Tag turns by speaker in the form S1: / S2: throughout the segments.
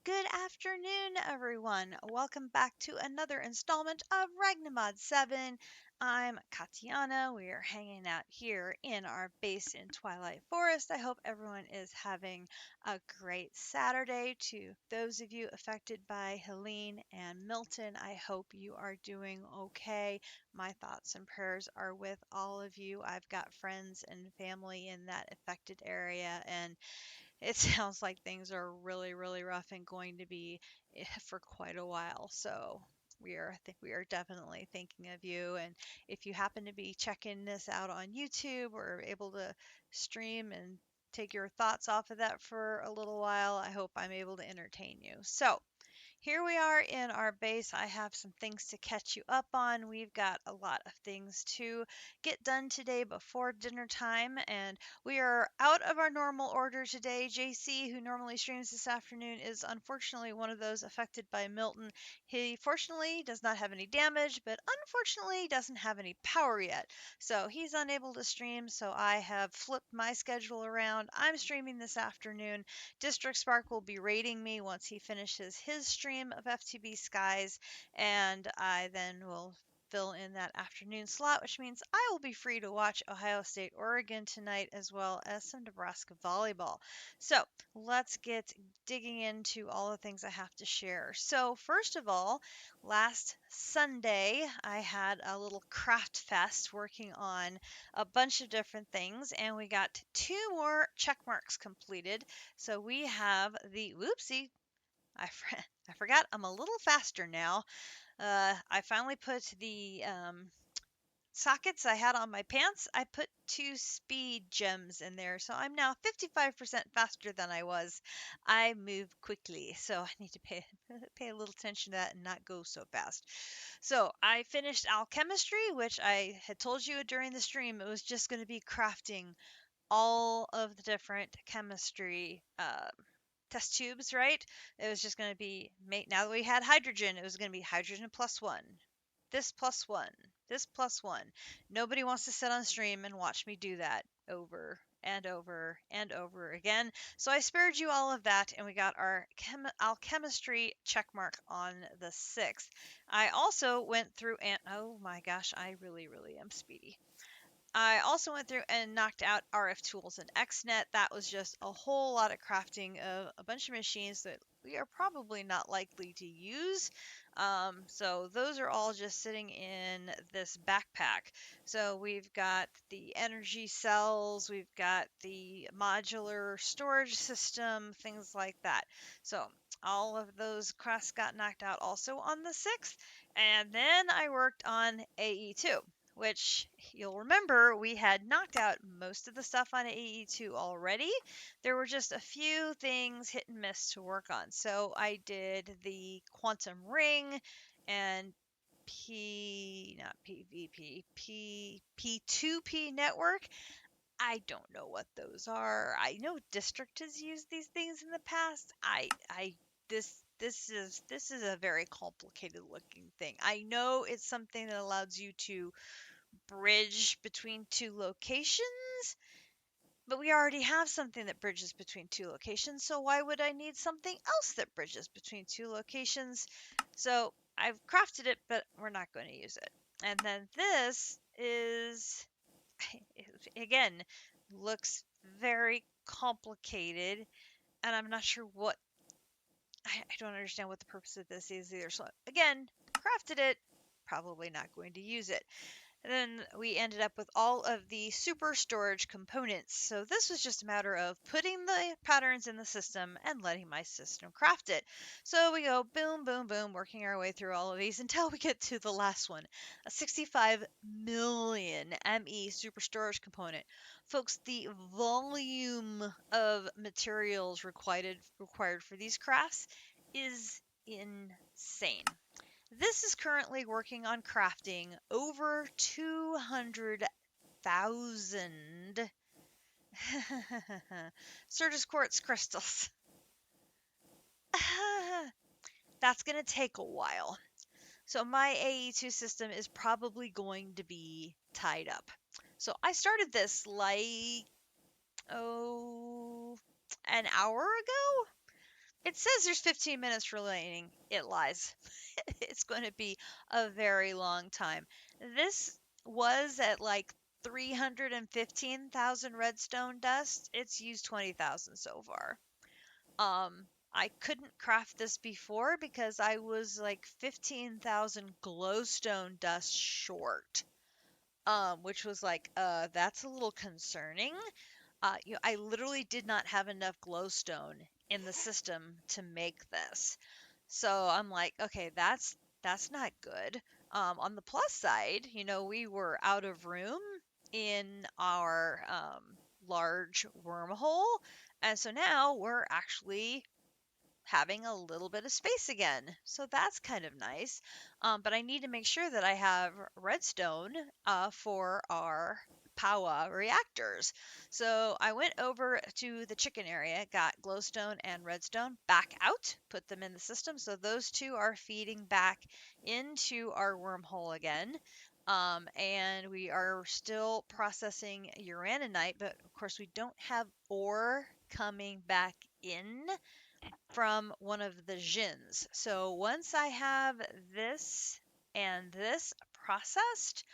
S1: Good afternoon, everyone. Welcome back to another installment of Ragnamod 7. I'm Katiana. We are hanging out here in our base in Twilight Forest. I hope everyone is having a great Saturday. To those of you affected by Helene and Milton, I hope you are doing okay. My thoughts and prayers are with all of you. I've got friends and family in that affected area, and it sounds like things are really, really rough and going to be for quite a while. So we are definitely thinking of you. And if you happen to be checking this out on YouTube or able to stream and take your thoughts off of that for a little while, I hope I'm able to entertain you. So here we are in our base. I have some things to catch you up on. We've got a lot of things to get done today before dinner time, and we are out of our normal order today. JC, who normally streams this afternoon, is unfortunately one of those affected by Milton. He fortunately does not have any damage, but unfortunately doesn't have any power yet. So he's unable to stream, so I have flipped my schedule around. I'm streaming this afternoon. District Spark will be raiding me once he finishes his stream of FTB Skies, and I then will fill in that afternoon slot, which means I will be free to watch Ohio State Oregon tonight as well as some Nebraska volleyball. So let's get digging into all the things I have to share. So, first of all, last Sunday I had a little craft fest working on a bunch of different things, and we got two more check marks completed. So we have the whoopsie. I forgot I'm a little faster now. I finally put the sockets I had on my pants. I put two speed gems in there, so I'm now 55% faster than I was. I move quickly, so I need to pay a little attention to that and not go so fast. So I finished alchemistry, which I had told you during the stream. It was just going to be crafting all of the different chemistry test tubes, right? It was just going to be now that we had hydrogen, it was going to be hydrogen plus one, this plus one, this plus one. Nobody wants to sit on stream and watch me do that over and over and over again. So I spared you all of that, and we got our alchemistry check mark on the 6th. I also went through and oh my gosh, I really, really am speedy. I also went through and knocked out RF Tools and XNet. That was just a whole lot of crafting of a bunch of machines that we are probably not likely to use. So those are all just sitting in this backpack. So we've got the energy cells, we've got the modular storage system, things like that. So all of those crafts got knocked out also on the 6th. And then I worked on AE2, which you'll remember we had knocked out most of the stuff on AE2 already. There were just a few things hit and miss to work on. So I did the quantum ring and not PvP, P2P network. I don't know what those are. I know District has used these things in the past. This is a very complicated looking thing. I know it's something that allows you to bridge between two locations, but we already have something that bridges between two locations, so why would I need something else that bridges between two locations? So I've crafted it, but we're not going to use it. And then this is, again, looks very complicated, and I'm not sure what, I don't understand what the purpose of this is either. So again, crafted it, probably not going to use it. And then we ended up with all of the super storage components. So this was just a matter of putting the patterns in the system and letting my system craft it. So we go boom, boom, boom, working our way through all of these until we get to the last one, a 65 million ME super storage component. Folks, the volume of materials required for these crafts is insane. This is currently working on crafting over 200,000 Certus quartz crystals. That's going to take a while. So my AE2 system is probably going to be tied up. So I started this like, oh, an hour ago? It says there's 15 minutes remaining. It lies. It's going to be a very long time. This was at like 315,000 redstone dust. It's used 20,000 so far. I couldn't craft this before because I was like 15,000 glowstone dust short. Which was like, that's a little concerning. I literally did not have enough glowstone in the system to make this. So I'm like, okay, that's not good. On the plus side, we were out of room in our large wormhole, and so now we're actually having a little bit of space again. So that's kind of nice. But I need to make sure that I have redstone for our power reactors. So I went over to the chicken area, got glowstone and redstone back out, put them in the system. So those two are feeding back into our wormhole again. And we are still processing uraninite, but of course we don't have ore coming back in from one of the Jins. So once I have this and this processed,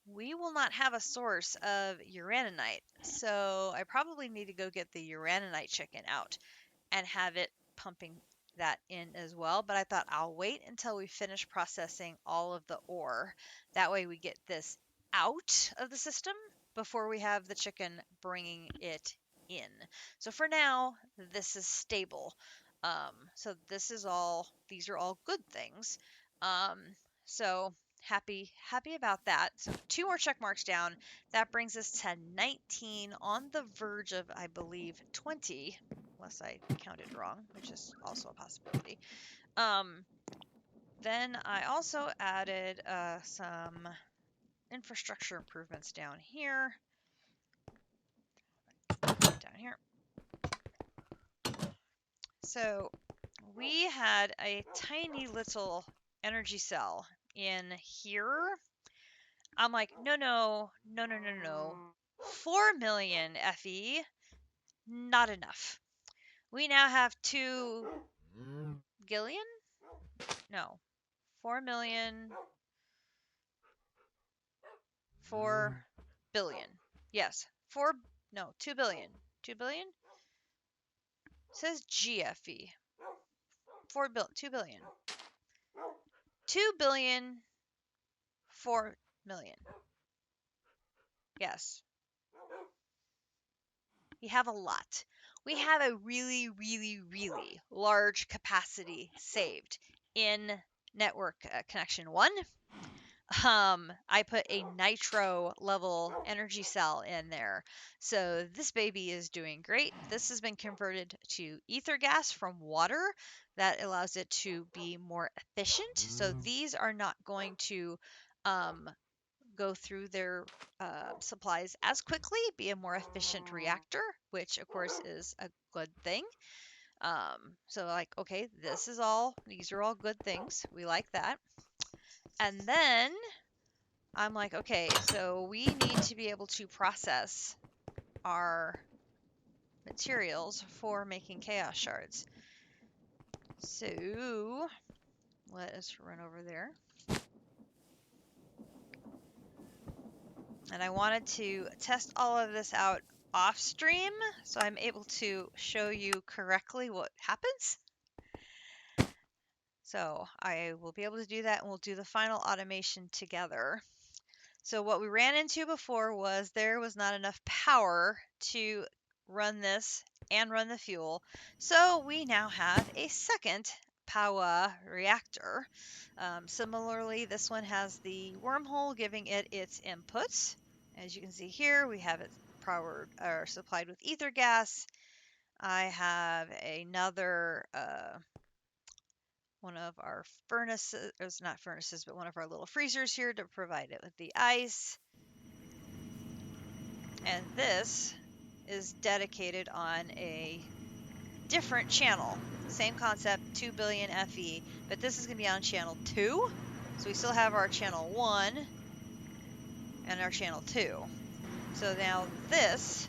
S1: we will not have a source of uraninite. So I probably need to go get the uraninite chicken out and have it pumping that in as well. But I thought I'll wait until we finish processing all of the ore. That way we get this out of the system before we have the chicken bringing it in. So for now, this is stable. So these are all good things. Um, so happy about that. So two more check marks down. That brings us to 19, on the verge of, I believe, 20, unless I counted wrong, which is also a possibility. Then I also added some infrastructure improvements down here. Down here. So we had a tiny little energy cell in here. I'm like, no. 4 million FE, not enough. We now have 2 gillion? No. 4 million, 4 billion. Yes. 2 billion. 2 billion? It says GFE. 2 billion. 2 billion, 4 million. Yes. We have a lot. We have a really, really, really large capacity saved in network connection 1. I put a nitro level energy cell in there. So this baby is doing great. This has been converted to ether gas from water. That allows it to be more efficient. So these are not going to go through their supplies as quickly, be a more efficient reactor, which of course is a good thing. So like, okay, these are all good things. We like that. And then I'm like, okay, so we need to be able to process our materials for making chaos shards. So let us run over there. And I wanted to test all of this out off stream so I'm able to show you correctly what happens. So I will be able to do that, and we'll do the final automation together. So what we ran into before was there was not enough power to run this and run the fuel. So we now have a second power reactor. Similarly, this one has the wormhole giving it its inputs. As you can see here, we have it powered or supplied with ether gas. I have another one of our furnaces, it's not furnaces, but one of our little freezers here to provide it with the ice. And this is dedicated on a different channel. Same concept, 2 billion FE, but this is going to be on channel 2. So we still have our channel 1 and our channel 2. So now this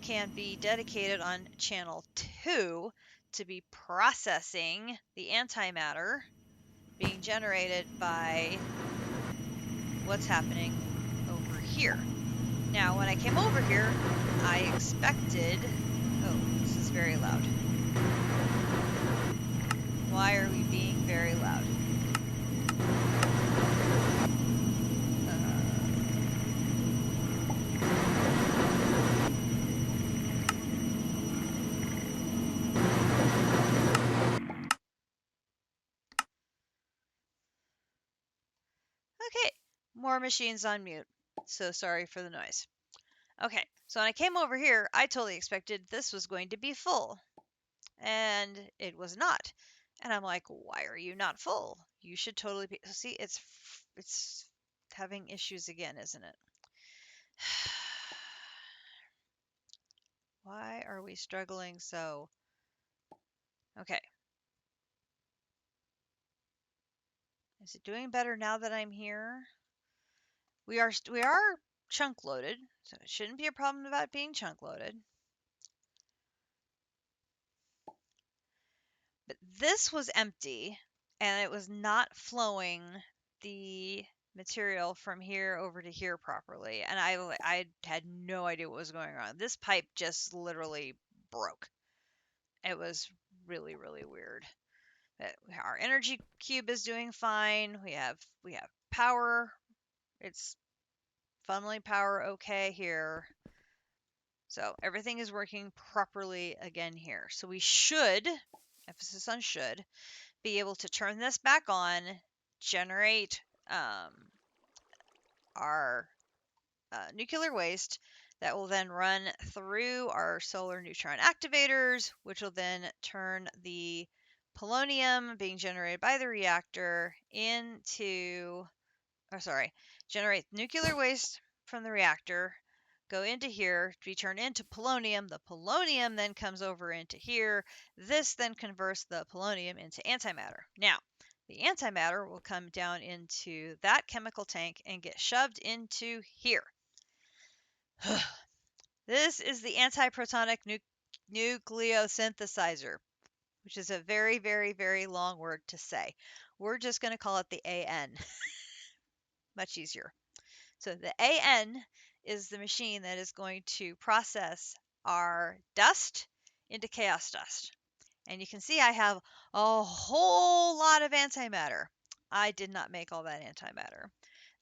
S1: can be dedicated on channel 2 to be processing the antimatter being generated by what's happening over here. Now, when I came over here, I expected... Oh, this is very loud. Why are we being very loud? Okay, more machines on mute. So sorry for the noise. Okay, so when I came over here, I totally expected this was going to be full. And it was not. And I'm like, why are you not full? You should totally be. See, it's having issues again, isn't it? Why are we struggling so? Okay. Is it doing better now that I'm here? We are chunk loaded, so it shouldn't be a problem about being chunk loaded. But this was empty, and it was not flowing the material from here over to here properly, and I had no idea what was going on. This pipe just literally broke. It was really, really weird. Our energy cube is doing fine. We have power. It's funneling power okay here. So everything is working properly again here. So we should, emphasis on should, be able to turn this back on, generate our nuclear waste that will then run through our solar neutron activators, which will then turn the polonium being generated by the reactor into, generate nuclear waste from the reactor, go into here to be turned into polonium. The polonium then comes over into here. This then converts the polonium into antimatter. Now, the antimatter will come down into that chemical tank and get shoved into here. This is the antiprotonic nucleosynthesizer, which is a very, very, very long word to say. We're just going to call it the AN. Much easier. So the AN is the machine that is going to process our dust into chaos dust. And you can see I have a whole lot of antimatter. I did not make all that antimatter.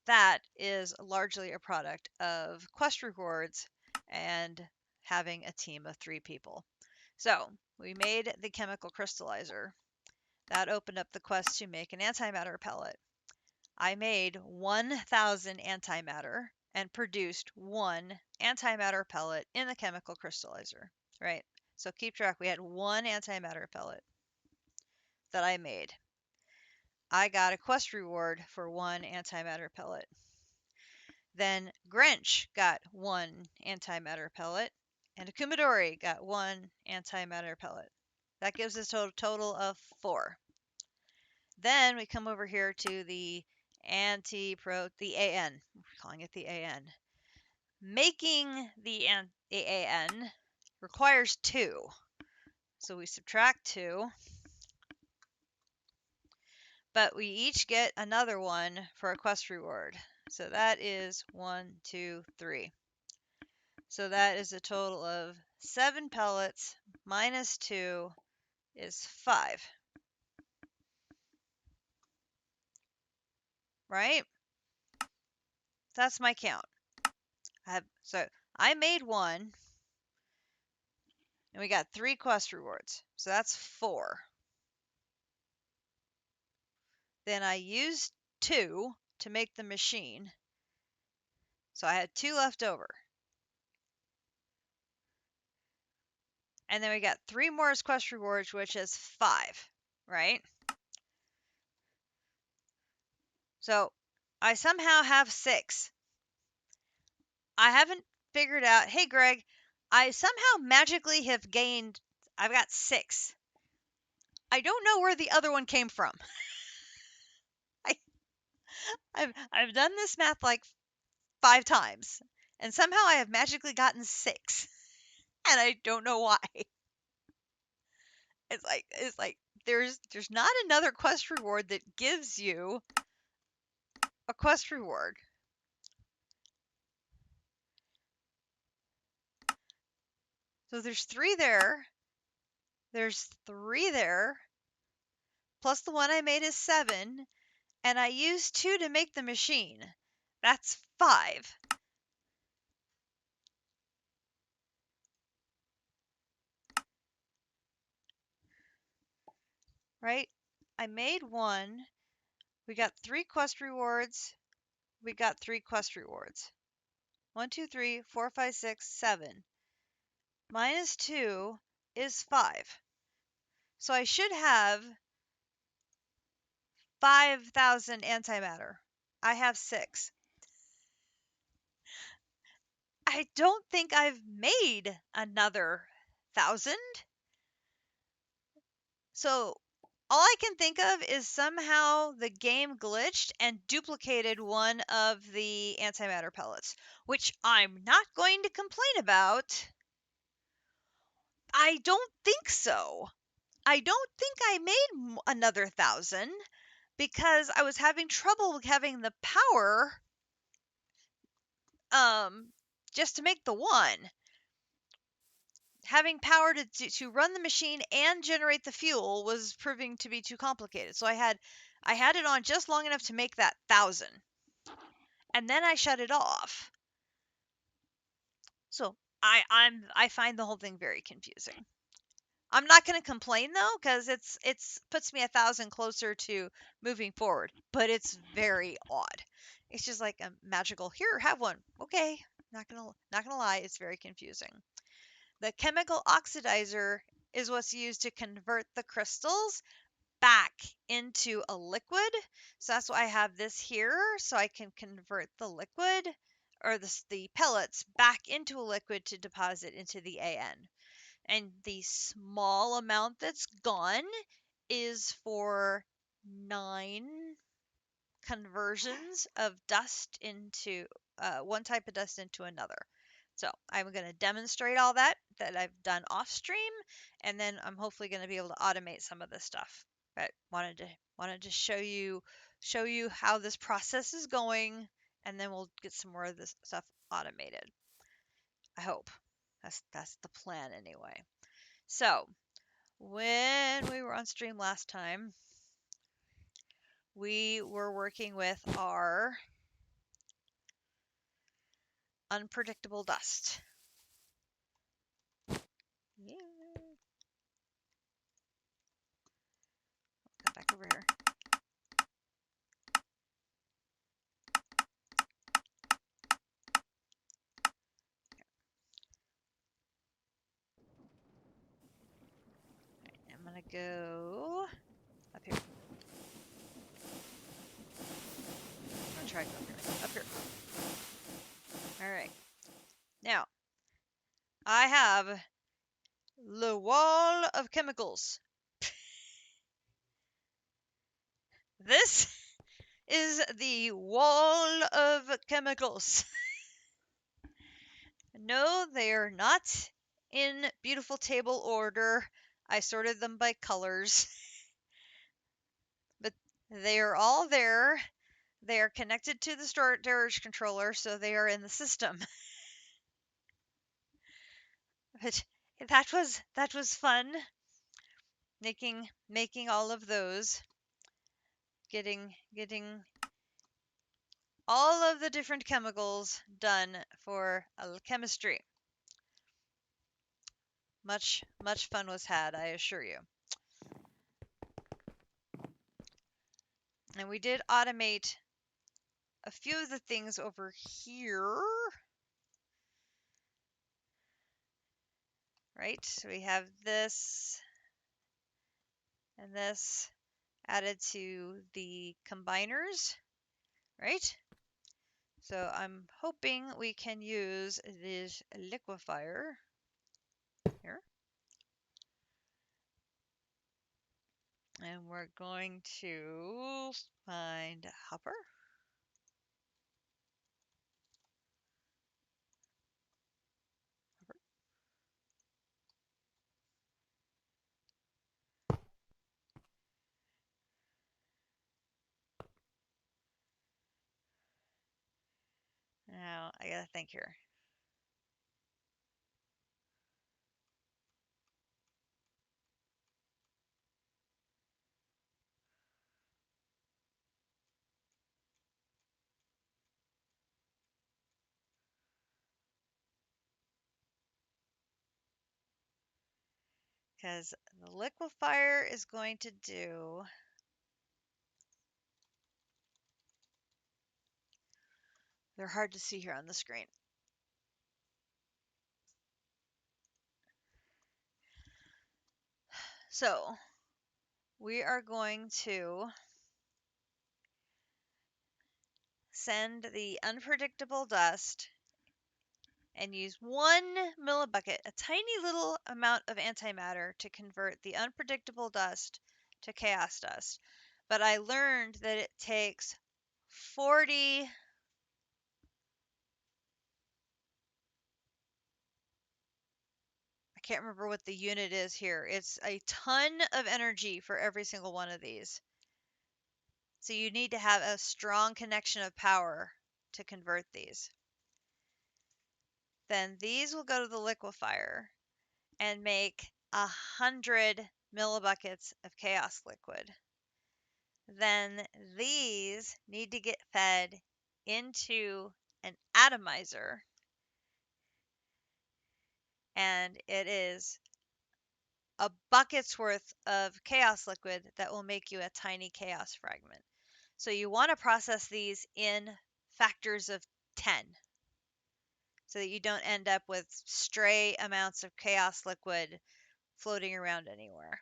S1: That is largely a product of quest rewards and having a team of 3 people. So we made the chemical crystallizer. That opened up the quest to make an antimatter pellet. I made 1,000 antimatter and produced 1 antimatter pellet in the chemical crystallizer, right? So keep track. We had 1 antimatter pellet that I made. I got a quest reward for 1 antimatter pellet. Then Grinch got 1 antimatter pellet, and Akumadori got 1 antimatter pellet. That gives us a total of 4. Then we come over here to the the AN. We're calling it the AN. Making the AN requires 2. So we subtract 2. But we each get another one for a quest reward. So that is 1, 2, 3. So that is a total of 7 pellets minus 2 is 5. Right? That's my count. So I made 1, and we got 3 quest rewards. So that's 4. Then I used 2 to make the machine. So I had 2 left over. And then we got 3 more as quest rewards, which is 5, right? So I somehow have 6. I haven't figured out, hey Greg, I somehow magically have gained, I've got 6. I don't know where the other one came from. I've done this math like 5 times, and somehow I have magically gotten 6, and I don't know why. It's like there's not another quest reward that gives you a quest reward. So there's 3 there. There's 3 there. Plus the one I made is 7. And I used 2 to make the machine. That's 5. Right? I made 1. We got 3 quest rewards. We got 3 quest rewards. 1, 2, 3, 4, 5, 6, 7. Minus 2 is 5. So I should have 5,000 antimatter. I have 6. I don't think I've made another 1,000. So all I can think of is somehow the game glitched and duplicated one of the antimatter pellets, which I'm not going to complain about. I don't think so. I don't think I made another 1,000 because I was having trouble having the power just to make the one. Having power to run the machine and generate the fuel was proving to be too complicated. So I had it on just long enough to make that 1,000. And then I shut it off. So I find the whole thing very confusing. I'm not going to complain though, because it's puts me 1,000 closer to moving forward. But it's very odd. It's just like a magical here, have one. Okay, not gonna lie, it's very confusing. The chemical oxidizer is what's used to convert the crystals back into a liquid. So that's why I have this here, so I can convert the liquid or the pellets back into a liquid to deposit into the AN. And the small amount that's gone is for 9 conversions of dust into one type of dust into another. So I'm going to demonstrate all that I've done off stream, and then I'm hopefully going to be able to automate some of this stuff. But wanted to show you how this process is going, and then we'll get some more of this stuff automated. I hope that's the plan anyway. So when we were on stream last time, we were working with our unpredictable dust. Yeah. Come back over here. Right, I'm gonna go up here. I'm gonna try to go up here. Up here. All right. Now, I have the wall of chemicals. This is the wall of chemicals. No, they are not in beautiful table order. I sorted them by colors. But they are all there. They are connected to the storage controller, so they are in the system. But that was fun. Making all of those. Getting all of the different chemicals done for chemistry. Much fun was had, I assure you. And we did automate a few of the things over here. Right? So we have this and this added to the combiners, right? So I'm hoping we can use this liquefier here. And we're going to find a hopper. I gotta think here. Because the liquefier is going to do they're hard to see here on the screen. So we are going to send the unpredictable dust and use 1 millibucket, a tiny little amount of antimatter, to convert the unpredictable dust to chaos dust. But I learned that it takes 40. I can't remember what the unit is here. It's a ton of energy for every single one of these. So you need to have a strong connection of power to convert these. Then these will go to the liquefier and make 100 millibuckets of chaos liquid. Then these need to get fed into an atomizer, and it is a bucket's worth of chaos liquid that will make you a tiny chaos fragment. So you want to process these in factors of 10 so that you don't end up with stray amounts of chaos liquid floating around anywhere.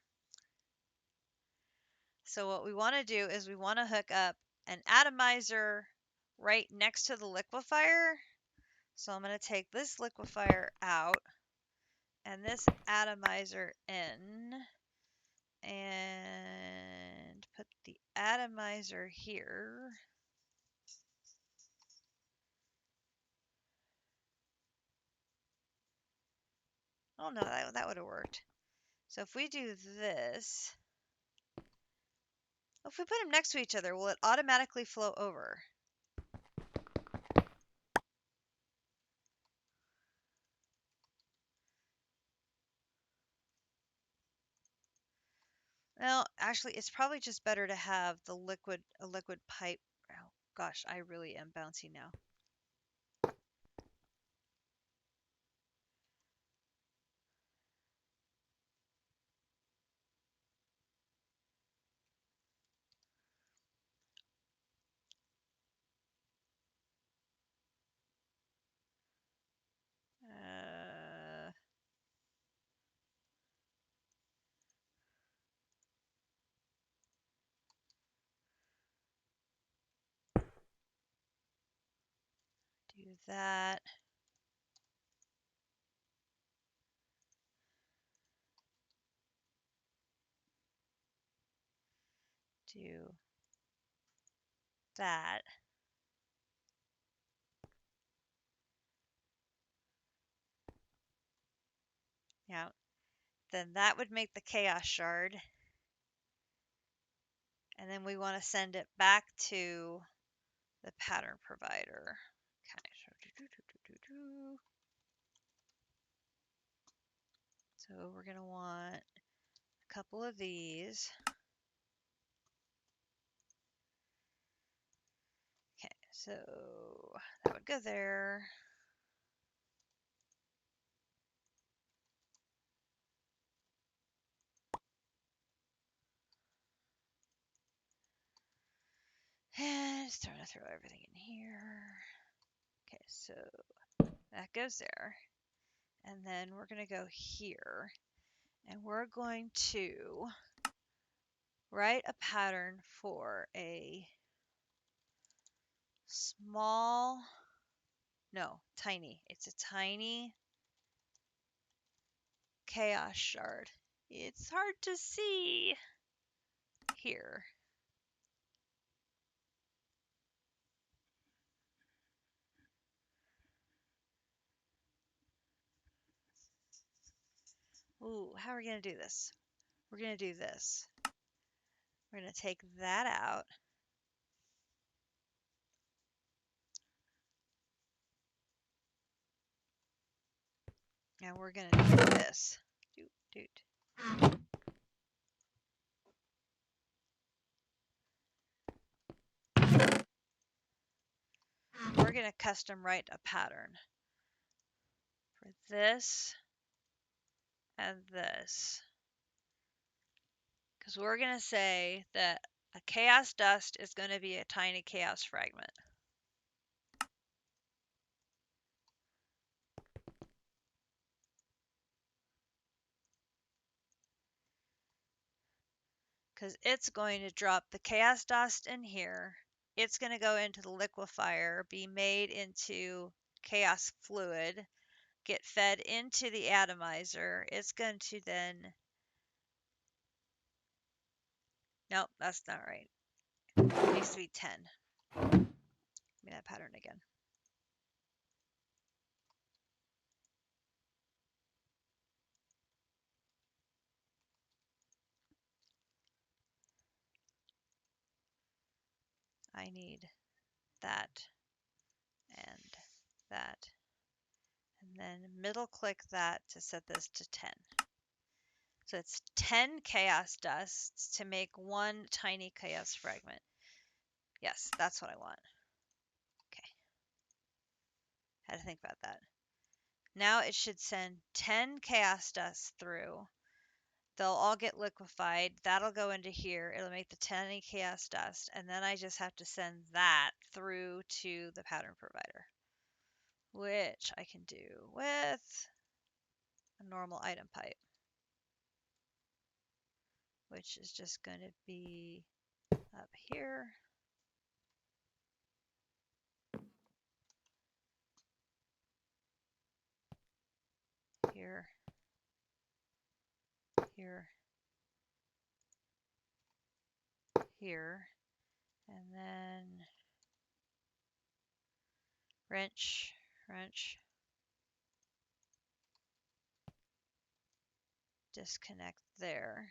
S1: So what we want to do is we want to hook up an atomizer right next to the liquefier. So I'm going to take this liquefier out and this atomizer in and put the atomizer here. Oh no, that would have worked. So if we do this, if we put them next to each other, will it automatically flow over? Well, actually, it's probably just better to have a liquid pipe. Oh gosh, I really am bouncy now. Do that. Do that. Yeah. Then that would make the chaos shard. And then we want to send it back to the pattern provider. Okay. So we're going to want a couple of these. Okay, so that would go there. And start to throw everything in here. Okay, so that goes there. And then we're going to go here. And we're going to write a pattern for a small, no, tiny. It's a tiny chaos shard. It's hard to see here. Ooh, how are we going to do this? We're going to do this. We're going to take that out. Now we're going to do this. We're going to custom write a pattern for this and this. Because we're going to say that a chaos dust is going to be a tiny chaos fragment. Because it's going to drop the chaos dust in here. It's going to go into the liquefier, be made into chaos fluid, get fed into the atomizer. It's going to then... Nope, that's not right. It needs to be 10. Give me that pattern again. I need that and that. And then middle click that to set this to 10. So it's 10 chaos dusts to make one tiny chaos fragment. Yes, that's what I want. Okay. Had to think about that. Now it should send 10 chaos dusts through. They'll all get liquefied. That'll go into here. It'll make the tiny chaos dust. And then I just have to send that through to the pattern provider, which I can do with a normal item pipe, which is just going to be up here. Here, here, here, and then wrench, wrench, disconnect there,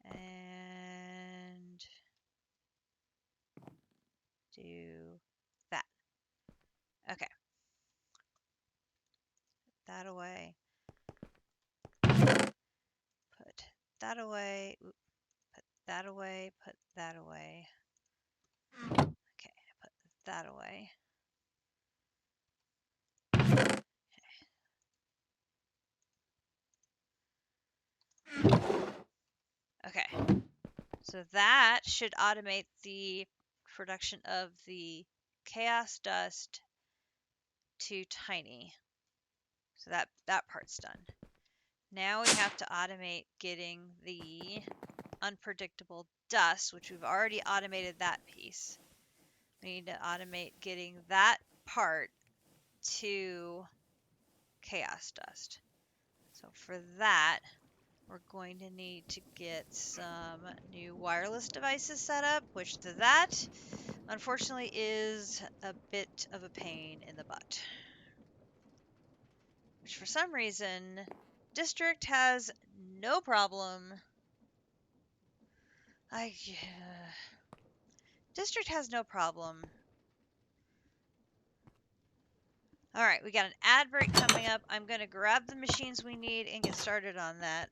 S1: and do that. Okay. Put that away. Put that away. Oop. Put that away. Put that away. Okay, put that away. Okay. So that should automate the production of the chaos dust to tiny. So that part's done. Now we have to automate getting the unpredictable dust, which we've already automated that piece. We need to automate getting that part to chaos dust. So for that, we're going to need to get some new wireless devices set up, which that, unfortunately, is a bit of a pain in the butt. Which for some reason, District has no problem. District has no problem. All right, we got an ad break coming up. I'm going to grab the machines we need and get started on that.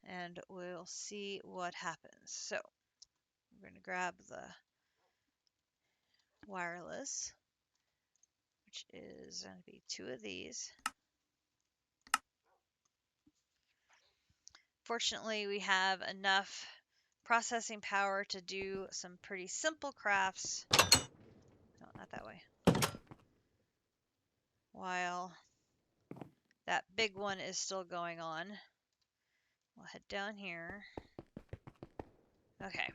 S1: And we'll see what happens. So, we're going to grab the wireless, which is going to be 2 of these. Fortunately, we have enough processing power to do some pretty simple crafts. No, not that way. While that big one is still going on. We'll head down here. Okay.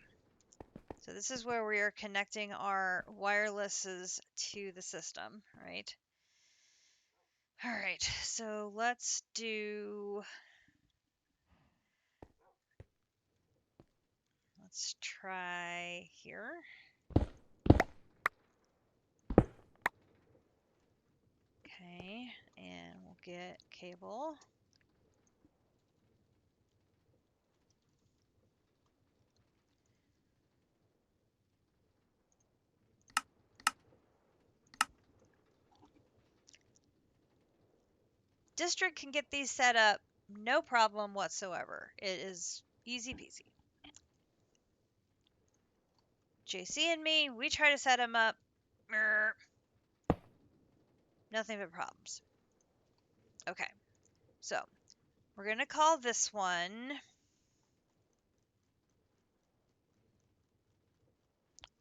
S1: So this is where we are connecting our wirelesses to the system, right? All right, so let's try here. Okay, and we'll get cable. District can get these set up no problem whatsoever. It is easy peasy. JC and me, we try to set them up. Nothing but problems. Okay, so we're going to call this one.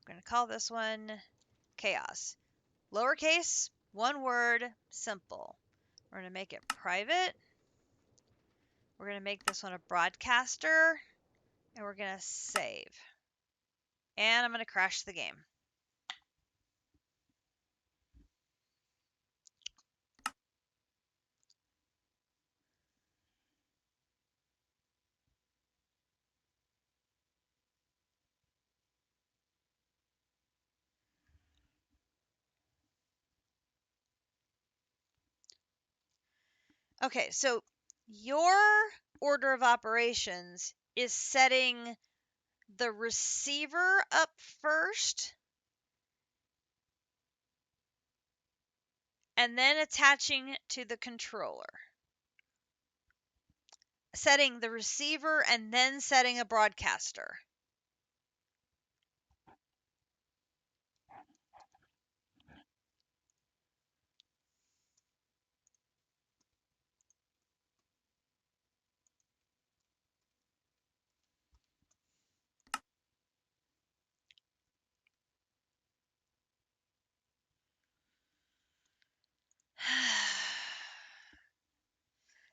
S1: We're going to call this one chaos. Lowercase, one word, simple. We're going to make it private. We're going to make this one a broadcaster. And we're going to save. And I'm going to crash the game. Okay, so your order of operations is setting the receiver up first and then attaching to the controller. Setting the receiver and then setting a broadcaster.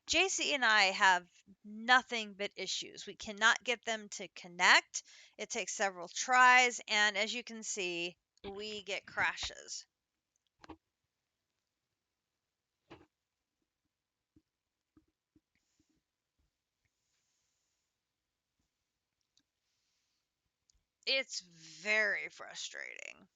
S1: JC and I have nothing but issues. We cannot get them to connect. It takes several tries, and as you can see, we get crashes. It's very frustrating.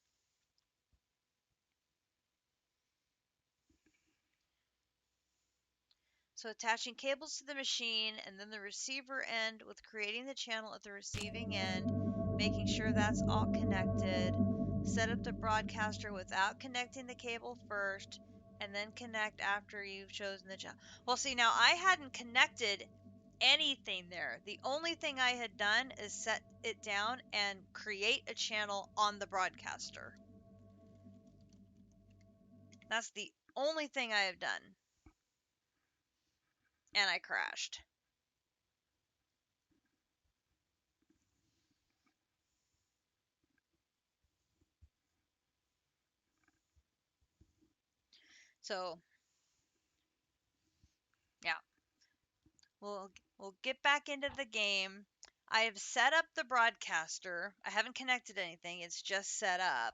S1: So attaching cables to the machine and then the receiver end with creating the channel at the receiving end, making sure that's all connected. Set up the broadcaster without connecting the cable first, and then connect after you've chosen the channel. Well, see, now I hadn't connected anything there. The only thing I had done is set it down and create a channel on the broadcaster. That's the only thing I have done. And I crashed. So, yeah. We'll get back into the game. I have set up the broadcaster. I haven't connected anything. It's just set up.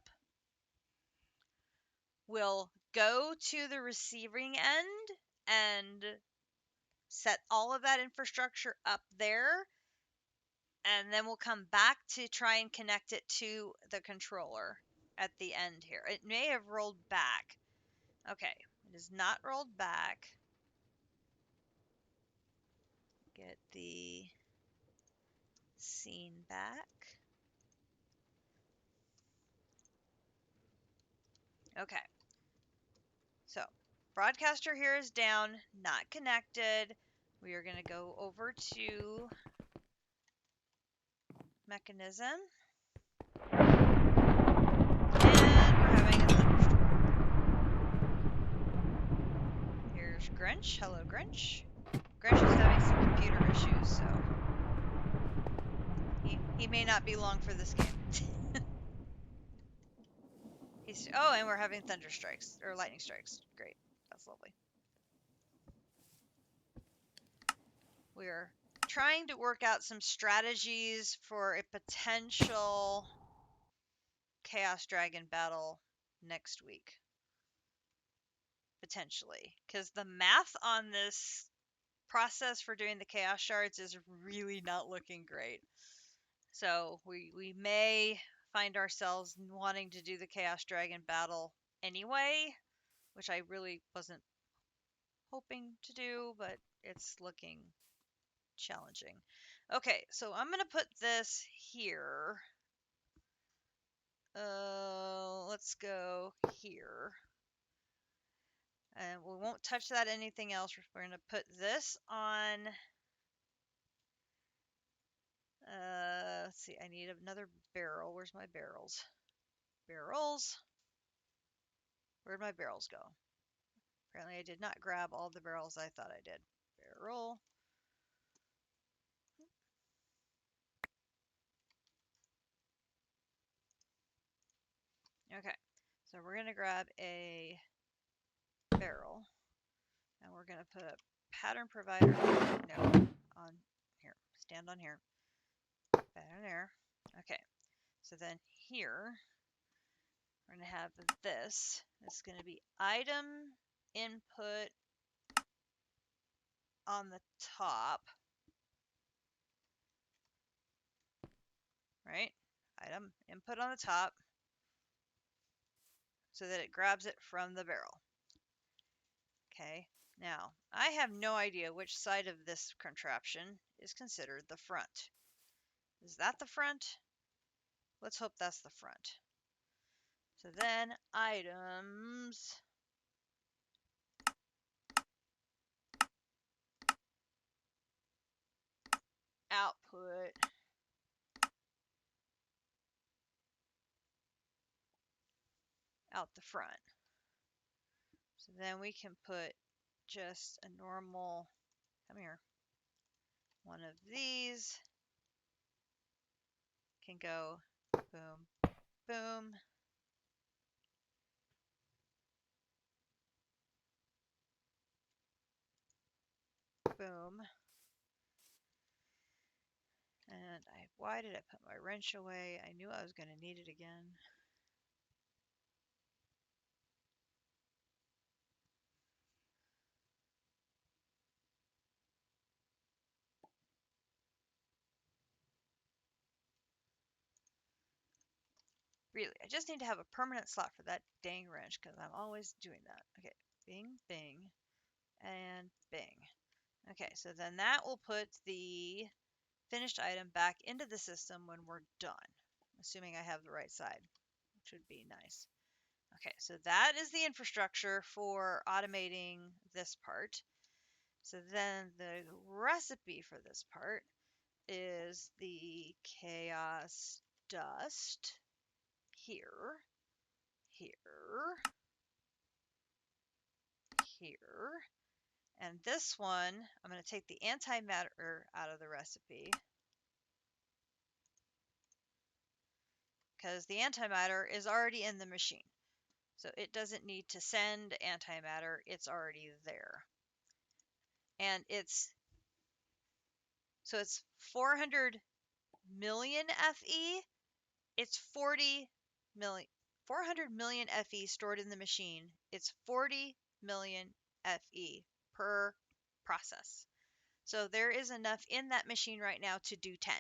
S1: We'll go to the receiving end and set all of that infrastructure up there. And then we'll come back to try and connect it to the controller at the end here. It may have rolled back. Okay, it is not rolled back. Get the scene back. Okay. So, broadcaster here is down, not connected. We are going to go over to mechanism. And we're having a thunderstorm. Here's Grinch. Hello, Grinch. Grinch is having some computer issues, so he may not be long for this game. Oh, and we're having thunder strikes, or lightning strikes. Great. That's lovely. We are trying to work out some strategies for a potential Chaos Dragon battle next week. Potentially. Because the math on this process for doing the Chaos Shards is really not looking great. So we may find ourselves wanting to do the Chaos Dragon battle anyway, which I really wasn't hoping to do, but it's looking challenging. Okay, so I'm going to put this here. Let's go here. And we won't touch that anything else. We're going to put this on. Let's see. I need another barrel. Where's my barrels? Barrels. Where'd my barrels go? Apparently I did not grab all the barrels I thought I did. Barrel. Okay, so we're going to grab a barrel, and we're going to put a pattern provider, no, on here. Stand on here. Pattern there. Okay, so then here, we're going to have this. This is going to be item input on the top, right? Item input on the top so that it grabs it from the barrel. Okay, now I have no idea which side of this contraption is considered the front. Is that the front? Let's hope that's the front. So then items, output, out the front. So then we can put just a normal, come here, one of these can go boom, boom, boom. And why did I put my wrench away? I knew I was going to need it again. Really, I just need to have a permanent slot for that dang wrench because I'm always doing that. Okay, bing, bing, and bing. Okay, so then that will put the finished item back into the system when we're done, assuming I have the right side, which would be nice. Okay, so that is the infrastructure for automating this part. So then the recipe for this part is the chaos dust here, here, here. And this one, I'm going to take the antimatter out of the recipe because the antimatter is already in the machine. So it doesn't need to send antimatter, it's already there. And it's 400 million FE. It's 40 million 400 million FE stored in the machine. It's 40 million FE per process. So there is enough in that machine right now to do 10.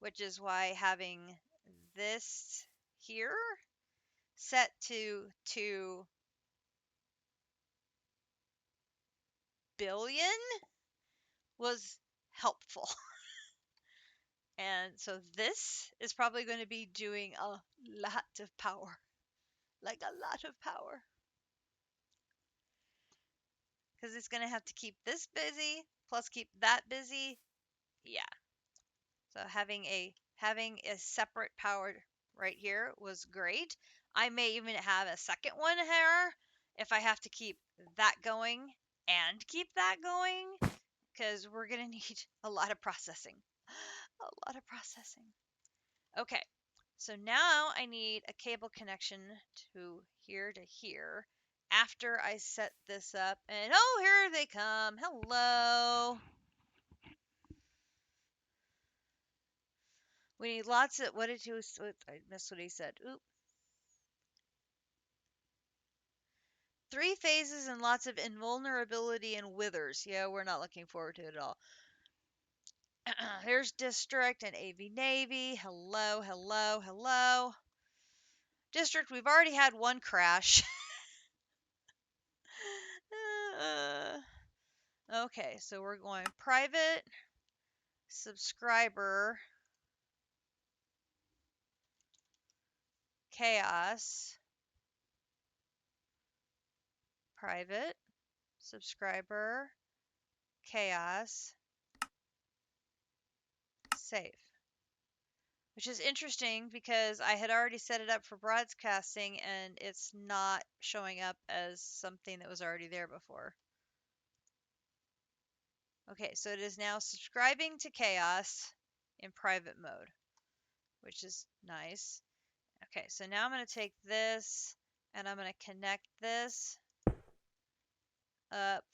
S1: Which is why having this here set to 2 billion was helpful. And so this is probably going to be doing a lot of power. Like a lot of power. Because it's going to have to keep this busy, plus keep that busy. Yeah. So having a separate power right here was great. I may even have a second one here if I have to keep that going and keep that going, because we're going to need a lot of processing. A lot of processing. Okay, so now I need a cable connection to here after I set this up. And oh, here they come. Hello. We need lots of, what did he, I missed what he said. Oop. 3 phases and lots of invulnerability and withers. Yeah, we're not looking forward to it at all. Here's District and AV Navy. Hello, hello, hello. District, we've already had one crash. Okay, so we're going private, subscriber, chaos, private, subscriber, chaos, save. Which is interesting because I had already set it up for broadcasting and it's not showing up as something that was already there before. Okay, so it is now subscribing to chaos in private mode, which is nice. Okay, so now I'm going to take this and I'm going to connect this up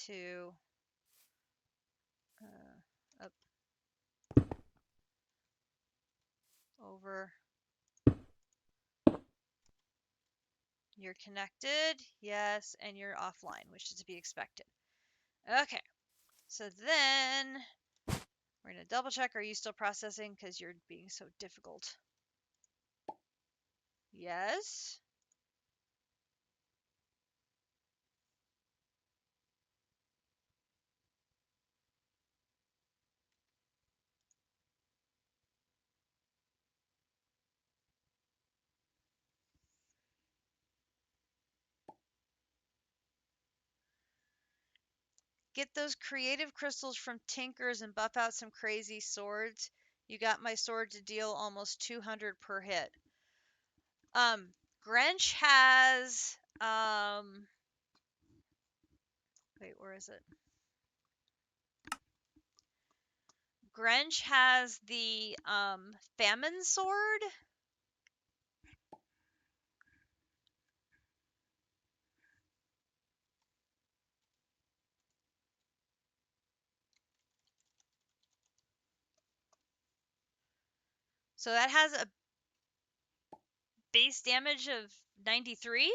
S1: to up over. You're connected, yes, and you're offline, which is to be expected. Okay, so then we're going to double check, are you still processing because you're being so difficult? Yes. Get those creative crystals from Tinkers and buff out some crazy swords. You got my sword to deal almost 200 per hit. Grench has wait, where is it? Grench has the famine sword. So that has a base damage of 93.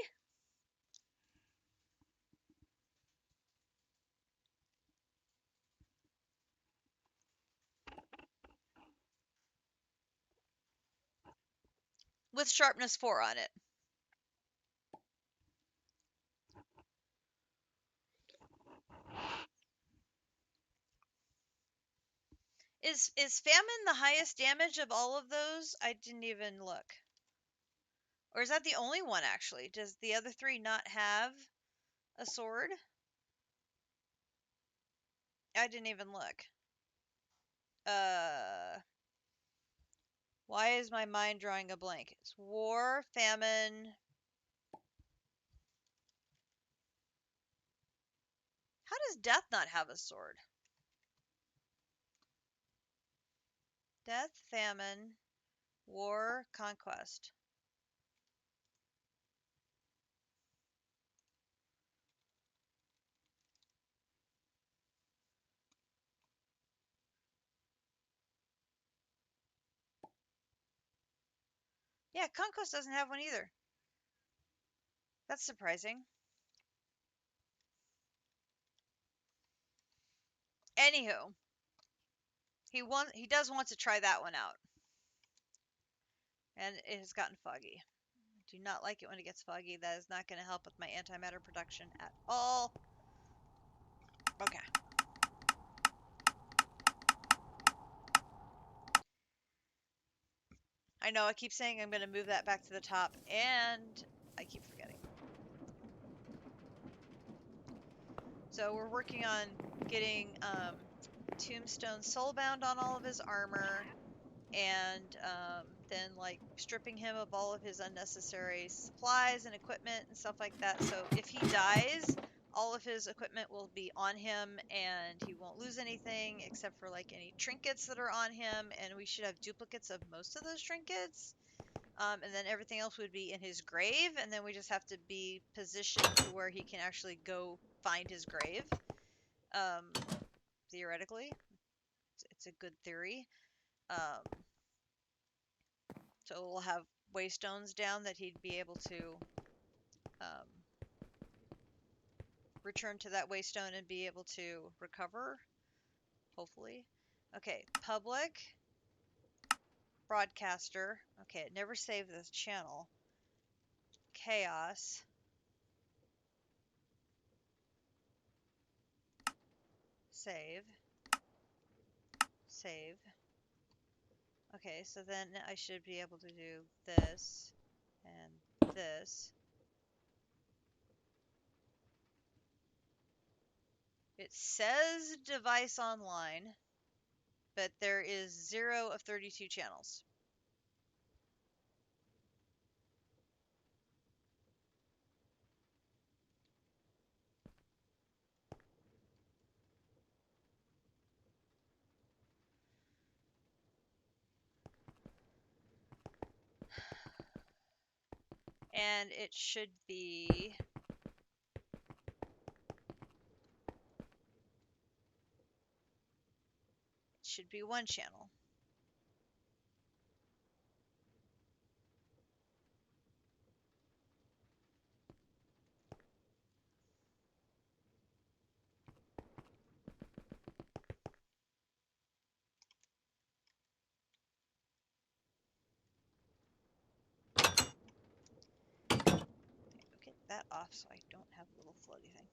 S1: With sharpness 4 on it. Is famine the highest damage of all of those? I didn't even look. Or is that the only one actually? Does the other 3 not have a sword? I didn't even look. Why is my mind drawing a blank? It's war, famine. How does death not have a sword? Death, famine, war, conquest. Yeah, conquest doesn't have one either. That's surprising. Anywho, he does want to try that one out. And it has gotten foggy. I do not like it when it gets foggy. That is not going to help with my antimatter production at all. Okay. I know I keep saying I'm going to move that back to the top, and I keep forgetting. So we're working on getting Tombstone Soulbound on all of his armor, and then like stripping him of all of his unnecessary supplies and equipment and stuff like that. So if he dies, all of his equipment will be on him, and he won't lose anything except for like any trinkets that are on him, and we should have duplicates of most of those trinkets. And then everything else would be in his grave, and then we just have to be positioned to where he can actually go find his grave. Theoretically, it's a good theory. So we'll have waystones down that he'd be able to return to that waystone and be able to recover, hopefully. Okay, public, broadcaster. Okay, it never saved this channel. Chaos. Save. Save. Okay, so then I should be able to do this and this. It says device online, but there is 0 of 32 channels. And it should be one channel. Get that off so I don't have a little floaty thing.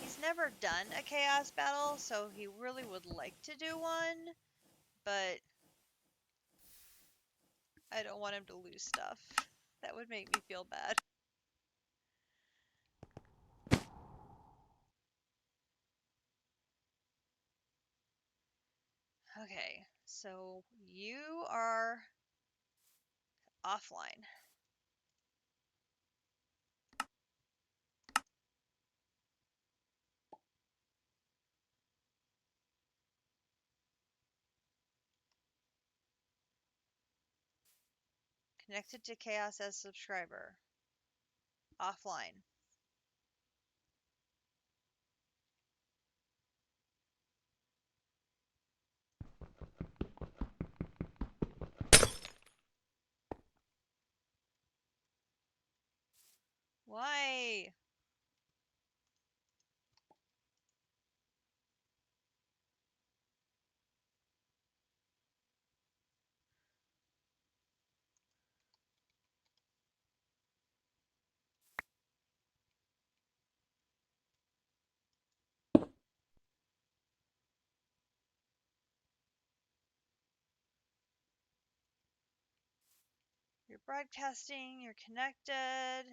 S1: He's never done a chaos battle, so he really would like to do one, but I don't want him to lose stuff. That would make me feel bad. Okay, so you are offline. Connected to Chaos as subscriber. Offline. Why? You're broadcasting, you're connected.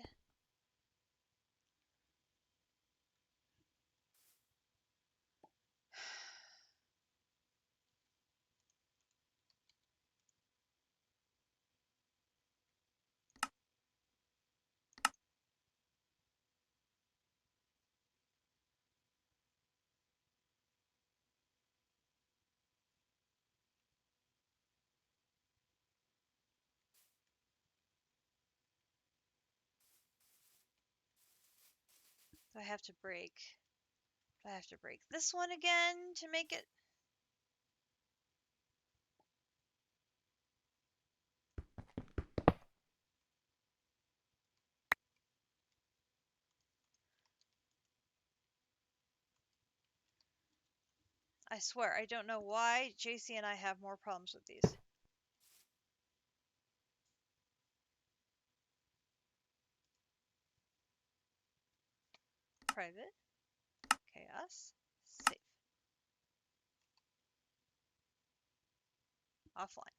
S1: Do I have to break? Do I have to break this one again to make it? I swear, I don't know why JC and I have more problems with these. Private, chaos, safe, offline.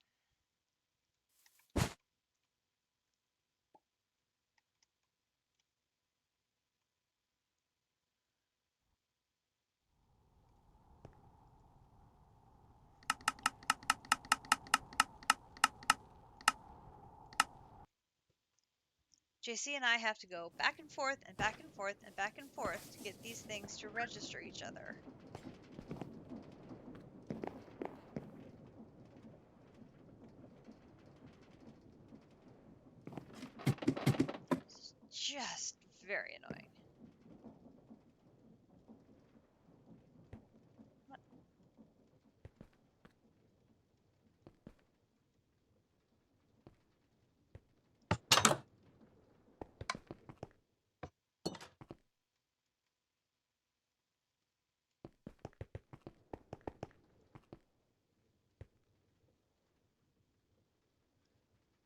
S1: JC and I have to go back and forth and back and forth and back and forth to get these things to register each other. It's just very annoying.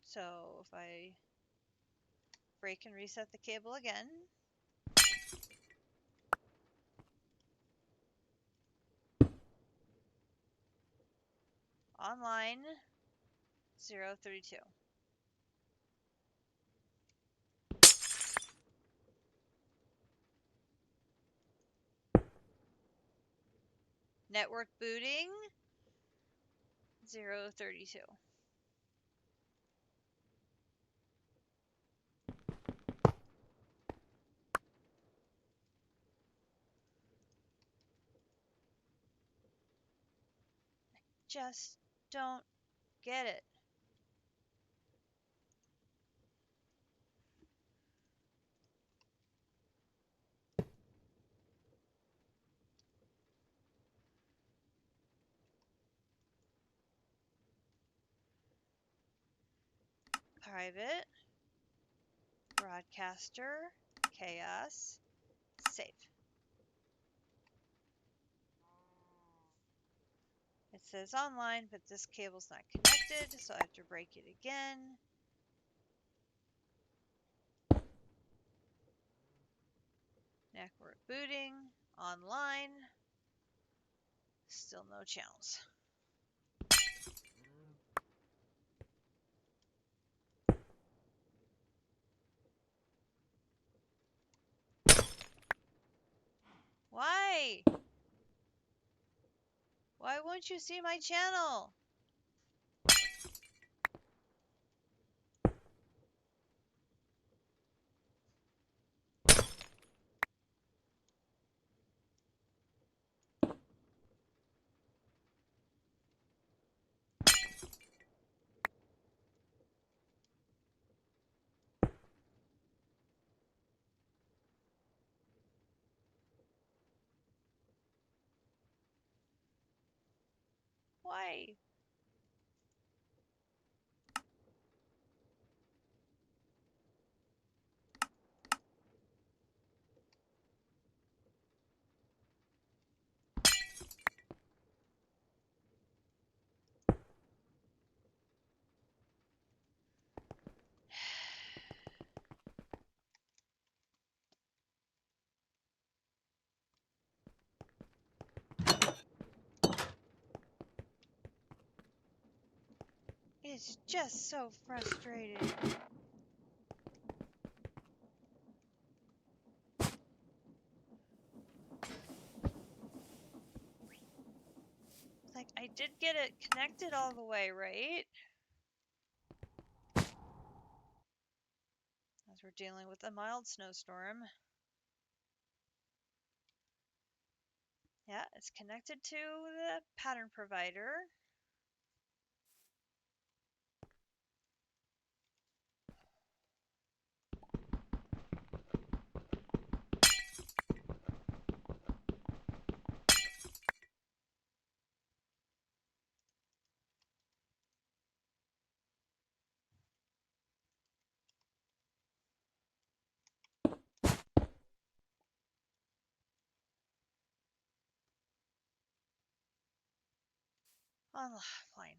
S1: So if I break and reset the cable again, online 032. Network booting 032. Just don't get it. Private, broadcaster, chaos, save. It says online, but this cable's not connected, so I have to break it again. Network booting, online, still no channels. Why? Why won't you see my channel? Why? It's just so frustrating. Like, I did get it connected all the way, right? As we're dealing with a mild snowstorm. Yeah, it's connected to the pattern provider. Online.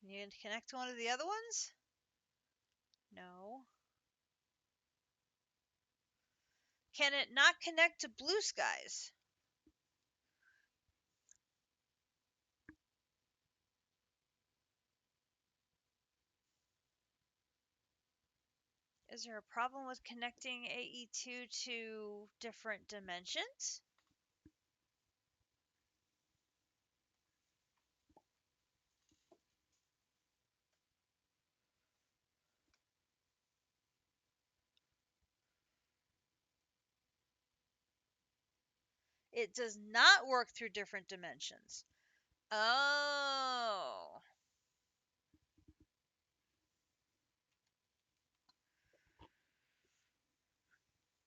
S1: Can you connect to one of the other ones? No. Can it not connect to blue skies? Is there a problem with connecting AE2 to different dimensions? It does not work through different dimensions. Oh.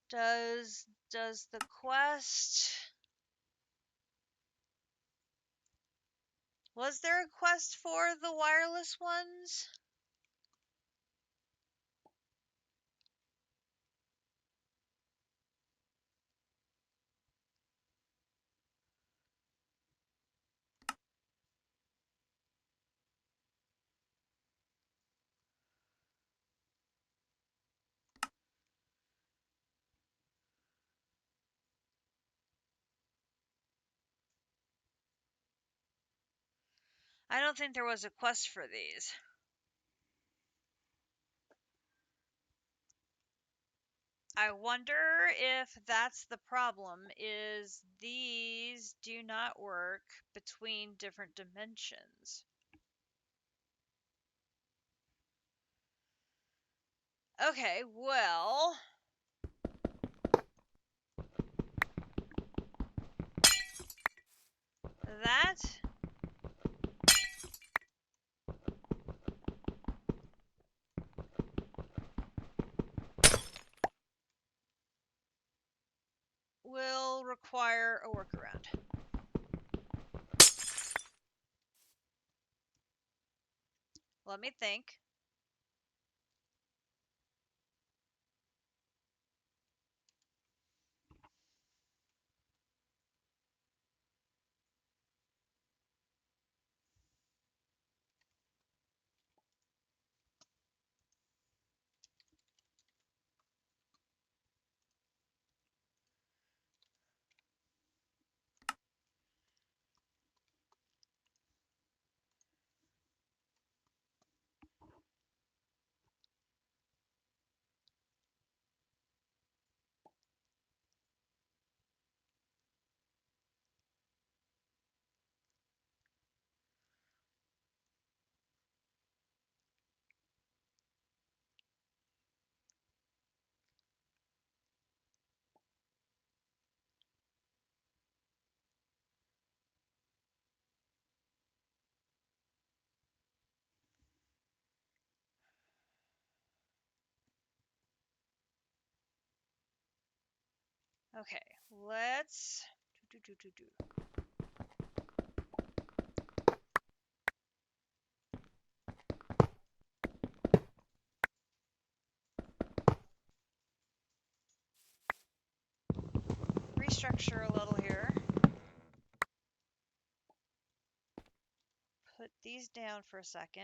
S1: Does the quest... Was there a quest for the wireless ones? I don't think there was a quest for these. I wonder if that's the problem, is these do not work between different dimensions. Okay, well... That... will require a workaround. Let me think. Okay, let's... restructure a little here. Put these down for a second.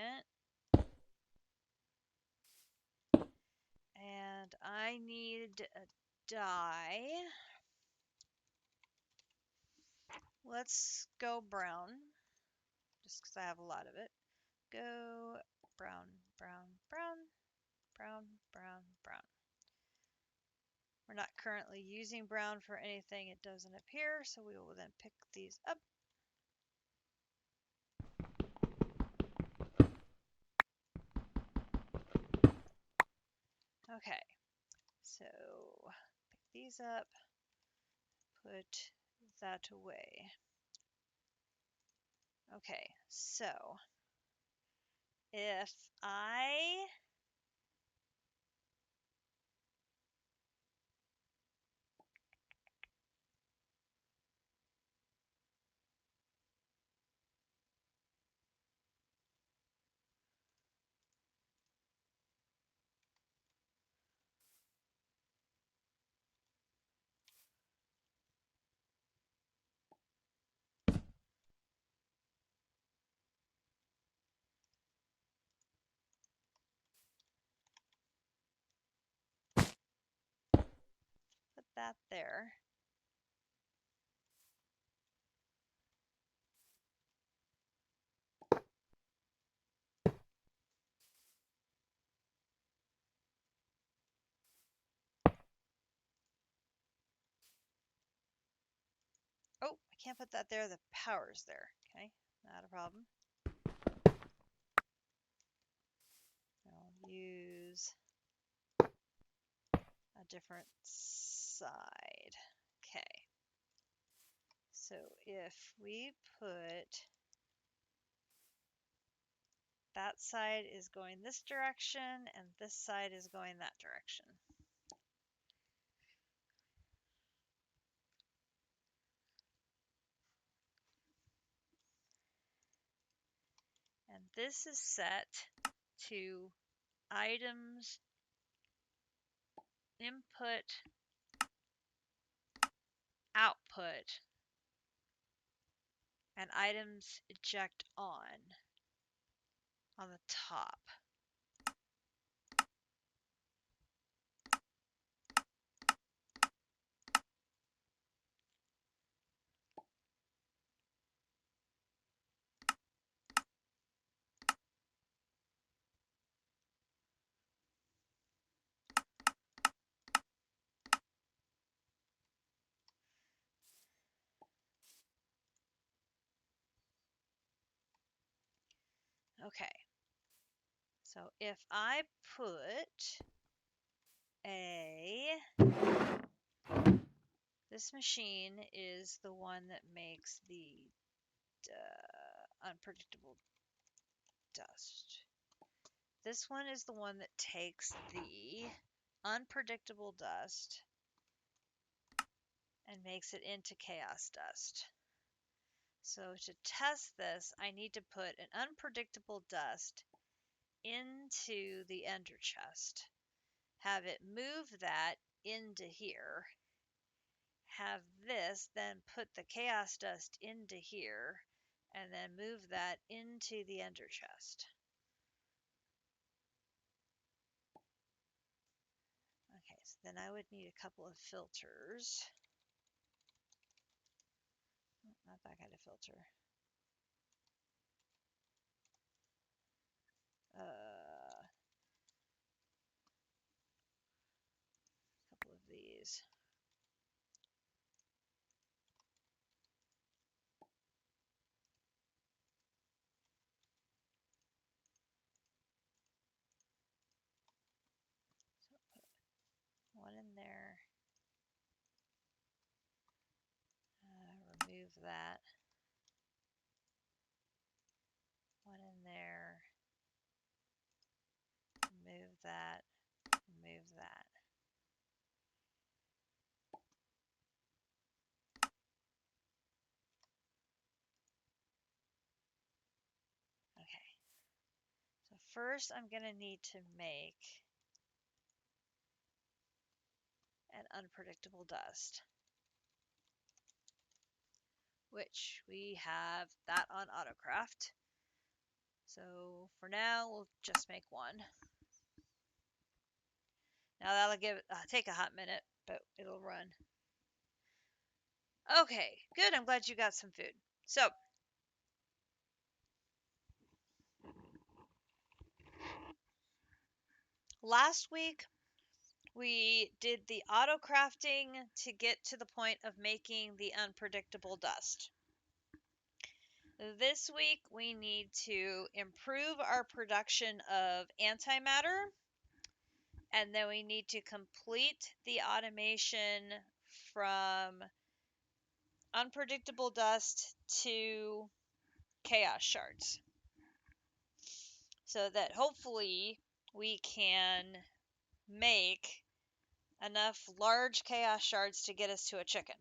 S1: And I need a dye. Let's go brown, just because I have a lot of it. Go brown, brown, brown, brown, brown, brown. We're not currently using brown for anything. It doesn't appear, so we will then pick these up. Okay, so pick these up, put that away. Okay, so if I that there. Oh, I can't put that there. The power's there. Okay, not a problem. I'll use a different side. Okay. So if we put that side is going this direction and this side is going that direction. And this is set to items input output and items eject on the top. Okay. So if I put this machine is the one that makes the unpredictable dust. This one is the one that takes the unpredictable dust and makes it into chaos dust. So to test this, I need to put an unpredictable dust into the ender chest, have it move that into here, have this then put the chaos dust into here, and then move that into the ender chest. Okay, so then I would need a couple of filters. Not that kind of filter. A couple of these. So put one in there. Remove that. One in there. Remove that. Remove that. Okay. So first I'm going to need to make an unpredictable dust, which we have that on AutoCraft. So for now, we'll just make one. Now that'll take a hot minute, but it'll run. Okay, good. I'm glad you got some food. So last week we did the auto crafting to get to the point of making the unpredictable dust. This week we need to improve our production of antimatter, and then we need to complete the automation from unpredictable dust to chaos shards, so that hopefully we can make enough large chaos shards to get us to a chicken.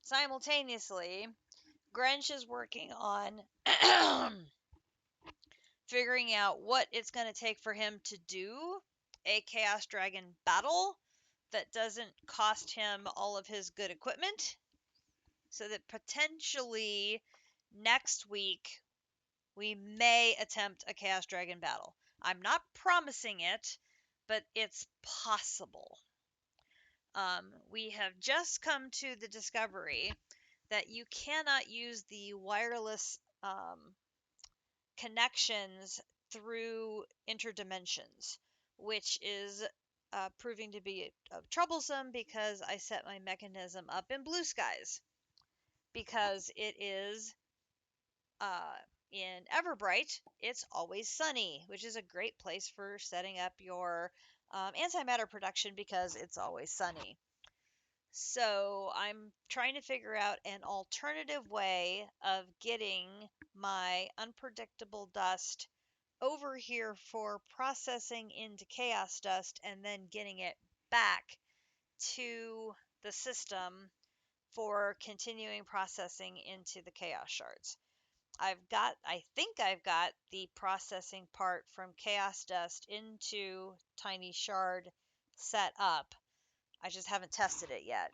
S1: Simultaneously, Grench is working on figuring out what it's going to take for him to do a Chaos Dragon battle that doesn't cost him all of his good equipment, so that potentially next week we may attempt a Chaos Dragon battle. I'm not promising it, but it's possible. We have just come to the discovery that you cannot use the wireless connections through interdimensions, which is proving to be troublesome because I set my mechanism up in blue skies because it is in Everbright, it's always sunny, which is a great place for setting up your antimatter production because it's always sunny. So I'm trying to figure out an alternative way of getting my unpredictable dust over here for processing into chaos dust and then getting it back to the system for continuing processing into the chaos shards. I think I've got the processing part from chaos dust into tiny shard set up. I just haven't tested it yet.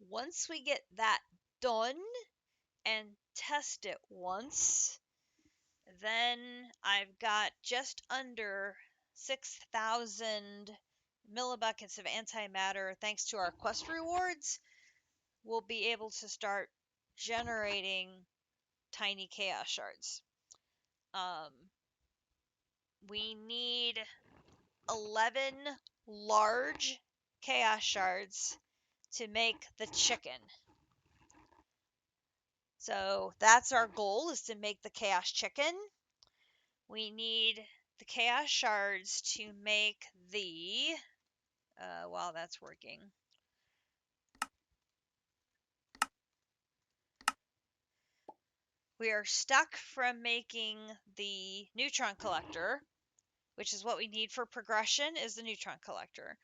S1: Once we get that done and test it once, then I've got just under 6,000 millibuckets of antimatter thanks to our quest rewards. We'll be able to start generating tiny chaos shards. Um, we need 11 large chaos shards to make the chicken. So that's our goal, is to make the chaos chicken. We need the chaos shards to make the while that's working. We are stuck from making the neutron collector, which is what we need for progression, is the neutron collector.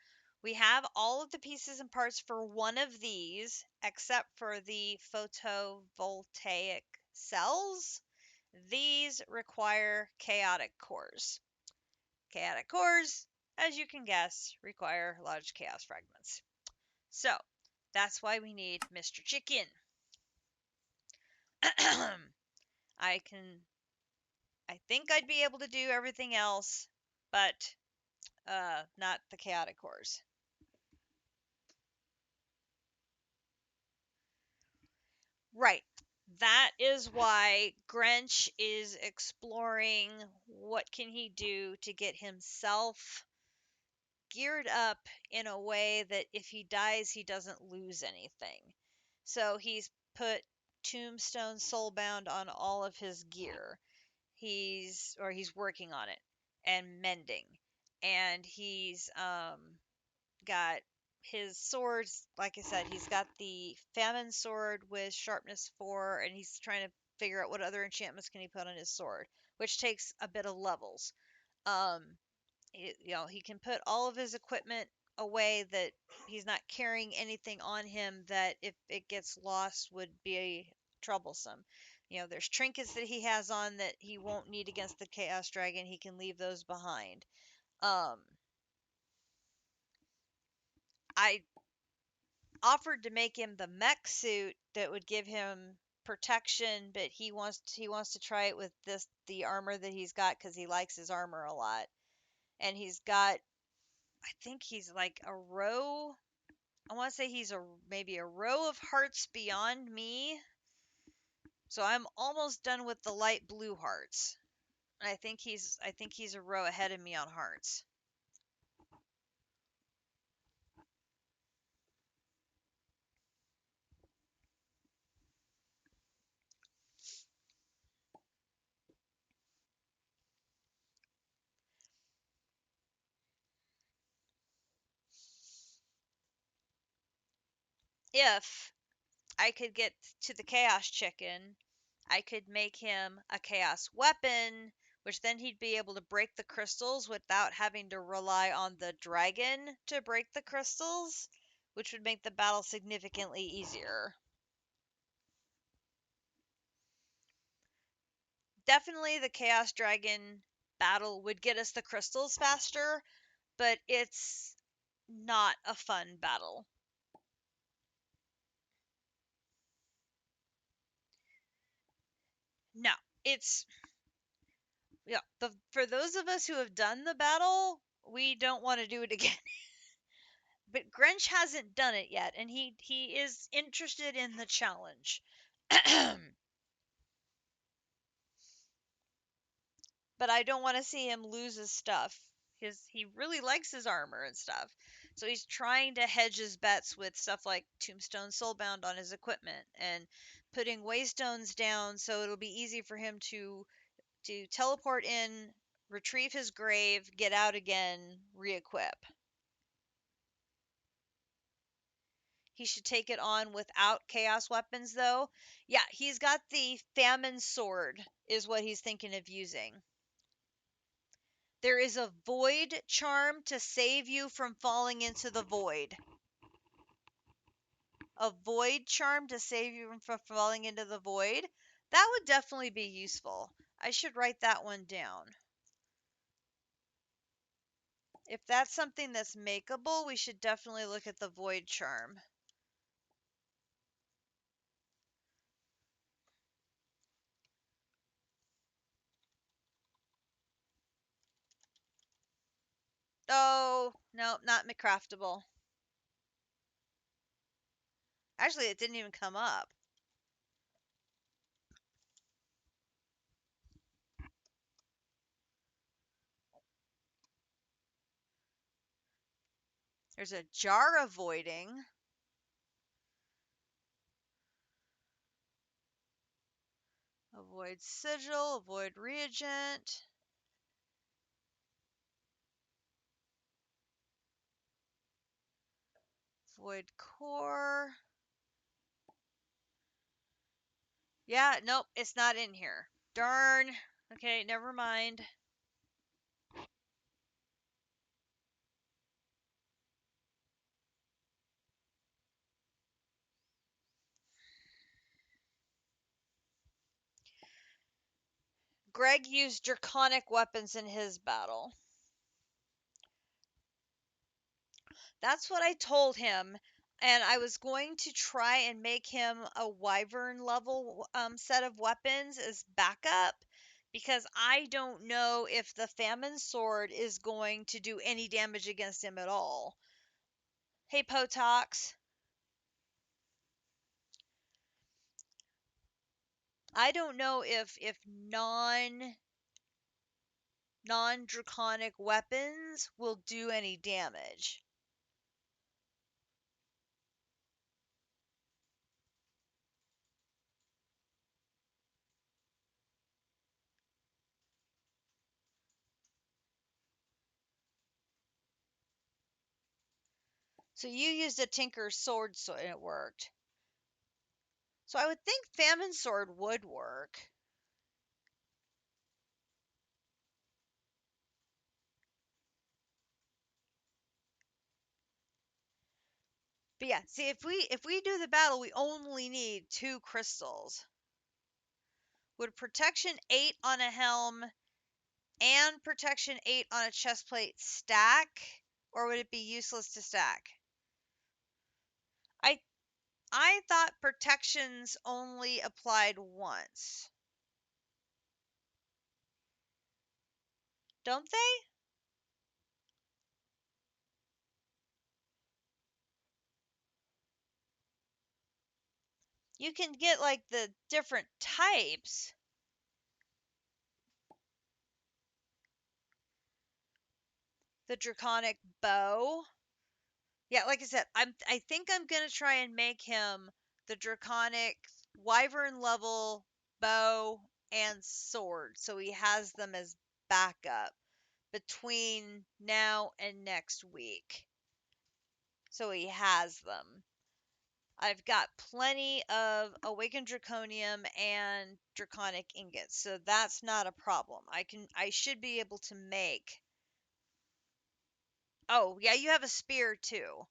S1: We have all of the pieces and parts for one of these, except for the photovoltaic cells. These require chaotic cores. Chaotic cores, as you can guess, require large chaos fragments. So, that's why we need Mr. Chicken. I think I'd be able to do everything else, but not the chaotic cores. Right. That is why Grinch is exploring what can he do to get himself geared up in a way that if he dies, he doesn't lose anything. So he's put Tombstone Soulbound on all of his gear. He's working on it and mending. And he's got his swords, like I said, he's got the famine sword with sharpness 4, and he's trying to figure out what other enchantments can he put on his sword, which takes a bit of levels. Um, he can put all of his equipment away that he's not carrying anything on him that if it gets lost would be troublesome. There's trinkets that he has on that he won't need against the Chaos Dragon. He can leave those behind. Um, I offered to make him the mech suit that would give him protection, but he wants to try it with the armor that he's got because he likes his armor a lot. And he's got, I think he's like a row. I want to say he's maybe a row of hearts beyond me. So I'm almost done with the light blue hearts. And I think he's a row ahead of me on hearts. If I could get to the Chaos Chicken, I could make him a Chaos Weapon, which then he'd be able to break the crystals without having to rely on the dragon to break the crystals, which would make the battle significantly easier. Definitely the Chaos Dragon battle would get us the crystals faster, but it's not a fun battle. No, it's for those of us who have done the battle, we don't want to do it again. But Grinch hasn't done it yet, and he is interested in the challenge. But I don't want to see him lose his stuff. He really likes his armor and stuff. So he's trying to hedge his bets with stuff like Tombstone Soulbound on his equipment and putting waystones down so it'll be easy for him to teleport in, retrieve his grave, get out again, re-equip. He should take it on without chaos weapons though. Yeah, he's got the famine sword is what he's thinking of using. There is a void charm to save you from falling into the void. A void charm to save you from falling into the void. That would definitely be useful. I should write that one down. If that's something that's makeable, we should definitely look at the void charm. Oh, no, not craftable. Actually, it didn't even come up. There's a jar avoiding. Avoid sigil, avoid reagent. Void core. Yeah, nope, it's not in here. Darn. Okay, never mind. Greg used draconic weapons in his battle. That's what I told him. And I was going to try and make him a wyvern level set of weapons as backup because I don't know if the famine sword is going to do any damage against him at all. Hey, Potox. I don't know if non-draconic weapons will do any damage. So you used a Tinker's sword so and it worked. So I would think Famine Sword would work. But yeah, see if we do the battle, we only need 2 crystals. Would protection 8 on a helm and protection 8 on a chest plate stack, or would it be useless to stack? I I thought protections only applied once. Don't they? You can get like the different types. The draconic bow. Yeah, like I said, I think I'm gonna try and make him the draconic wyvern level bow and sword, so he has them as backup between now and next week. So he has them. I've got plenty of awakened draconium and draconic ingots, so that's not a problem. I should be able to make. Oh, yeah, you have a spear too.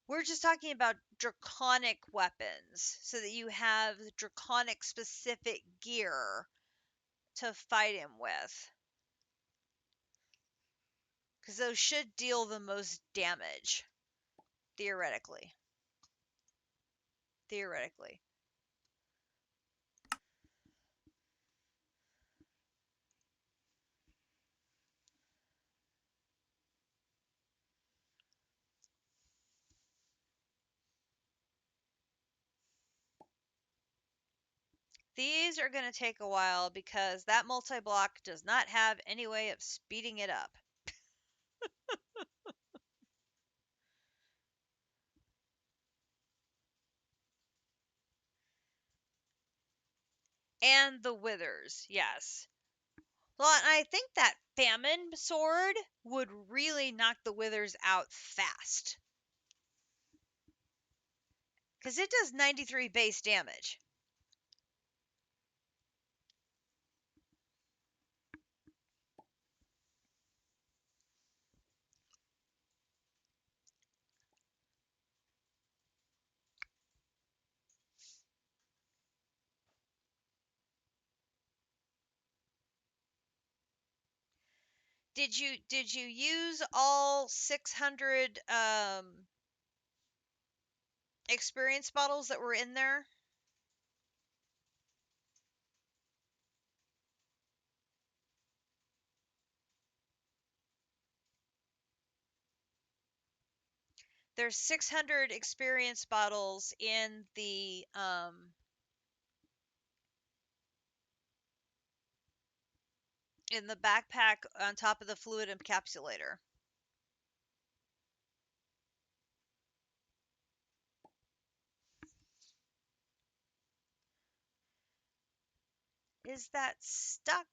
S1: We're just talking about draconic weapons so that you have draconic specific gear to fight him with. Because those should deal the most damage, theoretically. Theoretically. These are going to take a while because that multi-block does not have any way of speeding it up. And the withers, yes. Well, and I think that famine sword would really knock the withers out fast. Because it does 93 base damage. Did you use all 600 experience bottles that were in there? There's 600 experience bottles in the backpack on top of the fluid encapsulator. Is that stuck?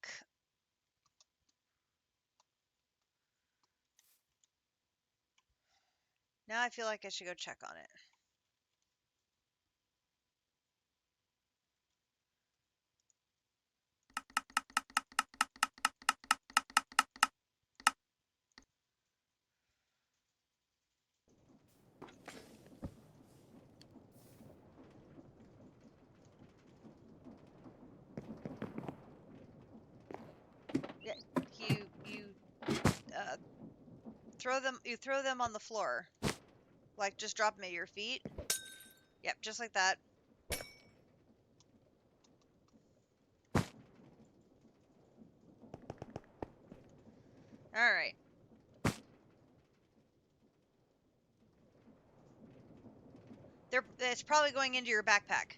S1: Now I feel like I should go check on it. Yeah, you uh, throw them on the floor. Like just drop them at your feet. Yep, just like that. All right. It's probably going into your backpack.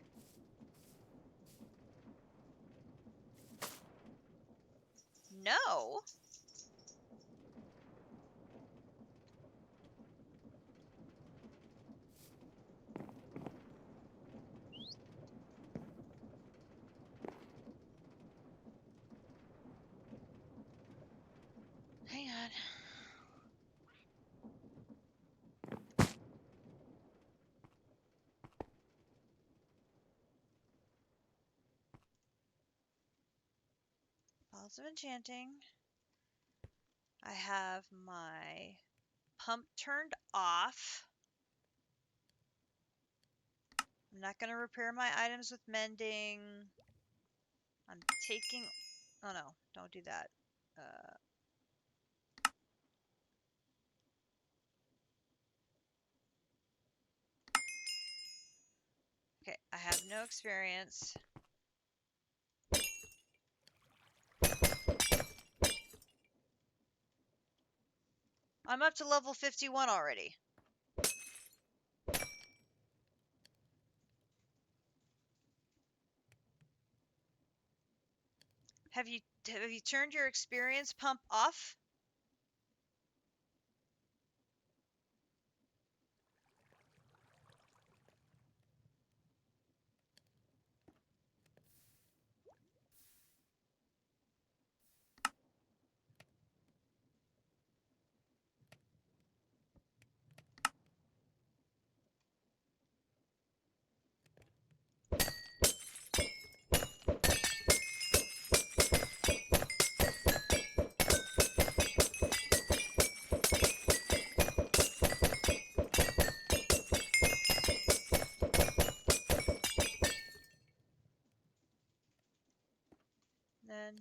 S1: No. Hang on. Balls of Enchanting. I have my pump turned off. I'm not going to repair my items with mending. I'm taking... Oh no, don't do that. Okay, I have no experience. I'm up to level 51 already. Have you turned your experience pump off? Then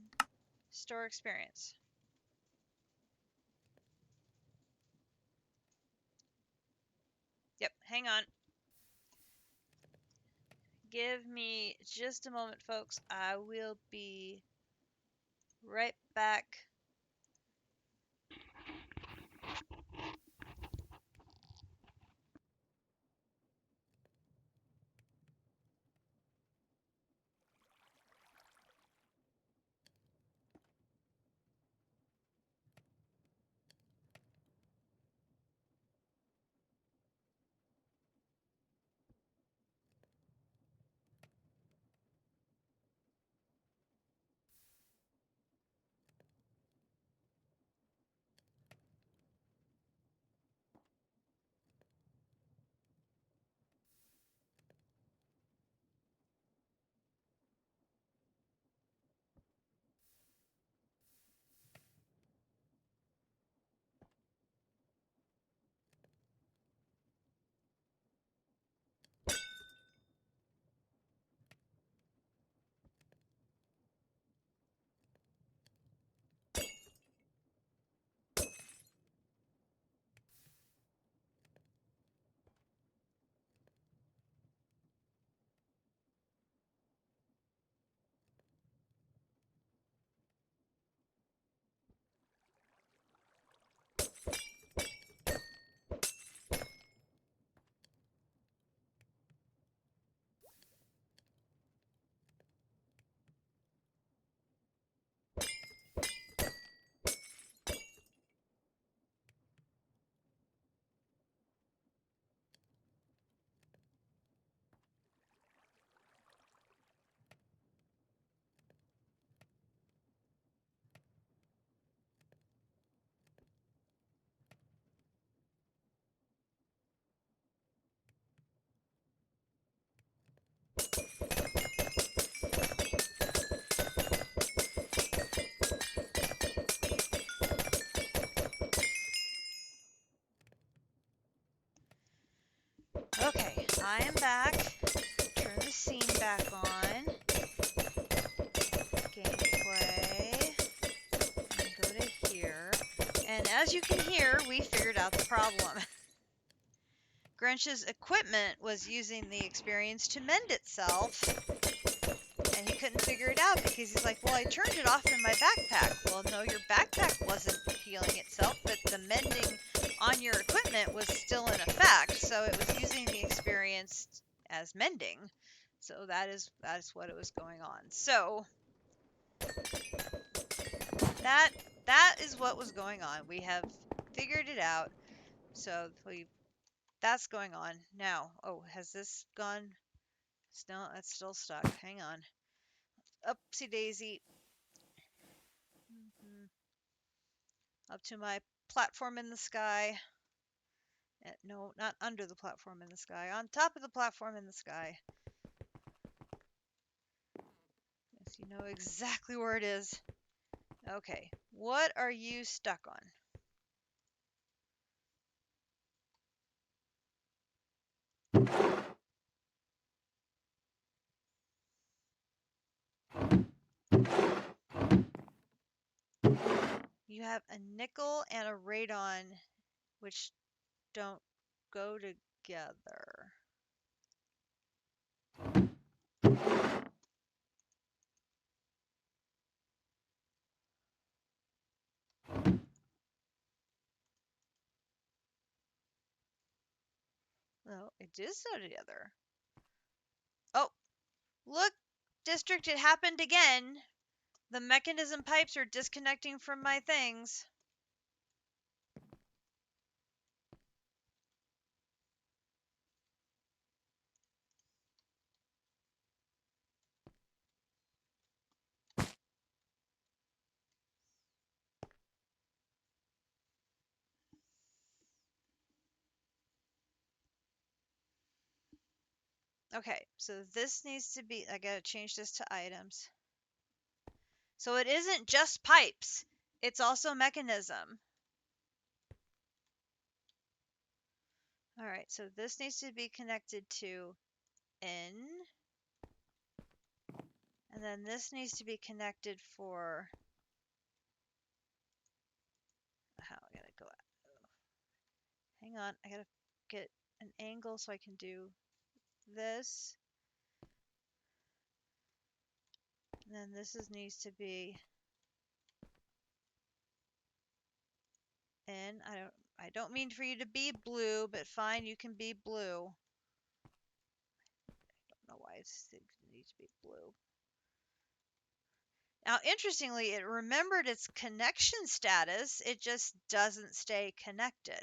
S1: store experience. Yep, hang on. Give me just a moment, folks. I will be right back. as you can hear, we figured out the problem. Grinch's equipment was using the experience to mend itself, and he couldn't figure it out because he's like, well, I turned it off in my backpack. Well, no, your backpack wasn't healing itself, but the mending on your equipment was still in effect, so it was using the experience as mending. So that's what it was going on. So that is what was going on. We have figured it out. So that's going on now. Oh, has this gone? No, that's still stuck. Hang on. Upsy daisy. Up to my platform in the sky. No, not under the platform in the sky. On top of the platform in the sky. Yes, you know exactly where it is. Okay, what are you stuck on? You have a nickel and a radon, which don't go together. No, it does go together. Oh, look, District, it happened again. The mechanism pipes are disconnecting from my things. Okay, so this needs to be, I gotta change this to items. So it isn't just pipes, it's also mechanism. All right, so this needs to be connected to N. And then this needs to be connected for, how I gotta go, hang on, I gotta get an angle so I can do this. And then this needs to be N. I don't mean for you to be blue, but fine, you can be blue. I don't know why it needs to be blue. Now, interestingly, it remembered its connection status. It just doesn't stay connected.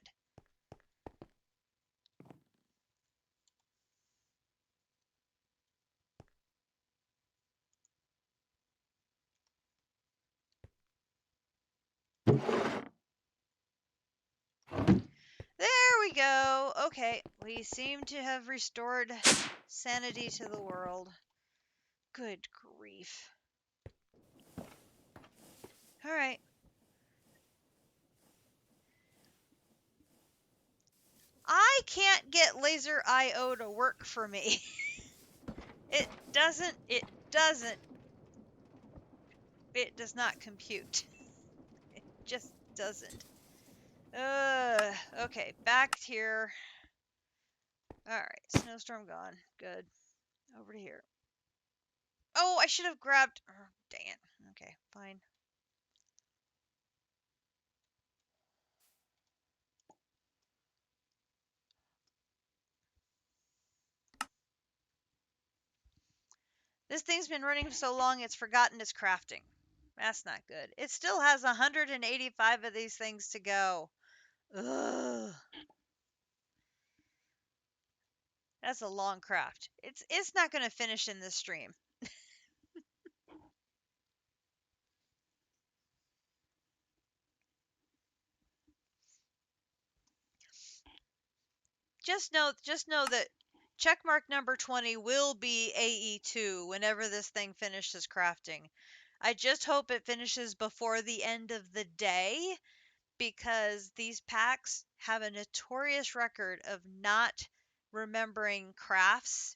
S1: There we go. Okay, we seem to have restored sanity to the world. Good grief. All right. I can't get laser IO to work for me. It does not compute. It just doesn't. Okay, back here. Alright, snowstorm gone. Good. Over to here. Oh, I should have grabbed... Oh, dang it. Okay, fine. This thing's been running so long it's forgotten its crafting. That's not good. It still has 185 of these things to go. Ugh. That's a long craft. It's not going to finish in this stream. Just know that checkmark number 20 will be AE2 whenever this thing finishes crafting. I just hope it finishes before the end of the day, because these packs have a notorious record of not remembering crafts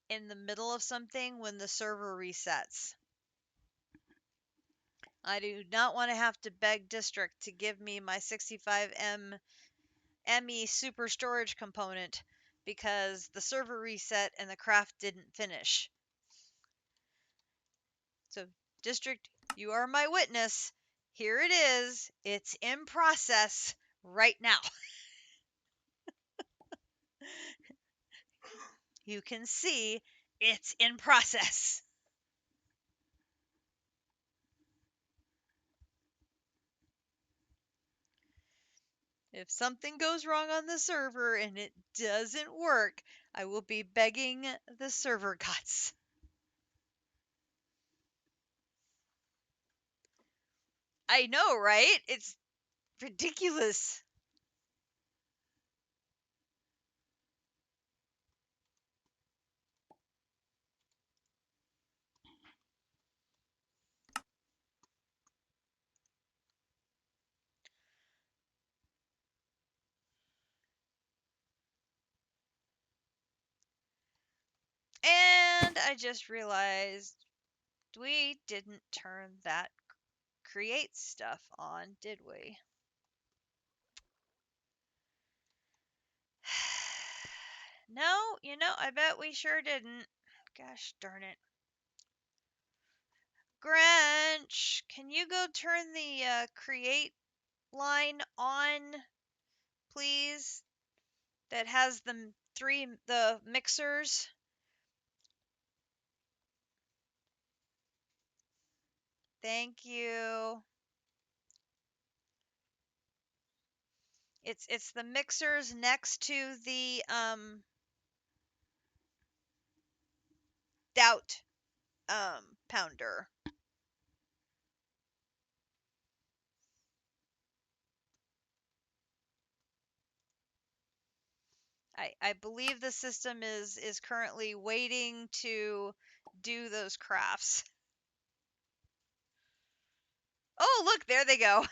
S1: in the middle of something when the server resets. I do not want to have to beg District to give me my 65M ME super storage component because the server reset and the craft didn't finish. So, District, you are my witness. Here it is. It's in process right now. You can see it's in process. If something goes wrong on the server and it doesn't work, I will be begging the server gods. I know, right? It's ridiculous. And I just realized we didn't turn that create stuff on, did we? No, I bet we sure didn't. Gosh darn it. Grinch, can you go turn the create line on, please? That has the mixers. Thank you. It's the mixers next to the doubt pounder. I believe the system is currently waiting to do those crafts. Oh, look, there they go.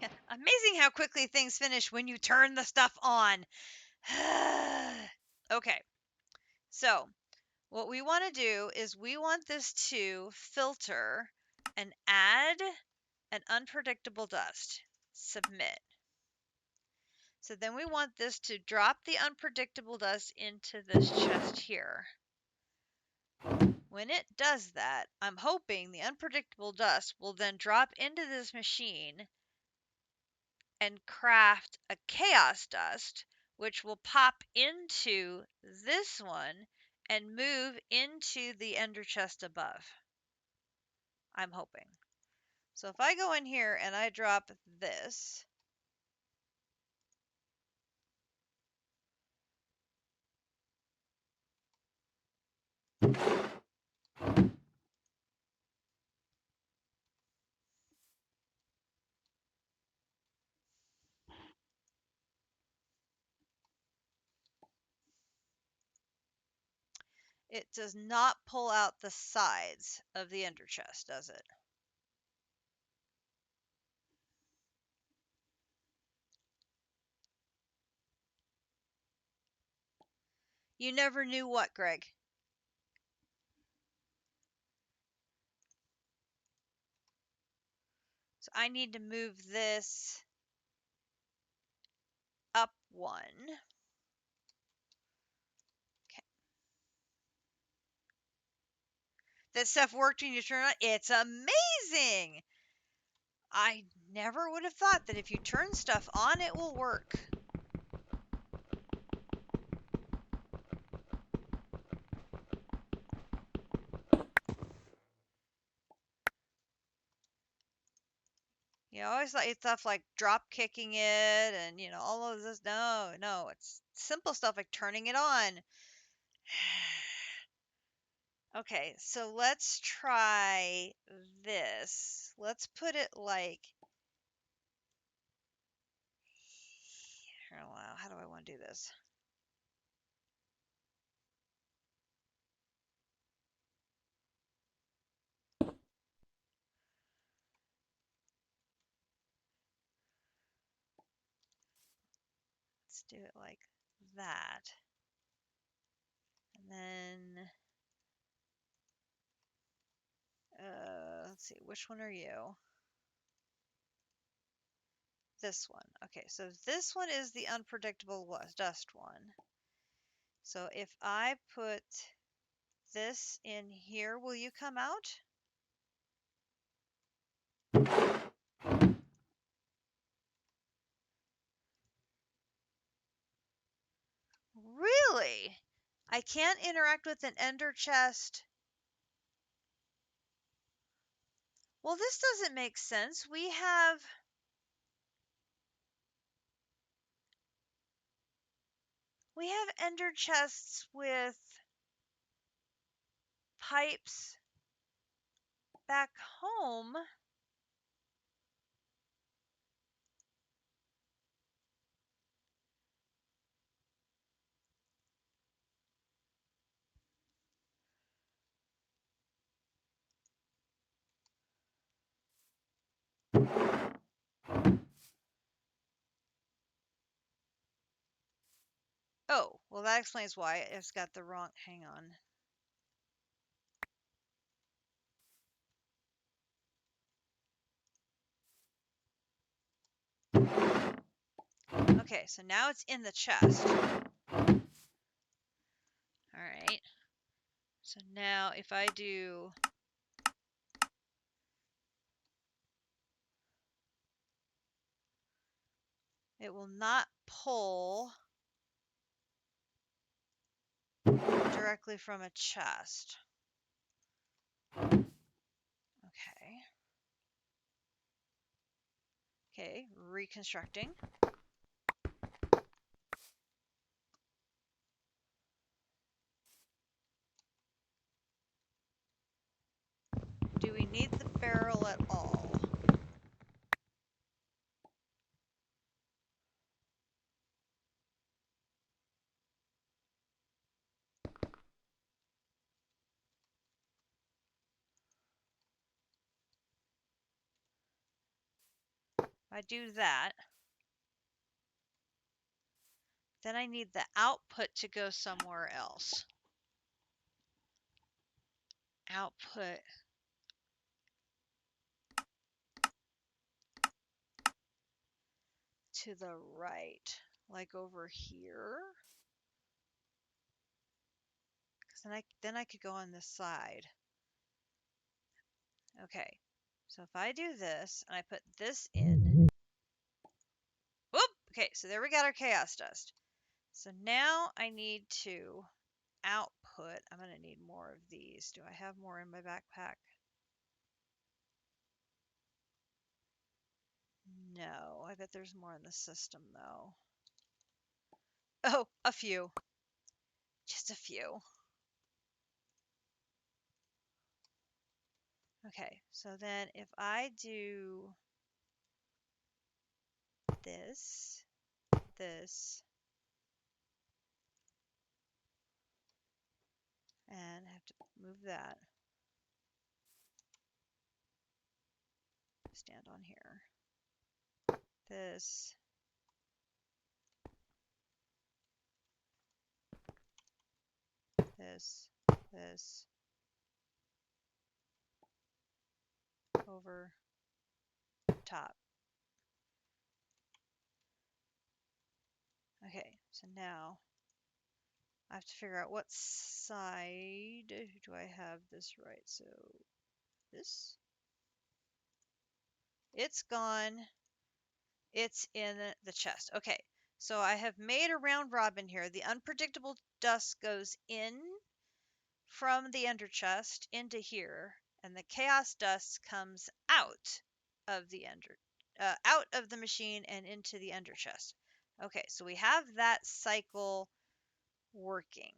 S1: Yeah, amazing how quickly things finish when you turn the stuff on. Okay, so what we want to do is we want this to filter and add an unpredictable dust. Submit. So then we want this to drop the unpredictable dust into this chest here. When it does that, I'm hoping the unpredictable dust will then drop into this machine and craft a chaos dust, which will pop into this one and move into the ender chest above. I'm hoping. So if I go in here and I drop this, it does not pull out the sides of the ender chest, does it? You never knew what, Greg? So I need to move this up one. Okay. That stuff worked when you turn it on. It's amazing. I never would have thought that if you turn stuff on, it will work. You know, I always thought stuff like drop kicking it and, all of this. No, no, it's simple stuff like turning it on. Okay, so let's try this. Let's put it like, oh, wow, how do I want to do this? Let's do it like that. And then let's see, which one are you? This one. Okay, so this one is the unpredictable dust one. So if I put this in here, will you come out? Really? I can't interact with an ender chest. Well, this doesn't make sense. We have ender chests with pipes back home. Oh, well, that explains why it's got the wrong. Hang on. Okay, so now it's in the chest. Alright. So now if I do... It will not pull directly from a chest. Okay. Okay, reconstructing. Do we need the barrel at all? If I do that, then I need the output to go somewhere else. Output. To the right, like over here. Because then I could go on this side. Okay, so if I do this and I put this in, whoop! Okay, so there we got our chaos dust. So now I need to output. I'm going to need more of these. Do I have more in my backpack? No, I bet there's more in the system though. Oh, a few. Just a few. Okay, so then if I do this, and I have to move that. Stand on here. This. This. Over top. Okay, so now I have to figure out what side do I have this right. So this. It's gone. It's in the chest. Okay, so I have made a round robin here. The unpredictable dust goes in from the ender chest into here, and the chaos dust comes out of the out of the machine and into the ender chest. Okay, so we have that cycle working.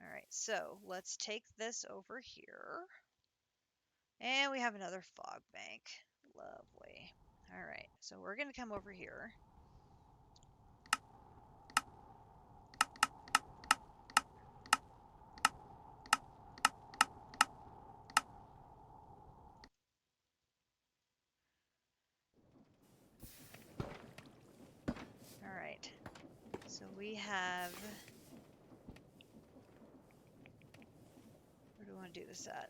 S1: All right, so let's take this over here. And we have another fog bank. Lovely. All right, so we're going to come over here. All right, so we have... Where do we want to do this at?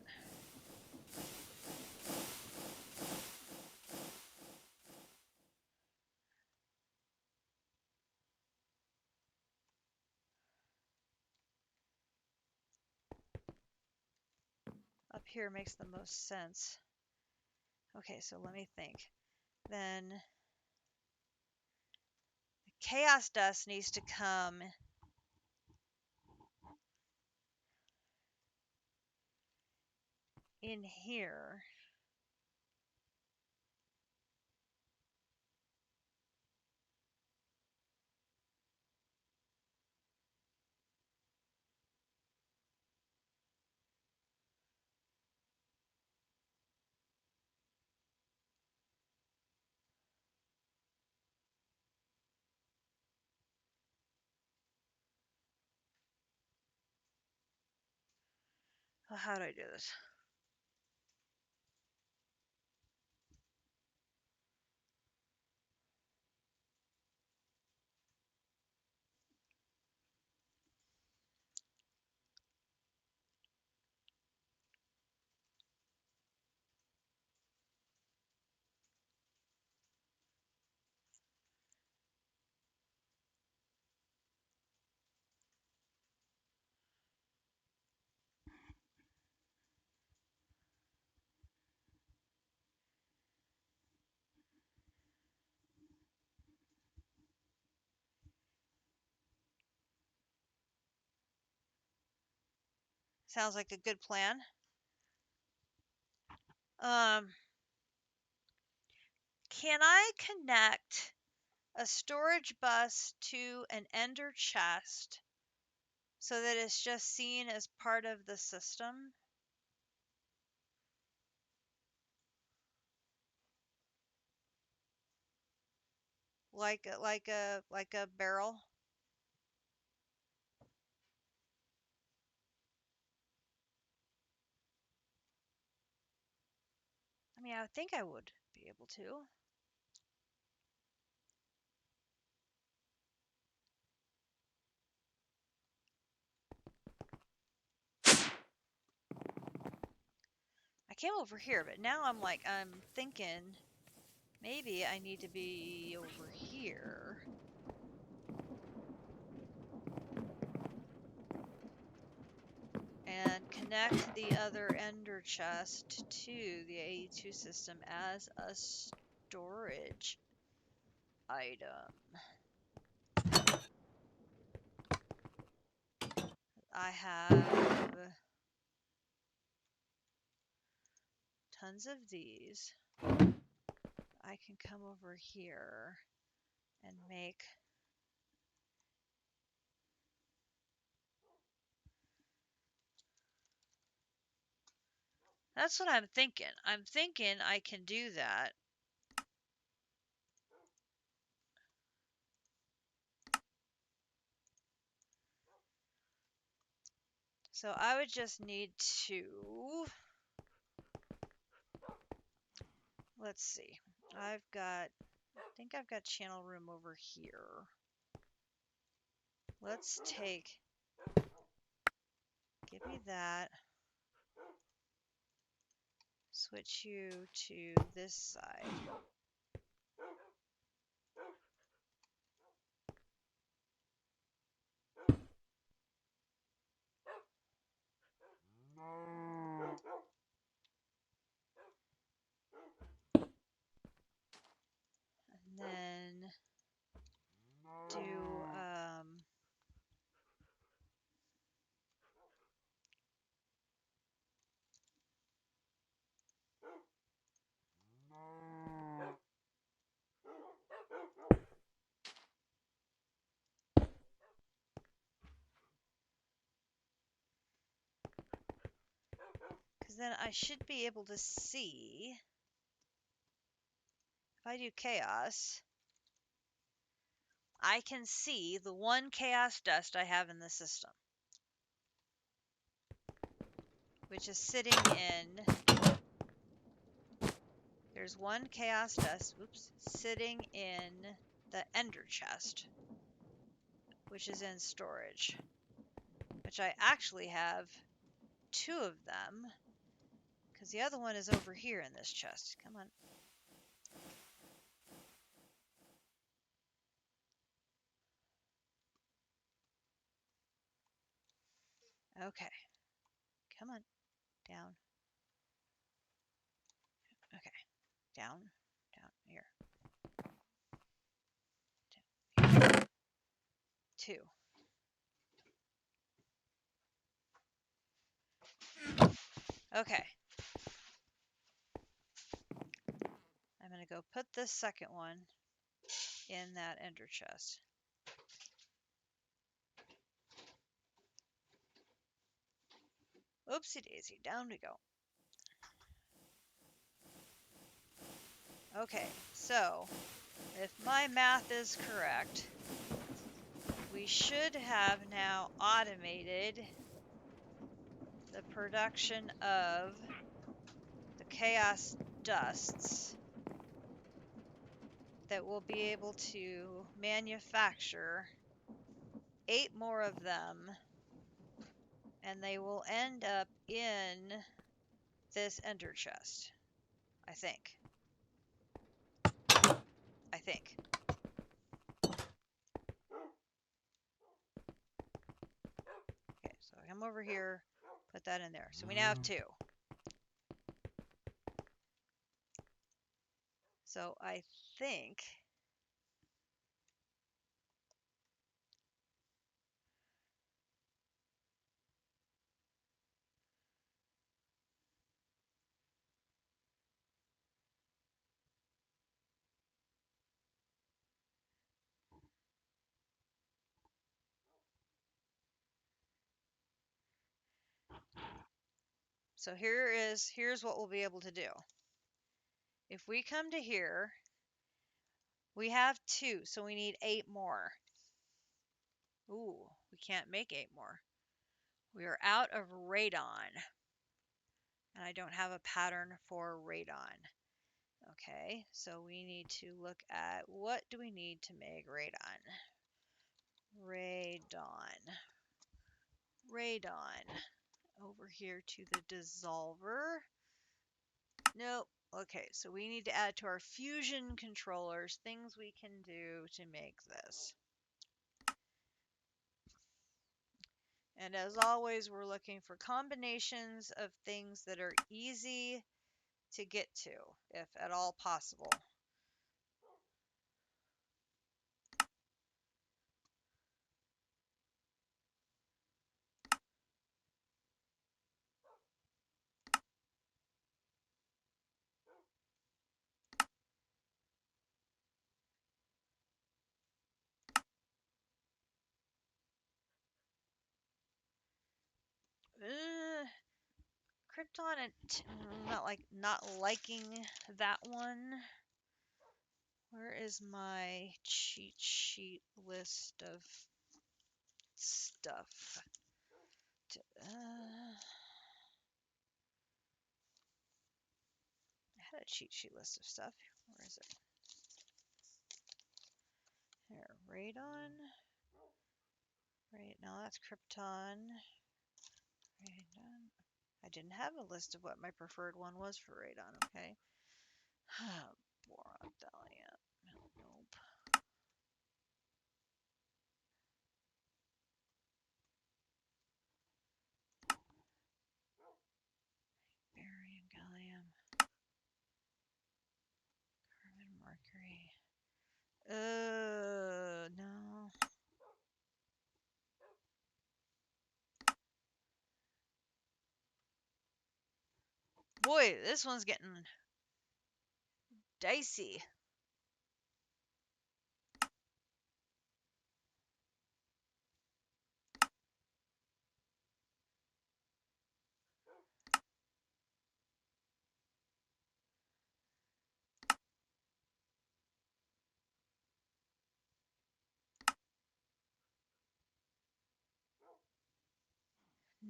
S1: Up here makes the most sense. Okay, so let me think. Then the chaos dust needs to come in here. Well, how do I do this? Sounds like a good plan. Can I connect a storage bus to an ender chest so that it's just seen as part of the system? Like a barrel? I mean, I would think I would be able to. I came over here, but now I'm thinking maybe I need to be over here. And connect the other ender chest to the AE2 system as a storage item. I have tons of these. I can come over here and make that's what I'm thinking. I'm thinking I can do that. So I would just need to, let's see. I think I've got channel room over here. Let's give me that. Switch you to this side. And then do, because then I should be able to see, if I do chaos, I can see the one chaos dust I have in the system, which is sitting in, there's one chaos dust, sitting in the ender chest, which is in storage, which I actually have two of them, because the other one is over here in this chest. Come on. Okay. Come on. Down. 2. Okay. I'm going to go put this second one in that ender chest. Oopsie daisy, down we go. Okay, so if my math is correct, we should have now automated the production of the chaos dusts that will be able to manufacture 8 more of them, and they will end up in this ender chest. I think. Okay, so I come over here, put that in there. So we now have 2. So I think so here's what we'll be able to do. If we come to here, we have 2, so we need 8 more. Ooh, we can't make 8 more. We are out of radon. And I don't have a pattern for radon. Okay, so we need to look at what do we need to make radon? Radon. Over here to the dissolver. Nope. Okay, so we need to add to our fusion controllers things we can do to make this. And as always, we're looking for combinations of things that are easy to get to, if at all possible. Krypton and not liking that one. Where is my cheat sheet list of stuff? I had a cheat sheet list of stuff. Where is it? Here, radon. Right, now that's krypton. Radon. I didn't have a list of what my preferred one was for radon, okay? Boron, thallium. Nope. Barium, gallium. Carbon, mercury. No. Boy, this one's getting dicey.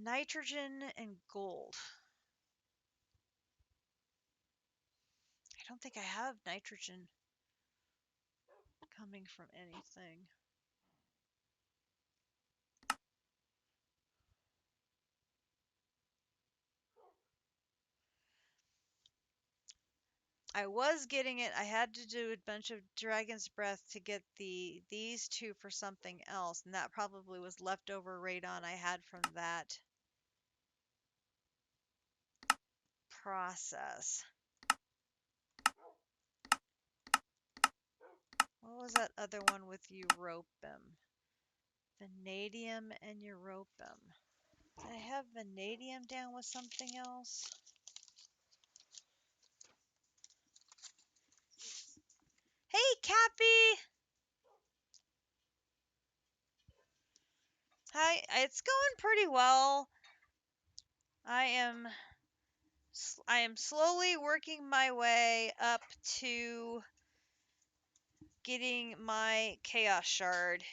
S1: Nitrogen and gold. I don't think I have nitrogen coming from anything. I was getting it. I had to do a bunch of Dragon's Breath to get these 2 for something else, and that probably was leftover radon I had from that process. What was that other one with europium? Vanadium and europium. Did I have vanadium down with something else? Hey, Cappy! Hi, it's going pretty well. I am slowly working my way up to getting my chaos shard.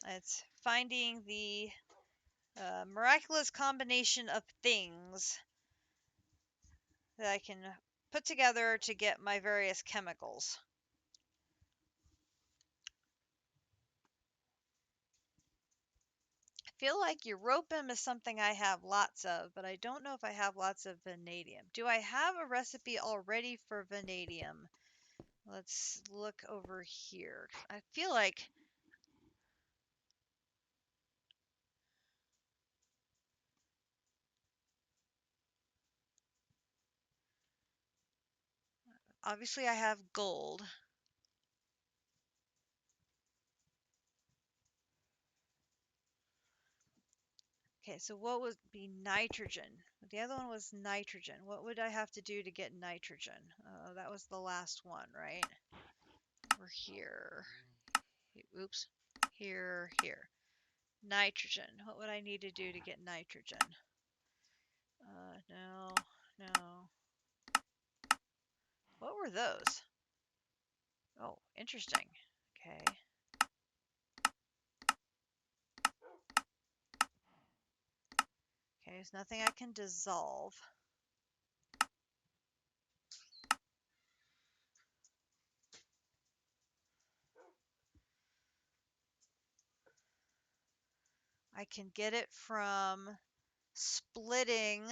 S1: It's finding the miraculous combination of things that I can put together to get my various chemicals. I feel like europium is something I have lots of, but I don't know if I have lots of vanadium. Do I have a recipe already for vanadium? Let's look over here. I feel like obviously I have gold. Okay, so what would be nitrogen? The other one was nitrogen. What would I have to do to get nitrogen? That was the last one, right? Over here. Oops. Here. Nitrogen. What would I need to do to get nitrogen? No. What were those? Oh, interesting. Okay. Okay, there's nothing I can dissolve. I can get it from splitting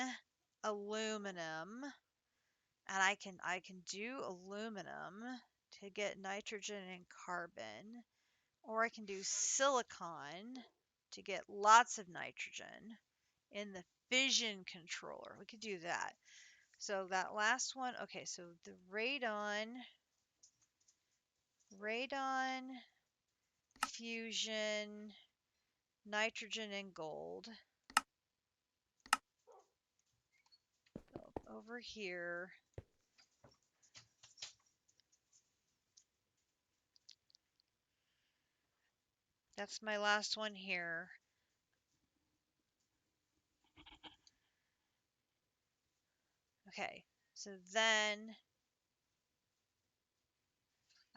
S1: aluminum, and I can do aluminum to get nitrogen and carbon, or I can do silicon to get lots of nitrogen in the fission controller. We could do that. So that last one, okay, so the radon fusion, nitrogen and gold. Over here. That's my last one here. Okay, so then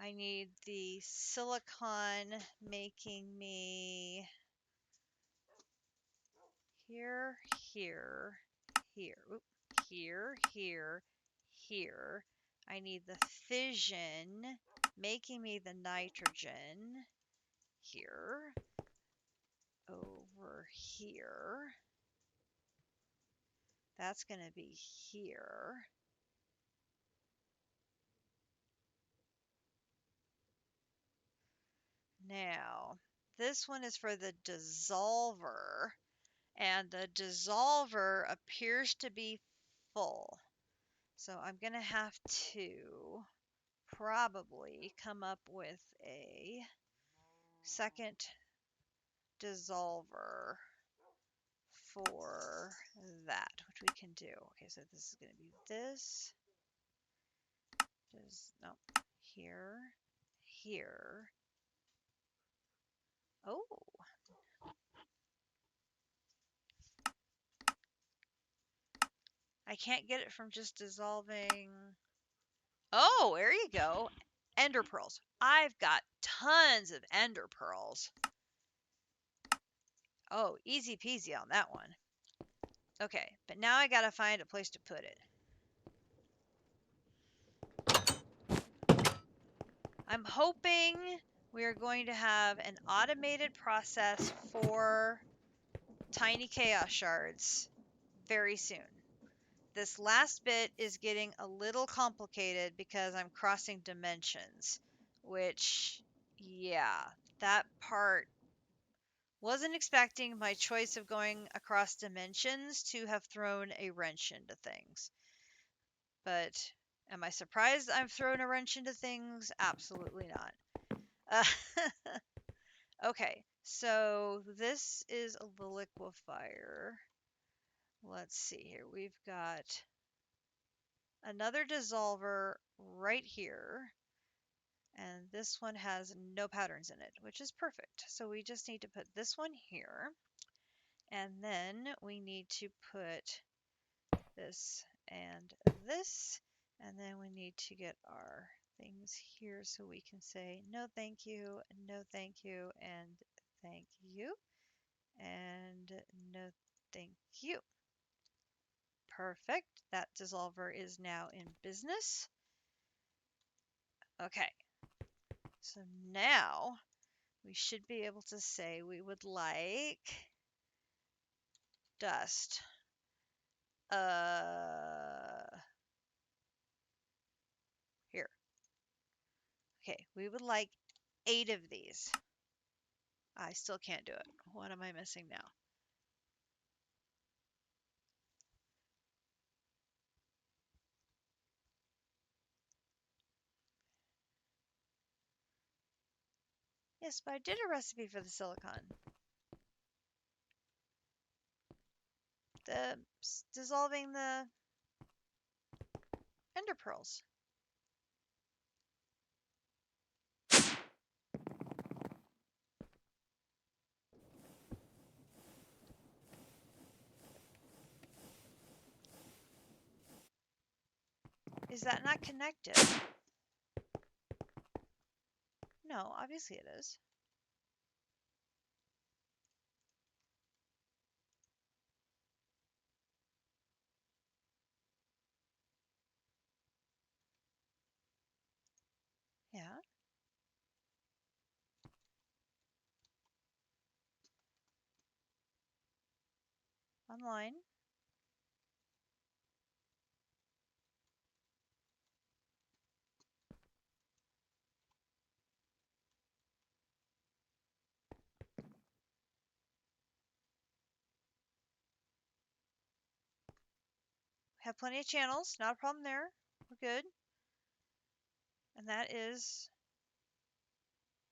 S1: I need the silicon making me here, here, oop, here. I need the fission making me the nitrogen here, over here. That's going to be here. Now, this one is for the dissolver, and the dissolver appears to be full. So I'm going to have to probably come up with a second dissolver for that, which we can do. Okay, so this is going to be this. No, here. Oh. I can't get it from just dissolving. Oh, there you go. Ender pearls. I've got tons of ender pearls. Oh, easy peasy on that one. Okay, but now I gotta find a place to put it. I'm hoping we are going to have an automated process for tiny chaos shards very soon. This last bit is getting a little complicated because I'm crossing dimensions, which, yeah, that part wasn't expecting my choice of going across dimensions to have thrown a wrench into things. But am I surprised I've thrown a wrench into things? Absolutely not. Okay, so this is the liquefier. Let's see here. We've got another dissolver right here. And this one has no patterns in it, which is perfect. So we just need to put this one here. And then we need to put this and this. And then we need to get our things here so we can say no thank you, no thank you, and thank you, and no thank you. Perfect. That dissolver is now in business. Okay. So now we should be able to say we would like dust. Here. Okay, we would like 8 of these. I still can't do it. What am I missing now? Yes, but I did a recipe for the silicon. Dissolving the ender pearls. Is that not connected? No, obviously it is. Yeah. Online. Have plenty of channels. Not a problem there. We're good. And that is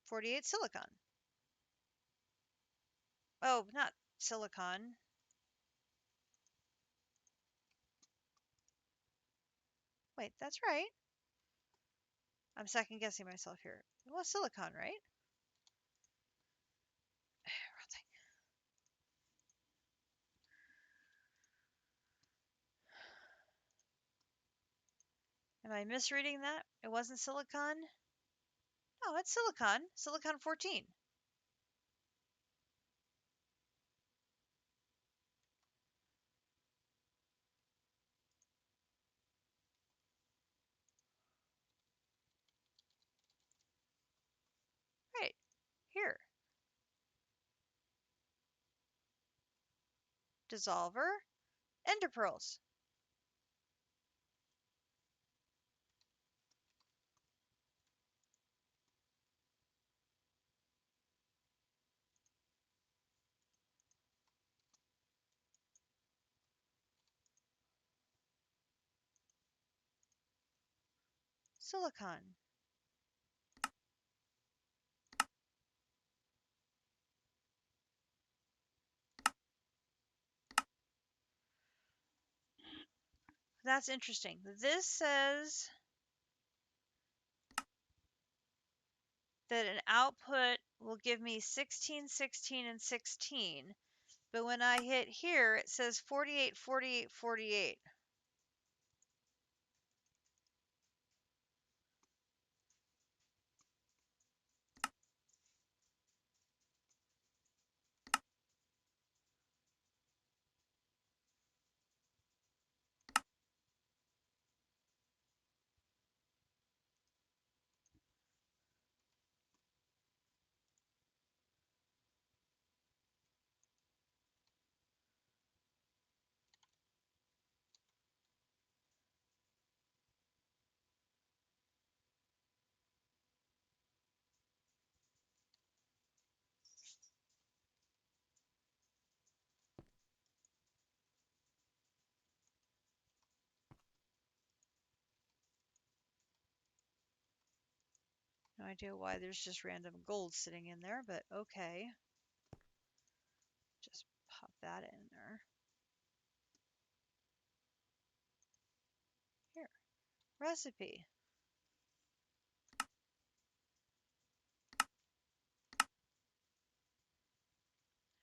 S1: 48 silicon. Oh, not silicon. Wait, that's right. I'm second guessing myself here. Well, silicon, right? Am I misreading that? It wasn't silicon? Oh, it's silicon. Silicon 14. Right. Here. Dissolver. Ender pearls. Silicon. That's interesting. This says that an output will give me 16, 16, and 16. But when I hit here, it says 48, 48, 48. idea why there's just random gold sitting in there, but okay. Just pop that in there. Here, recipe.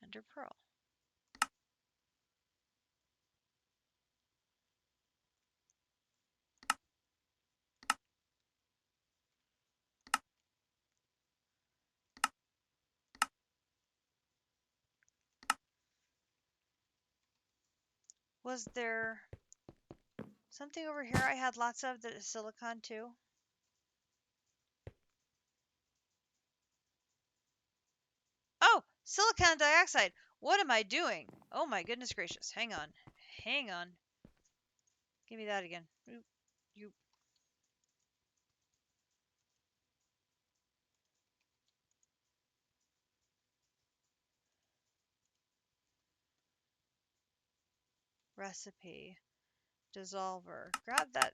S1: Ender pearl. Was there something over here I had lots of that is silicon too? Oh, silicon dioxide. What am I doing? Oh my goodness gracious. Hang on. Hang on. Give me that again. You. Recipe. Dissolver. Grab that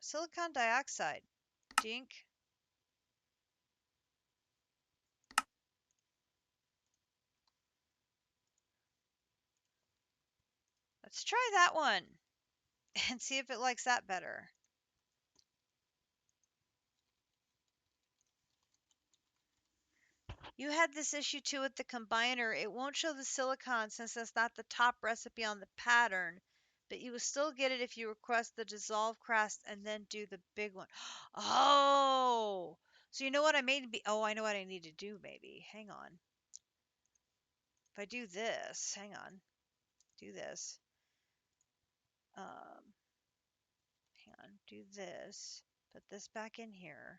S1: silicon dioxide. Dink. Let's try that one and see if it likes that better. You had this issue too with the combiner. It won't show the silicon since that's not the top recipe on the pattern, but you will still get it if you request the dissolve crust and then do the big one. Oh, so you know what I made be? Oh, I know what I need to do maybe. Hang on. If I do this, hang on, do this. Hang on, do this. Put this back in here.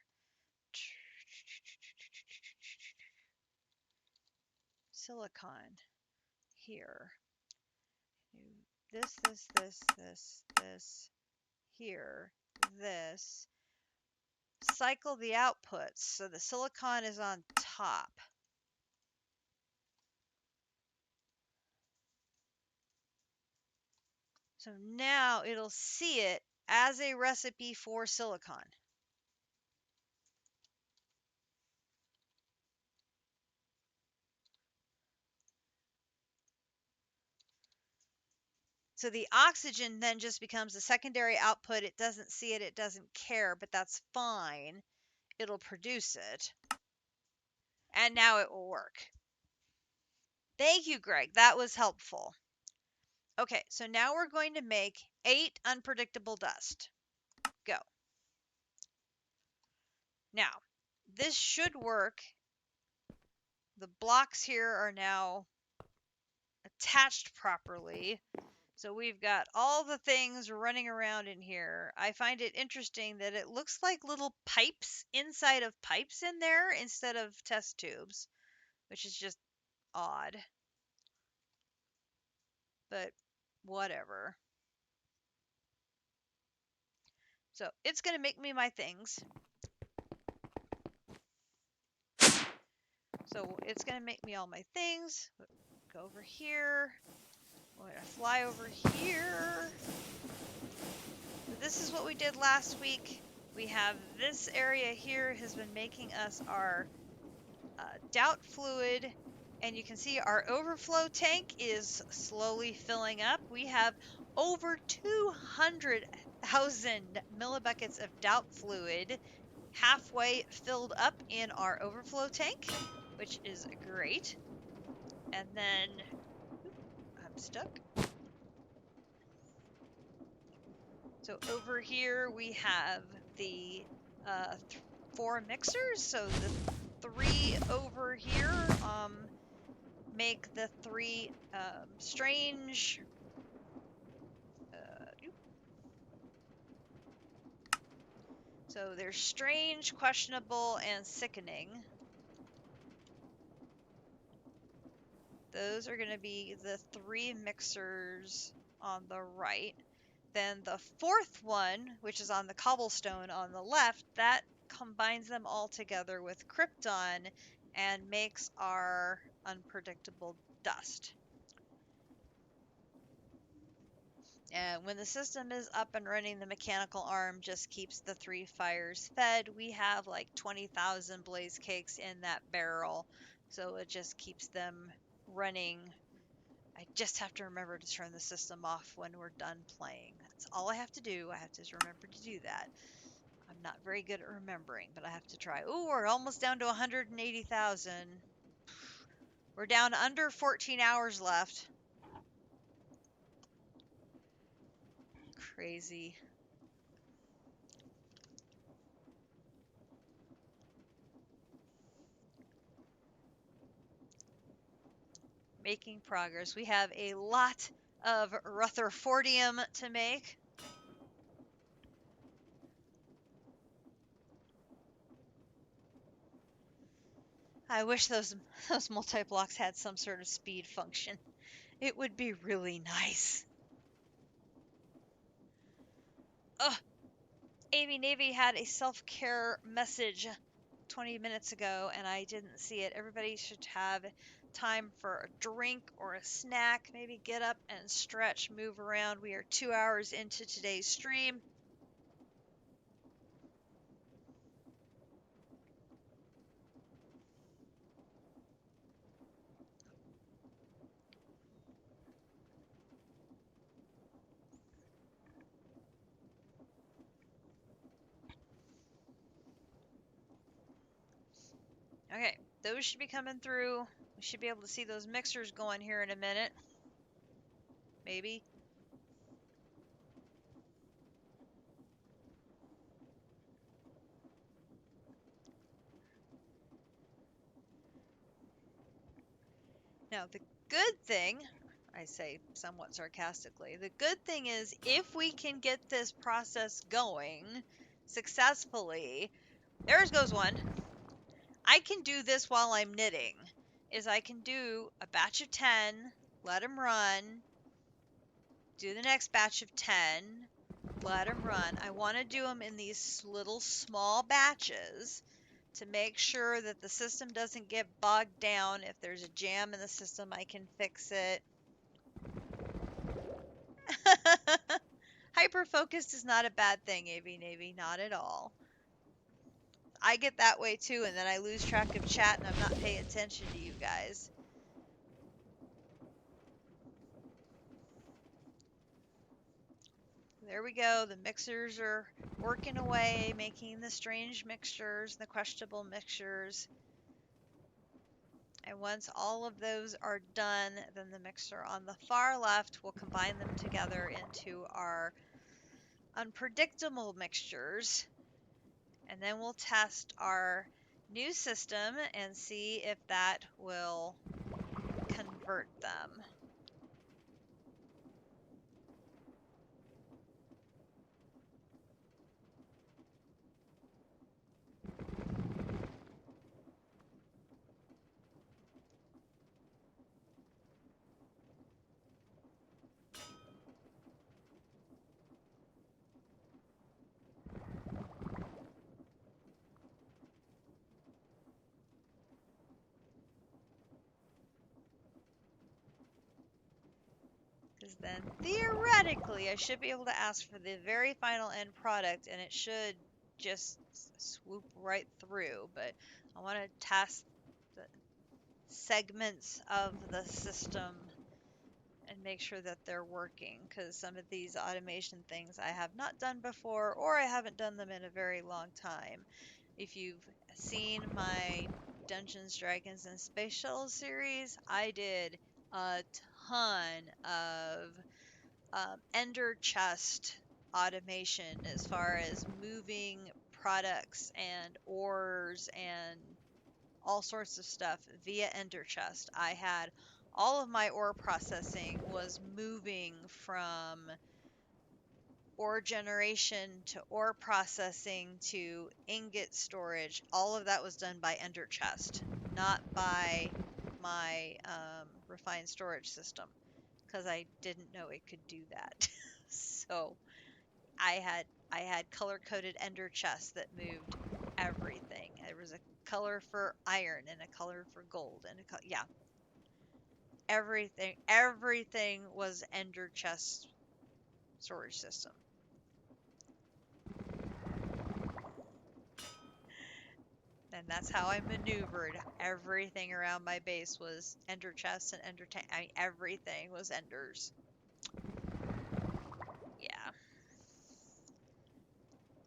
S1: Silicon here. This, here, this. Cycle the outputs so the silicon is on top. So now it'll see it as a recipe for silicon. So the oxygen then just becomes a secondary output. It doesn't see it, it doesn't care, but that's fine. It'll produce it. And now it will work. Thank you, Greg. That was helpful. Okay, so now we're going to make 8 unpredictable dust. Go. Now, this should work. The blocks here are now attached properly. So we've got all the things running around in here. I find it interesting that it looks like little pipes inside of pipes in there instead of test tubes, which is just odd. But whatever. So it's going to make me my things. So it's going to make me all my things. Go over here. I'm going to fly over here. This is what we did last week. We have this area here has been making us our doubt fluid, and you can see our overflow tank is slowly filling up. We have over 200,000 millibuckets of doubt fluid halfway filled up in our overflow tank, which is great. And then I'm stuck. So over here we have the 4 mixers. So the 3 over here make the 3 strange. So there's strange, questionable, and sickening. Those are going to be the 3 mixers on the right. Then the 4th one, which is on the cobblestone on the left, that combines them all together with krypton and makes our unpredictable dust. And when the system is up and running, the mechanical arm just keeps the 3 fires fed. We have like 20,000 blaze cakes in that barrel, so it just keeps them running. I just have to remember to turn the system off when we're done playing. That's all I have to do. I have to just remember to do that. I'm not very good at remembering, but I have to try. Ooh, we're almost down to 180,000. We're down under 14 hours left. Crazy. Making progress. We have a lot of Rutherfordium to make. I wish those multi-blocks had some sort of speed function. It would be really nice. Ugh. Amy Navy had a self-care message 20 minutes ago and I didn't see it. Everybody should have time for a drink or a snack. Maybe get up and stretch, move around. We are 2 hours into today's stream. Okay, those should be coming through. We should be able to see those mixers going here in a minute. Maybe. Now, the good thing, I say somewhat sarcastically, the good thing is if we can get this process going successfully, there goes one. I can do this while I'm knitting. I can do a batch of 10, let them run, do the next batch of 10, let them run. I want to do them in these little small batches to make sure that the system doesn't get bogged down. If there's a jam in the system, I can fix it. Hyper-focused is not a bad thing, AV Navy, not at all. I get that way too, and then I lose track of chat and I'm not paying attention to you guys. There we go. The mixers are working away, making the strange mixtures, the questionable mixtures. And once all of those are done, then the mixer on the far left will combine them together into our unpredictable mixtures. And then we'll test our new system and see if that will convert them. Because then theoretically I should be able to ask for the very final end product and it should just swoop right through. But I want to test the segments of the system and make sure that they're working, because some of these automation things I have not done before or I haven't done them in a very long time. If you've seen my Dungeons, Dragons, and Space Shuttle series, I did a ton of Ender chest automation as far as moving products and ores and all sorts of stuff via Ender chest. I had all of my ore processing was moving from ore generation to ore processing to ingot storage. All of that was done by Ender chest, not by my refined storage system, because I didn't know it could do that. So I had color coded ender chests that moved everything. There was a color for iron and a color for gold and yeah, everything was ender chest storage system. And that's how I maneuvered. Everything around my base was ender chests and ender tank. I mean, everything was enders. Yeah.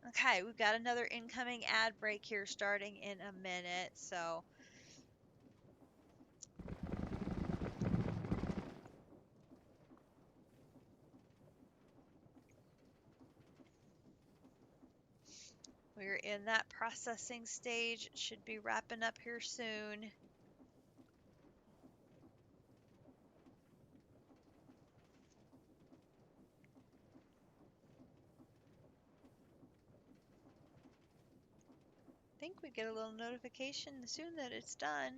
S1: Okay, we've got another incoming ad break here starting in a minute, so we're in that processing stage. It should be wrapping up here soon. I think we get a little notification soon that it's done.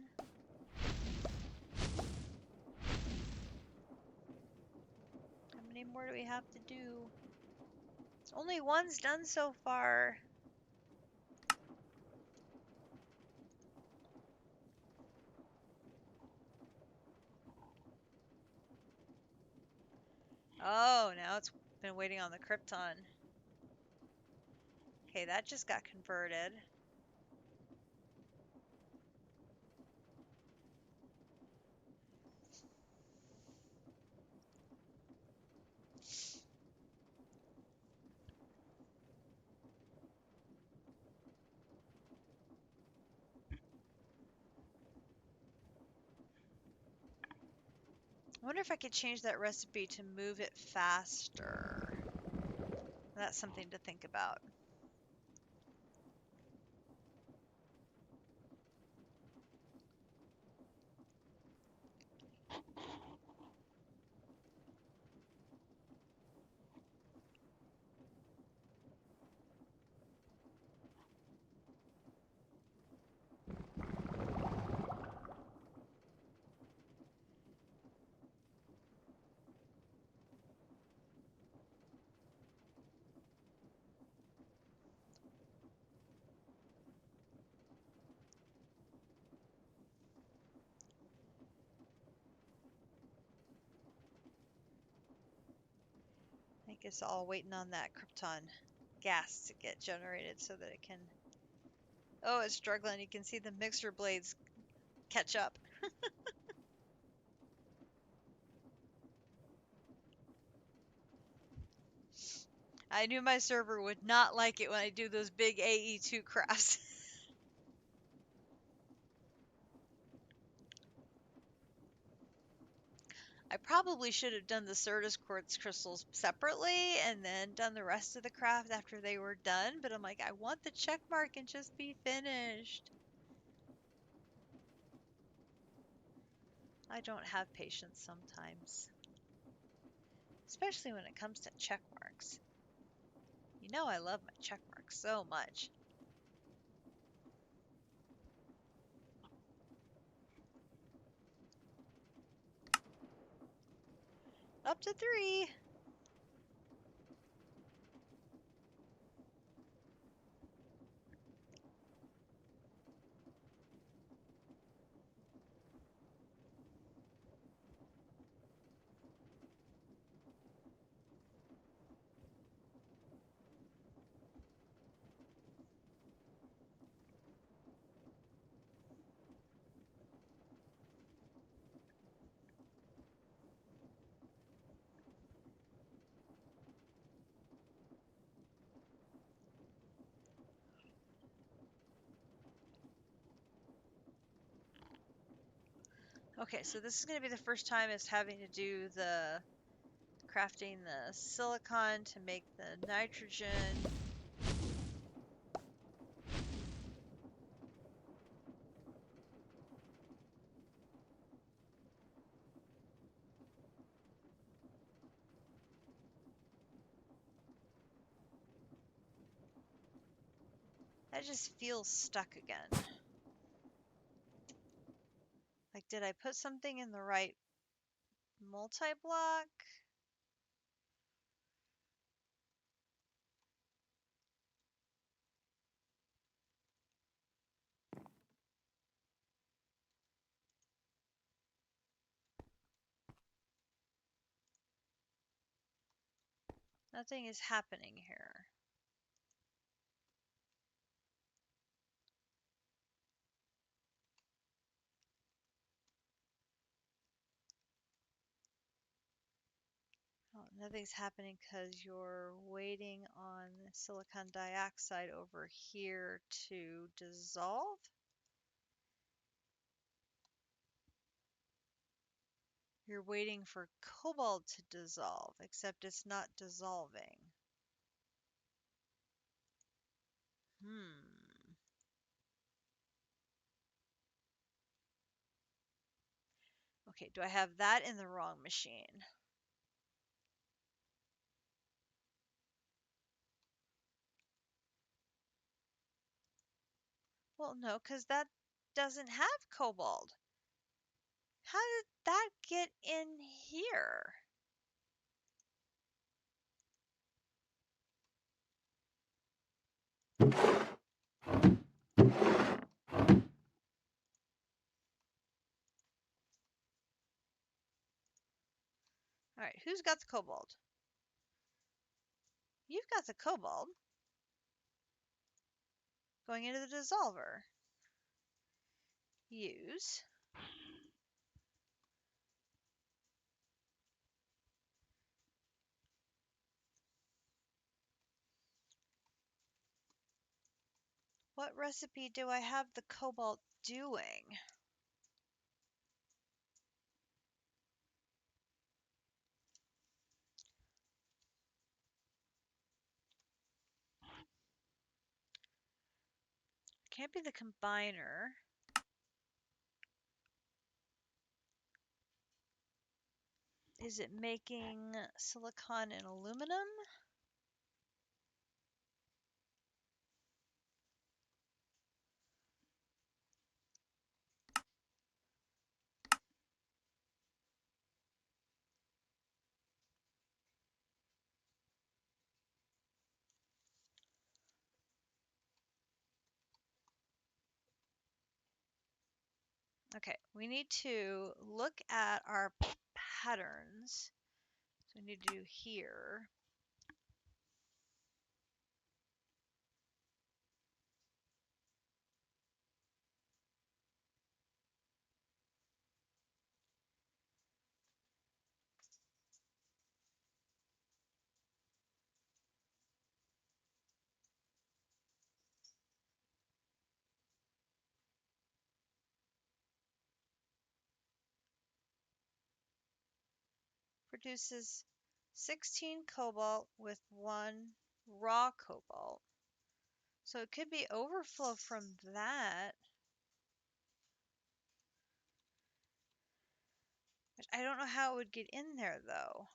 S1: How many more do we have to do? Only one's done so far. Oh, now it's been waiting on the Krypton. Okay, that just got converted. I wonder if I could change that recipe to move it faster. That's something to think about. I think it's all waiting on that Krypton gas to get generated so that it can... Oh, it's struggling. You can see the mixer blades catch up. I knew my server would not like it when I do those big AE2 crafts. I probably should have done the Certus quartz crystals separately and then done the rest of the craft after they were done, but I'm like, I want the check mark and just be finished. I don't have patience sometimes, especially when it comes to check marks. You know I love my check marks so much. Up to 3. Okay, so this is going to be the first time it's having to do the crafting the silicon to make the nitrogen. That just feels stuck again. Like, did I put something in the right multi-block? Nothing is happening here. Oh, nothing's happening because you're waiting on silicon dioxide over here to dissolve. You're waiting for cobalt to dissolve, except it's not dissolving. Okay, do I have that in the wrong machine? Well, no, because that doesn't have cobalt. How did that get in here? All right, who's got the cobalt? You've got the cobalt going into the dissolver. Use. What recipe do I have the cobalt doing? Can't be the combiner. Is it making silicon and aluminum? Okay, we need to look at our patterns. So we need to do here. Produces 16 cobalt with 1 raw cobalt. So it could be overflow from that. I don't know how it would get in there though.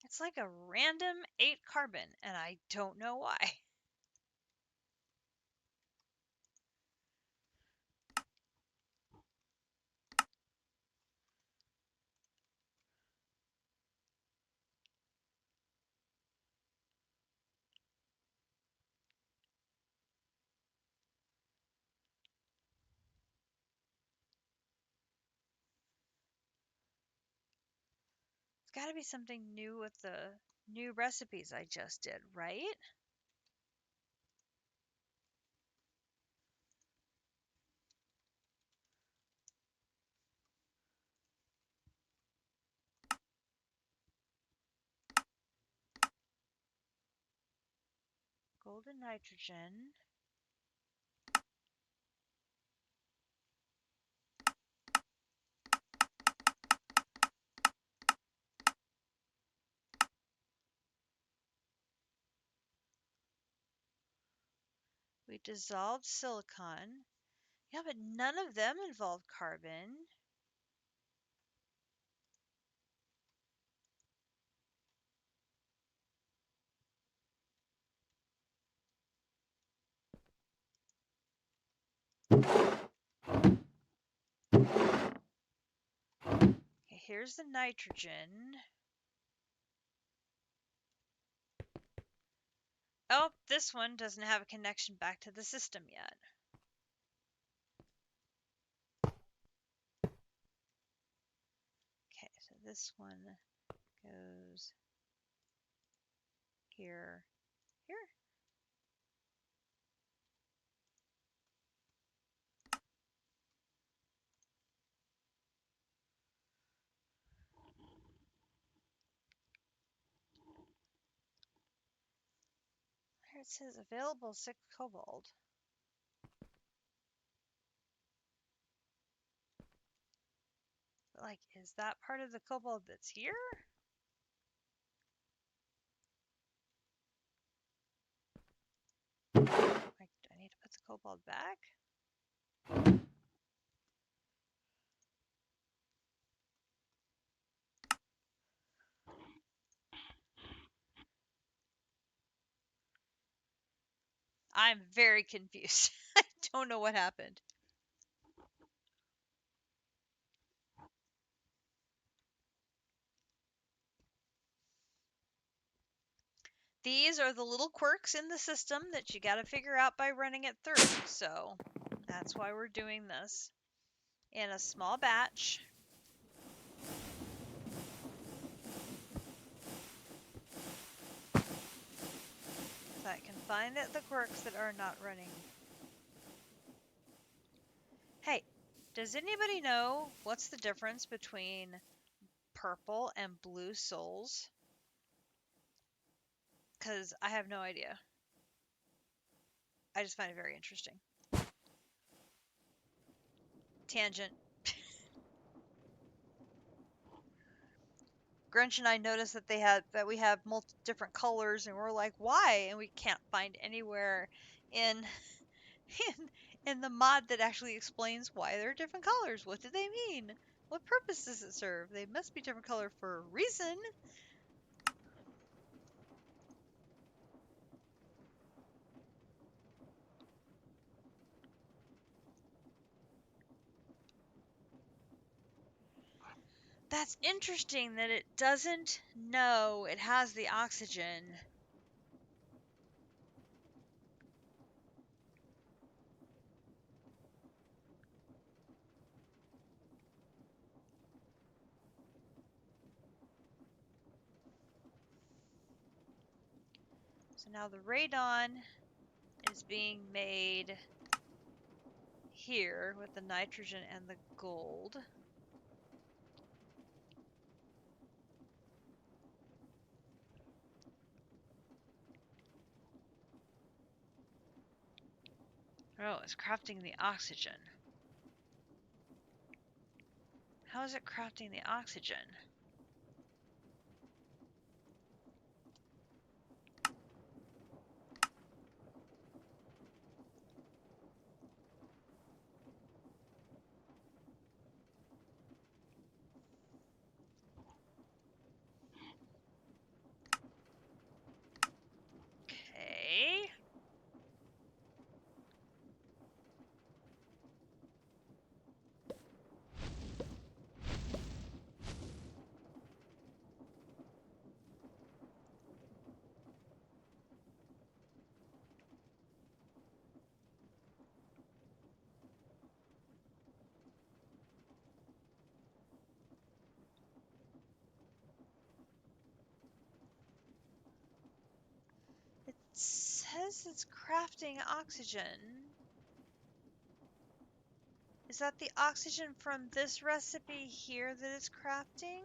S1: It's like a random 8 carbon, and I don't know why. It's got to be something new with the new recipes I just did, right? Golden nitrogen. We dissolved silicon. Yeah, but none of them involve carbon. Okay, here's the nitrogen. Oh, this one doesn't have a connection back to the system yet. Okay, so this one goes here, here. Here it says available 6 cobalt. But like, is that part of the cobalt that's here? Like, do I need to put the cobalt back? I'm very confused. I don't know what happened. These are the little quirks in the system that you got to figure out by running it through. So that's why we're doing this in a small batch. So I can find the quirks that are not running. Hey, does anybody know what's the difference between purple and blue souls? Because I have no idea. I just find it very interesting. Tangent. Grinch and I noticed that we have multiple different colors, and we're like, why? And we can't find anywhere in in the mod that actually explains why they're different colors. What do they mean? What purpose does it serve? They must be different color for a reason. That's interesting that it doesn't know it has the oxygen. So now the radon is being made here with the nitrogen and the gold. Oh, it's crafting the oxygen. How is it crafting the oxygen? Okay. It says it's crafting oxygen. Is that the oxygen from this recipe here that it's crafting?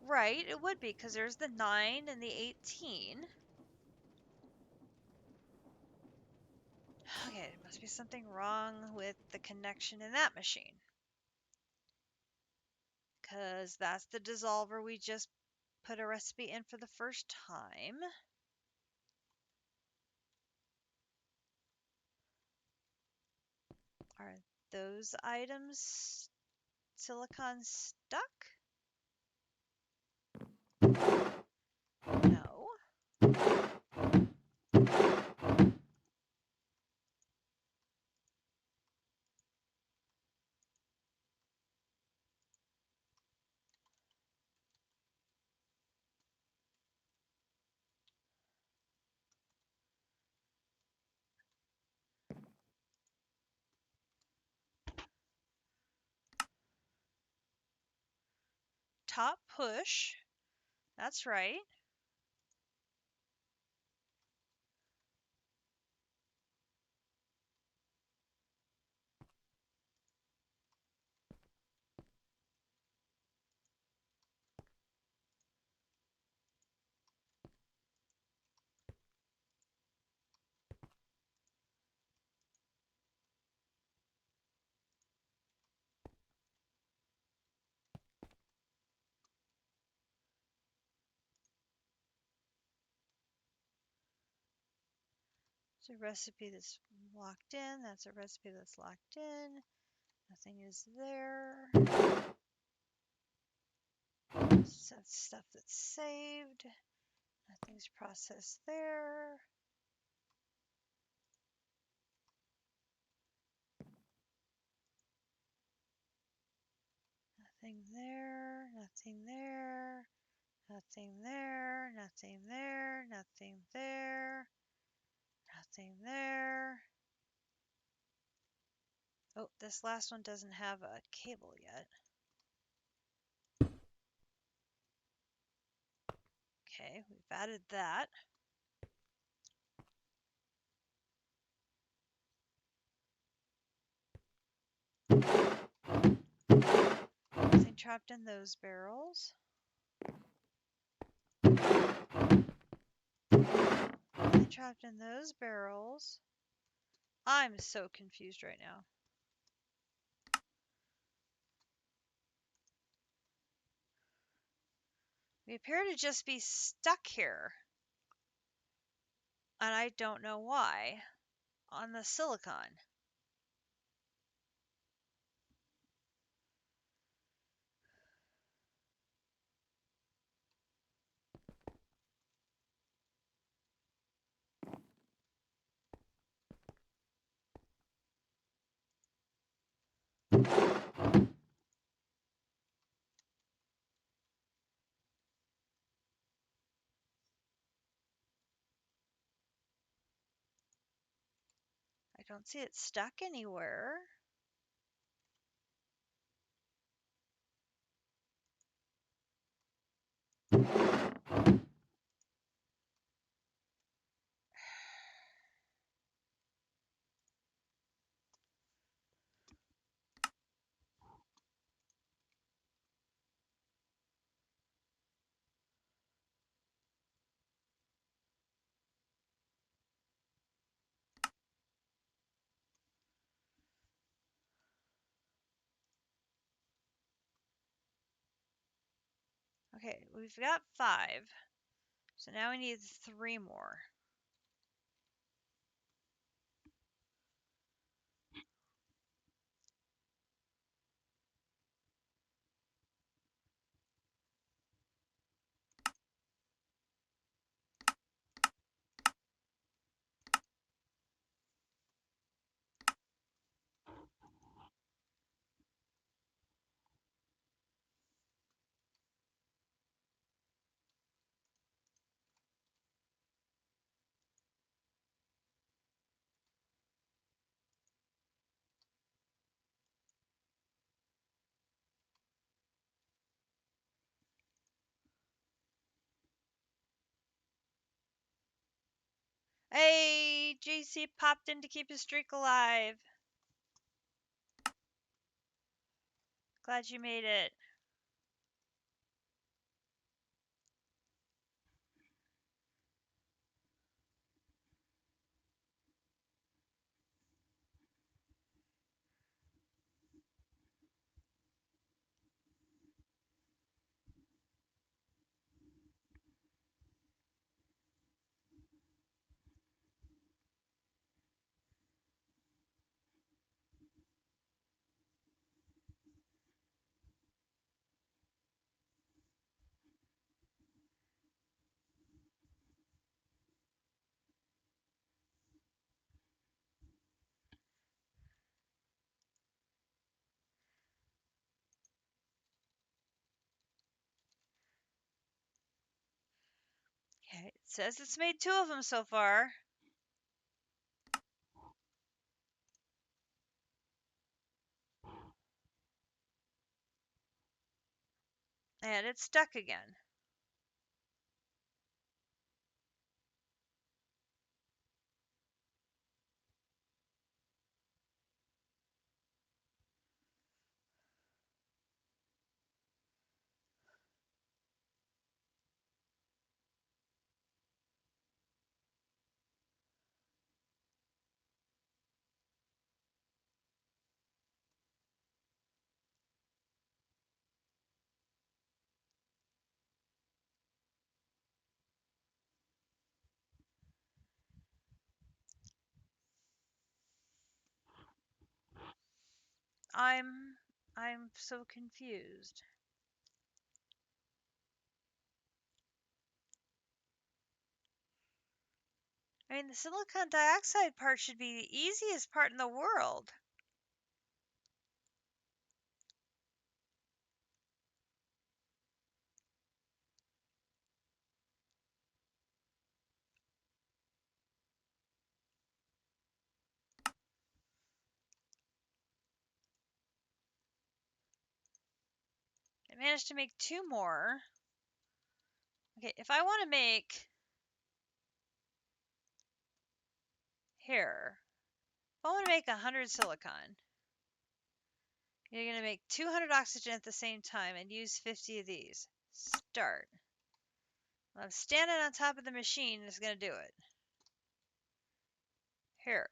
S1: Right, it would be, because there's the 9 and the 18. Okay, it must be Is something wrong with the connection in that machine? Because that's the dissolver we just put a recipe in for the first time. Are those items silicon stuck? No. Top push. That's right. It's a recipe that's locked in. That's a recipe that's locked in. Nothing is there. That's stuff that's saved. Nothing's processed there. Nothing there. Nothing there. Nothing there. Nothing there. Nothing there. Nothing there. Oh, this last one doesn't have a cable yet. Okay, we've added that. Nothing trapped in those barrels. Nothing trapped in those barrels. I'm so confused right now. We appear to just be stuck here. And I don't know why. On the silicon. I don't see it stuck anywhere. Okay, we've got 5. So now we need 3 more. Hey, JC popped in to keep his streak alive. Glad you made it. says it's made 2 of them so far. And it's stuck again. I'm so confused. I mean, the silicon dioxide part should be the easiest part in the world. I managed to make 2 more. Okay, if I want to make here, if I want to make 100 silicon, you're going to make 200 oxygen at the same time and use 50 of these. Start. I'm standing on top of the machine is going to do it. Here.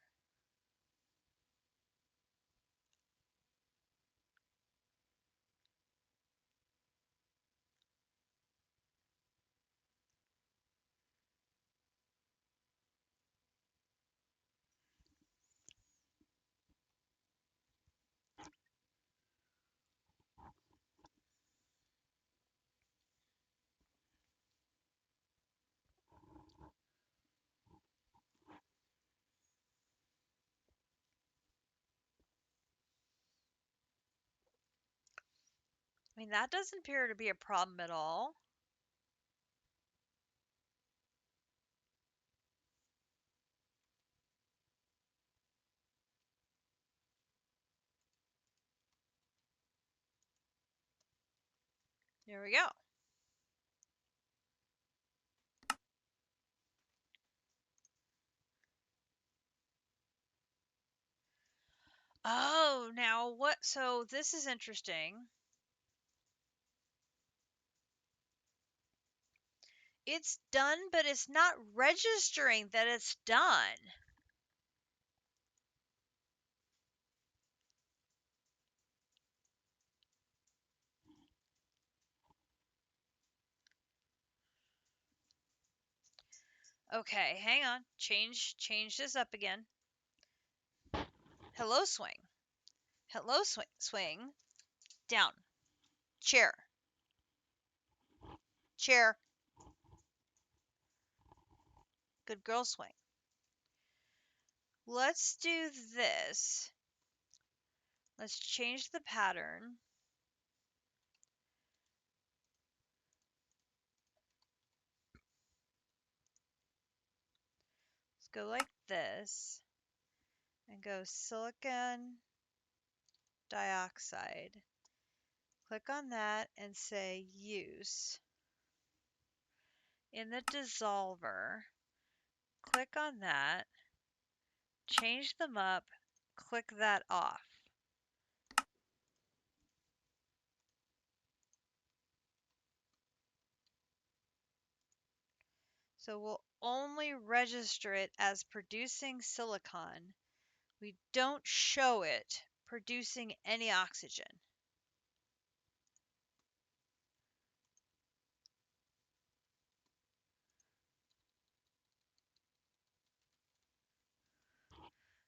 S1: I mean, that doesn't appear to be a problem at all. There we go. Oh, now what? So this is interesting. It's done, but it's not registering that it's done. Okay, hang on. Change this up again. Hello, swing. Hello, swing. Down. Chair. Chair. Good girl, swing. Let's do this. Let's change the pattern. Let's go like this and go silicon dioxide. Click on that and say use. In the dissolver, click on that, change them up, click that off. So we'll only register it as producing silicon. We don't show it producing any oxygen.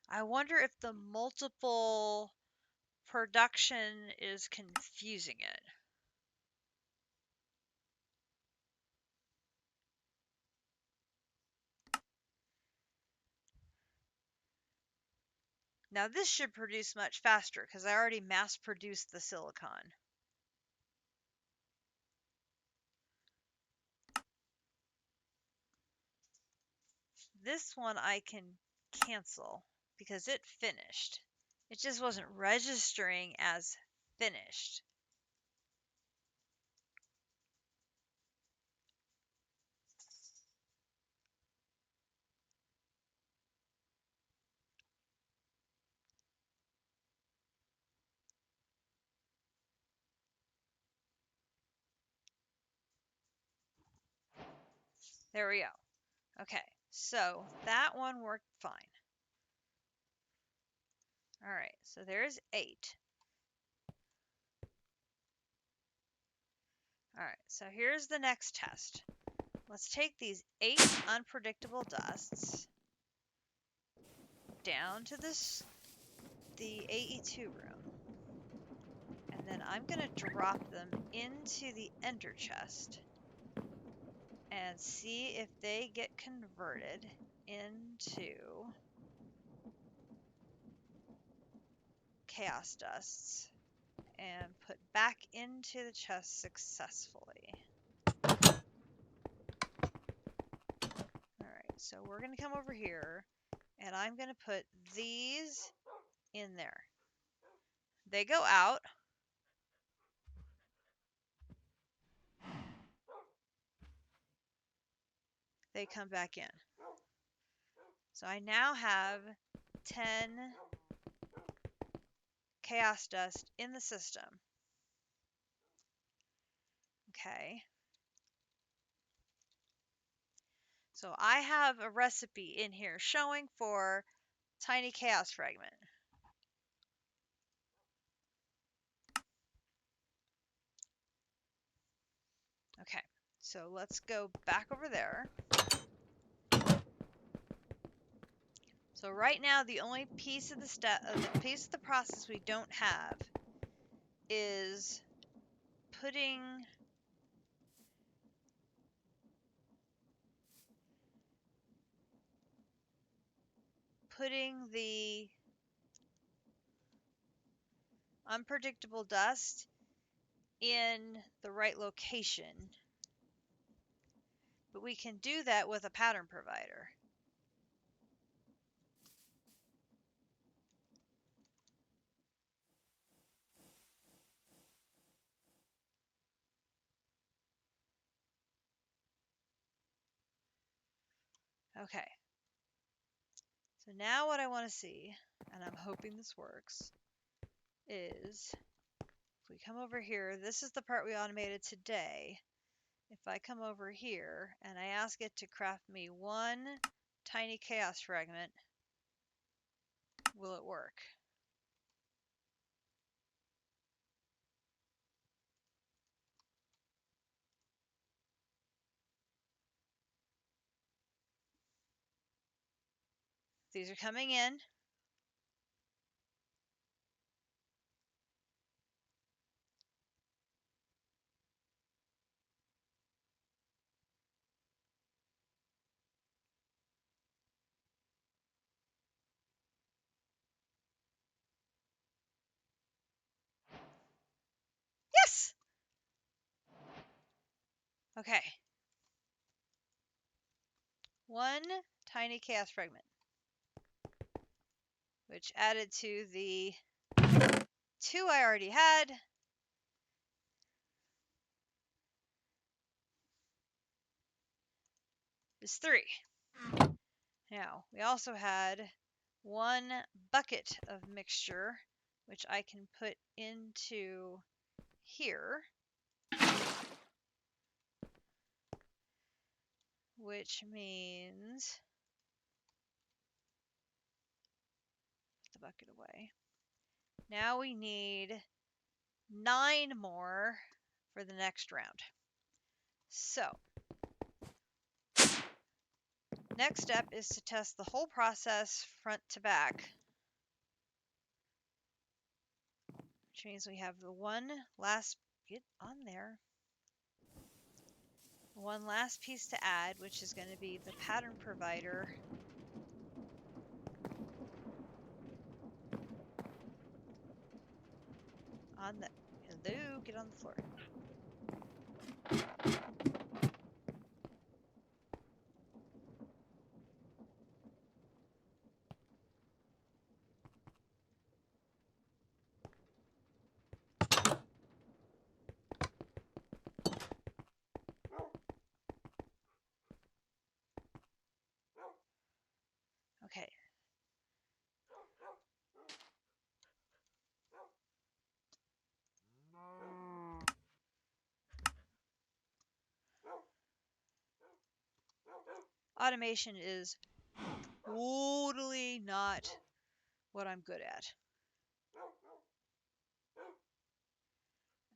S1: I wonder if the multiple production is confusing it. Now this should produce much faster because I already mass produced the silicon. this one I can cancel because it finished. It just wasn't registering as finished. There we go. Okay, so that one worked fine. All right, so there's 8. All right, so here's the next test. Let's take these 8 unpredictable dusts down to the AE2 room. And then I'm going to drop them into the ender chest and see if they get converted into chaos dusts and put back into the chest successfully. Alright, so we're going to come over here and I'm going to put these in there. They go out. They come back in. So I now have 10 chaos dust in the system. Okay. So I have a recipe in here showing for tiny chaos fragment. Okay, so let's go back over there. So right now the only piece of the process we don't have is putting the unpredictable dust in the right location. But we can do that with a pattern provider. Okay. So now what I want to see, and I'm hoping this works, is if we come over here, this is the part we automated today. If I come over here and I ask it to craft me 1 tiny chaos fragment, will it work? These are coming in. Yes! Okay. 1 tiny chaos fragment, which added to the 2 I already had. Is 3. Now, we also had 1 bucket of mixture, which I can put into here, which means put the bucket away. Now we need 9 more for the next round. So, next step is to test the whole process front to back, which means we have the one last piece to add, which is going to be the pattern provider. Hello, get on the floor. automation is totally not what I'm good at.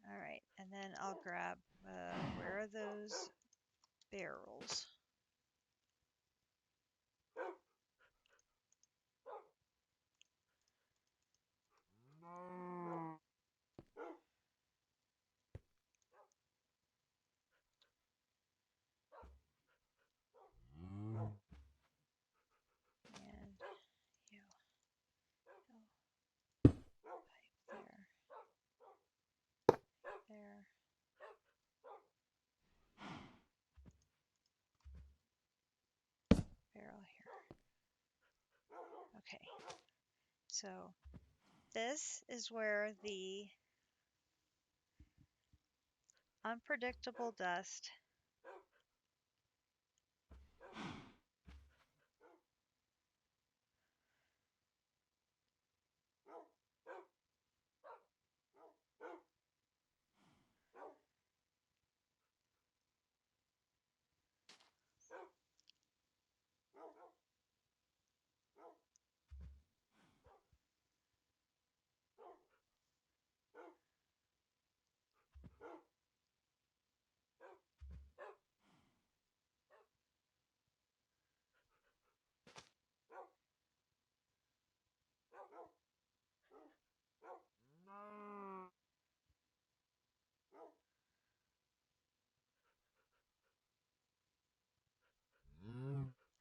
S1: All right, and then I'll grab, where are those barrels? And you go pipe there, barrel here. Okay, so this is where the unpredictable dust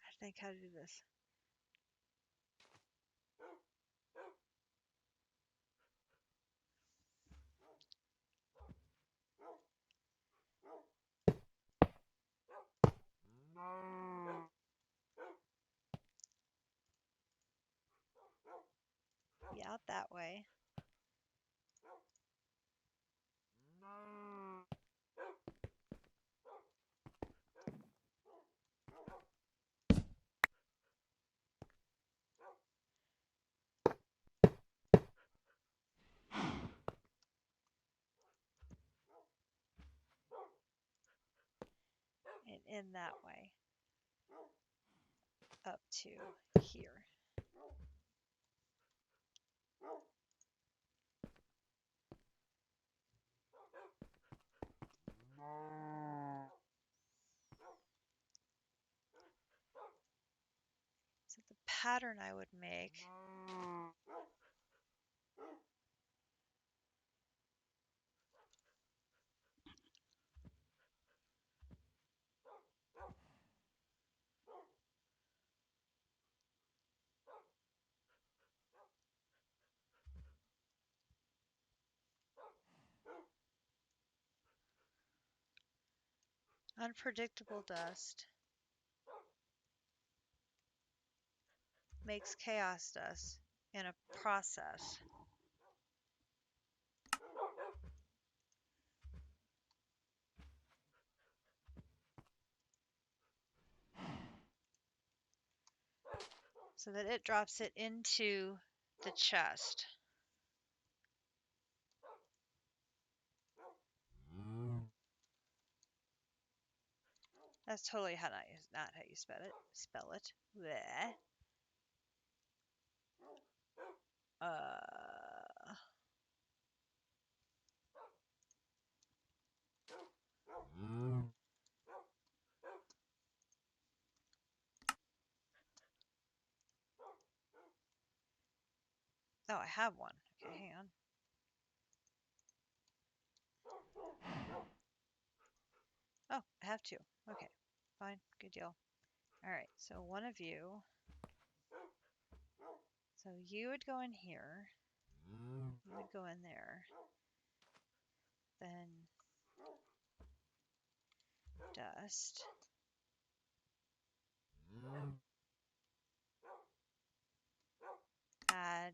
S1: I think how to do this. Be out that way. And in that way. Up to here. So the pattern I would make unpredictable dust makes chaos dust in a process. So that it drops it into the chest. That's totally not how you spell it. Bleh. Oh, I have one. Okay, hang on. Oh, I have two. Okay, fine, good deal. All right, so one of you. So you would go in here. You would go in there. Then dust. Add.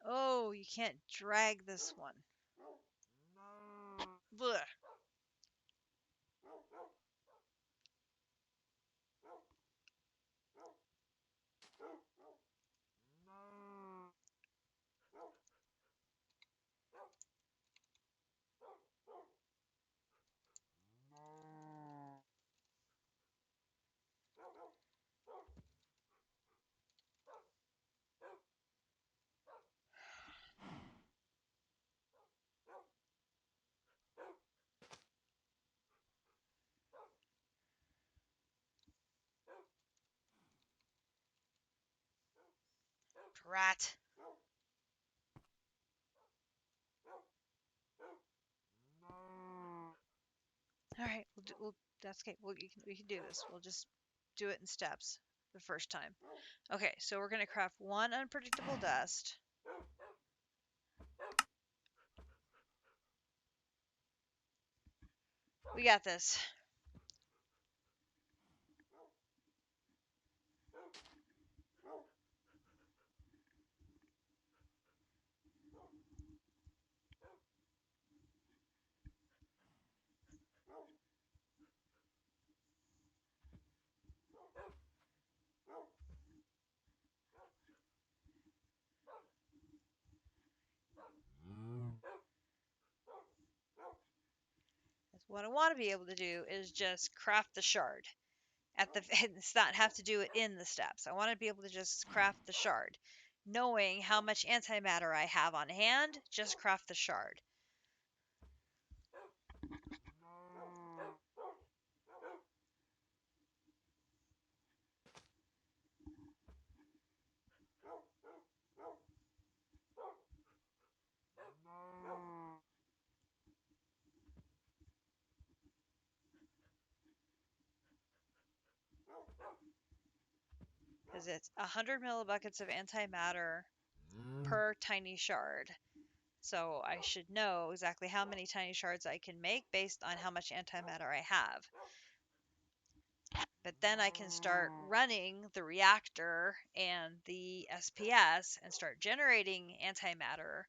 S1: Oh, you can't drag this one. Blech. Rat. All right, that's okay. We can do this. We'll just do it in steps the first time. Okay, so we're gonna craft one unpredictable dust. We got this. What I want to be able to do is just craft the shard at the it's not have to do it in the steps. I want to be able to just craft the shard. Knowing how much antimatter I have on hand, just craft the shard. Because it's 100 millibuckets of antimatter per tiny shard. So I should know exactly how many tiny shards I can make based on how much antimatter I have. But then I can start running the reactor and the SPS and start generating antimatter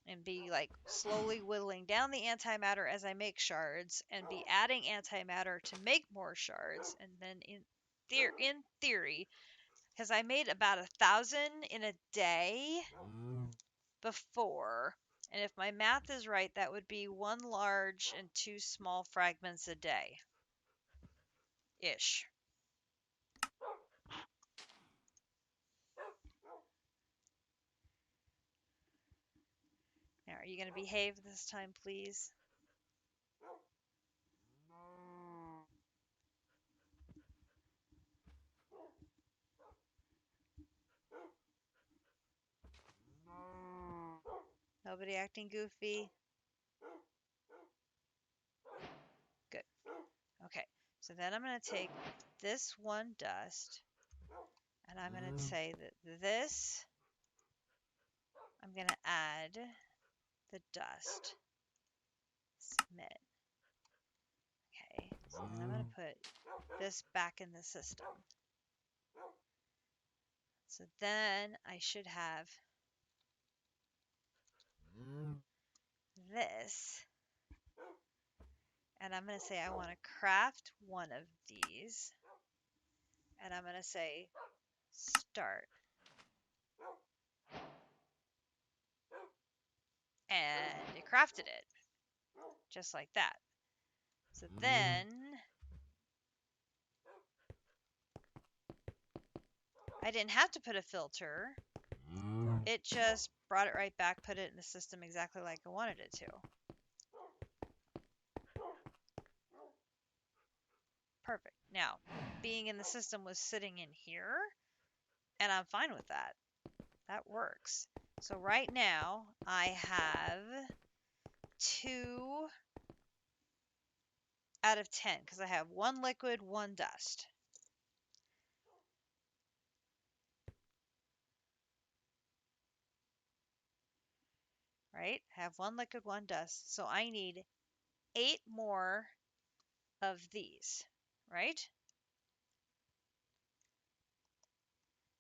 S1: and be like slowly whittling down the antimatter as I make shards and be adding antimatter to make more shards. And then in theory, because I made about 1,000 in a day before, and if my math is right, that would be 1 large and 2 small fragments a day ish. Now, are you going to behave this time, please? Nobody acting goofy? Good. Okay, so then I'm going to take this one dust, and I'm going to say that this, I'm going to add the dust. Submit. Okay, so then I'm going to put this back in the system. So then I should have this. And I'm going to say I want to craft one of these. And I'm going to say start. And it crafted it. Just like that. So then I didn't have to put a filter. It just brought it right back, put it in the system exactly like I wanted it to. Perfect. Now, being in the system was sitting in here, and I'm fine with that. That works. So right now, I have 2 out of 10 because I have 1 liquid, 1 dust. Right? I have 1 liquid, 1 dust. So I need 8 more of these, right?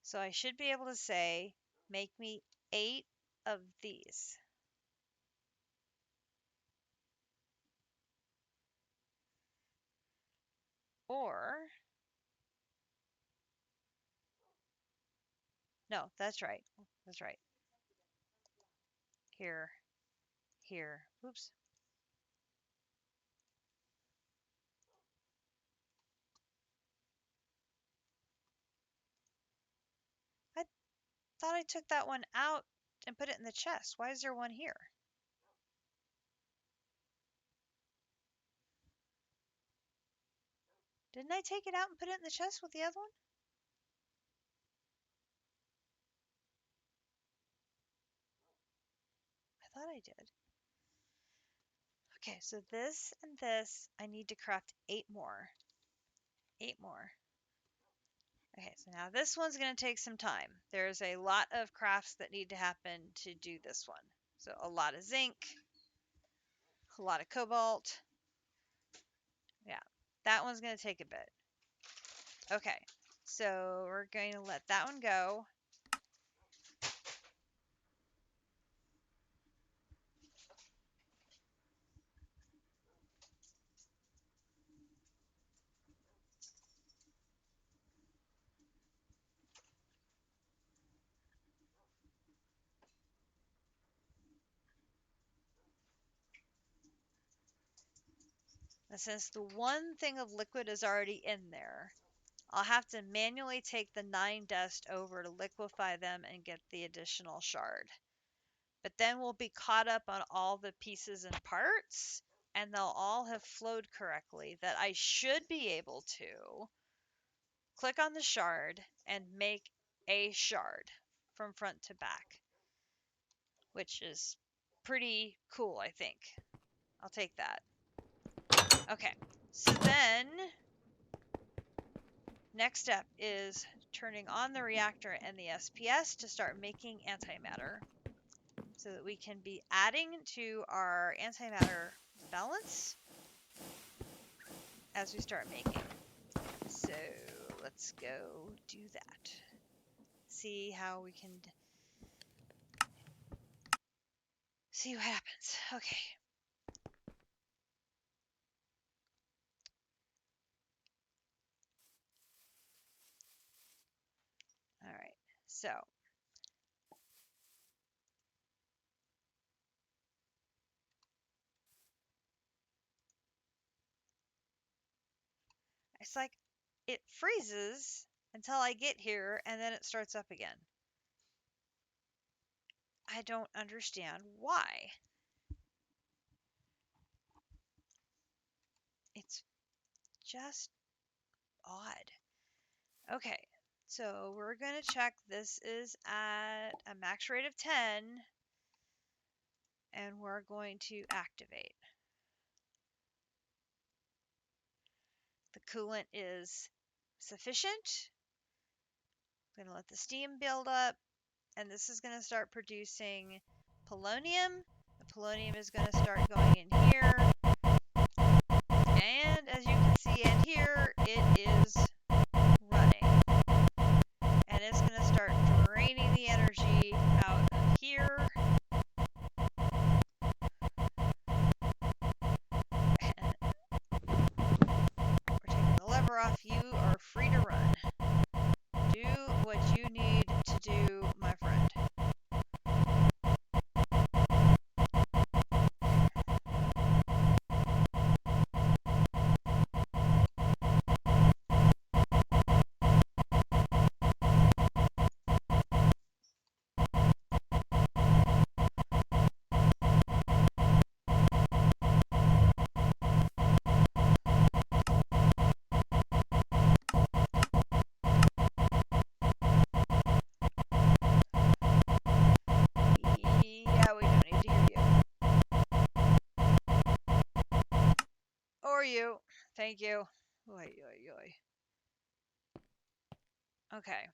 S1: So I should be able to say, make me 8 of these. Or, no, that's right. That's right. Here, here. Oops. I thought I took that one out and put it in the chest. Why is there one here? Didn't I take it out and put it in the chest with the other one? thought I did. Okay, so this and this, I need to craft 8 more. 8 more. Okay, so now this one's going to take some time. There's a lot of crafts that need to happen to do this one. So a lot of zinc, a lot of cobalt. Yeah, that one's going to take a bit. Okay, so we're going to let that one go. And since the one thing of liquid is already in there, I'll have to manually take the 9 dust over to liquefy them and get the additional shard. But then we'll be caught up on all the pieces and parts, and they'll all have flowed correctly, that I should be able to click on the shard and make a shard from front to back, which is pretty cool, I think. I'll take that. Okay, so then next step is turning on the reactor and the SPS to start making antimatter so that we can be adding to our antimatter balance as we start making. So let's go do that. See how we can see what happens. Okay. All right. So it's like it freezes until I get here and then it starts up again. I don't understand why. It's just odd. Okay, so we're going to check this is at a max rate of 10, and we're going to activate. The coolant is sufficient. I'm going to let the steam build up, and this is going to start producing polonium. The polonium is going to start going in here, and as you can see in here, it is running. And it's going to start draining the energy out of here. We're taking the lever off. You are free to run. Do what you need to do, my friend. Yeah, we don't need to hear you. Or you. Thank you. Oy, oy, oy. Okay.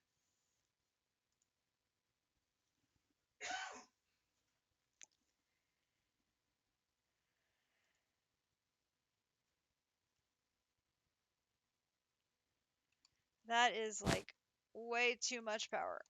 S1: That is like way too much power.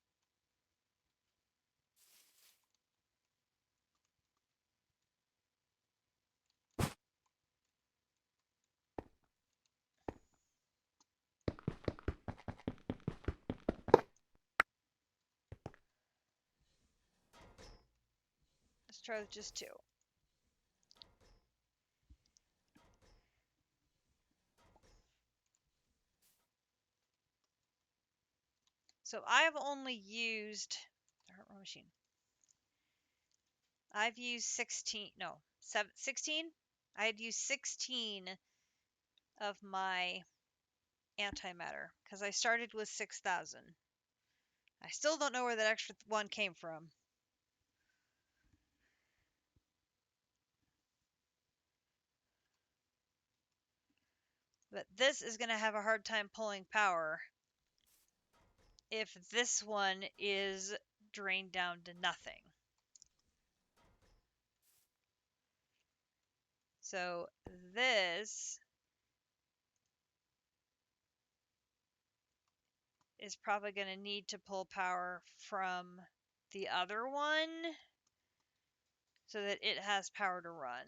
S1: Let's try with just 2. So I've only used, wrong machine. I've used 16, no, 16? I had used 16 of my antimatter because I started with 6,000. I still don't know where that extra one came from. But this is going to have a hard time pulling power if this one is drained down to nothing. So this is probably going to need to pull power from the other one so that it has power to run.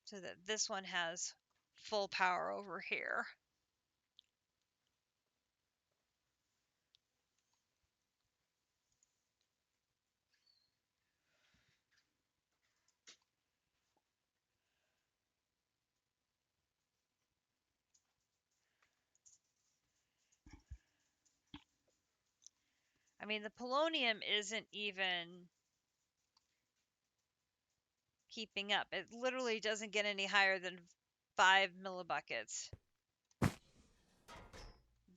S1: So that this one has full power over here. I mean, the polonium isn't even keeping up. It literally doesn't get any higher than 5 millibuckets.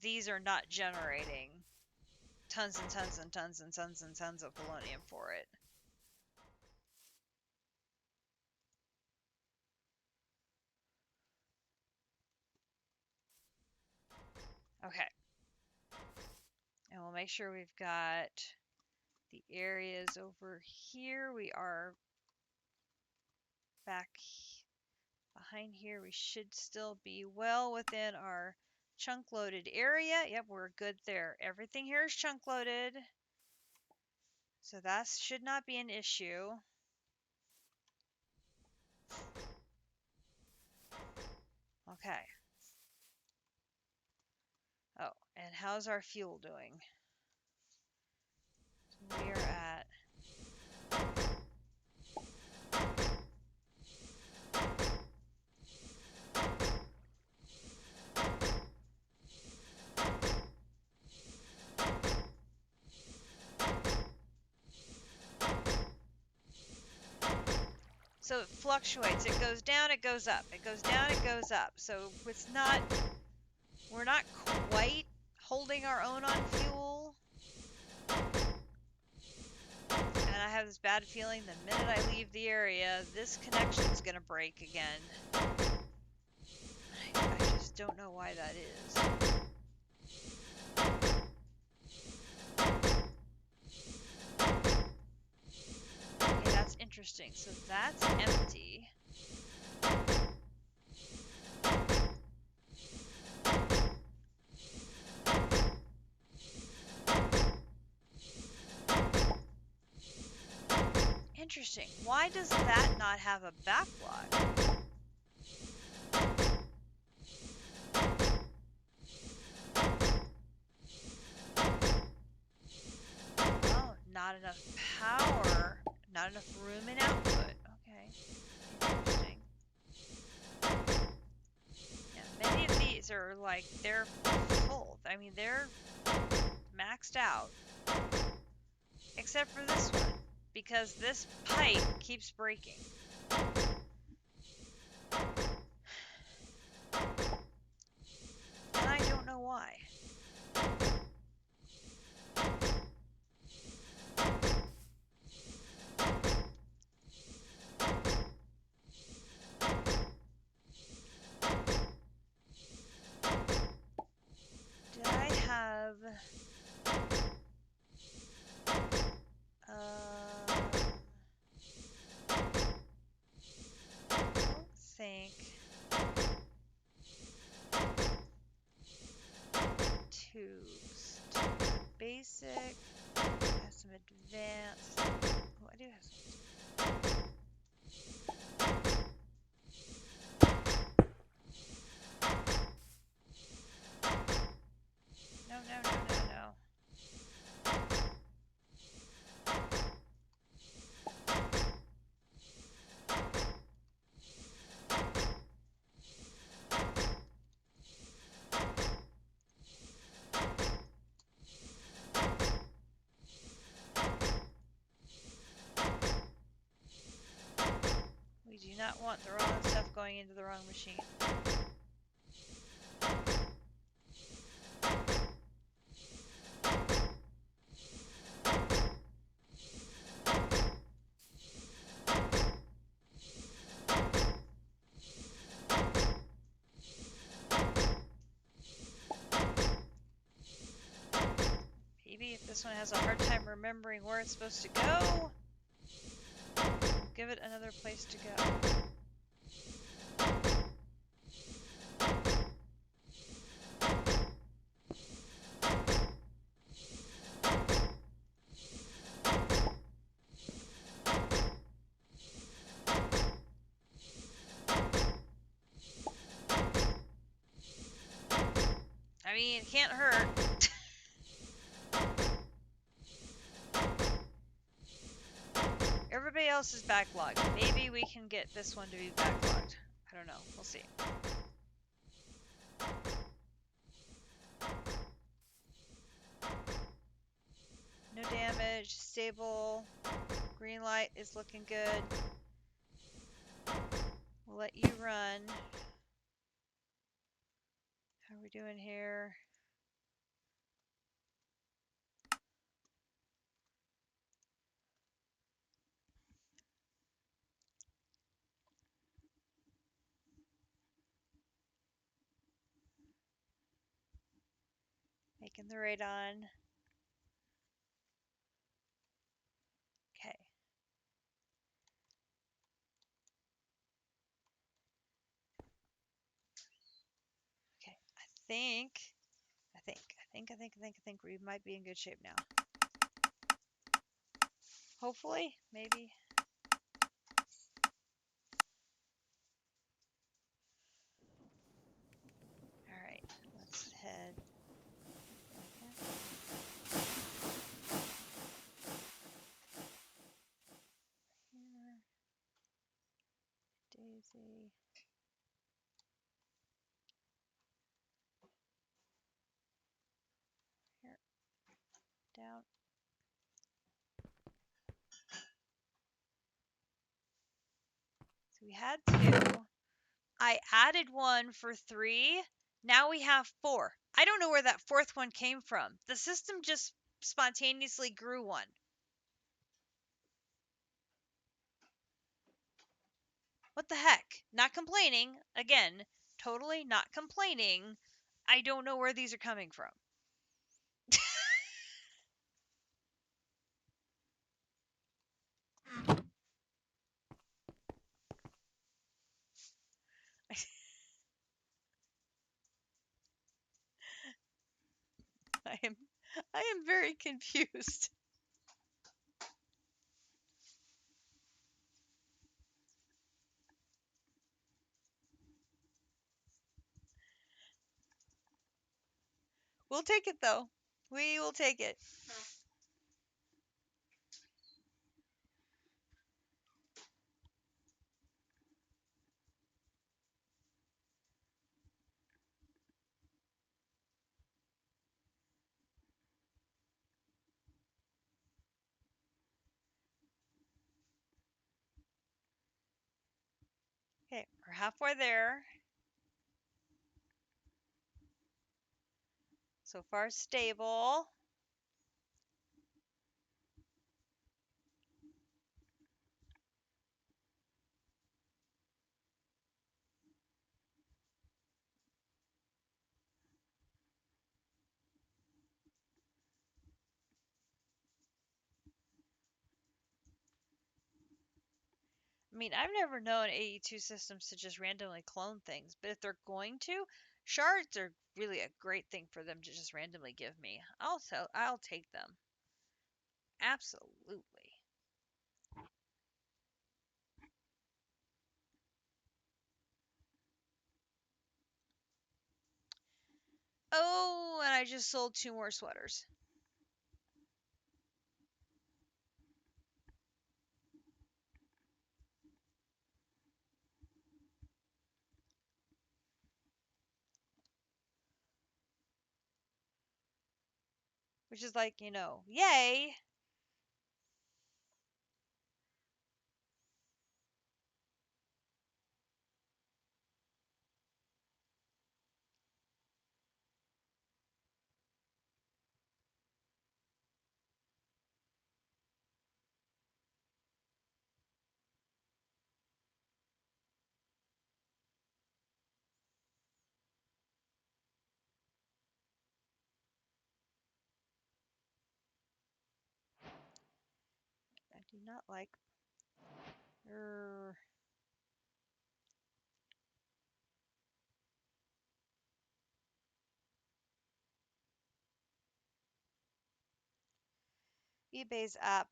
S1: These are not generating tons and tons and tons and tons and tons of polonium for it. Okay. And we'll make sure we've got the areas over here. We are back behind here. We should still be well within our chunk loaded area. Yep, we're good there. Everything here is chunk loaded. So that should not be an issue. Okay. Oh, and how's our fuel doing? We are at so it fluctuates. It goes down, it goes up. It goes down, it goes up. So it's not, we're not quite holding our own on fuel. And I have this bad feeling the minute I leave the area, this connection's gonna break again. I just don't know why that is. Okay, that's interesting. So that's empty. Interesting. Why does that not have a backlog? Oh, not enough power, not enough room in output. Okay, interesting. Yeah, many of these are like, they're full. I mean, they're maxed out. Except for this one, because this pipe keeps breaking. And I don't know why. Did I have... I don't think... Tubes. Basic. Has some advanced. Oh, I do have some. No, no, no, no, no. We do not want the wrong stuff going into the wrong machine. this one has a hard time remembering where it's supposed to go. We'll give it another place to go. I mean, it can't hurt. Everybody else is backlogged. Maybe we can get this one to be backlogged. I don't know. We'll see. No damage. Stable. Green light is looking good. We'll let you run. How are we doing here? Making the radon. Okay. Okay. I think we might be in good shape now. Hopefully, maybe. All right, let's head. Here. Daisy. Here. Down. So we had 2. I added 1 for 3. Now we have 4. I don't know where that 4th one came from. The system just spontaneously grew 1. What the heck? Not complaining. Again, totally not complaining. I don't know where these are coming from. I am very confused. We'll take it though. We will take it. Okay, we're halfway there. So far stable. I mean, I've never known AE2 systems to just randomly clone things, but if they're going to, shards are really a great thing for them to just randomly give me. I'll take them. Absolutely. Oh, and I just sold 2 more sweaters. Which is like, yay. Do not like. eBay's app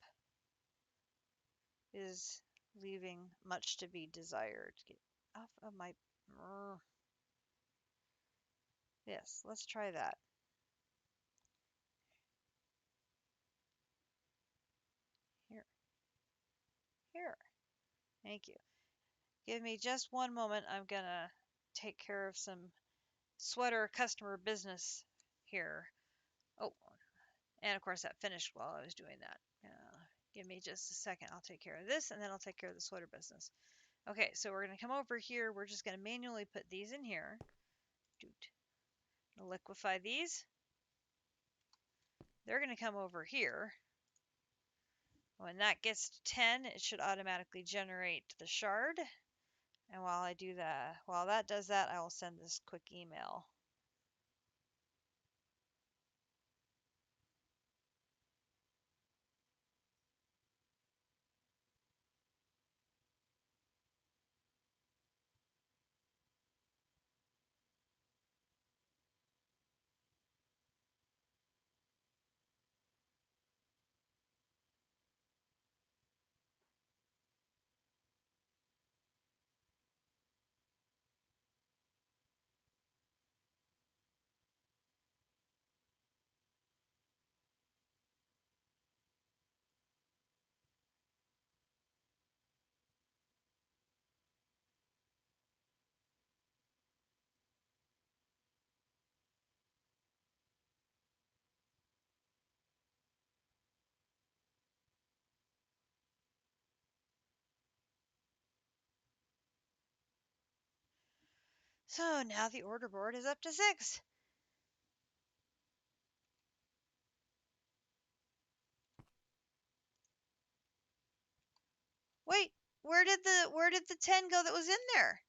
S1: is leaving much to be desired. Get off of my. Yes, let's try that. Here. Here. Thank you. Give me just one moment. I'm gonna take care of some sweater customer business here. Oh, and of course that finished while I was doing that. Give me just a second. I'll take care of this and then I'll take care of the sweater business. Okay, so we're going to come over here. We're just going to manually put these in here. Liquefy these. They're going to come over here. When that gets to 10, it should automatically generate the shard. And while that does that, I will send this quick email. So now the order board is up to 6. Wait, where did the 10 go that was in there?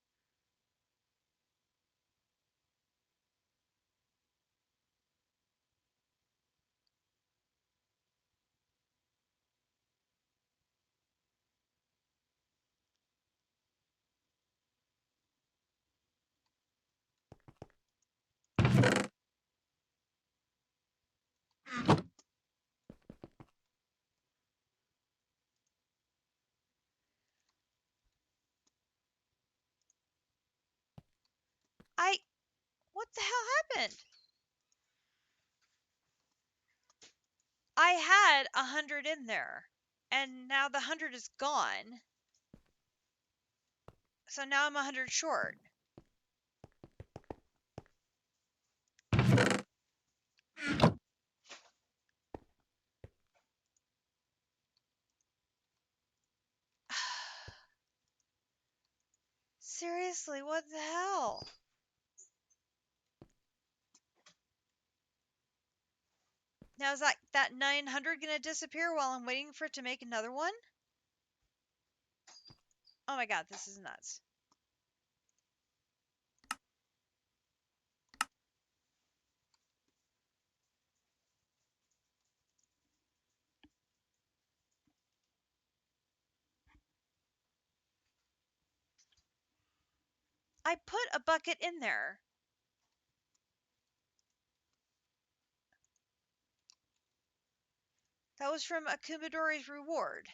S1: What the hell happened? I had 100 in there, and now the 100 is gone. So now I'm 100 short. Seriously, what the hell? Now is that 900 gonna disappear while I'm waiting for it to make another one? Oh my god, this is nuts. I put a bucket in there. That was from Akumadori's reward.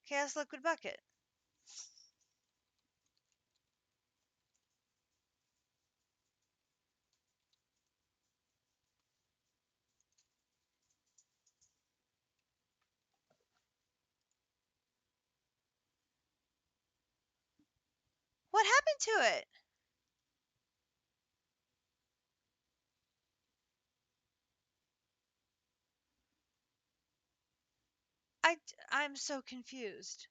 S1: Chaos Liquid Bucket. What happened to it? I'm so confused.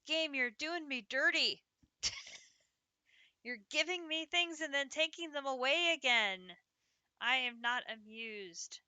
S1: Game, you're doing me dirty. You're giving me things and then taking them away again. I am not amused.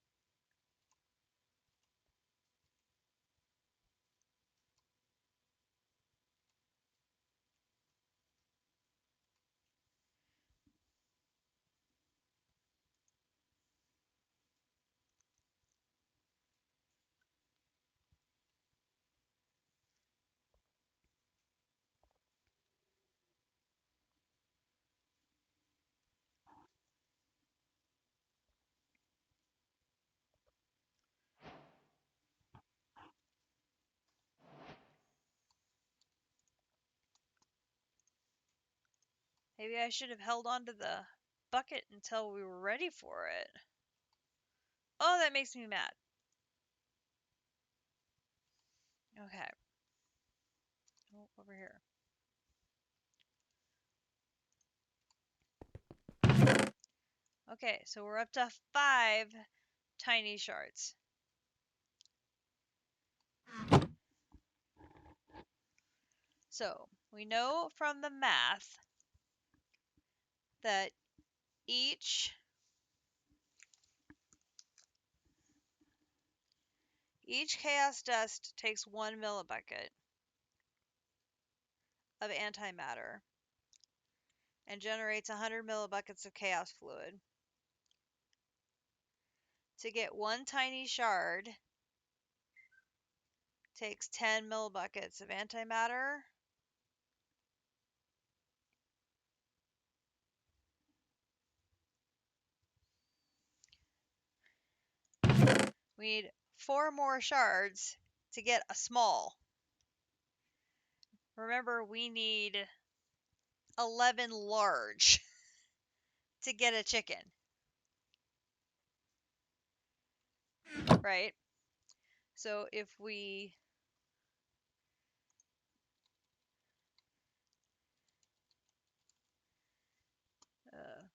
S1: Maybe I should have held on to the bucket until we were ready for it. Oh, that makes me mad. Okay. Oh, over here. Okay, so we're up to 5 tiny shards. So, we know from the math that each chaos dust takes 1 millibucket of antimatter and generates 100 millibuckets of chaos fluid. To get 1 tiny shard takes 10 millibuckets of antimatter we need 4 more shards to get a small. Remember, we need 11 large to get a chicken. Right? So if we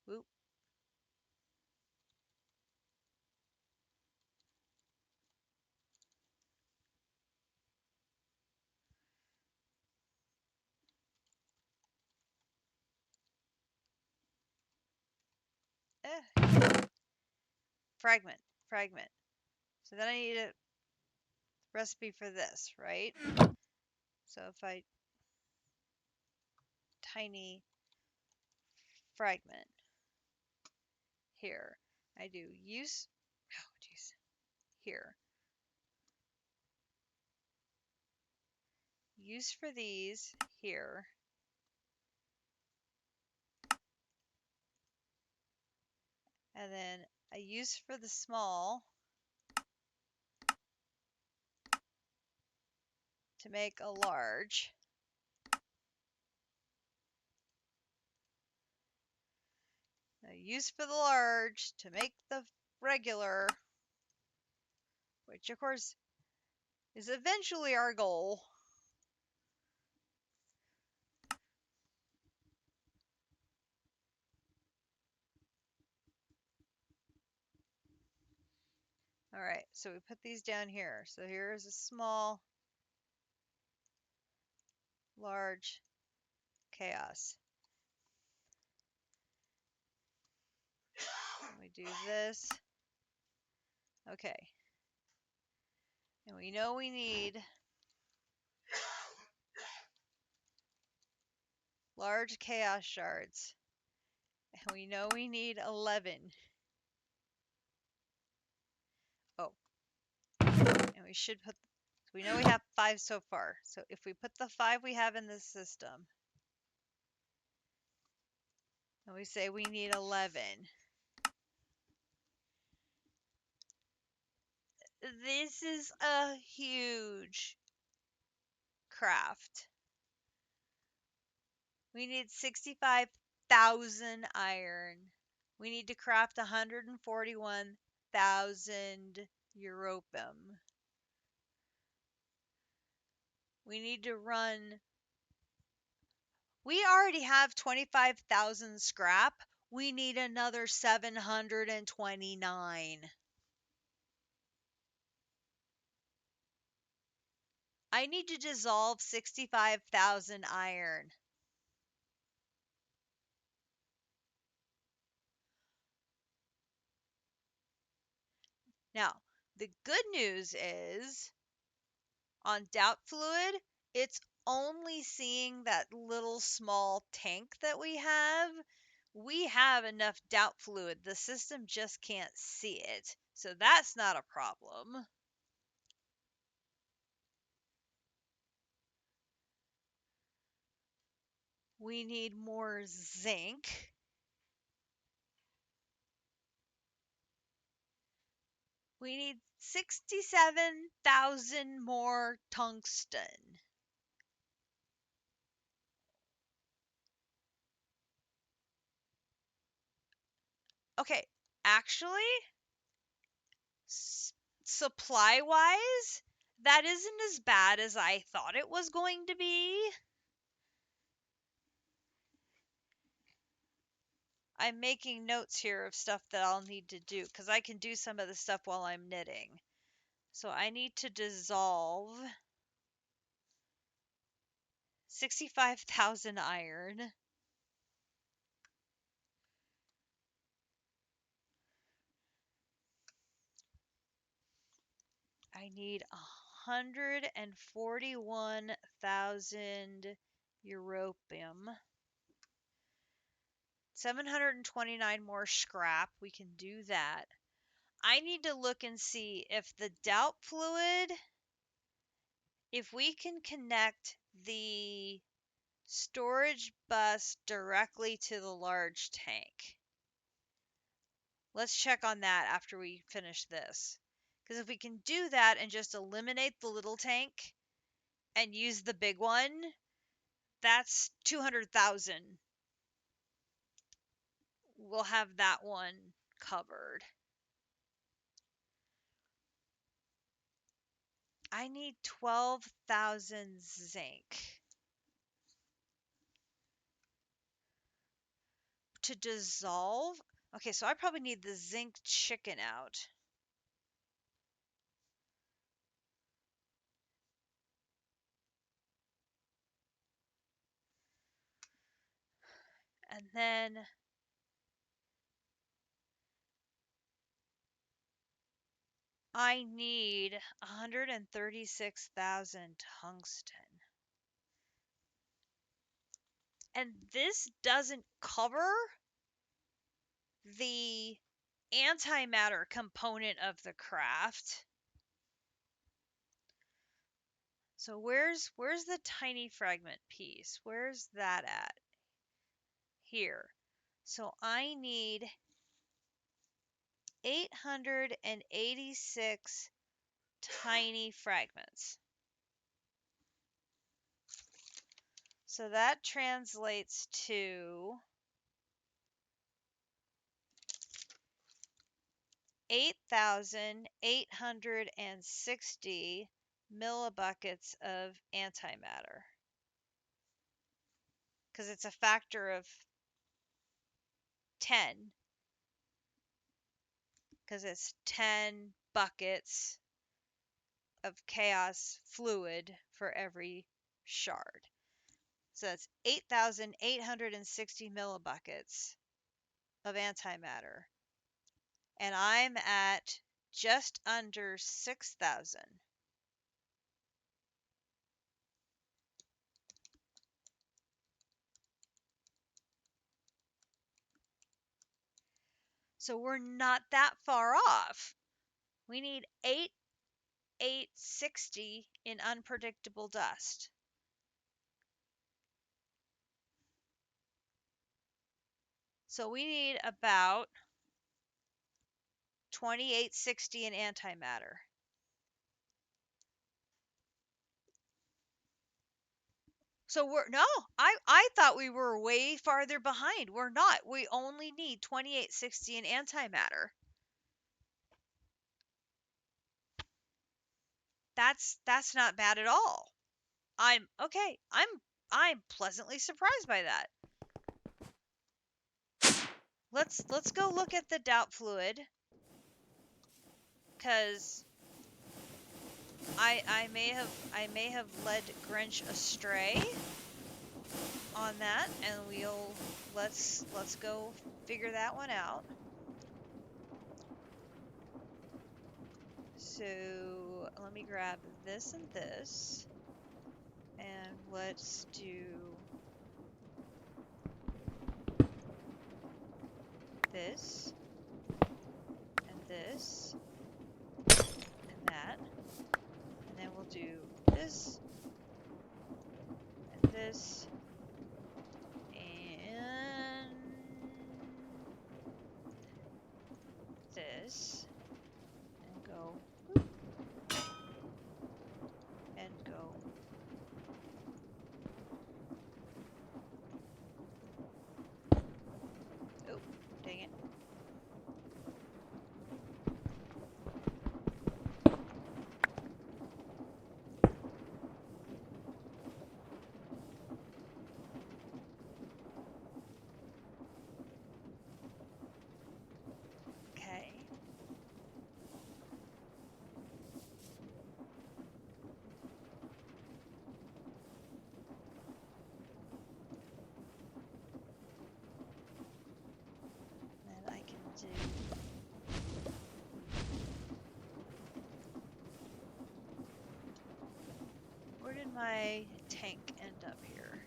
S1: whoop. Fragment. So then I need a recipe for this, right? So if I tiny fragment here, I do use, oh jeez, here. Use for these here. And then I use for the small to make a large. I use for the large to make the regular, which of course is eventually our goal. All right, so we put these down here. So here's a small, large, chaos. And we do this. Okay. And we know we need large chaos shards. And we know we need 11. Oh. And we should put, we know we have 5 so far. So if we put the 5 we have in this system, and we say we need 11. This is a huge craft. We need 65,000 iron. We need to craft 141,000 europium. We need to run. We already have 25,000 scrap. We need another 729. I need to dissolve 65,000 iron. Now, the good news is on doubt fluid, it's only seeing that little small tank that we have. We have enough doubt fluid. The system just can't see it. So that's not a problem. We need more zinc. We need 67,000 more tungsten. Okay, actually, supply wise, that isn't as bad as I thought it was going to be. I'm making notes here of stuff that I'll need to do because I can do some of the stuff while I'm knitting. So I need to dissolve 65,000 iron. I need 141,000 europium. 729 more scrap. We can do that. I need to look and see if the doubt fluid, if we can connect the storage bus directly to the large tank. Let's check on that after we finish this. Because if we can do that and just eliminate the little tank and use the big one, that's 200,000. We'll have that one covered. I need 12,000 zinc to dissolve. Okay, so I probably need the zinc chicken out. And then I need 136,000 tungsten. And this doesn't cover the antimatter component of the craft. So where's the tiny fragment piece? Where's that at? Here. So I need 886 tiny fragments. So that translates to 8,860 millibuckets of antimatter. Because it's a factor of 10. Because it's 10 buckets of chaos fluid for every shard. So that's 8,860 millibuckets of antimatter. And I'm at just under 6,000. So we're not that far off. We need 8,860 in unpredictable dust. So we need about 2,860 in antimatter. So I thought we were way farther behind. We're not. We only need 2,860 in antimatter. That's not bad at all. I'm okay. I'm pleasantly surprised by that. Let's go look at the doubt fluid, cuz I may have led Grinch astray on that, and let's go figure that one out. So let me grab this and this, and let's do this and this and that, and then we'll do this and this and this, and go and go. Oh, dang it. Okay. Then I can do where did my tank end up here?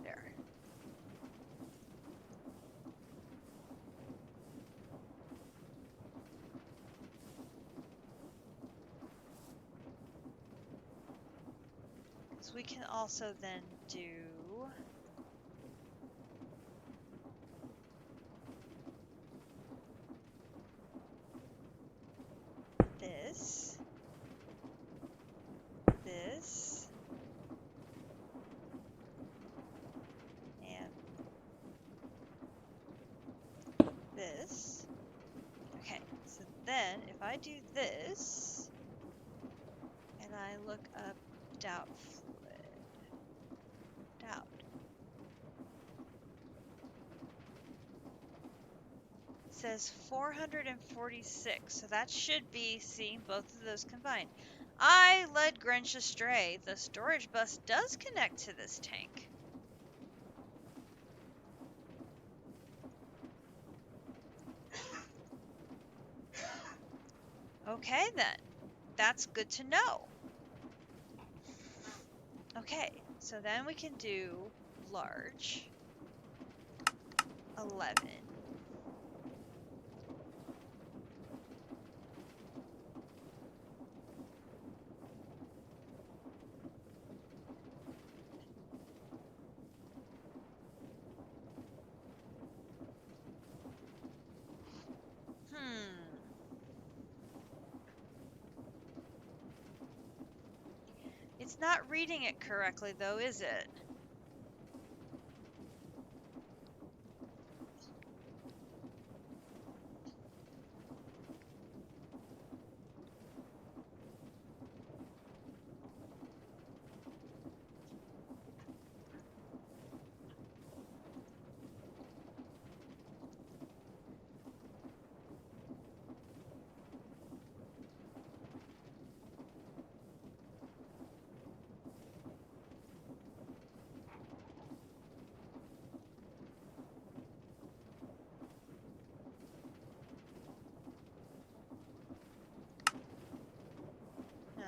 S1: There. So we can also then do this, this, and this. Okay, so then if I do this, and I look up doubt fluid, doubt. It says 446, so that should be seeing both of those combined. I led Grinch astray. The storage bus does connect to this tank. Okay then, that's good to know. Okay, so then we can do large 11. It's not reading it correctly though, is it? No.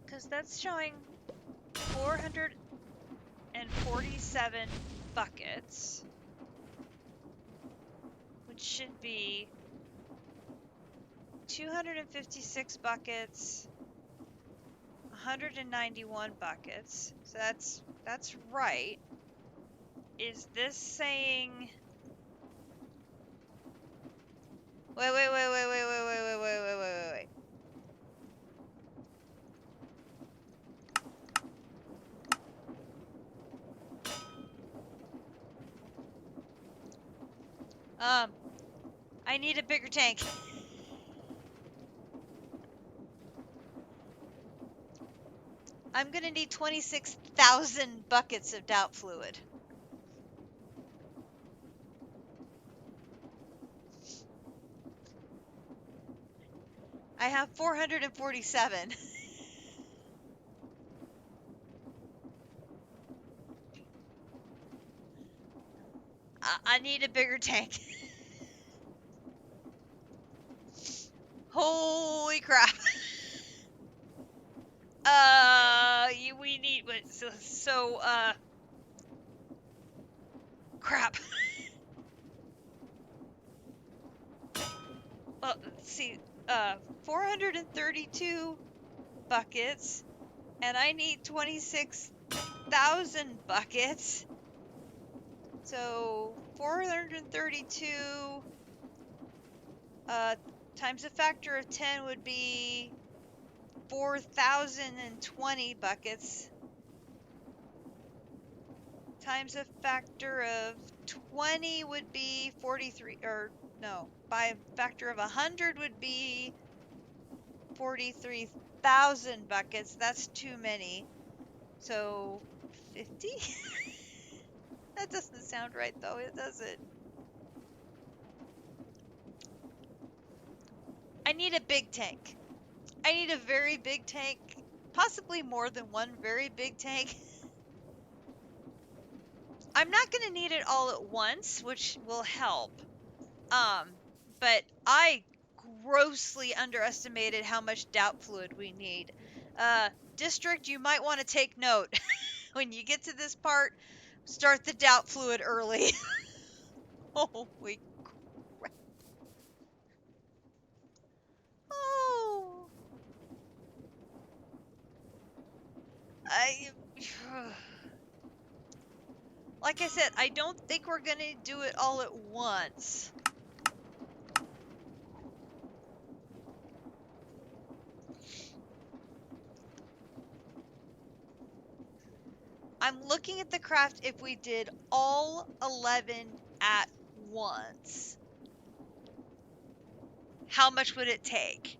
S1: Because that's showing 447 buckets, which should be 256 buckets, 191 buckets. So that's right. Is this saying... Wait. I need a bigger tank. I'm gonna need 26,000 buckets of doubt fluid. I have 447. I need a bigger tank. Holy crap. We need, crap. Well, let's see, 432 buckets, and I need 26,000 buckets. So 432 times a factor of 10 would be 4,020 buckets. Times a factor of 20 would be 43, or no, by a factor of 100 would be 43,000 buckets. That's too many. So 50? That doesn't sound right though, does it? I need a big tank. I need a very big tank, possibly more than one very big tank. I'm not going to need it all at once, which will help. But I grossly underestimated how much doubt fluid we need. District, you might want to take note. When you get to this part, start the doubt fluid early. Holy crap. Oh. Like I said, I don't think we're going to do it all at once. I'm looking at the craft if we did all 11 at once. How much would it take?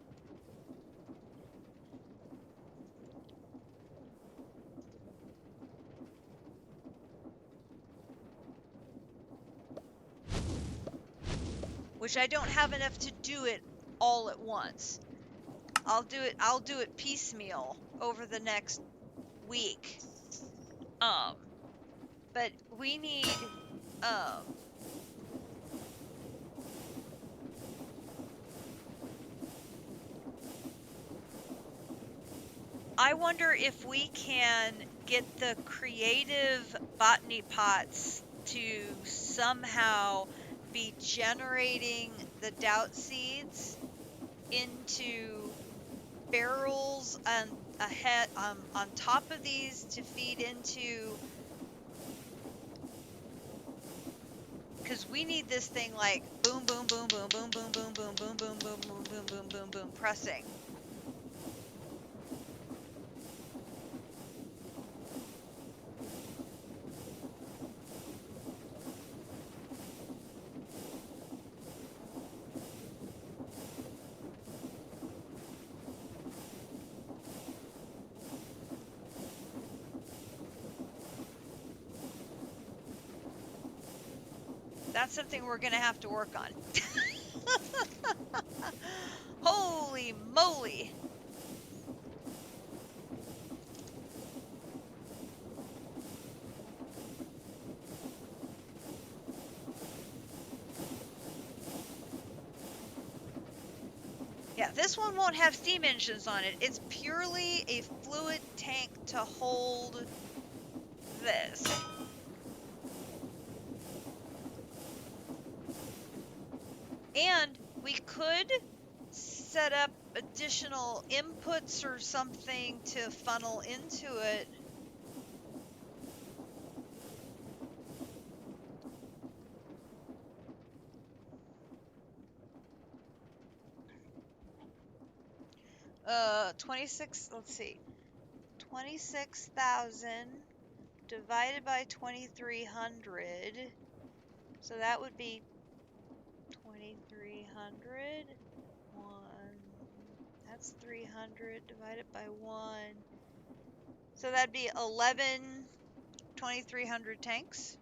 S1: Which I don't have enough to do it all at once. I'll do it piecemeal over the next week. But we need I wonder if we can get the creative botany pots to somehow be generating the doubt seeds into barrels and ahead on top of these to feed into, because we need this thing like boom boom boom boom boom boom boom boom boom boom boom boom boom boom boom boom pressing. That's something we're going to have to work on. Holy moly. Yeah, this one won't have steam engines on it. It's purely a fluid tank to hold this. And we could set up additional inputs or something to funnel into it. 26, let's see. 26,000 divided by 2,300. So that would be 2,300. 1. That's 300 divided by 1. So that'd be 11 2,300 tanks.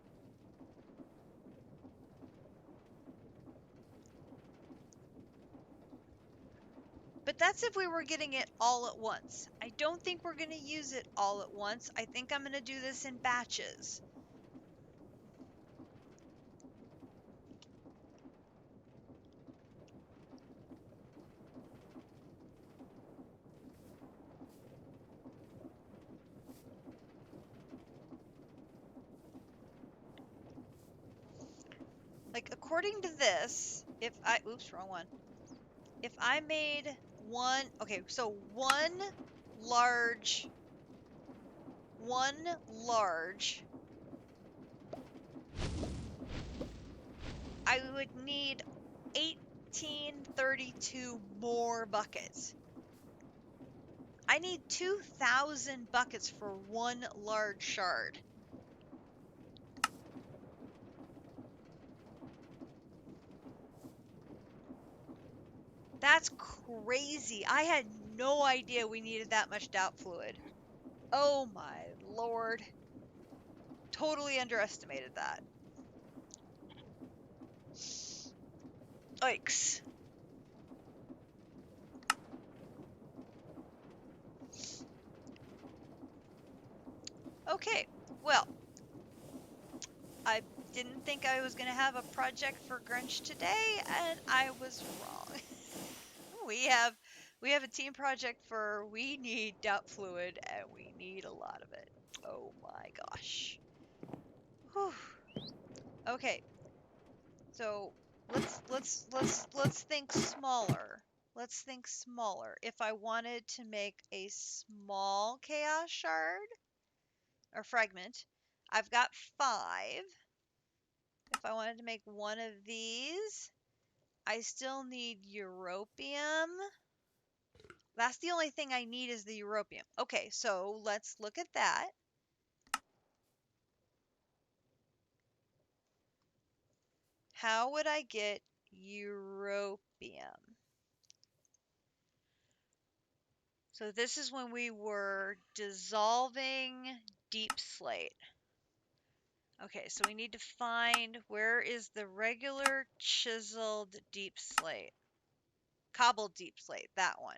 S1: But that's if we were getting it all at once. I don't think we're going to use it all at once. I think I'm going to do this in batches. Like, according to this, oops, wrong one. If I made one, okay, so large, one large, I would need 1,832 more buckets. I need 2,000 buckets for one large shard. That's crazy. I had no idea we needed that much doubt fluid. Oh my lord. Totally underestimated that. Yikes. Okay, well, I didn't think I was going to have a project for Grunch today, and I was wrong. we have a team project for we need doubt fluid, and we need a lot of it. Oh my gosh. Whew. Okay, so let's think smaller. Let's think smaller. If I wanted to make a small chaos shard or fragment, I've got 5. If I wanted to make one of these, I still need europium. That's the only thing I need is the europium. Okay, so let's look at that. How would I get europium? So this is when we were dissolving deep slate. Okay, so we need to find where is the regular chiseled deep slate. Cobbled deep slate, that one.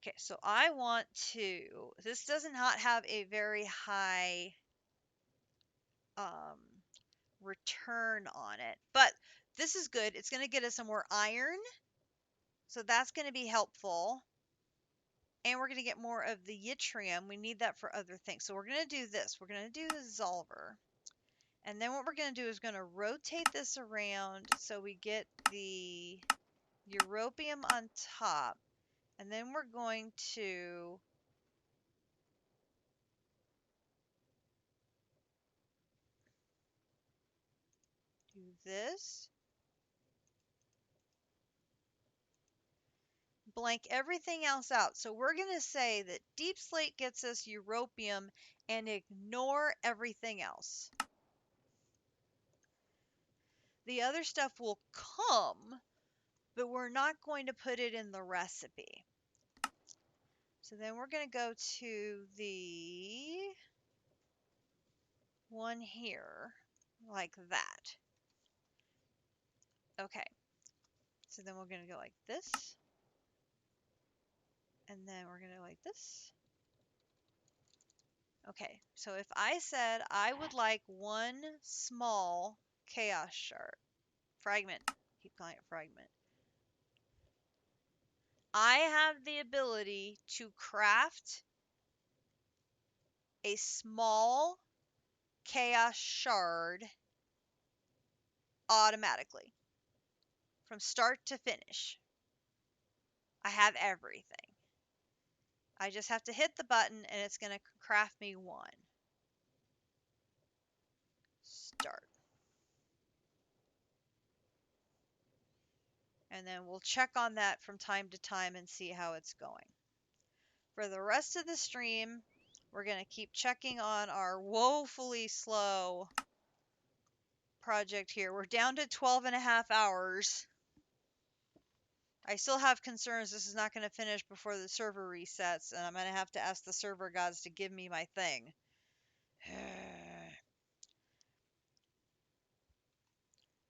S1: Okay, so I want to, this does not have a very high return on it, but this is good. It's going to get us some more iron, so that's going to be helpful. And we're going to get more of the yttrium. We need that for other things. So we're going to do this. We're going to do the dissolver. And then what we're going to do is going to rotate this around so we get the europium on top. And then we're going to do this. Blank everything else out. So we're going to say that deep slate gets us europium and ignore everything else. The other stuff will come, but we're not going to put it in the recipe. So then we're going to go to the one here, like that. Okay, so then we're going to go like this, and then we're going to go like this. Okay, so if I said I would like one small chaos shard, fragment, keep calling it fragment, I have the ability to craft a small chaos shard automatically from start to finish. I have everything. I just have to hit the button and it's going to craft me one. Start. And then we'll check on that from time to time and see how it's going. For the rest of the stream, we're going to keep checking on our woefully slow project here. We're down to 12 and a half hours. I still have concerns this is not going to finish before the server resets, and I'm going to have to ask the server gods to give me my thing.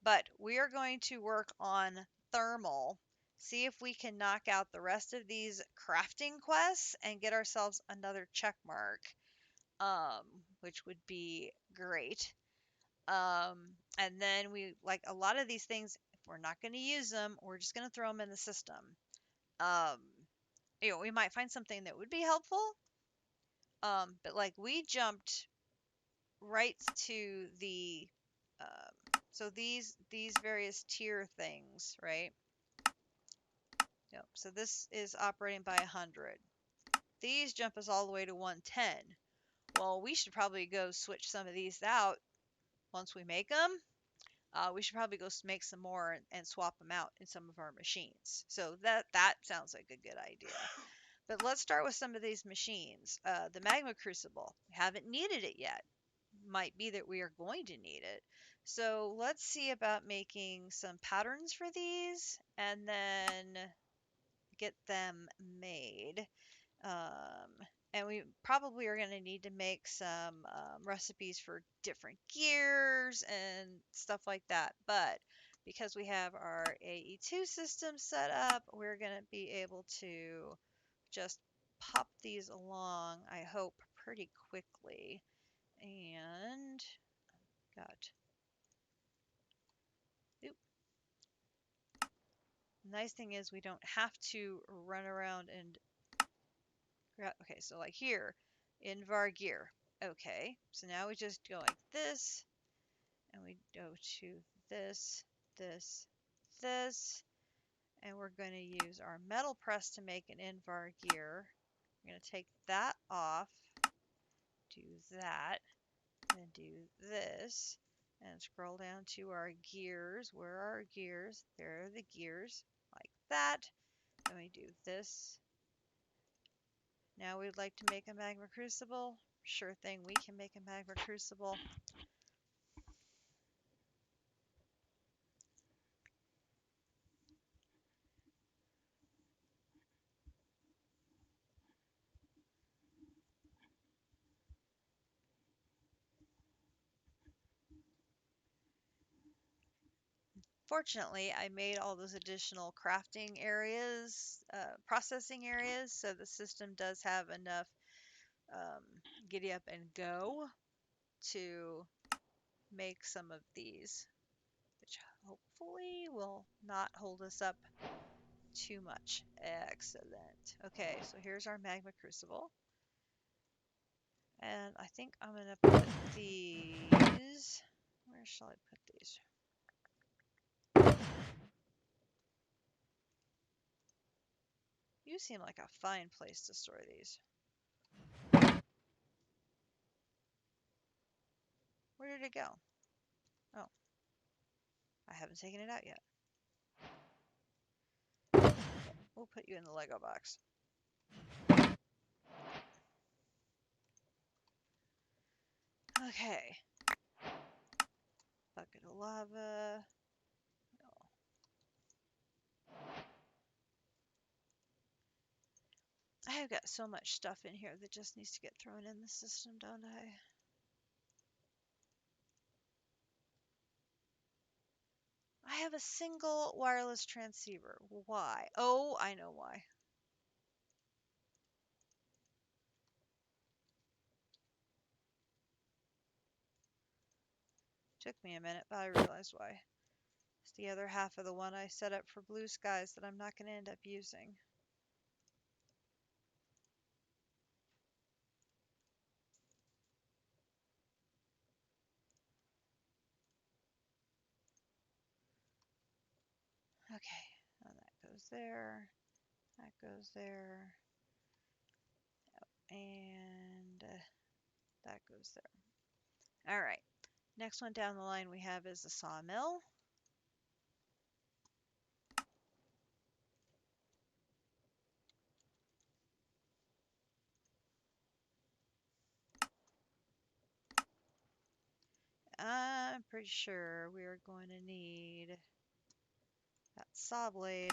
S1: But we are going to work on thermal, see if we can knock out the rest of these crafting quests and get ourselves another check mark, which would be great. And then we, like a lot of these things, if we're not going to use them, we're just going to throw them in the system. We might find something that would be helpful. But like we jumped right to the, so these various tier things, right? Yep. So this is operating by 100. These jump us all the way to 110. Well, we should probably go switch some of these out once we make them. We should probably go make some more and swap them out in some of our machines. So that sounds like a good idea. But let's start with some of these machines. The magma crucible, we haven't needed it yet. Might be that we are going to need it. So let's see about making some patterns for these and then get them made. And we probably are going to need to make some recipes for different gears and stuff like that. But because we have our AE2 system set up, we're going to be able to just pop these along, I hope, pretty quickly. And, God. Oop. Nice thing is we don't have to run around and okay, so like here in var gear. Okay, so now we just go like this, and we go to this, this, this, and we're going to use our metal press to make an invar gear. We're going to take that off, do that, and do this, and scroll down to our gears. Where are our gears? There are the gears, like that. And we do this. Now we'd like to make a magma crucible. Sure thing, we can make a magma crucible. Fortunately, I made all those additional crafting areas, processing areas, so the system does have enough giddy up and go to make some of these, which hopefully will not hold us up too much. Excellent. Okay, so here's our magma crucible. And I think I'm going to put these, where shall I put these? You seem like a fine place to store these. Where did it go? Oh, I haven't taken it out yet. We'll put you in the Lego box. Okay. Bucket of lava. No. I have got so much stuff in here that just needs to get thrown in the system, don't I? I have a single wireless transceiver. Why? Oh, I know why. Took me a minute, but I realized why. It's the other half of the one I set up for blue skies that I'm not going to end up using. Okay, and that goes there. That goes there. And that goes there. All right. Next one down the line we have is the sawmill. I'm pretty sure we are going to need that saw blade.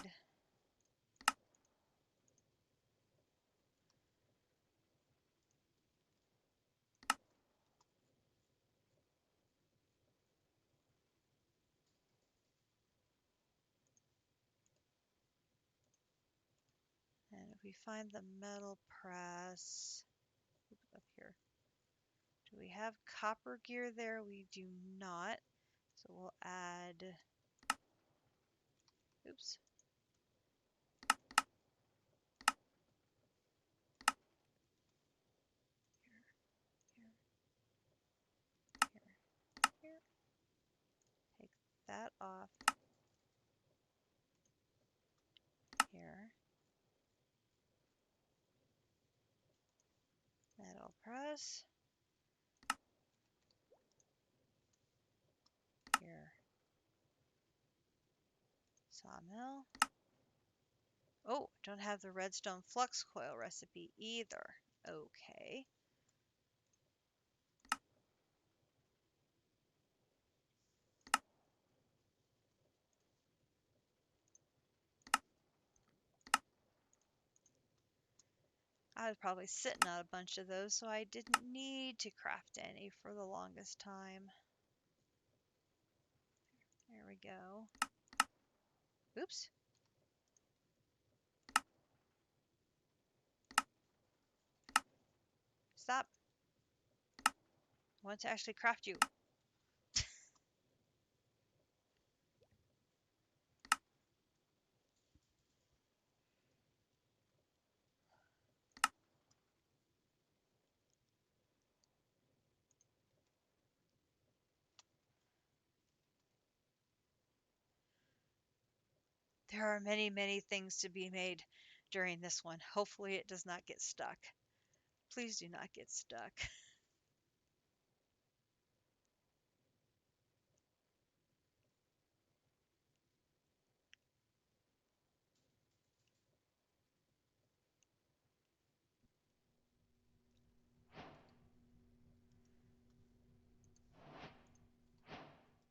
S1: And if we find the metal press, up here, do we have copper gear there? We do not. So we'll add, oops. Here. Take that off. Here. Metal press. Here. Sawmill. Oh, don't have the redstone flux coil recipe either. Okay. I was probably sitting on a bunch of those, so I didn't need to craft any for the longest time. There we go. Oops. Stop. I want to actually craft you. There are many, many things to be made during this one. Hopefully it does not get stuck. Please do not get stuck.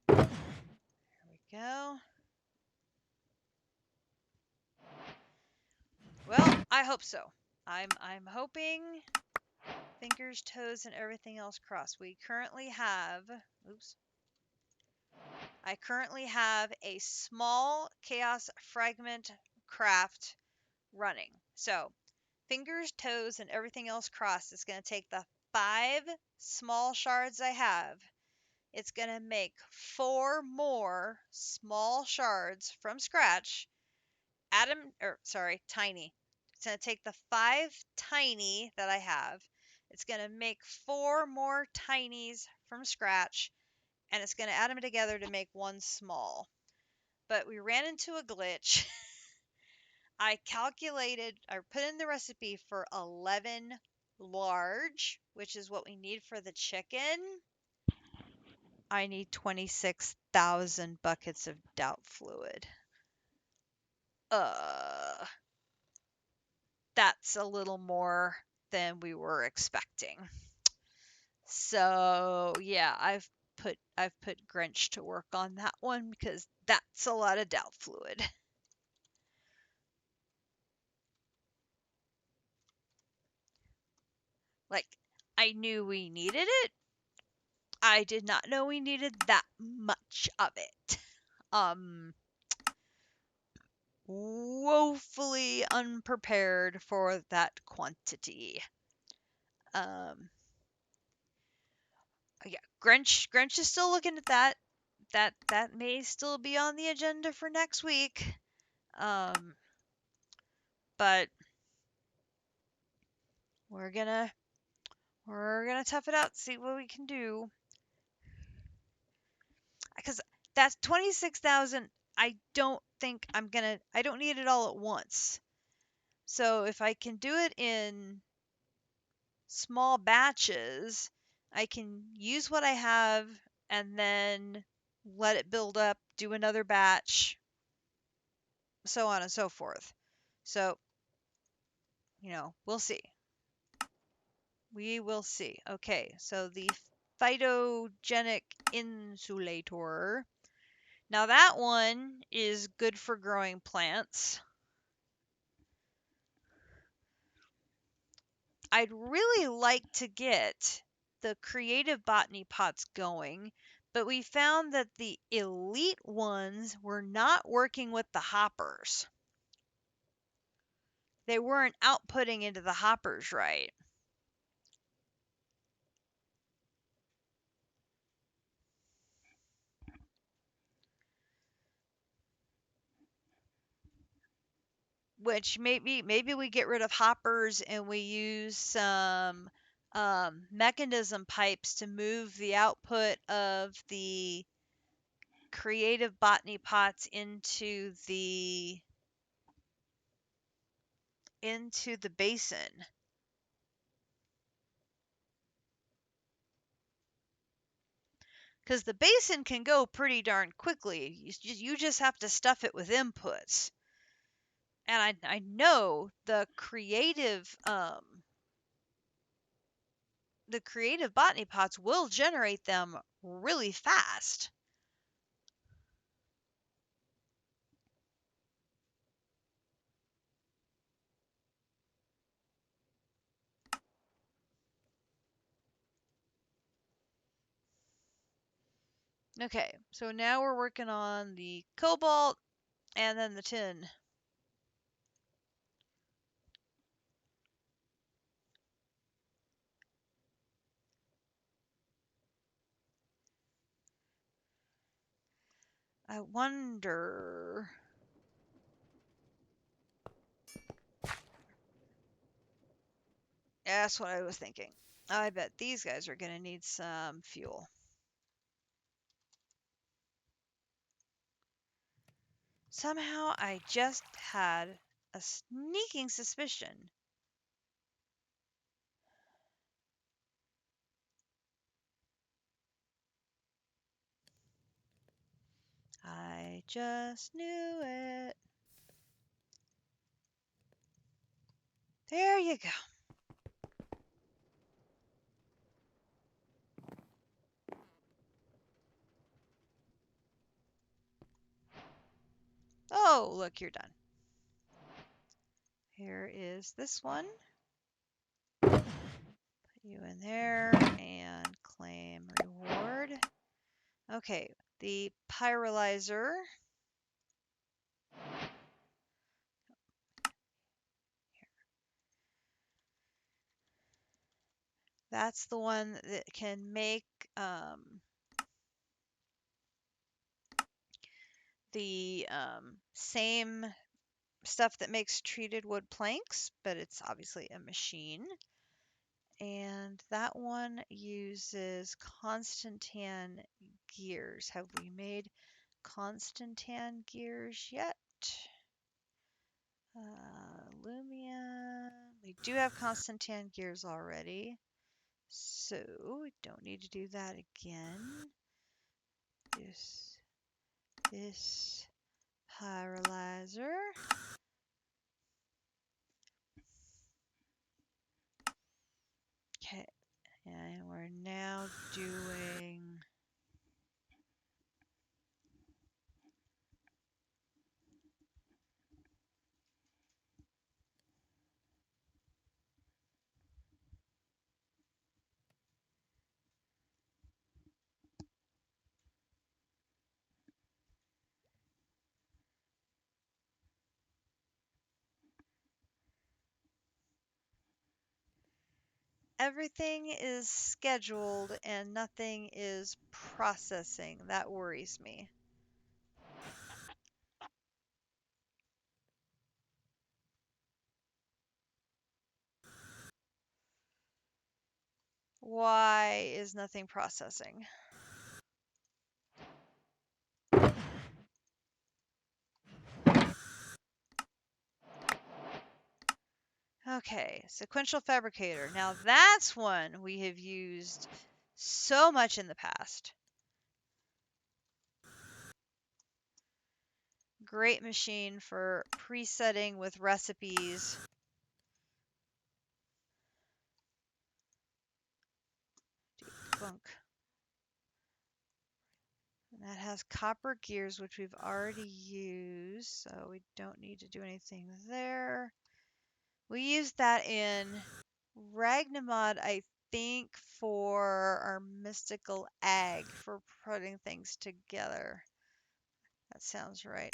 S1: There we go. Well, I hope so. I'm hoping, fingers, toes, and everything else crossed. We currently have, oops. I currently have a small chaos fragment craft running. So, fingers, toes, and everything else crossed. It's going to take the 5 small shards I have. It's going to make 4 more small shards from scratch. Tiny. It's going to take the 5 tiny that I have. It's going to make 4 more tinies from scratch, and it's going to add them together to make 1 small. But we ran into a glitch. I put in the recipe for 11 large, which is what we need for the chicken. I need 26,000 buckets of doubt fluid. That's a little more than we were expecting. So yeah, I've put Grinch to work on that one because that's a lot of doubt fluid. Like, I knew we needed it. I did not know we needed that much of it. Woefully unprepared for that quantity. Yeah, Grinch is still looking at that. That may still be on the agenda for next week. But we're gonna tough it out, see what we can do. Because that's 26,000. I don't think I don't need it all at once. So if I can do it in small batches, I can use what I have and then let it build up, do another batch, so on and so forth. So, we'll see. We will see. Okay, so the phytogenic insulator. Now that one is good for growing plants. I'd really like to get the creative botany pots going, but we found that the elite ones were not working with the hoppers. They weren't outputting into the hoppers right. Which maybe we get rid of hoppers and we use some mechanism pipes to move the output of the creative botany pots into the basin. Because the basin can go pretty darn quickly. You just have to stuff it with inputs. And I know the creative botany pots will generate them really fast. Okay, so now we're working on the cobalt and then the tin. I wonder. That's what I was thinking. I bet these guys are going to need some fuel. Somehow I just had a sneaking suspicion. I just knew it. There you go. Oh, look, you're done. Here is this one. Put you in there and claim reward. Okay, the pyrolyzer. That's the one that can make the same stuff that makes treated wood planks, but it's obviously a machine. And that one uses Constantan gears. Have we made Constantan gears yet? Lumia. We do have Constantan gears already, so we don't need to do that again. This pyrolyzer. Okay, and we're now doing everything is scheduled and nothing is processing. That worries me. Why is nothing processing? Okay, sequential fabricator. Now that's one we have used so much in the past. Great machine for presetting with recipes. Debunk. And that has copper gears, which we've already used, so we don't need to do anything there. We used that in Ragnamod, I think, for our mystical egg, for putting things together. That sounds right.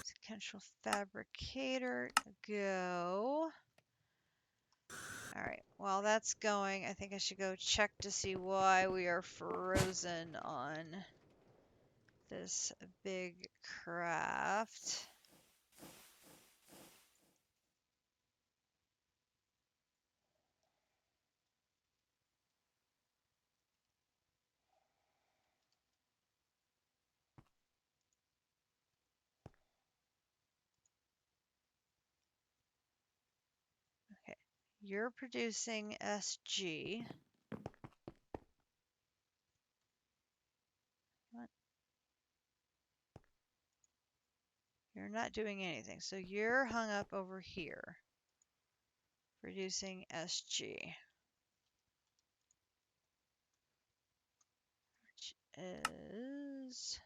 S1: Sequential fabricator, go. All right, while that's going, I think I should go check to see why we are frozen on this big craft. Okay, you're producing SG. What? You're not doing anything, so you're hung up over here, producing SG, which is...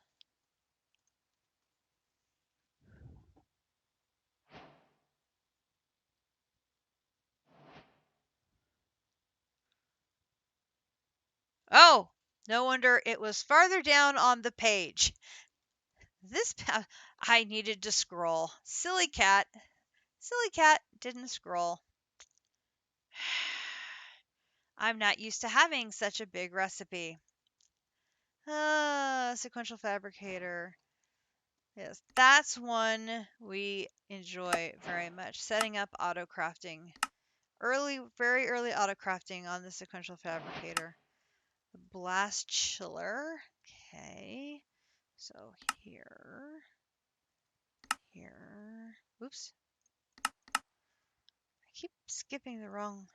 S1: Oh, no wonder it was farther down on the page. This I needed to scroll. Silly cat. Silly cat didn't scroll. I'm not used to having such a big recipe. Sequential fabricator. Yes, that's one we enjoy very much. Setting up auto crafting. Very early auto crafting on the sequential fabricator. The blast chiller. Okay. So here. Oops. I keep skipping the wrong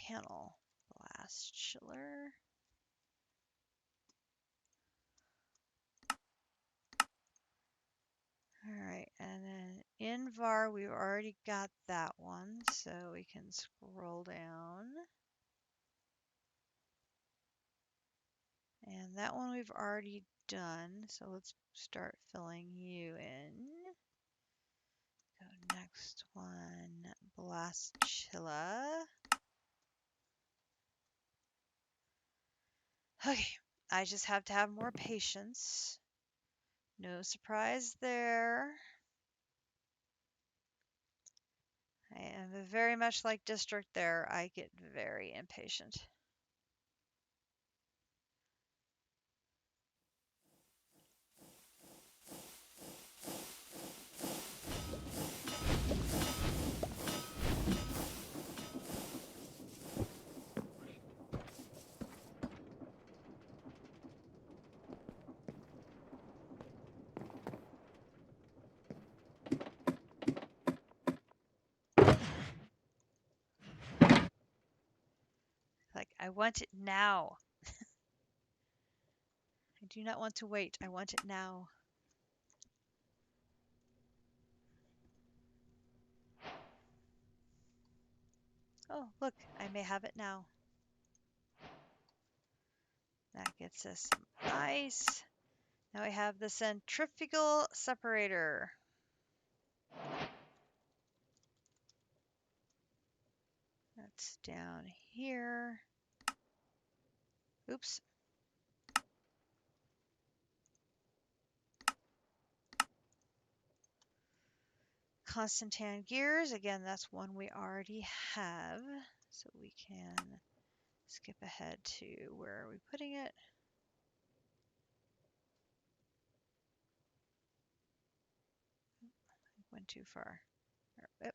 S1: panel. Blast chiller. Alright, and then in var, we've already got that one, so we can scroll down. And that one we've already done, so let's start filling you in. Go next one, blast chiller. Okay, I just have to have more patience. No surprise there. I am very much like District there. I get very impatient. Like, I want it now. I do not want to wait. I want it now. Oh, look, I may have it now. That gets us some ice. Now we have the centrifugal separator. That's down here. Oops. Constantan gears. Again, that's one we already have. So we can skip ahead to where are we putting it? Went too far. Oh.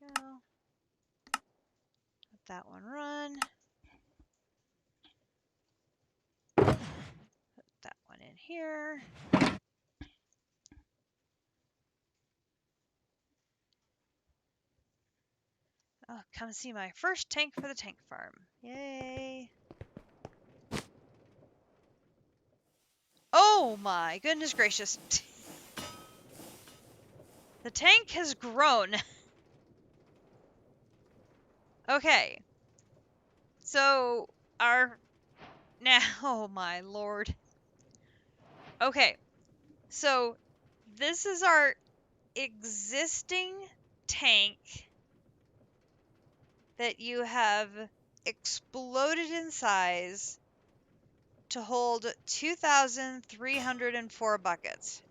S1: Go. Let that one run. Put that one in in here. Oh, come see my first tank for the tank farm. Yay. Oh my goodness gracious. The tank has grown. Okay. So oh my lord. Okay. So this is our existing tank that you have exploded in size to hold 2,304 buckets,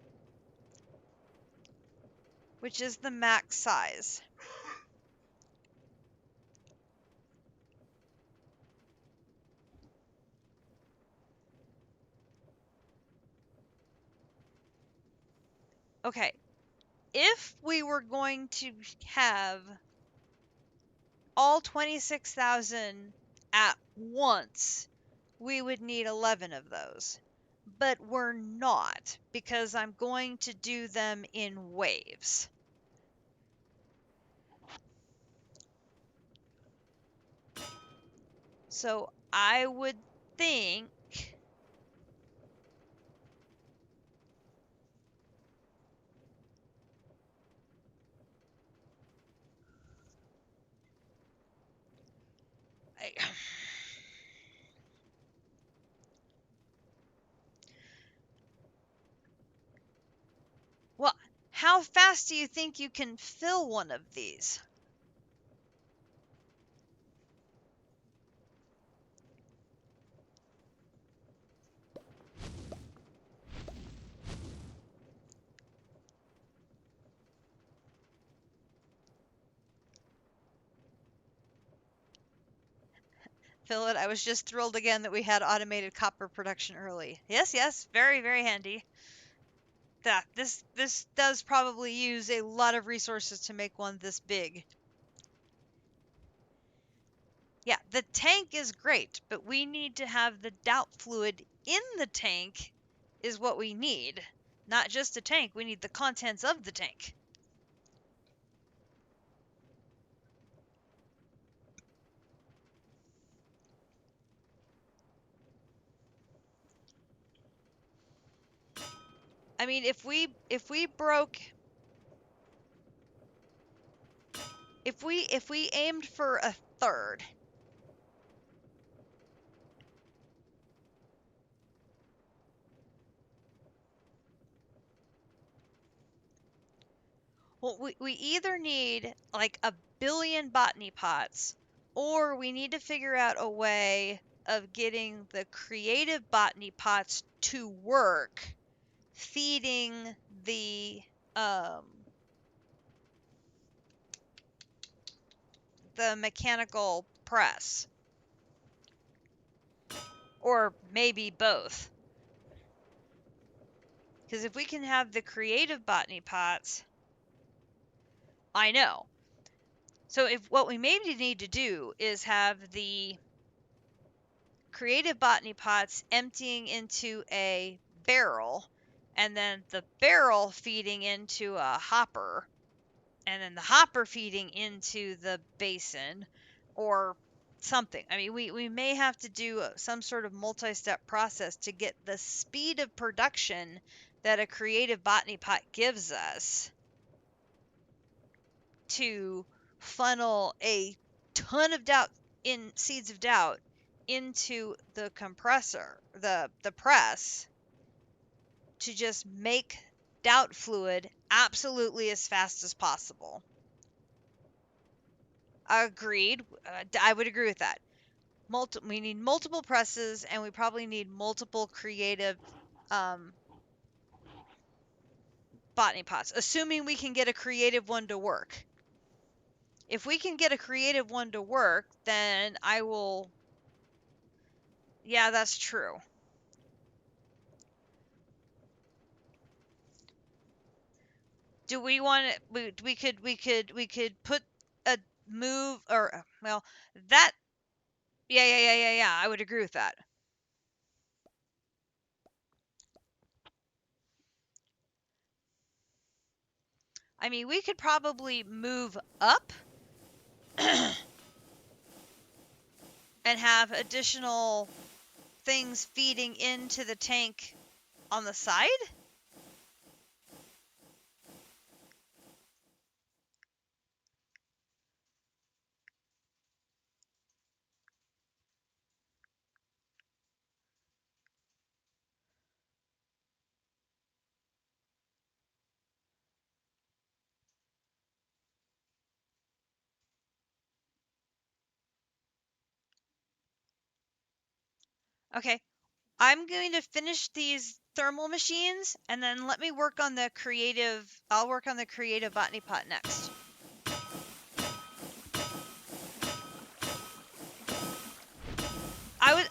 S1: which is the max size. Okay, if we were going to have all 26,000 at once, we would need 11 of those. But we're not, because I'm going to do them in waves. So I would think well, how fast do you think you can fill one of these? Fill it. I was just thrilled again that we had automated copper production early. Yes, yes, very, very handy. That this does probably use a lot of resources to make one this big. Yeah, the tank is great, but we need to have the doubt fluid in the tank is what we need. Not just a tank, we need the contents of the tank. I mean, if we broke if we aimed for a third. Well, we either need like a billion botany pots, or we need to figure out a way of getting the creative botany pots to work, feeding um the mechanical press, or maybe both. Because if we can have the creative botany pots, I know. So if what we maybe need to do is have the creative botany pots emptying into a barrel, and then the barrel feeding into a hopper, and then the hopper feeding into the basin, or something. I mean, we may have to do some sort of multi-step process to get the speed of production that a creative botany pot gives us to funnel a ton of doubt in seeds of doubt into the compressor, the press, to just make doubt fluid absolutely as fast as possible. Agreed. I would agree with that. We need multiple presses, and we probably need multiple creative botany pots, assuming we can get a creative one to work. If we can get a creative one to work, then I will. Yeah, that's true. Do we want it? We could put a move, or well, that. Yeah, yeah, yeah, yeah, yeah. I would agree with that. I mean, we could probably move up and have additional things feeding into the tank on the side. Okay, I'm going to finish these thermal machines and then let me work on the creative. I'll work on the creative botany pot next.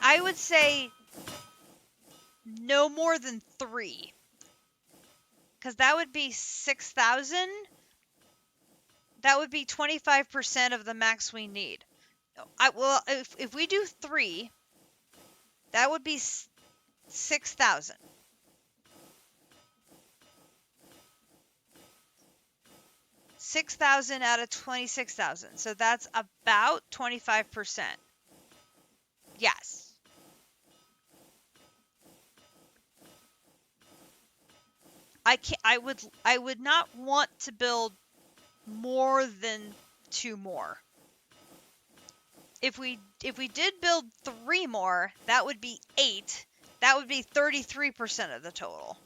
S1: I would say no more than 3, because that would be 6,000. That would be 25% of the max we need. Well, if we do 3, that would be 6,000. 6,000 out of 26,000. So that's about 25%. Yes. I would not want to build more than 2 more. If we did build 3 more, that would be 8. That would be 33% of the total.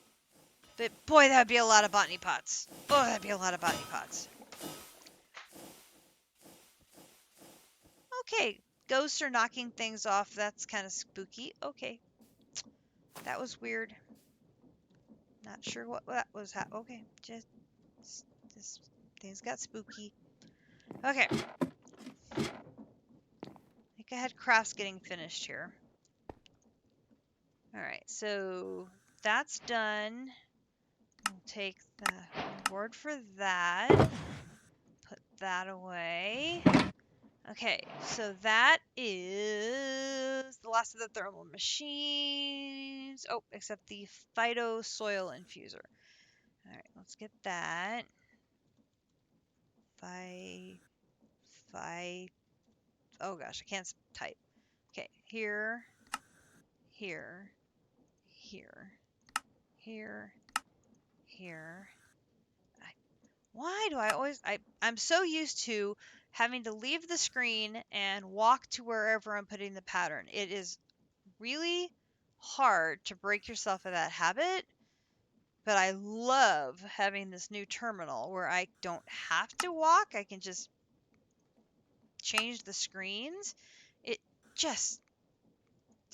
S1: But boy, that would be a lot of botany pots. Oh, that'd be a lot of botany pots. Okay, ghosts are knocking things off. That's kind of spooky. Okay. That was weird. Not sure what that was. Okay, just this things got spooky. Okay. I think I had crafts getting finished here. All right, so that's done. We'll take the reward for that. Put that away. Okay, so that is the last of the thermal machines. Oh, except the phyto soil infuser. All right, let's get that. Oh gosh, I can't type. Okay, here, here, here, here, here. Why do I always... I'm so used to having to leave the screen and walk to wherever I'm putting the pattern. It is really hard to break yourself of that habit, but I love having this new terminal where I don't have to walk. I can just change the screens. It just...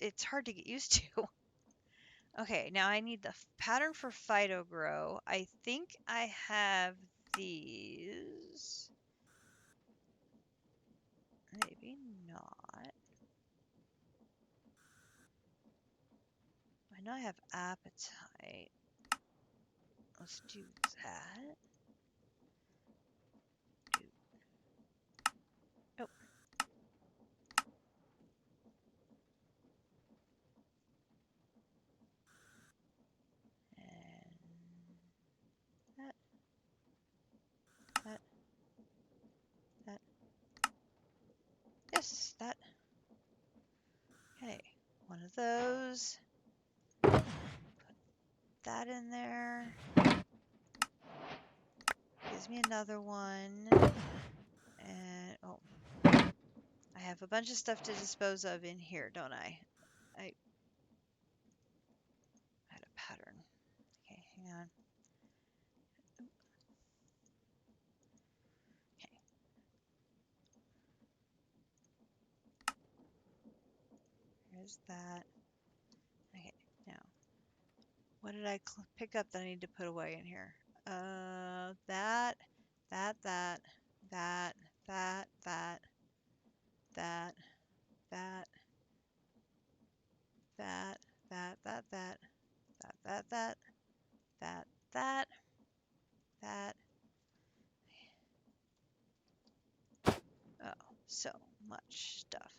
S1: it's hard to get used to. Okay, now I need the pattern for Phyto Grow. I think I have these. Maybe not. I know I have appetite. Let's do that. Oh. And that. Yes, that. Okay, one of those. Put that in there. Gives me another one. And, oh. I have a bunch of stuff to dispose of in here, don't I? I had a pattern. Okay, hang on. Okay. Here's that. Okay, now. What did I pick up that I need to put away in here? That, that, that, that, that, that, that, that, that, that, that, that, that, that, that, that, that. Oh, so much stuff.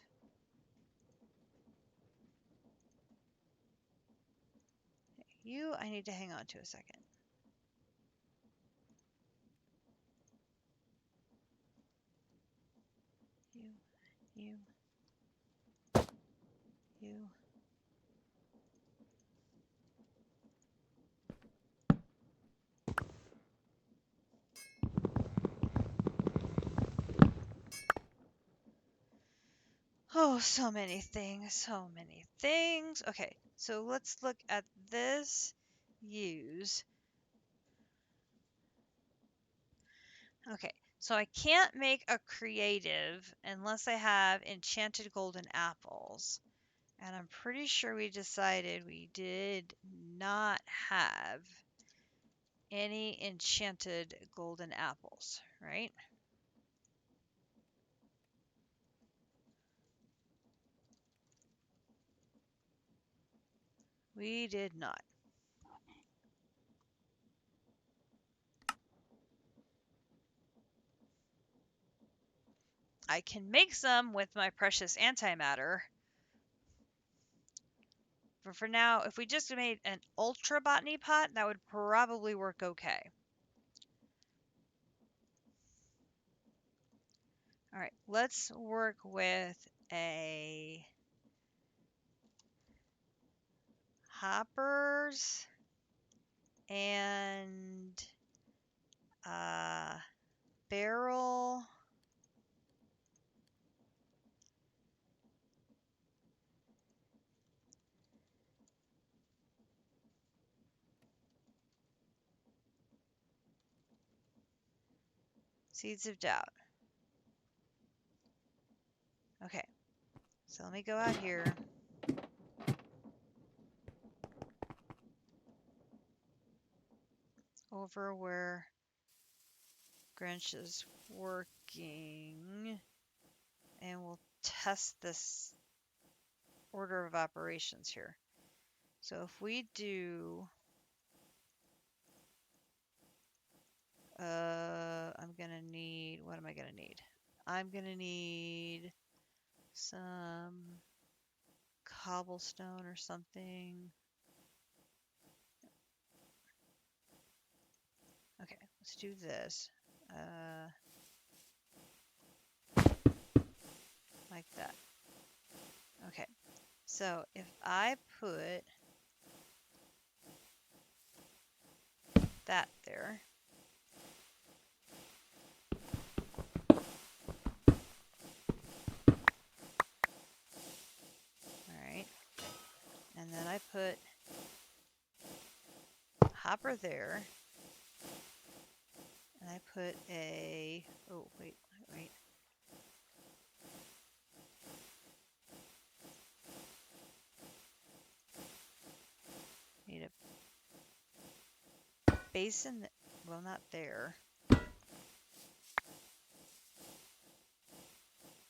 S1: You, I need to hang on to a second. You. Oh, so many things, so many things. Okay, so let's look at this. Use. Okay, so I can't make a creative unless I have enchanted golden apples. And I'm pretty sure we decided we did not have any enchanted golden apples, right? We did not. I can make some with my precious antimatter. But for now, if we just made an ultra botany pot, that would probably work okay. All right, let's work with a hoppers and barrel. Seeds of doubt. Okay, so let me go out here. Over where Grinch is working. And we'll test this order of operations here. So if we do, I'm gonna need, what am I gonna need? I'm gonna need some cobblestone or something. Okay, let's do this. Like that. Okay, so if I put that there, all right, and then I put hopper there, and I put a, oh, wait, need a basin, well, not there.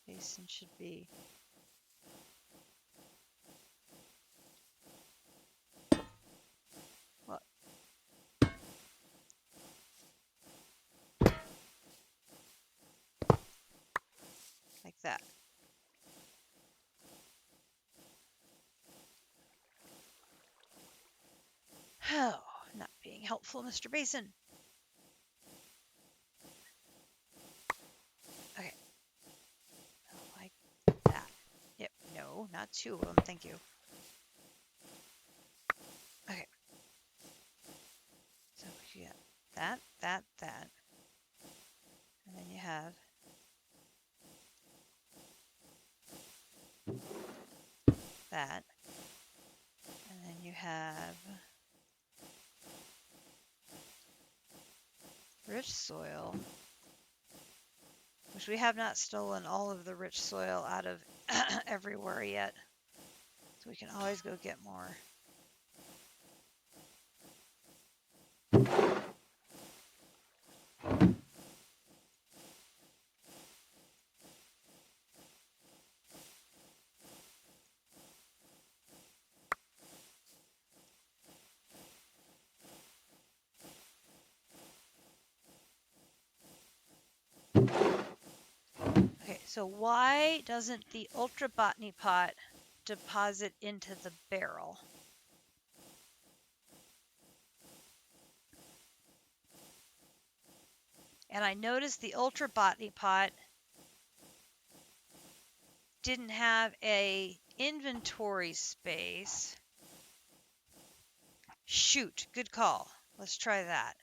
S1: Basin should be, well, like that. Oh, not being helpful, Mr. Basin. Okay. Like that. Yep, no, not two of them, thank you. Okay. So you got that, that, that. And then you have that. And then you have rich soil, which we have not stolen all of the rich soil out of everywhere yet. So we can always go get more. Okay, so why doesn't the Ultra Botany pot deposit into the barrel? And I noticed the Ultra Botany pot didn't have a inventory space. Shoot, good call. Let's try that.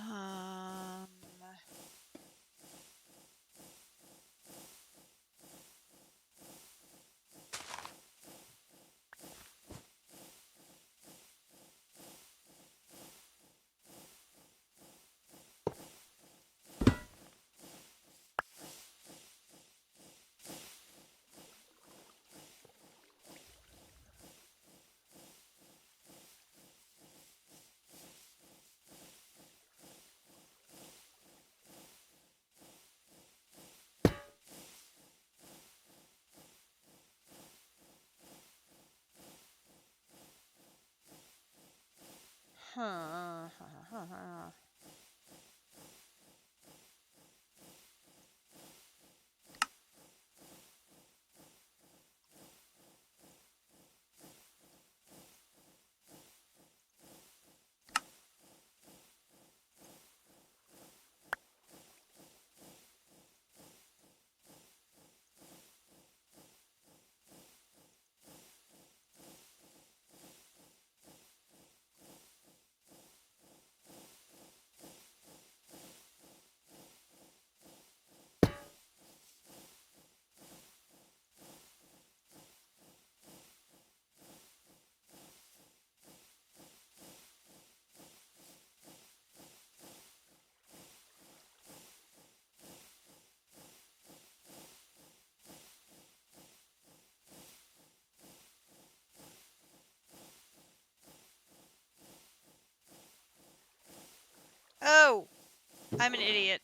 S1: Um, huh. Oh, I'm an idiot.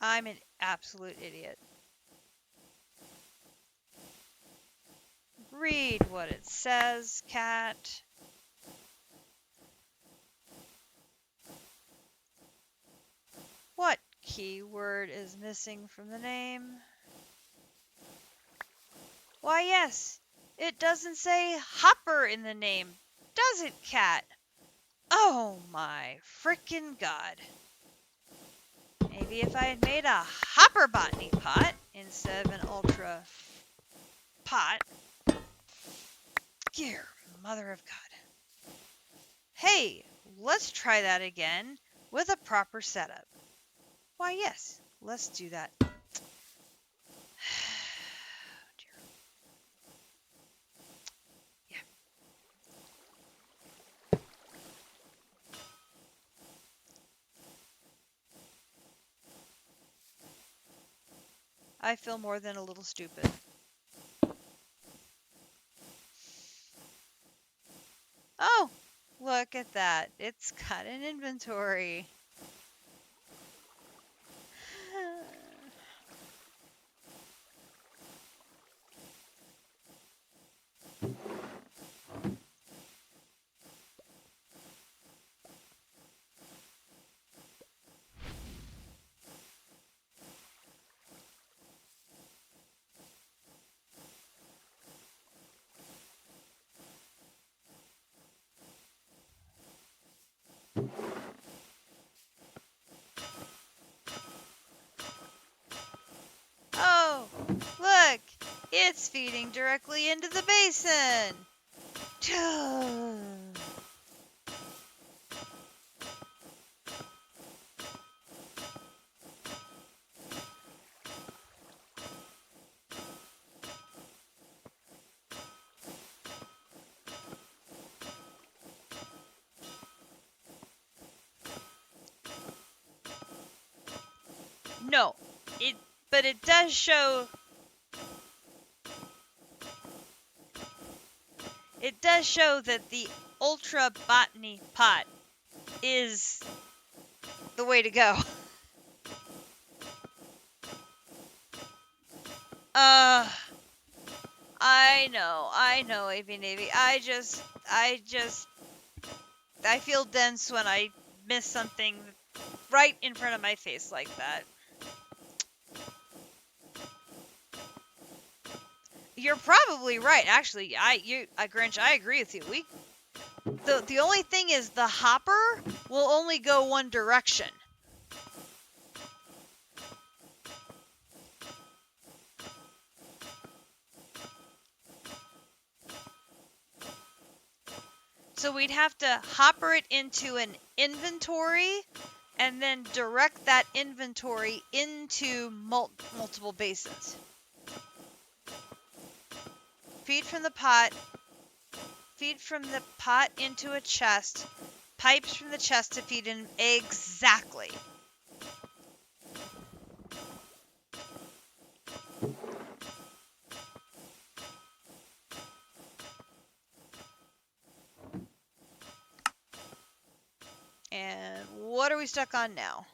S1: I'm an absolute idiot. Read what it says, cat. What keyword is missing from the name? Why, yes, it doesn't say Hopper in the name, does it, cat? Oh my frickin' god. Maybe if I had made a Hopper botany pot instead of an ultra pot. Dear mother of God. Hey, let's try that again with a proper setup. Why, yes, let's do that. Oh, dear. Yeah. I feel more than a little stupid. Oh, look at that. It's got an inventory. It's feeding directly into the basin. No, but it does show. It does show that the Ultra Botany pot is the way to go. I know, AV Navy. I feel dense when I miss something right in front of my face like that. You're probably right, actually. Grinch, I agree with you. The only thing is the hopper will only go one direction. So we'd have to hopper it into an inventory and then direct that inventory into multiple basins. Feed from the pot into a chest, pipes from the chest to feed in. Exactly. And what are we stuck on now?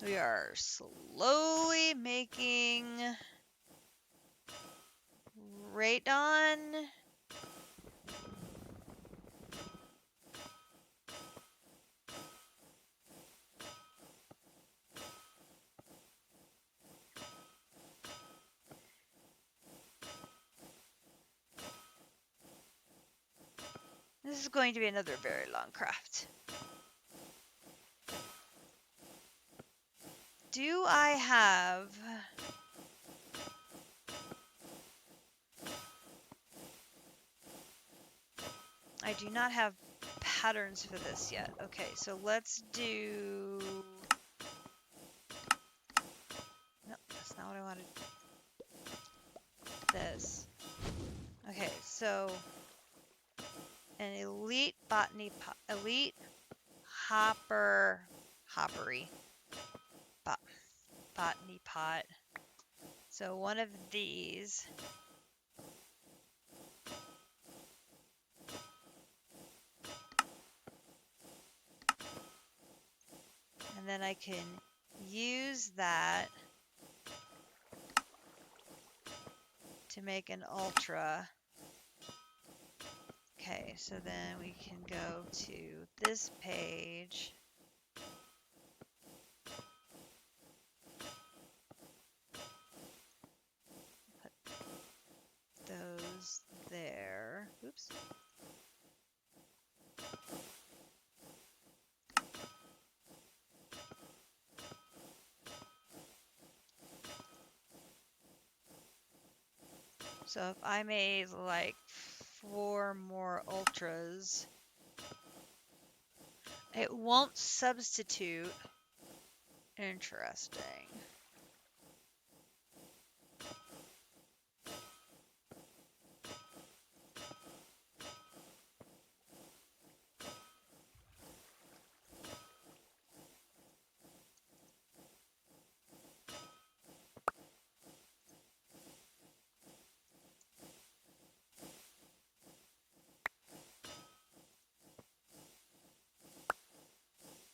S1: We are slowly making radon. This is going to be another very long craft. Do I have... I do not have patterns for this yet. Okay, so let's do... No, that's not what I wanted. This. Okay, so... An elite botany pot, elite hoppery botany pot. So one of these. And then I can use that to make an ultra. Okay, so then we can go to this page. Put those there. Oops. So if I made like 4 more ultras, it won't substitute. Interesting.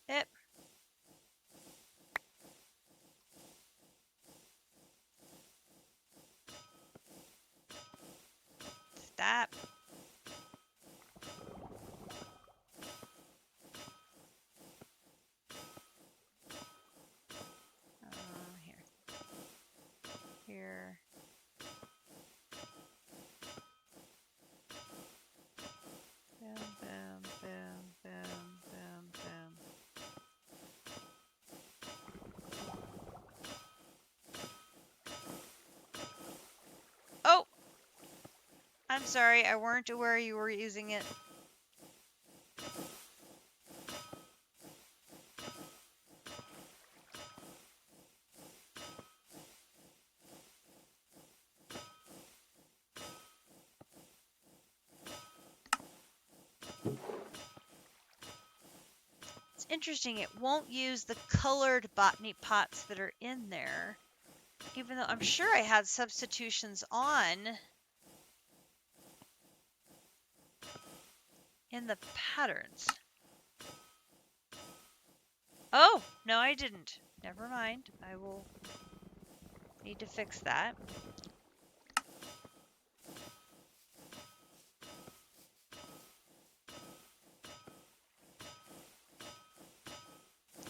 S1: Yep. Stop. Here. Here. I'm sorry, I weren't aware you were using it. It's interesting, it won't use the colored botany pots that are in there, even though I'm sure I had substitutions on in the patterns. Oh, no, I didn't. Never mind. I will need to fix that.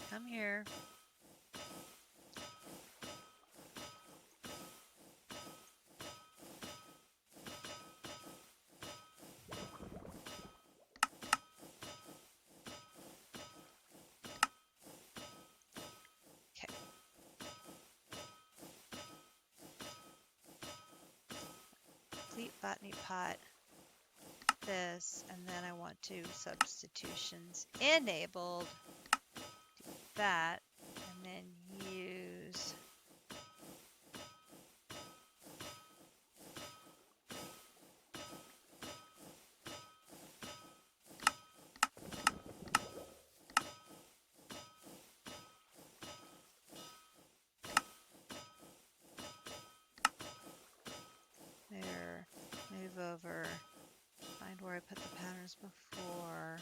S1: Come here. Okay. Complete botany pot. This, and then I want to substitutions enabled. Do that, and then use there, move over, find where I put the patterns before.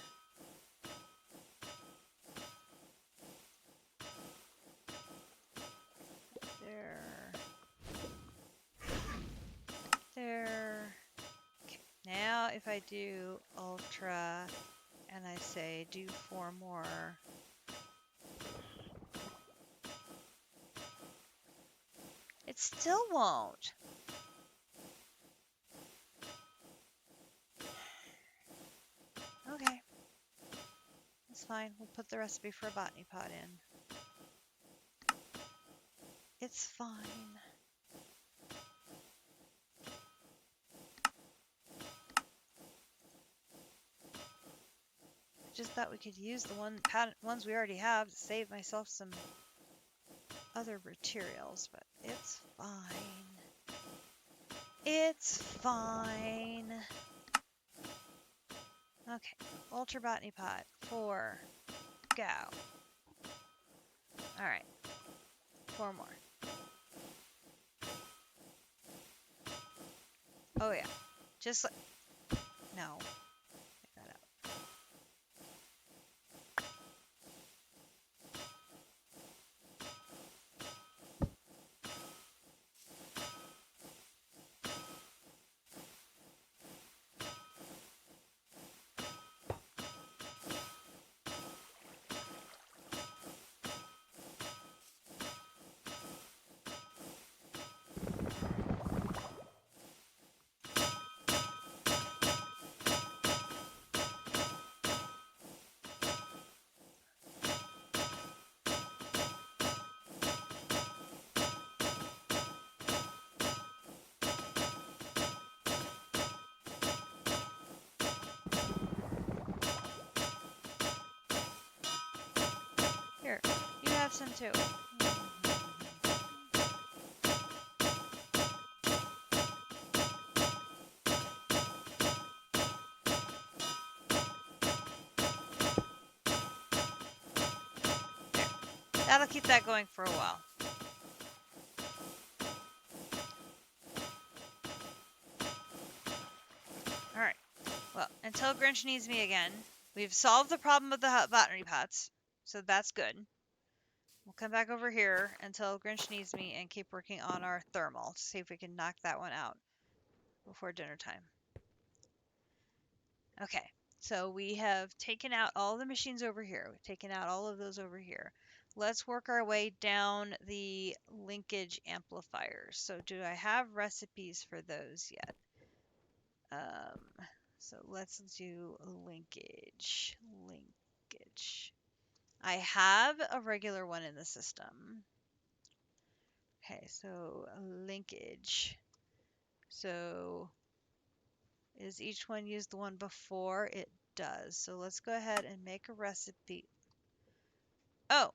S1: There. There. Okay. Now if I do ultra and I say do 4 more, it still won't. Okay. That's fine. We'll put the recipe for a botany pot in. It's fine. Just thought we could use the ones we already have to save myself some other materials, but it's fine. It's fine. Okay, Ultra Botany Pot 4, go. Alright, 4 more. Oh yeah, just like, no. Pick that up. Here, you have some too. That'll keep that going for a while. Alright, well, until Grinch needs me again, we've solved the problem of the botany pots, so that's good. We'll come back over here until Grinch needs me and keep working on our thermal to see if we can knock that one out before dinner time. Okay, so we have taken out all the machines over here. We've taken out all of those over here. Let's work our way down the linkage amplifiers. So do I have recipes for those yet? So let's do linkage. Linkage. I have a regular one in the system. Okay, so linkage. So Is each one use the one before? It does. So let's go ahead and make a recipe. Oh.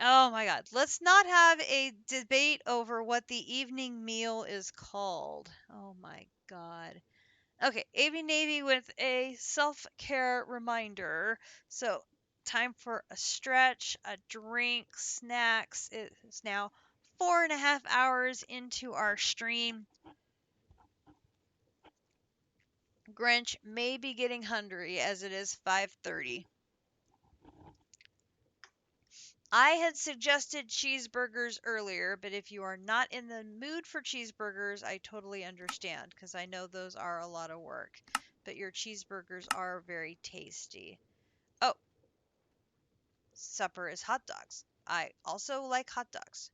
S1: Oh my God. Let's not have a debate over what the evening meal is called. Oh my God. Okay, AV Navy with a self-care reminder. So, time for a stretch, a drink, snacks. It is now 4.5 hours into our stream. Grinch may be getting hungry as it is 5:30. I had suggested cheeseburgers earlier, but if you are not in the mood for cheeseburgers, I totally understand because I know those are a lot of work. But your cheeseburgers are very tasty. Oh, supper is hot dogs. I also like hot dogs.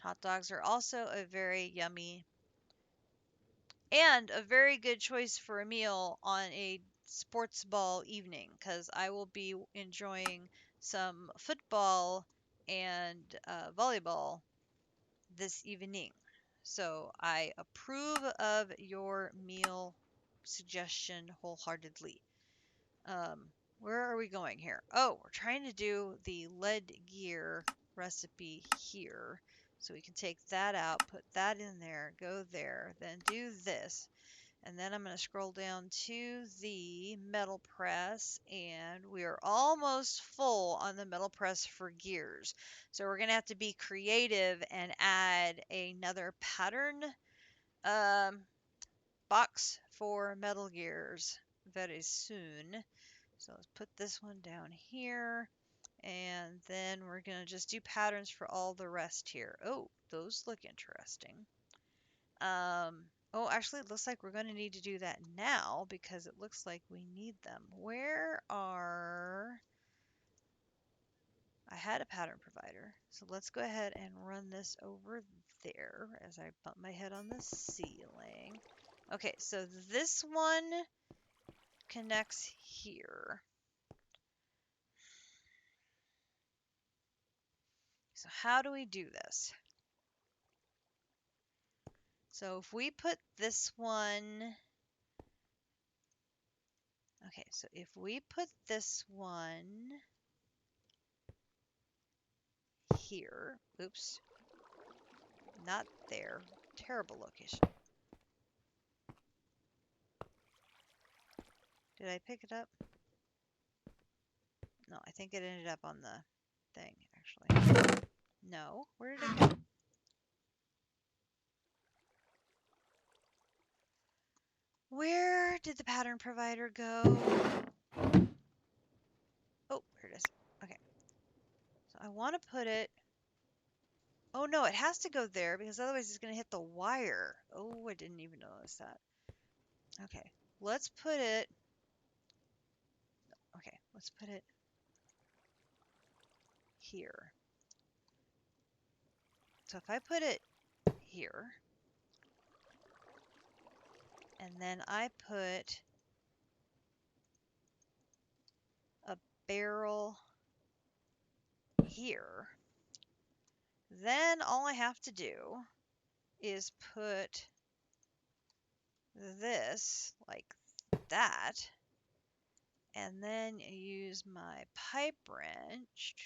S1: Hot dogs are also a very yummy and a very good choice for a meal on a sports ball evening because I will be enjoying some football and volleyball this evening. So I approve of your meal suggestion wholeheartedly. Where are we going here? Oh, we're trying to do the lead gear recipe here. So we can take that out, put that in there, go there, then do this. And then I'm going to scroll down to the metal press, and we are almost full on the metal press for gears. So we're going to have to be creative and add another pattern um, box for metal gears very soon. So let's put this one down here. And then we're going to just do patterns for all the rest here. Oh, those look interesting. Oh, actually, it looks like we're going to need to do that now because it looks like we need them. Where are... I had a pattern provider. So let's go ahead and run this over there as I bump my head on the ceiling. Okay, so this one connects here. So how do we do this? So if we put this one, okay, so if we put this one here, oops, not there, terrible location. Did I pick it up? No, I think it ended up on the thing, actually. No, where did it go? Where did the pattern provider go? Oh, here it is. Okay. So I want to put it... Oh no, it has to go there because otherwise it's going to hit the wire. Oh, I didn't even notice that. Okay, let's put it... Okay, let's put it here. So if I put it here, and then I put a barrel here, then all I have to do is put this like that, and then use my pipe wrench,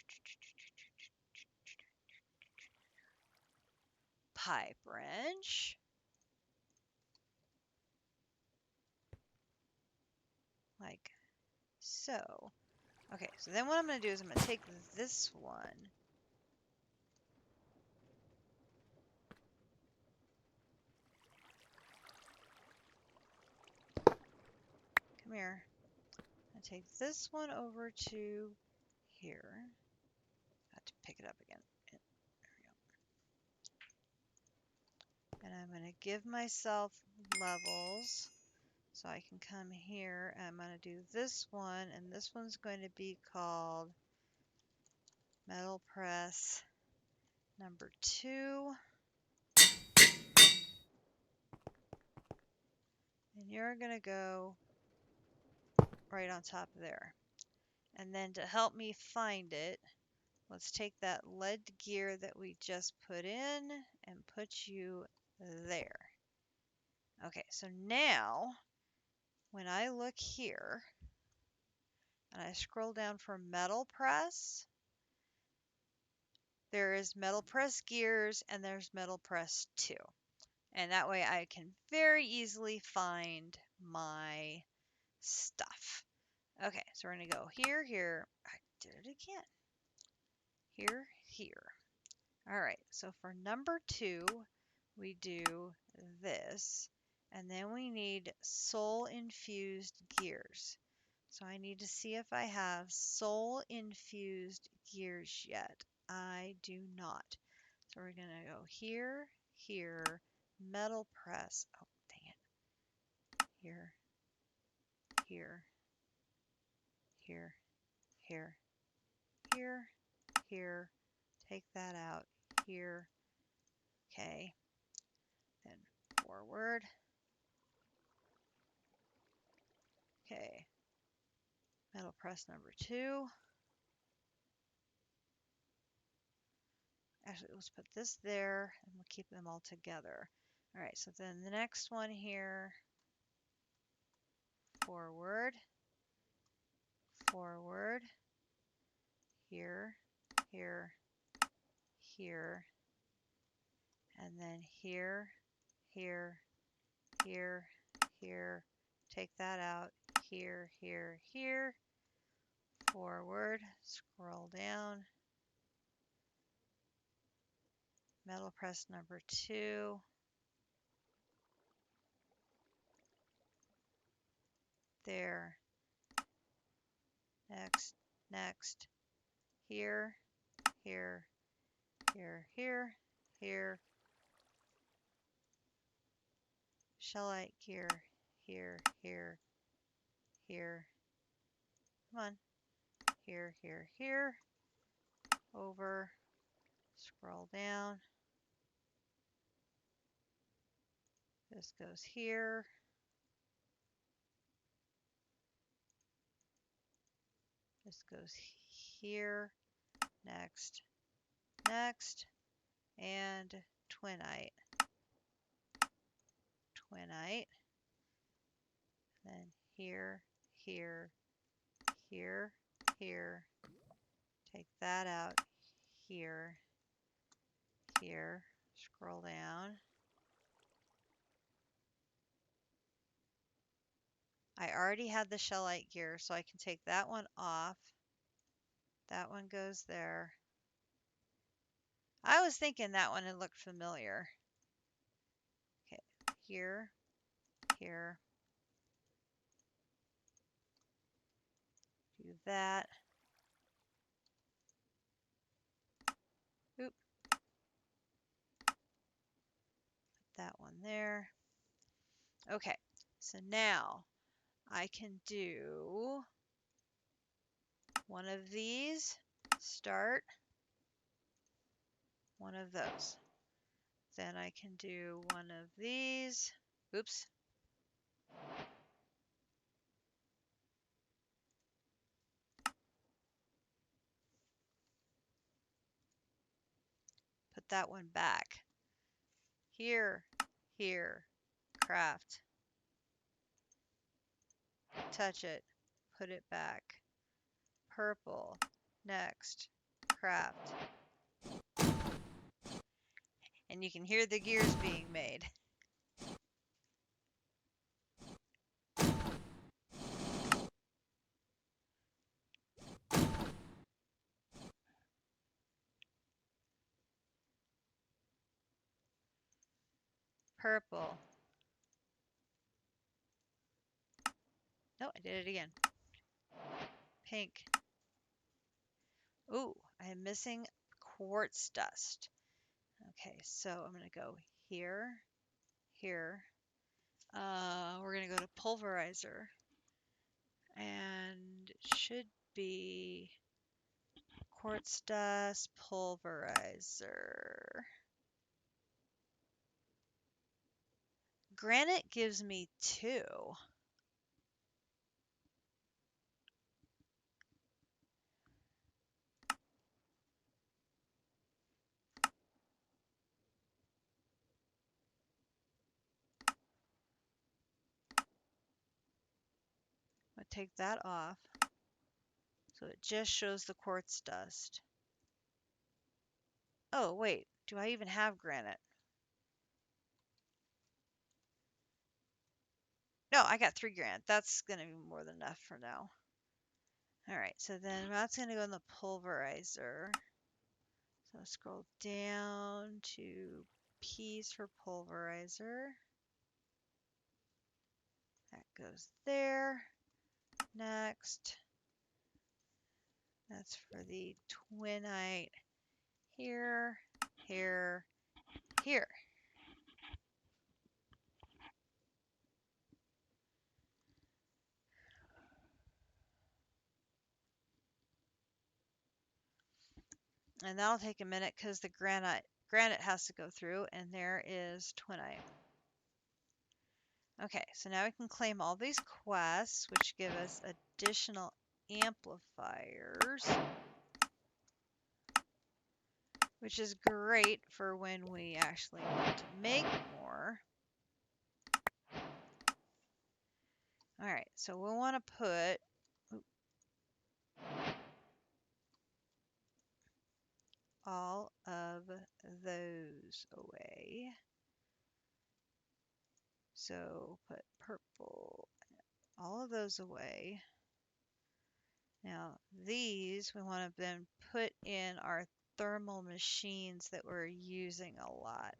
S1: like so. Okay, so then what I'm going to do is I'm going to take this one, come here, I take this one over to here. I have to pick it up again. There we go. And I'm going to give myself levels. So I can come here and I'm going to do this one, and this one's going to be called metal press number 2. And you're going to go right on top of there. And then to help me find it, Let's take that lead gear that we just put in and put you there. Okay, so now when I look here and I scroll down for metal press, there is metal press gears and there's metal press 2. And that way I can very easily find my stuff. Okay, so we're going to go here, here. I did it again. Here, here. All right, so for number 2, we do this. And then we need soul-infused gears. So I need to see if I have soul-infused gears yet. I do not. So we're going to go here, here, metal press. Oh, dang it. Here, here, here, here, here, here. Take that out. Here. Okay. Then forward. Okay. Metal press number 2. Actually, let's put this there and we'll keep them all together. All right, so then the next one here, forward, forward, here, here, here, and then here, here, here, here. Take that out. Here, here, here. Forward, scroll down. Metal press number 2. There. Next, next. Here, here, here, here, here. Shellite gear, here, here, here. Come on. Here, here, here. Over. Scroll down. This goes here. This goes here. Next. Next. And twinite. Twinite. Then here, here, here, here. Take that out. Here, here. Scroll down. I already had the shellite gear, so I can take that one off. That one goes there. I was thinking that one had looked familiar. Okay, here, here. Do that. Oop. Put that one there. Okay, so now I can do one of these, start, one of those. Then I can do one of these. Oops. Put that one back. Here, here, craft. Touch it, put it back. Purple, next, craft. And you can hear the gears being made. Purple. No, I did it again. Pink. Ooh, I am missing quartz dust. Okay, so I'm going to go here, here. We're going to go to pulverizer. And it should be quartz dust pulverizer. Granite gives me 2. take that off. So it just shows the quartz dust. Oh, wait. Do I even have granite? No, I got 3 granite. That's going to be more than enough for now. All right, so then that's going to go in the pulverizer. So scroll down to P's for pulverizer. That goes there. Next. That's for the twinite here, here, here. And that'll take a minute because the granite has to go through, and there is twinite. Okay, so now we can claim all these quests, which give us additional amplifiers, which is great for when we actually want to make more. All right, so we want to put all of those away. So put purple, all of those away. Now these we want to then put in our thermal machines that we're using a lot.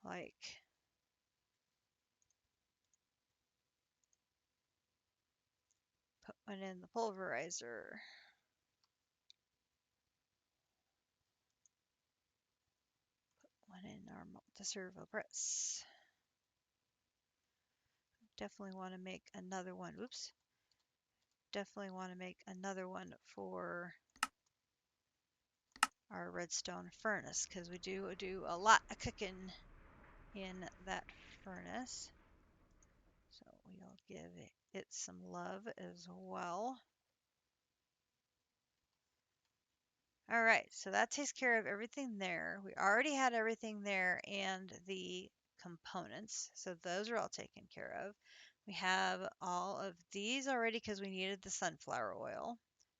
S1: Like put one in the pulverizer. Put one in our multi-servo press. Definitely want to make another one. Oops. Definitely want to make another one for our redstone furnace because we do a lot of cooking in that furnace. So we'll give it some love as well. All right, so that takes care of everything there. We already had everything there and the components, so those are all taken care of. We have all of these already because we needed the sunflower oil,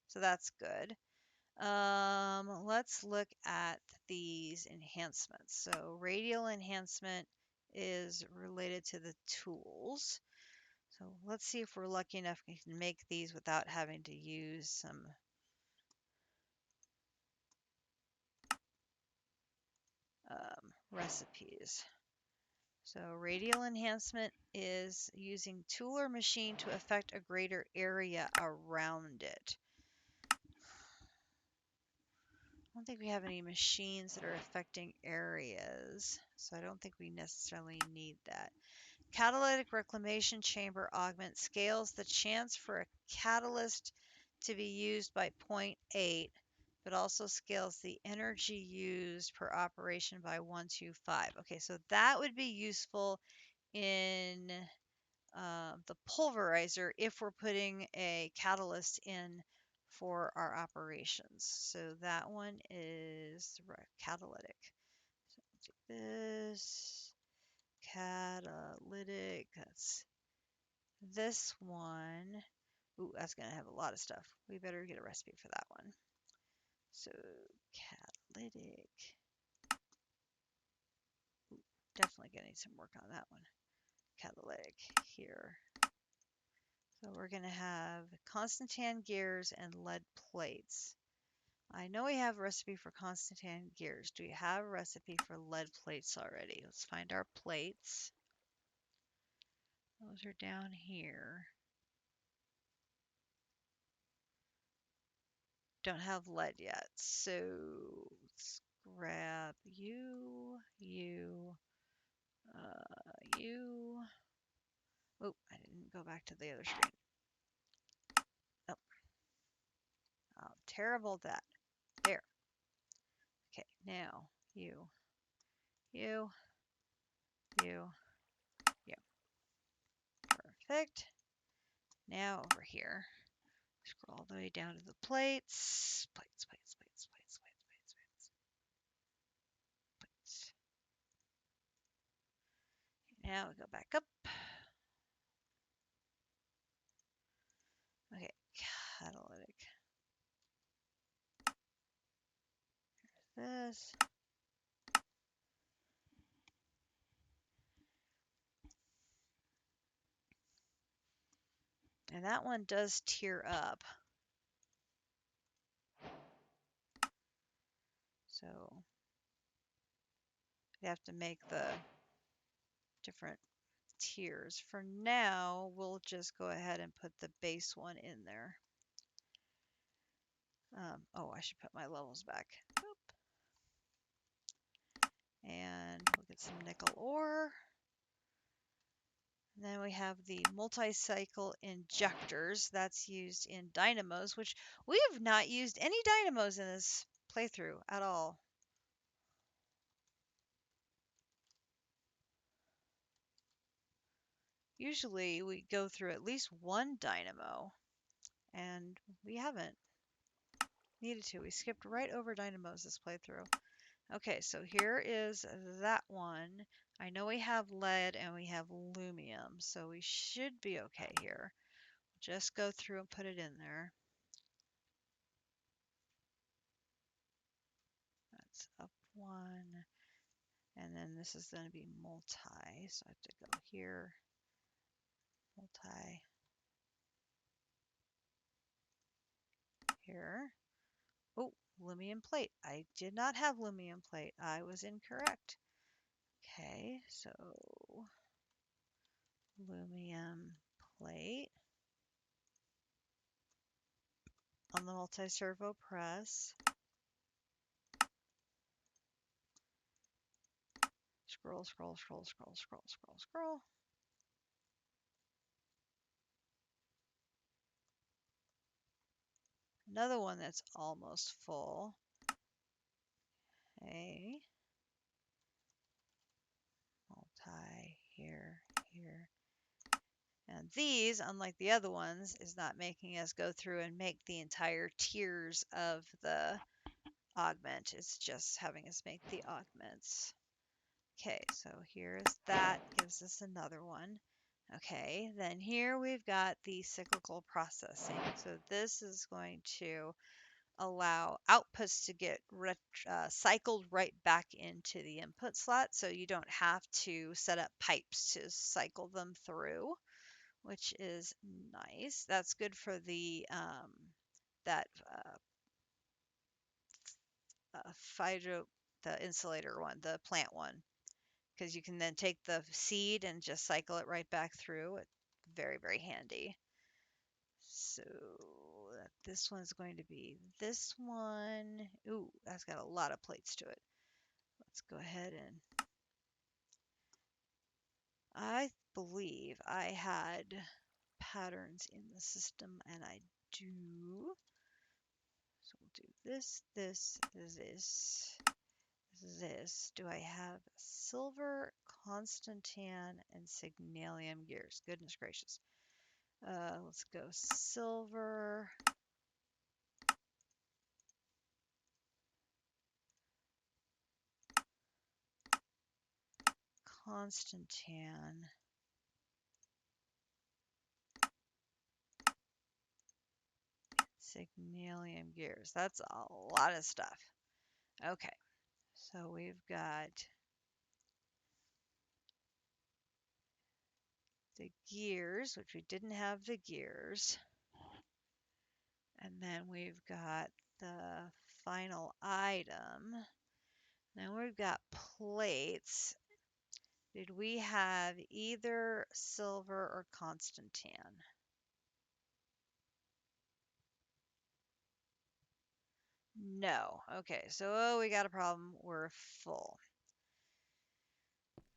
S1: so that's good. Let's look at these enhancements. So radial enhancement is related to the tools. So let's see if we're lucky enough we can make these without having to use some recipes. So radial enhancement is using tool or machine to affect a greater area around it. I don't think we have any machines that are affecting areas, so I don't think we necessarily need that. Catalytic reclamation chamber augment scales the chance for a catalyst to be used by 0.8, but also scales the energy used per operation by 125. Okay, so that would be useful in the pulverizer if we're putting a catalyst in for our operations. So that one is catalytic. So do this catalytic. That's this one. Ooh, that's gonna have a lot of stuff. We better get a recipe for that one. So catalytic. Ooh, definitely gonna need some work on that one. Catalytic here. So we're going to have Constantan gears and lead plates. I know we have a recipe for Constantan gears. Do we have a recipe for lead plates already? Let's find our plates. Those are down here. Don't have lead yet. So let's grab you. Oh, I didn't go back to the other screen. Oh, how terrible that. There. Okay, Now, you, you, you. Perfect. Now over here, scroll all the way down to the plates. Plates, plates, plates, plates, plates, plates, plates, plates. Now we go back up. Okay, catalytic. This. And that one does tear up. So you have to make the different tiers. For now, we'll just go ahead and put the base one in there. Oh, I should put my levels back. Boop. And we'll get some nickel ore. And then we have the multi-cycle injectors. That's used in dynamos, which we have not used any dynamos in this playthrough at all. Usually we go through at least one dynamo, and we haven't needed to. We skipped right over dynamos this playthrough. Okay, so here is that one. I know we have lead and we have lumium, so we should be okay here. Just go through and put it in there. That's up one. And then this is going to be multi, so I have to go here, multi, here. Oh, lumium plate. I did not have lumium plate. I was incorrect. Okay, so lumium plate on the multi-servo press. Scroll, scroll, scroll, scroll, scroll, scroll, scroll. Another one that's almost full. Okay. Multi, here, here. And these, unlike the other ones, is not making us go through and make the entire tiers of the augment. It's just having us make the augments. Okay, so here's that, gives us another one. Okay, then here we've got the cyclical processing. So this is going to allow outputs to get cycled right back into the input slot, so you don't have to set up pipes to cycle them through, which is nice. That's good for the that the insulator one, the plant one, because you can then take the seed and just cycle it right back through. It's very, very handy. So this one's going to be this one. Ooh, that's got a lot of plates to it. Let's go ahead and I believe I had patterns in the system, and I do. So we'll do this, this, this. Do I have silver, constantan, and signalium gears? Goodness gracious. Let's go silver. Constantan. Signalium gears. That's a lot of stuff. Okay. So we've got the gears, which we didn't have the gears. And then we've got the final item. Then we've got plates. Did we have either silver or constantan? No. Okay, so we got a problem. We're full.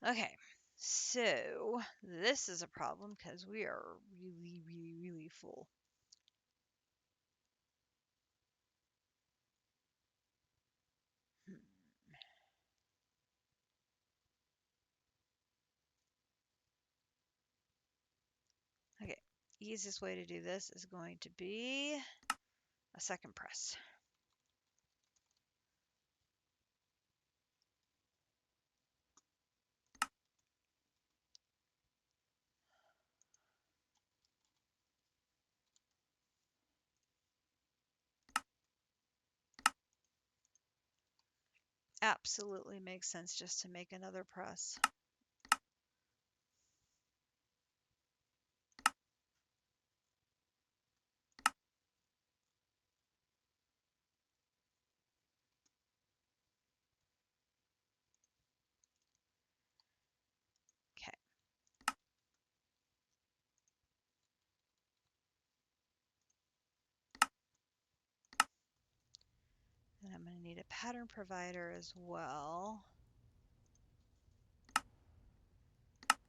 S1: Okay, so this is a problem because we are really, really, really full. easiest way to do this is going to be a second press. Absolutely makes sense just to make another press. Okay. And I'm going to need a pattern provider as well.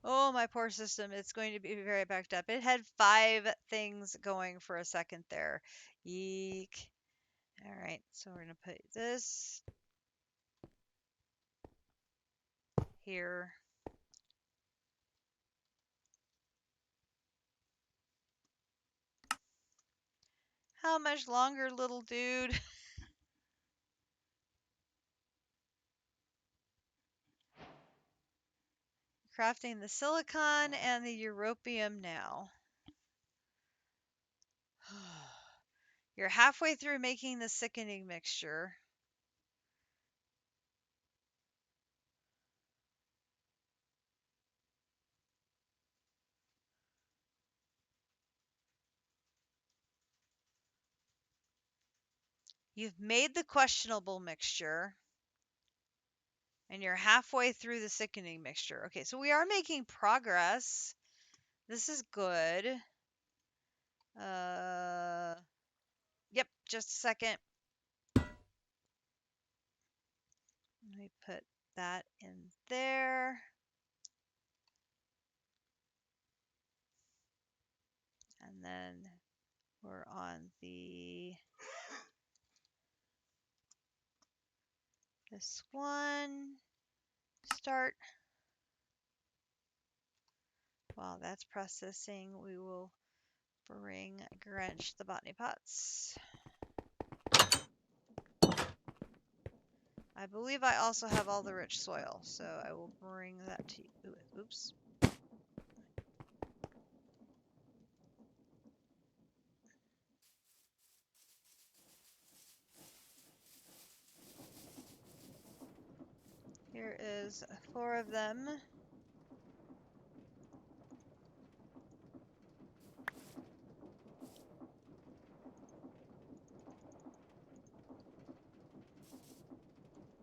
S1: Oh, my poor system. It's going to be very backed up. It had 5 things going for a second there. Yeek. All right, so we're going to put this here. How much longer, little dude? Crafting the silicon and the europium now. You're halfway through making the sickening mixture. You've made the questionable mixture. And you're halfway through the sickening mixture. Okay, so we are making progress. This is good. Yep, just a second. Let me put that in there. And then we're on this one. Start. While that's processing, we will bring Grinch the botany pots. I believe I also have all the rich soil, so I will bring that to you. Oops. Here is 4 of them.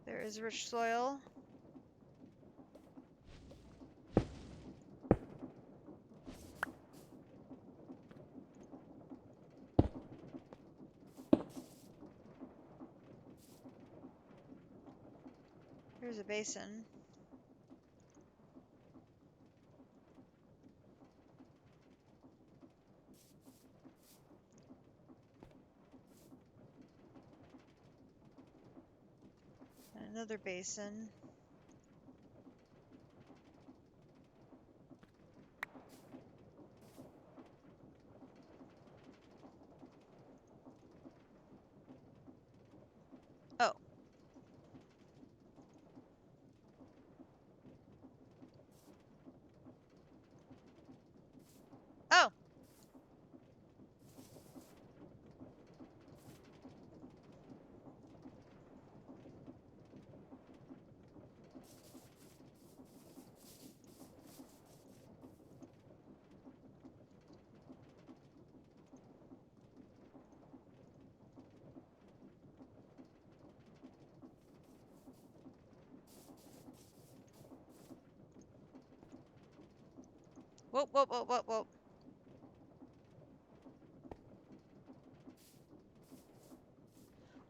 S1: There is rich soil. Here's a basin. And another basin. Oh. Oh! Whoa, whoa, whoa, whoa, whoa.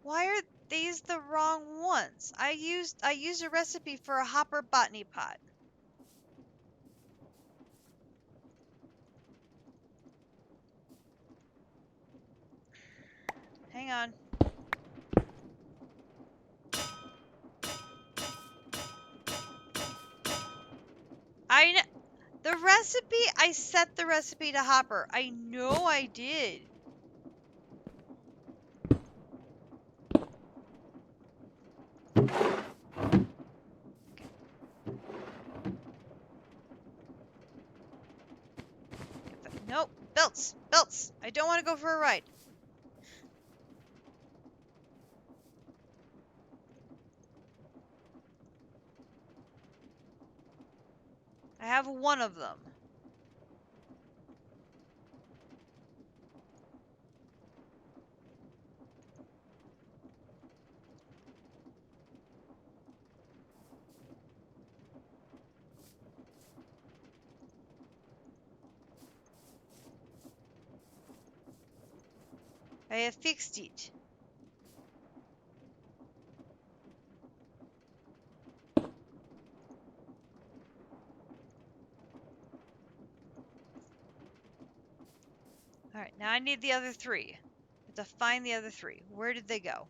S1: Why are these the wrong ones? I used a recipe for a hopper botany pot. Hang on. I The recipe, I set the recipe to Hopper. I know I did. Nope. Belts. Belts. I don't want to go for a ride. I have one of them. I have fixed it. Alright, now I need the other three. I have to find the other three. Where did they go?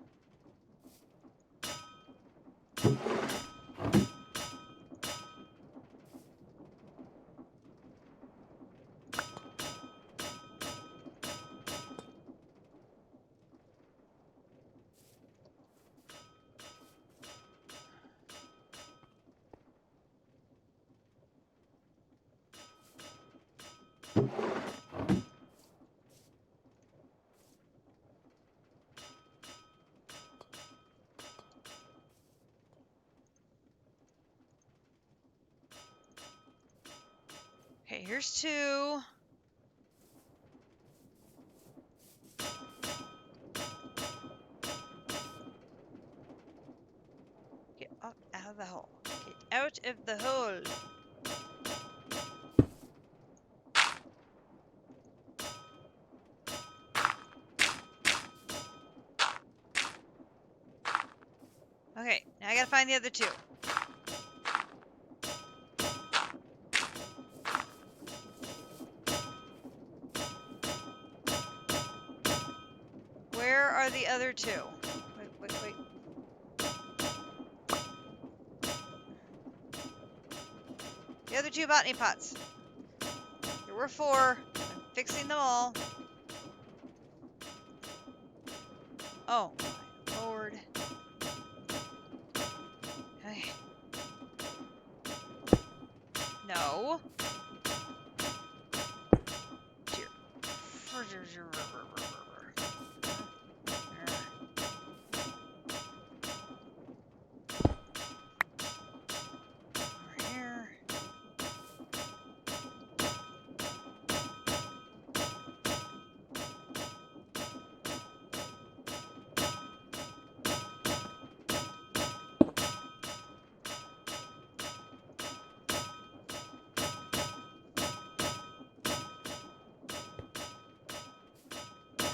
S1: Okay, here's two. Get up out of the hole. Get out of the hole. Okay, now I gotta find the other two. Where are the other two? Wait. The other two botany pots. There were four. I'm fixing them all. Oh, my lord. Okay. No. Dear. Over here.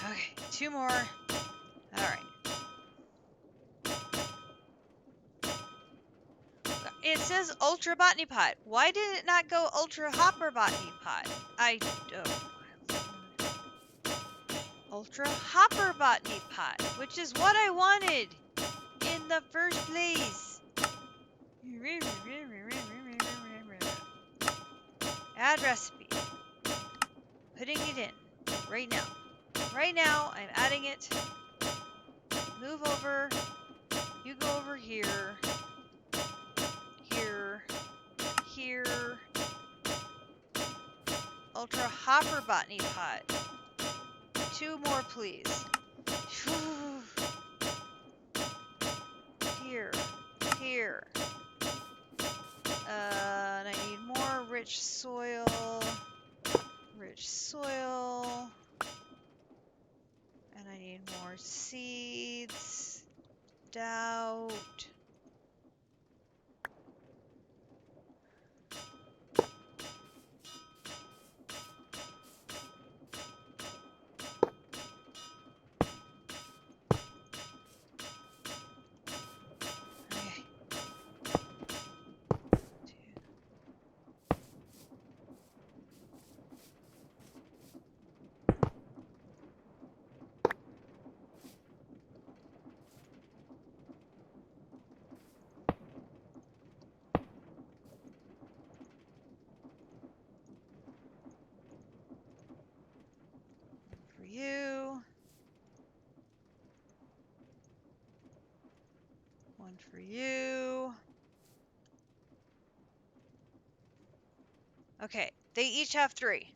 S1: Okay, two more. Alright. It says Ultra Botany Pot. Why did it not go Ultra Hopper Botany Pot? Ultra Hopper Botany Pot, which is what I wanted in the first place. Add recipe. Putting it in. Right now. Right now, I'm adding it. Move over. You go over here. Here. Ultra Hopper Botany Pot. Two more, please. Here. And I need more rich soil. And I need more seeds. Doubt. Okay. One for you. Okay, they each have 3.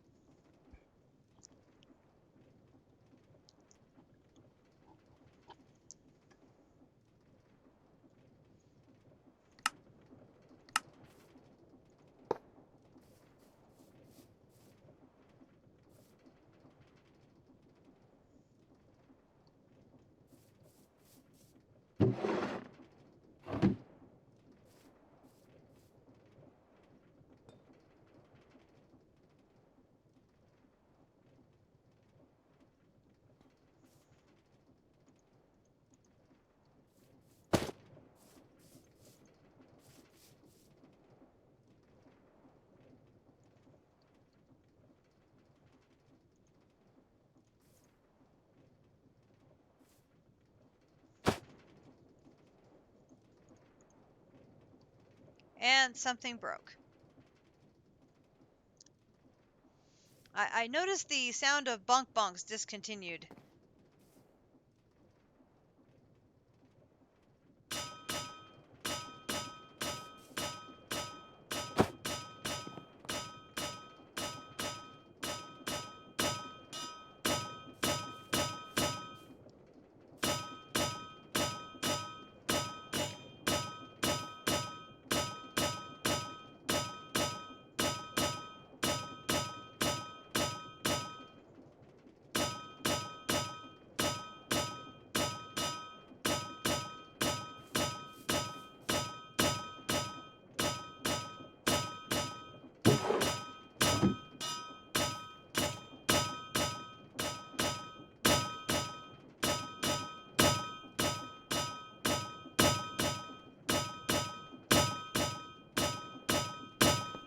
S1: And something broke. I noticed the sound of bonk bonks discontinued.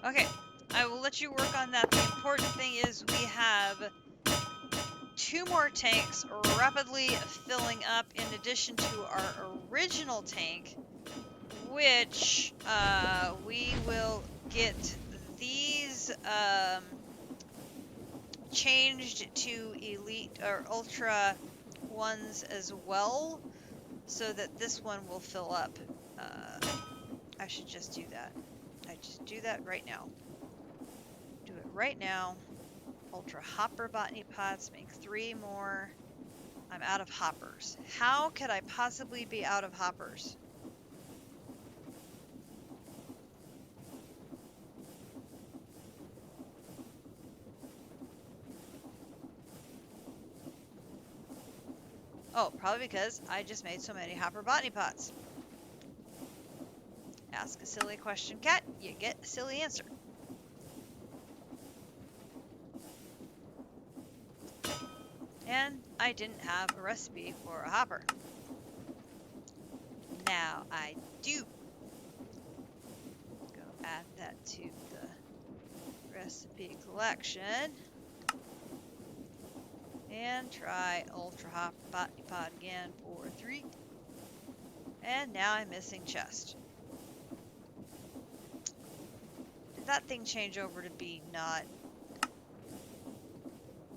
S1: Okay, I will let you work on that. The important thing is we have 2 more tanks rapidly filling up in addition to our original tank, which we will get these changed to elite or ultra ones as well, so that this one will fill up. I should just do that. I just do that right now. Do it right now. Ultra hopper botany pots, make 3 more. I'm out of hoppers. How could I possibly be out of hoppers? Oh, probably because I just made so many hopper botany pots. Ask a silly question, cat. You get a silly answer. And I didn't have a recipe for a hopper. Now I do. Go add that to the recipe collection. And try Ultra Hopper Botany Pod again for 3. And now I'm missing chest. Did that thing change over to be not?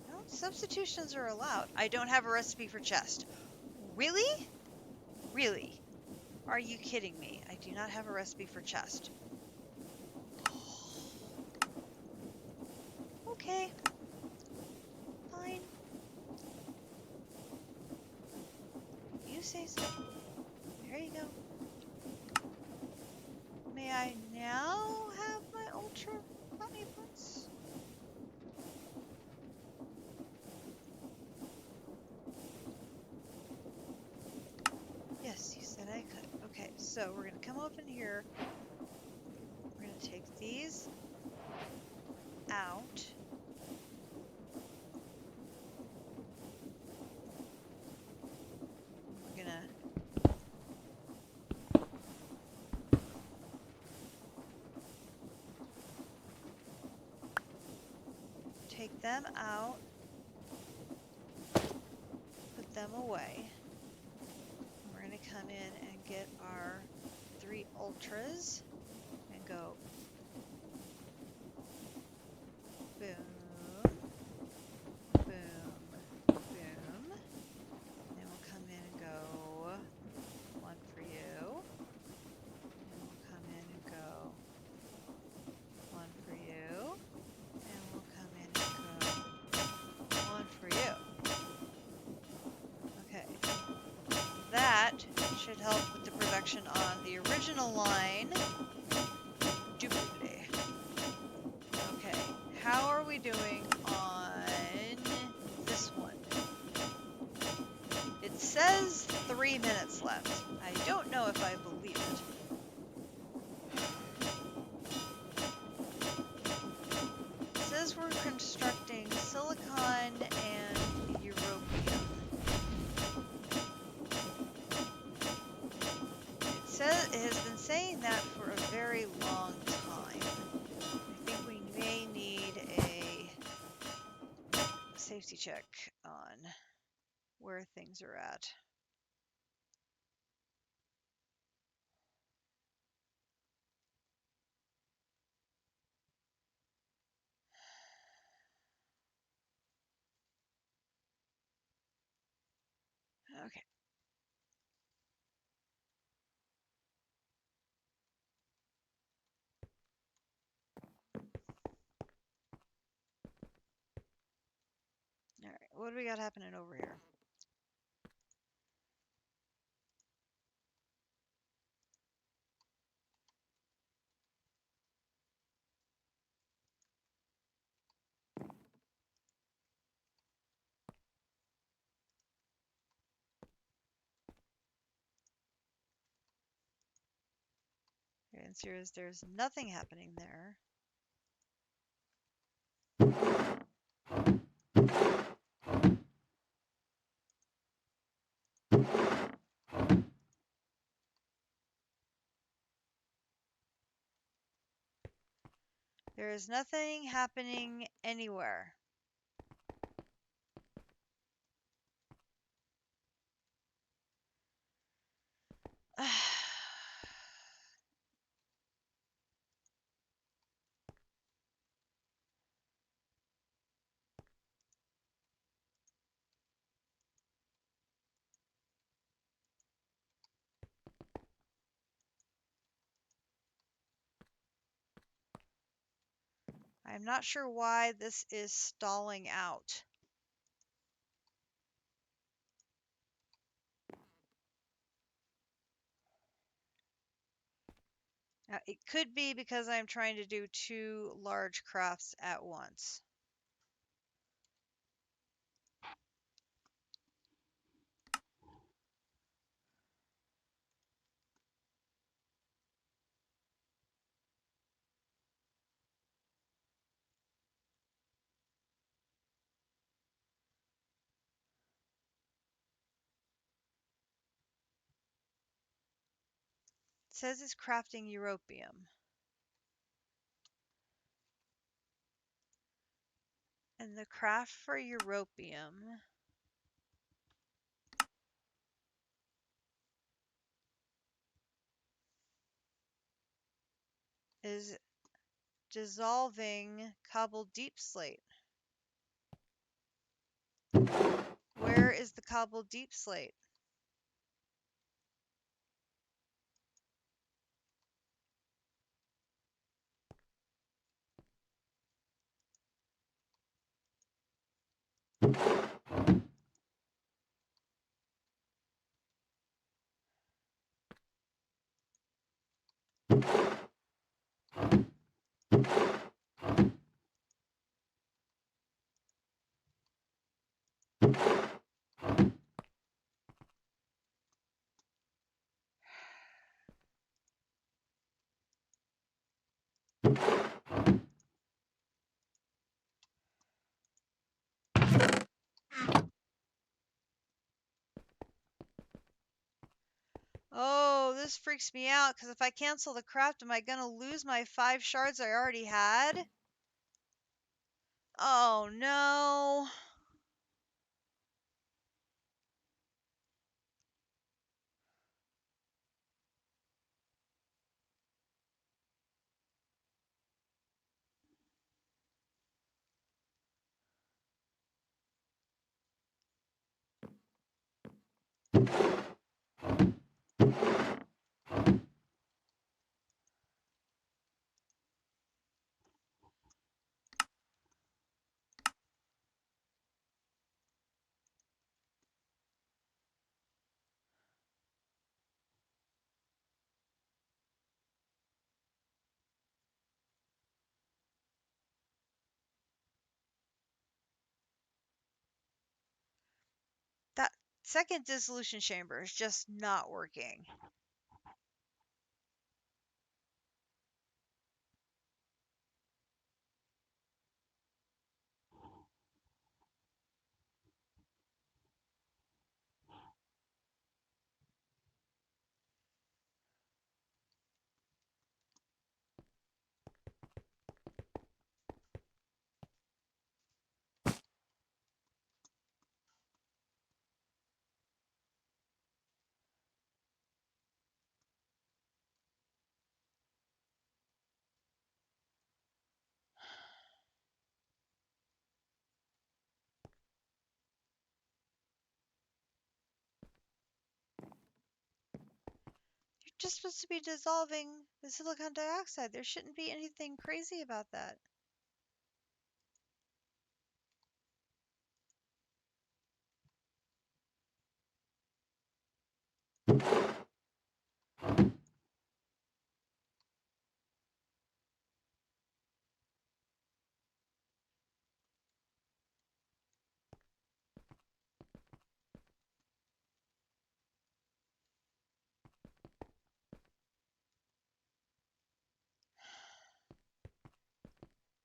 S1: No, substitutions are allowed. I don't have a recipe for chest. Really? Really? Are you kidding me? I do not have a recipe for chest. Okay. Fine. You say so. There you go. May I now have my ultra botany pots? Yes, you said I could. Okay, so we're gonna come up in here. We're gonna take these out. We're gonna take them out, put them away. We're gonna come in and get our 3 ultras and go boom, boom, boom. And then we'll come in and go 1 for you, should help with the production on the original line. Duplicate. Okay, how are we doing on this one? It says 3 minutes left. I don't know if I believe it. It says we're constructing silicon and europium. It has been saying that for a very long time. I think we may need a safety check on where things are at. Okay. All right. What do we got happening over here? The answer is there's nothing happening there. There is nothing happening anywhere. I'm not sure why this is stalling out. Now, it could be because I'm trying to do 2 large crafts at once. It says it's crafting europium. And the craft for europium is dissolving cobbled deep slate. Where is the cobbled deep slate? Oh, this freaks me out because if I cancel the craft, am I going to lose my 5 shards I already had? Oh no. second dissolution chamber is just not working. You're just supposed to be dissolving the silicon dioxide. There shouldn't be anything crazy about that.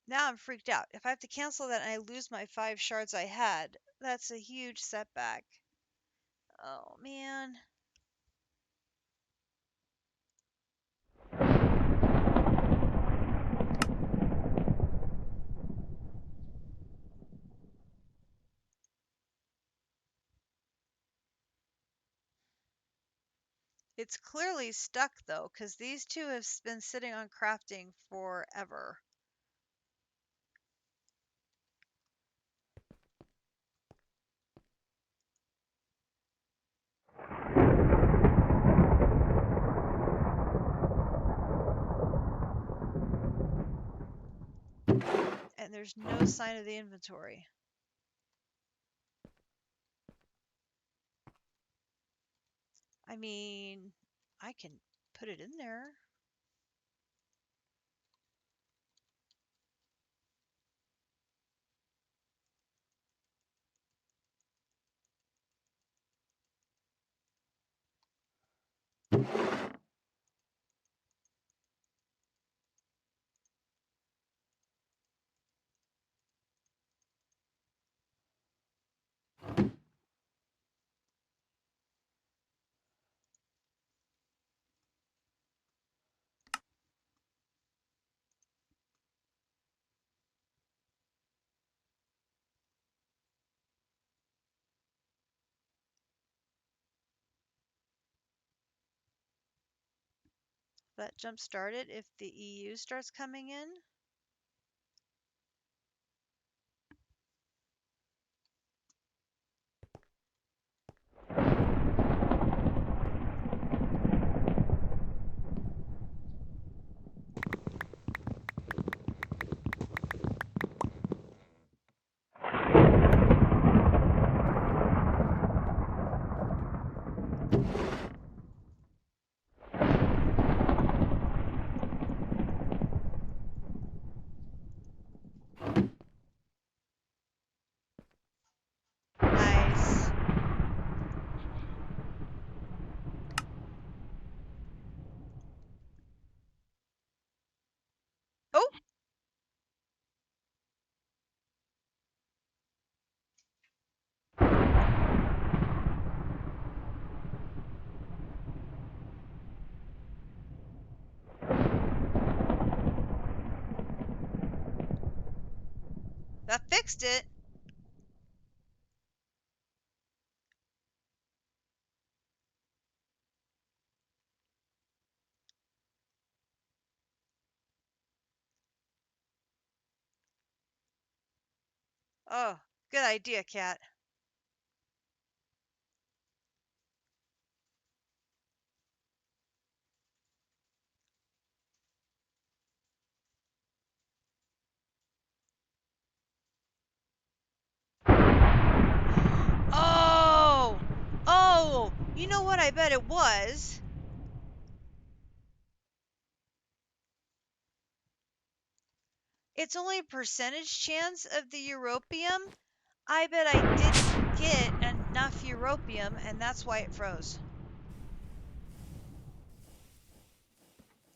S1: Now I'm freaked out. If I have to cancel that and I lose my 5 shards I had, that's a huge setback. Oh, man. It's clearly stuck, though, because these two have been sitting on crafting forever. And there's no sign of the inventory. I mean, I can put it in there. That jump started if the EU starts coming in. Nice. Oh! That fixed it. Oh, good idea, Cat. Oh! Oh! You know what I bet it was? It's only a percentage chance of the europium. I bet I didn't get enough europium, and that's why it froze.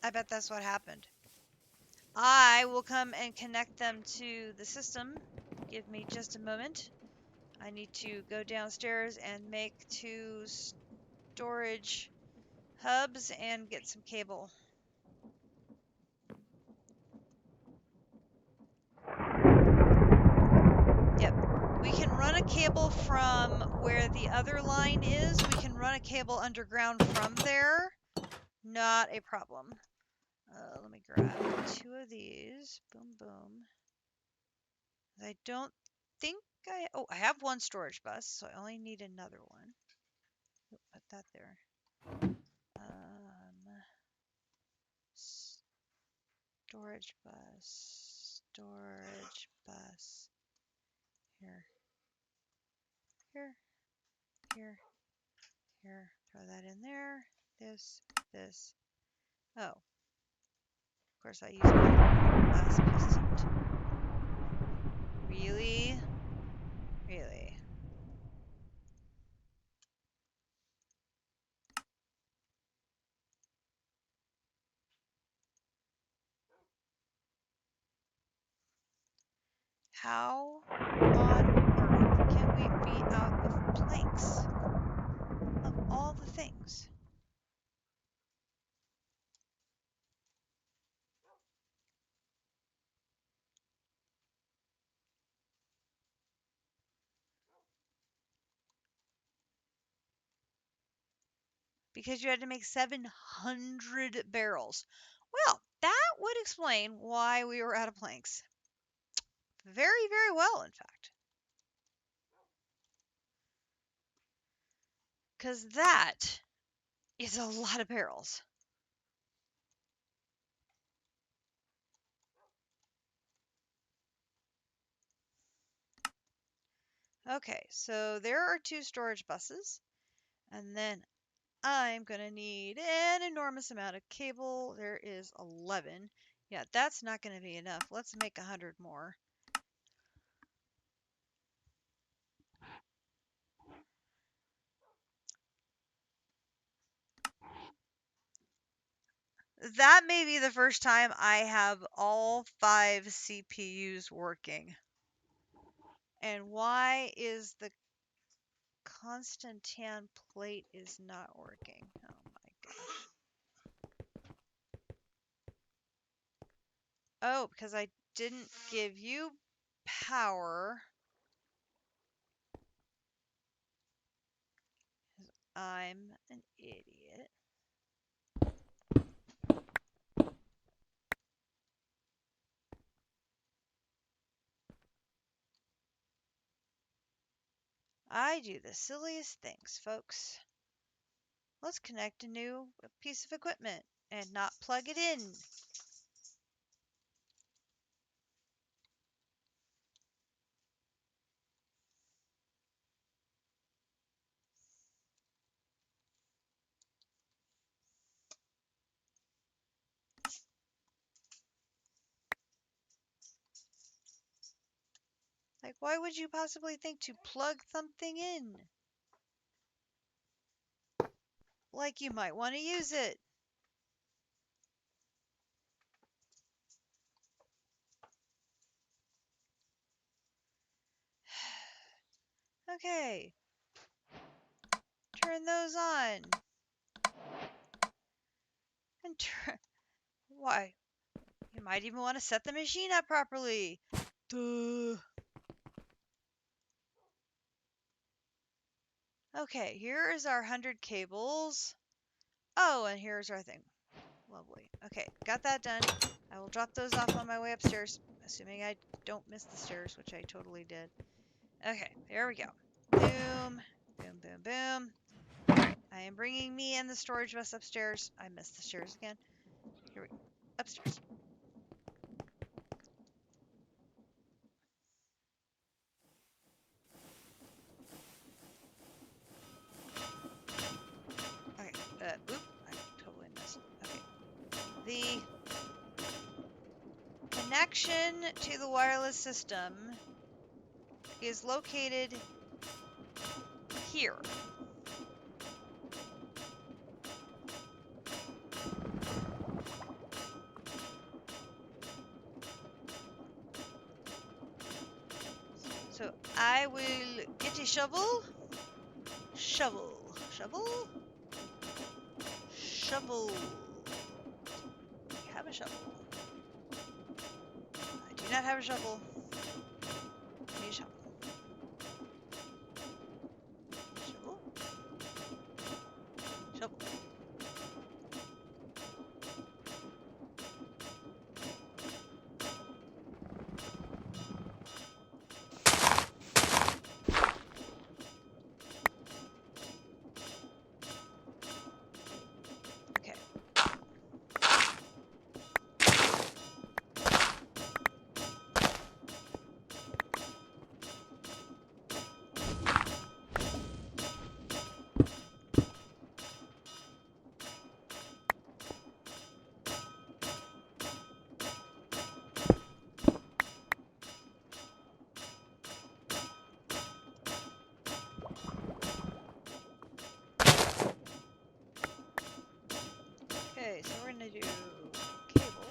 S1: I bet that's what happened. I will come and connect them to the system. Give me just a moment. I need to go downstairs and make 2 storage hubs and get some cable. Yep. We can run a cable from where the other line is. We can run a cable underground from there. Not a problem. Let me grab 2 of these. Boom, boom. I don't think oh, I have 1 storage bus, so I only need another one. Put that there. Storage bus. Storage bus. Here. Here. Here. Here. Throw that in there. This. This. Oh. Of course I use my last piston too. Really? Really? How on earth can we be out of planks? Of all the things. Because you had to make 700 barrels. Well, that would explain why we were out of planks. Very, very well, in fact. Because that is a lot of barrels. Okay, so there are 2 storage buses. And then I'm going to need an enormous amount of cable. There is 11. Yeah, that's not going to be enough. Let's make 100 more. That may be the first time I have all 5 CPUs working. And why is the Constantan plate is not working? Oh my gosh. Oh, because I didn't give you power. I'm an idiot. I do the silliest things, folks. Let's connect a new piece of equipment and not plug it in. Like, why would you possibly think to plug something in? Like you might want to use it. Okay. Turn those on. And turn... Why? You might even want to set the machine up properly. Duh. Okay, here is our 100 cables. Oh, and here's our thing. Lovely. Okay, got that done. I will drop those off on my way upstairs, assuming I don't miss the stairs, which I totally did. Okay, there we go. Boom, boom, boom, boom. I am bringing me and the storage bus upstairs. I missed the stairs again. Here we go. Upstairs. Okay, oop, I totally missed. Okay. The connection to the wireless system is located here. So I will get a shovel. Shovel. Shovel? Shovel. We have a shovel. I do not have a shovel. I need a shovel. Shovel? Shovel. Okay. Okay, so we're gonna do cable.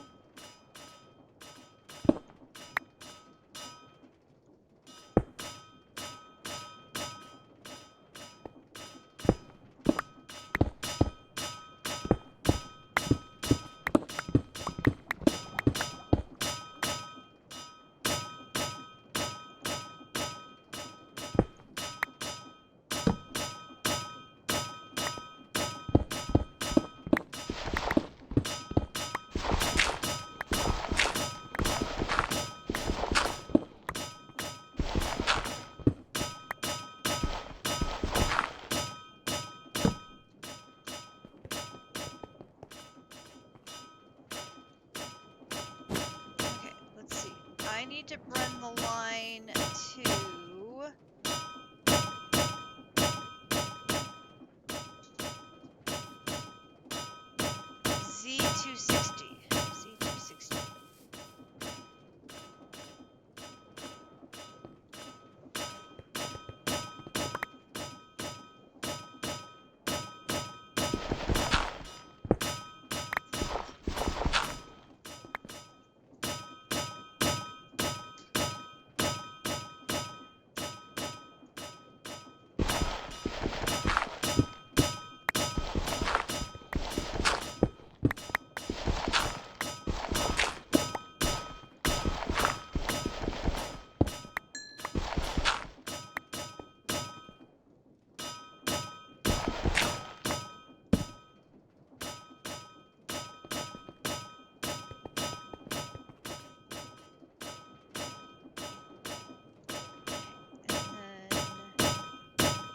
S1: Okay, let's see. I need to run the line to Z260. Z260.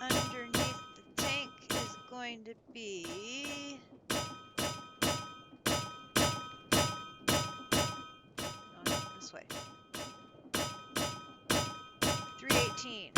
S1: Underneath the tank is going to be... No, this way. 318.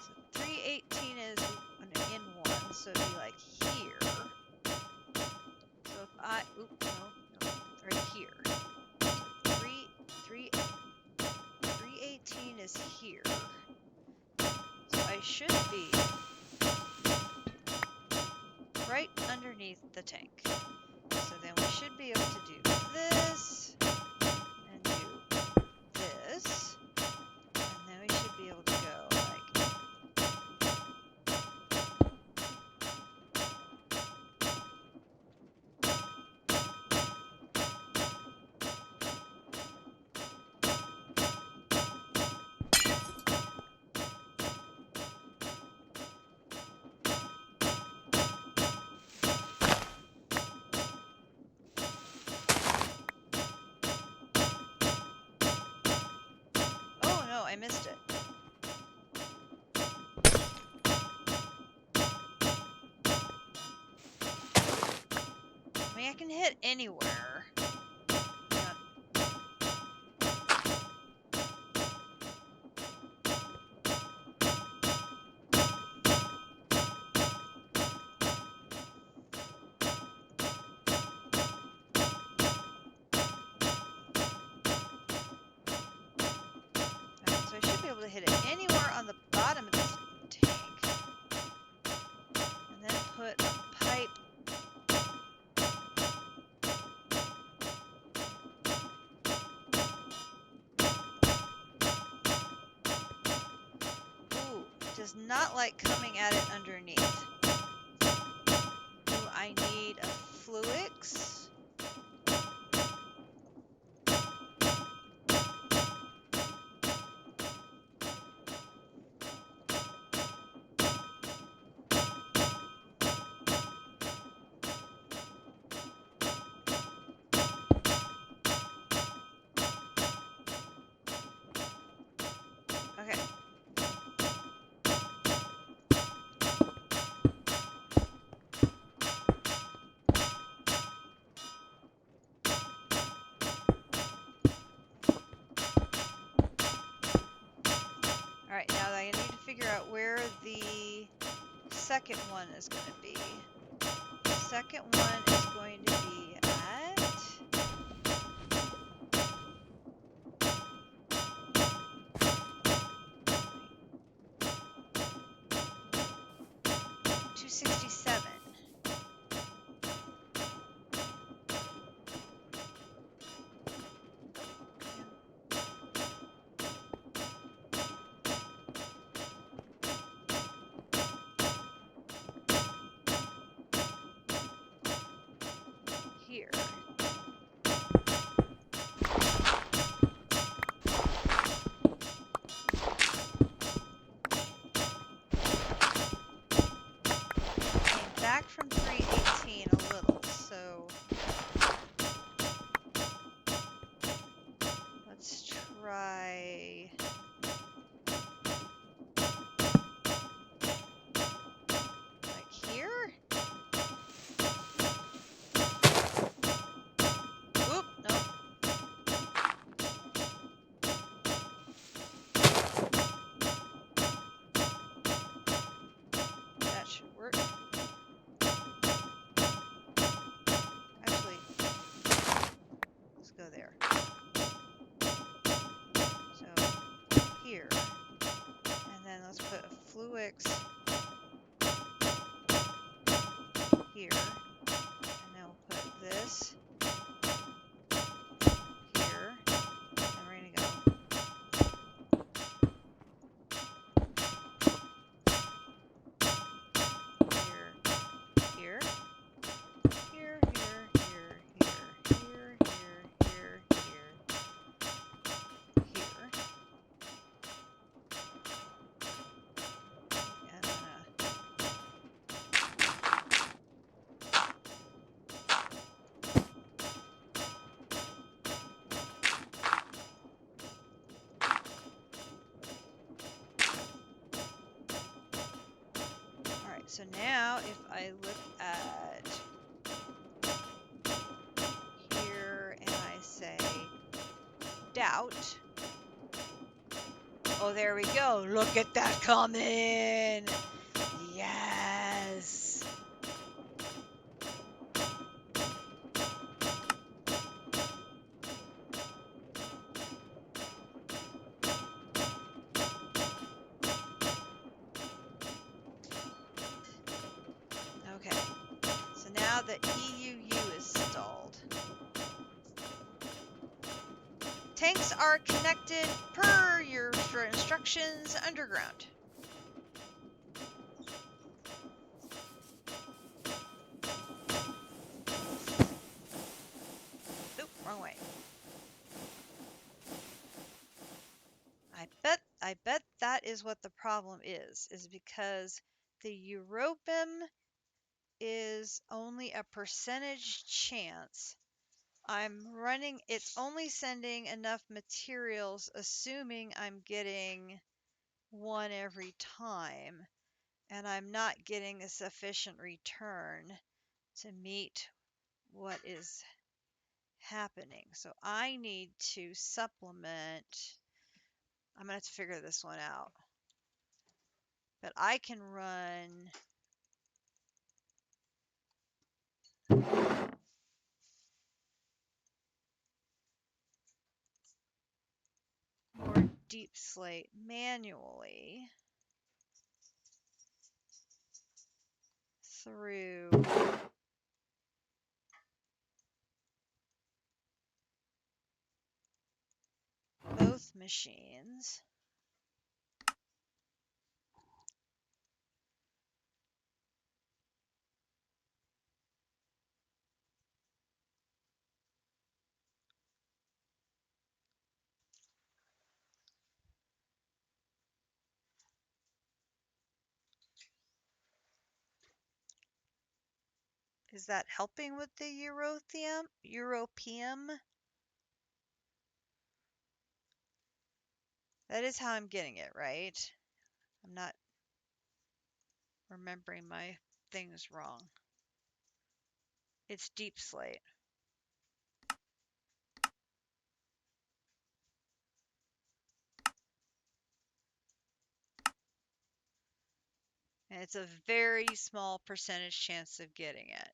S1: So 318 is an in one, so it'd be like here. So if I, oop, no, right here. So 318 is here. So I should be right underneath the tank. So then we should be able to do this and do this, and then we should be able to go like I missed it. I mean, I can hit anywhere. So I should be able to hit it anywhere on the bottom of this tank. And then put a pipe. Ooh, does not like coming at it underneath. Do I need a Fluix? Okay. Alright, now I need to figure out where the second one is going to be. The second one is going to be at 267. Here. Back from 318 a little, so let's try like here. Oop, nope. That should work. Actually, let's go there. So here, and then let's put a Fluix here, and then we'll put this here, and we're gonna go here, here, here, here, here, here, here, here, here, here. And alright, so now if I look at here and I say doubt. Oh, there we go. Look at that coming. Yes. Okay. So now the EUU is stalled. Tanks are connected per your instructions underground. Oop, wrong way. I bet that is what the problem is because the Europim is only a percentage chance I'm running, it's only sending enough materials, assuming I'm getting one every time, and I'm not getting a sufficient return to meet what is happening. So I need to supplement. I'm going to have to figure this one out. But I can run more deep slate manually through both machines. Is that helping with the Europeum? That is how I'm getting it, right? I'm not remembering my things wrong. It's deep slate. And it's a very small percentage chance of getting it.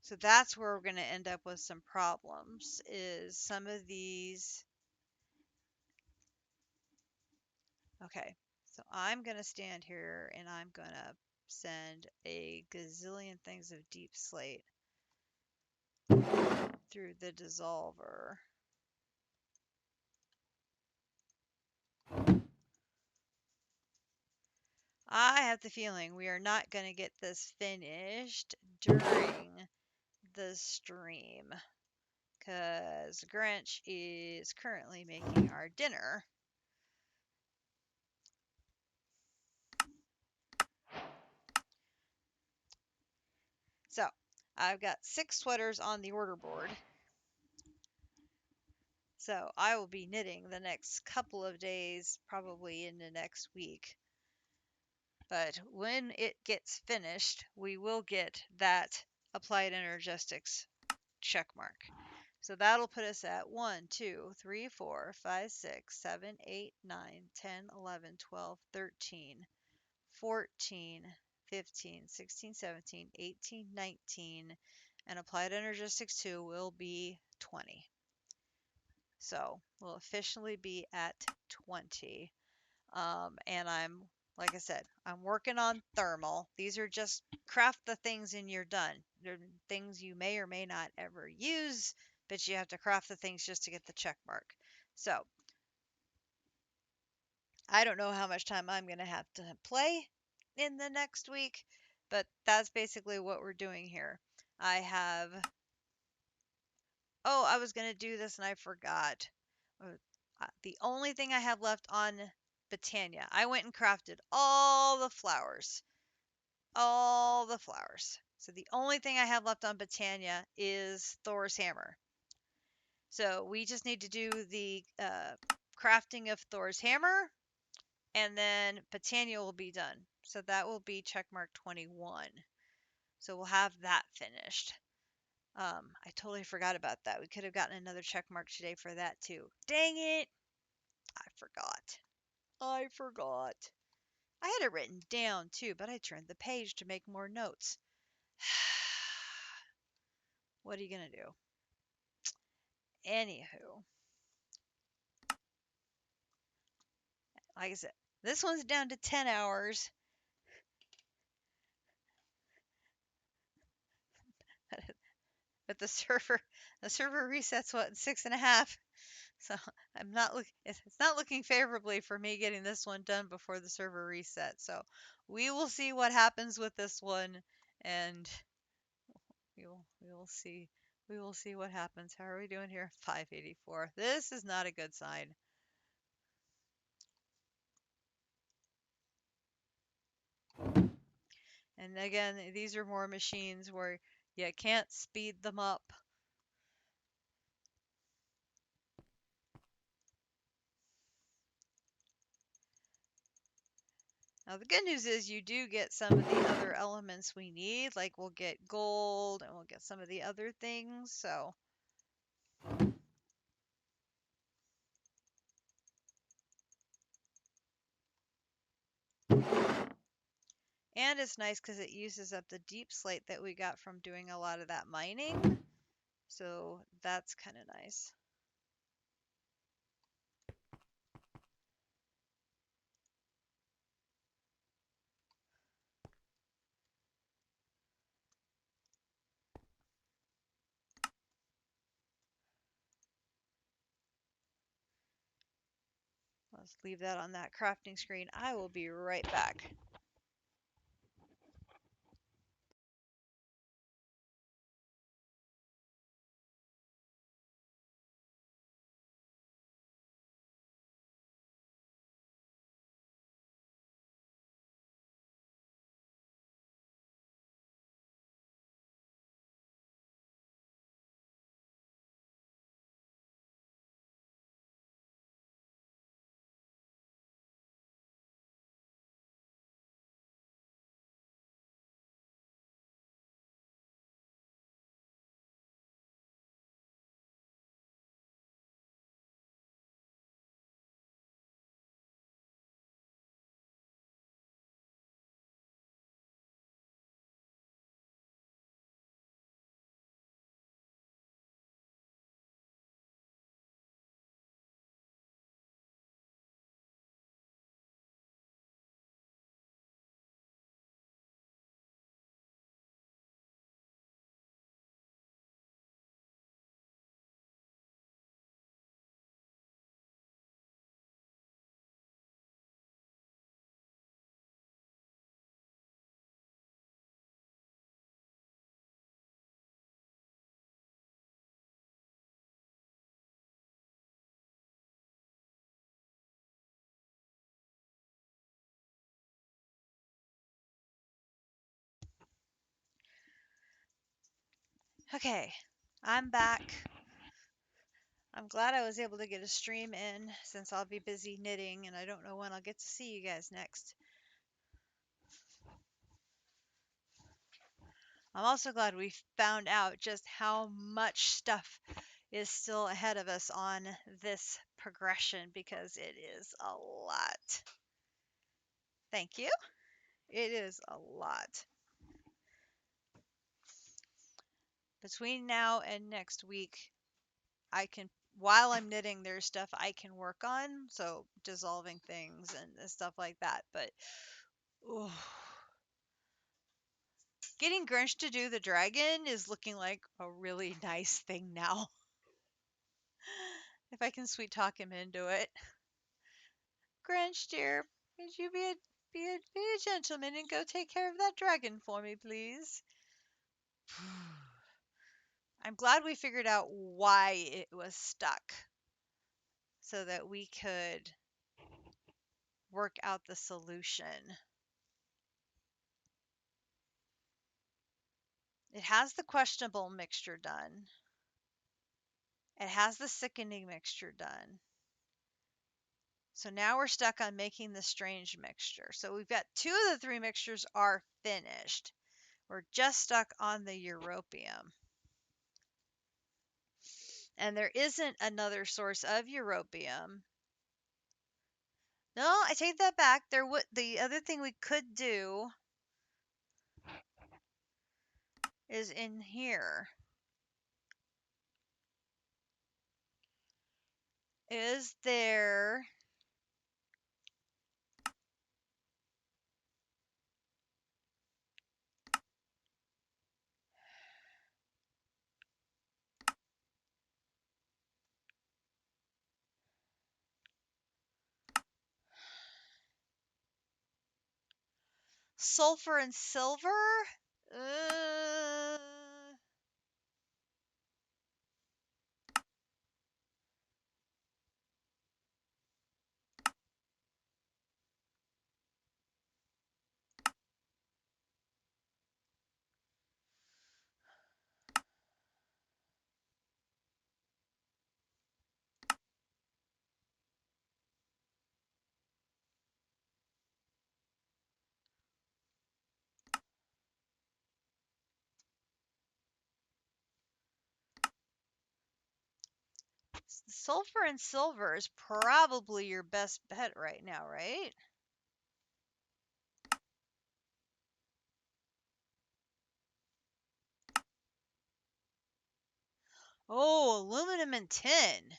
S1: So that's where we're going to end up with some problems, is some of these. Okay, so I'm going to stand here and I'm going to send a gazillion things of deep slate through the dissolver. I have the feeling we are not going to get this finished during the stream because Grinch is currently making our dinner. So I've got 6 sweaters on the order board. So I will be knitting the next couple of days, probably in the next week. But when it gets finished, we will get that applied energetics check mark. So that'll put us at 1, 2, 3, 4, 5, 6, 7, 8, 9, 10, 11, 12, 13, 14, 15, 16, 17, 18, 19, and applied energetics 2 will be 20. So we'll officially be at 20. And like I said, I'm working on thermal. These are just craft the things and you're done. They're things you may or may not ever use, but you have to craft the things just to get the check mark. So I don't know how much time I'm going to have to play in the next week, but that's basically what we're doing here. I have, oh, I was going to do this and I forgot. The only thing I have left on Britannia, I went and crafted all the flowers. All the flowers. So the only thing I have left on Britannia is Thor's hammer. So we just need to do the crafting of Thor's hammer, and then Britannia will be done. So that will be checkmark 21. So we'll have that finished. I totally forgot about that. We could have gotten another checkmark today for that too. Dang it! I forgot. I forgot. I had it written down too, but I turned the page to make more notes. What are you going to do? Anywho, like I said, this one's down to 10 hours. But the server resets what, in 6.5? So it's not looking favorably for me getting this one done before the server reset. So we will see what happens with this one, and we will see what happens. How are we doing here? 584. This is not a good sign. And again, these are more machines where you can't speed them up. Now, the good news is you do get some of the other elements we need, like we'll get gold and we'll get some of the other things, so. And it's nice because it uses up the deep slate that we got from doing a lot of that mining, so that's kind of nice. Let's leave that on that crafting screen. I will be right back. Okay, I'm back. I'm glad I was able to get a stream in since I'll be busy knitting and I don't know when I'll get to see you guys next. I'm also glad we found out just how much stuff is still ahead of us on this progression because it is a lot. Thank you. It is a lot. Between now and next week, while I'm knitting, there's stuff I can work on, so dissolving things and stuff like that. But ooh, getting Grinch to do the dragon is looking like a really nice thing now. If I can sweet talk him into it. Grinch, dear, could you be a gentleman and go take care of that dragon for me, please? I'm glad we figured out why it was stuck so that we could work out the solution. It has the questionable mixture done. It has the sickening mixture done. So now we're stuck on making the strange mixture. So we've got 2 of the 3 mixtures are finished. We're just stuck on the europium. And there isn't another source of europium. No, I take that back. The other thing we could do is in here. Is there Sulfur and silver? Uh, sulfur and silver is probably your best bet right now, right? Oh, aluminum and tin.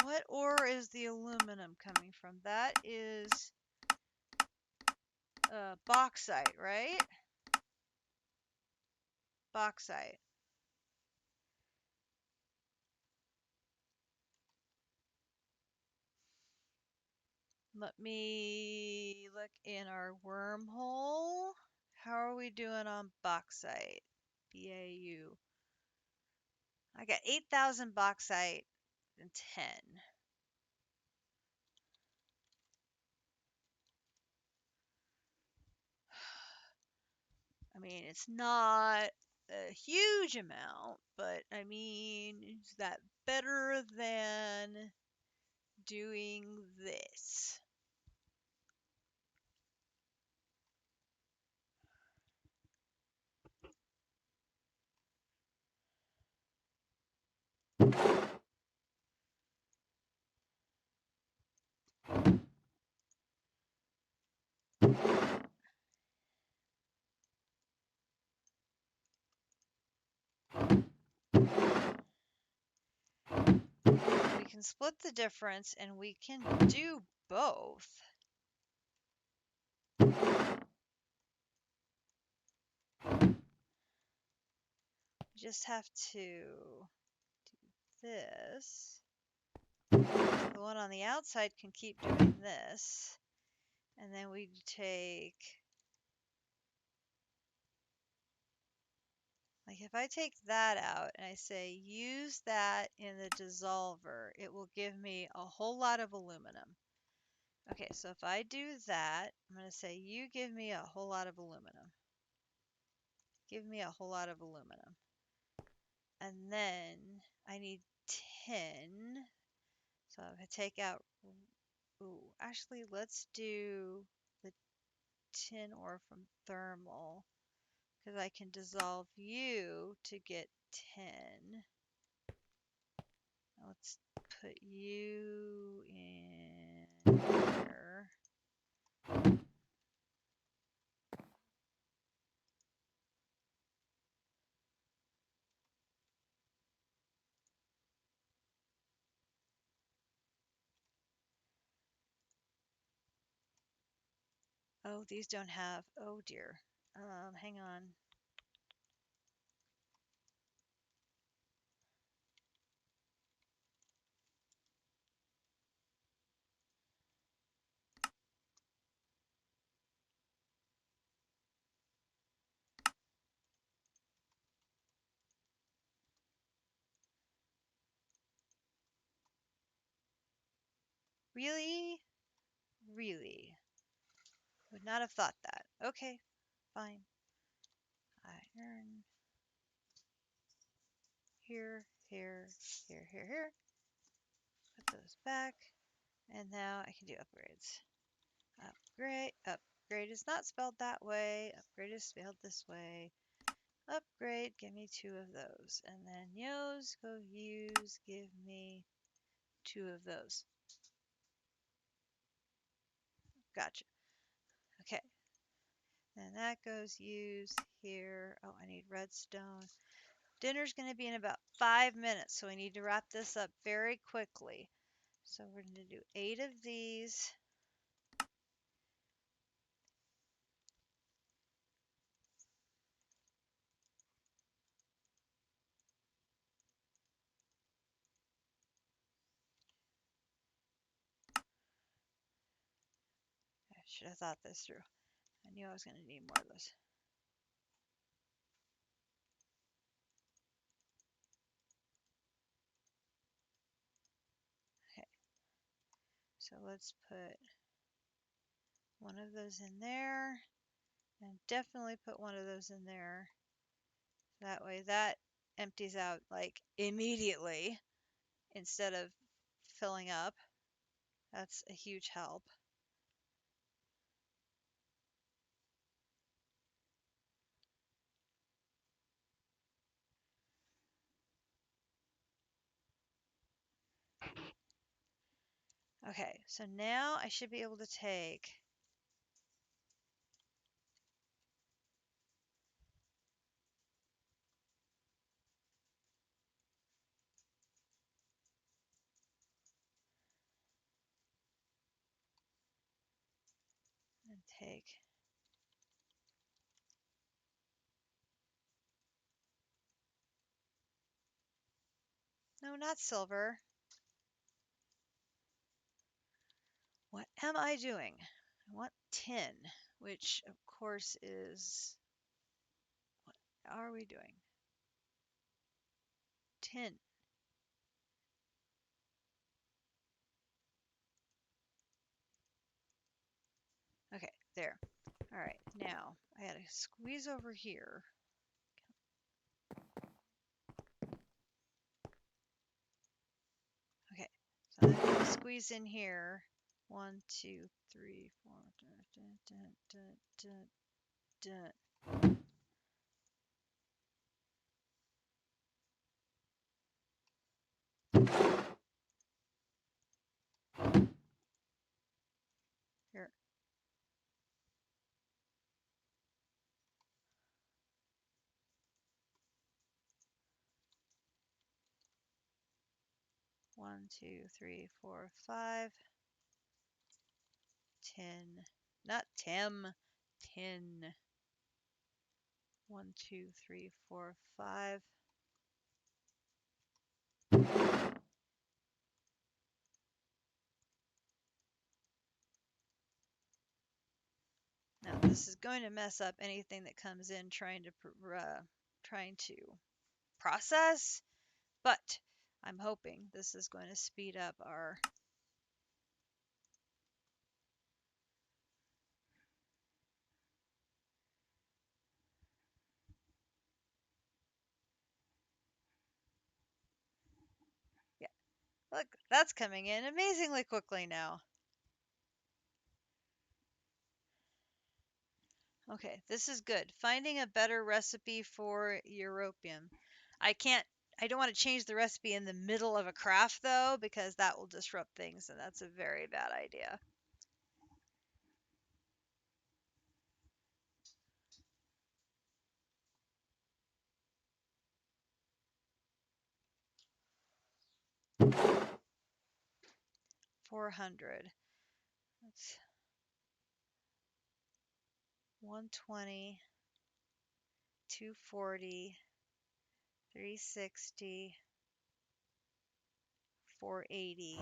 S1: What ore is the aluminum coming from? That is bauxite, right? Bauxite. Let me look in our wormhole. How are we doing on bauxite? BAU. I got 8,000 bauxite and 10. I mean, it's not a huge amount, but I mean, is that better than doing this? We can split the difference and we can do both. Just have to do this. The one on the outside can keep doing this. And then we take, like if I take that out and I say use that in the dissolver, it will give me a whole lot of aluminum. Okay, so if I do that, I'm going to say you give me a whole lot of aluminum. Give me a whole lot of aluminum. And then I need tin. So if I take out, ooh, actually let's do the tin ore from thermal because I can dissolve you to get tin. Let's put you in here. Oh, these don't have, oh dear. Hang on. Really? Really? Would not have thought that. Okay, fine. Iron. Here, here, here, here, here. Put those back. And now I can do upgrades. Upgrade. Upgrade is not spelled that way. Upgrade is spelled this way. Upgrade. Give me 2 of those. And then Yos, go use. Give me 2 of those. Gotcha. Okay. And that goes use here. Oh, I need redstone. Dinner's going to be in about 5 minutes, so we need to wrap this up very quickly. So we're going to do 8 of these. I should have thought this through. I knew I was going to need more of those. Okay, so let's put one of those in there, and definitely put one of those in there. That way that empties out like immediately instead of filling up. That's a huge help. Okay, so now I should be able to take and take. No, not silver. What am I doing? I want tin, which of course is, what are we doing? Tin. Okay, there. All right, now I gotta squeeze over here. Okay, so I'm gonna squeeze in here. 1, 2, 3, 4. Here. 1, 2, 3, 4, 5. Tin. Not Tim. Tin. 1, 2, 3, 4, 5. Now this is going to mess up anything that comes in trying to process, but I'm hoping this is going to speed up our. Yeah, look, that's coming in amazingly quickly now. Okay, this is good. Finding a better recipe for europium. I don't want to change the recipe in the middle of a craft though, because that will disrupt things, and that's a very bad idea. $400. That's 120, 240, 360, 480.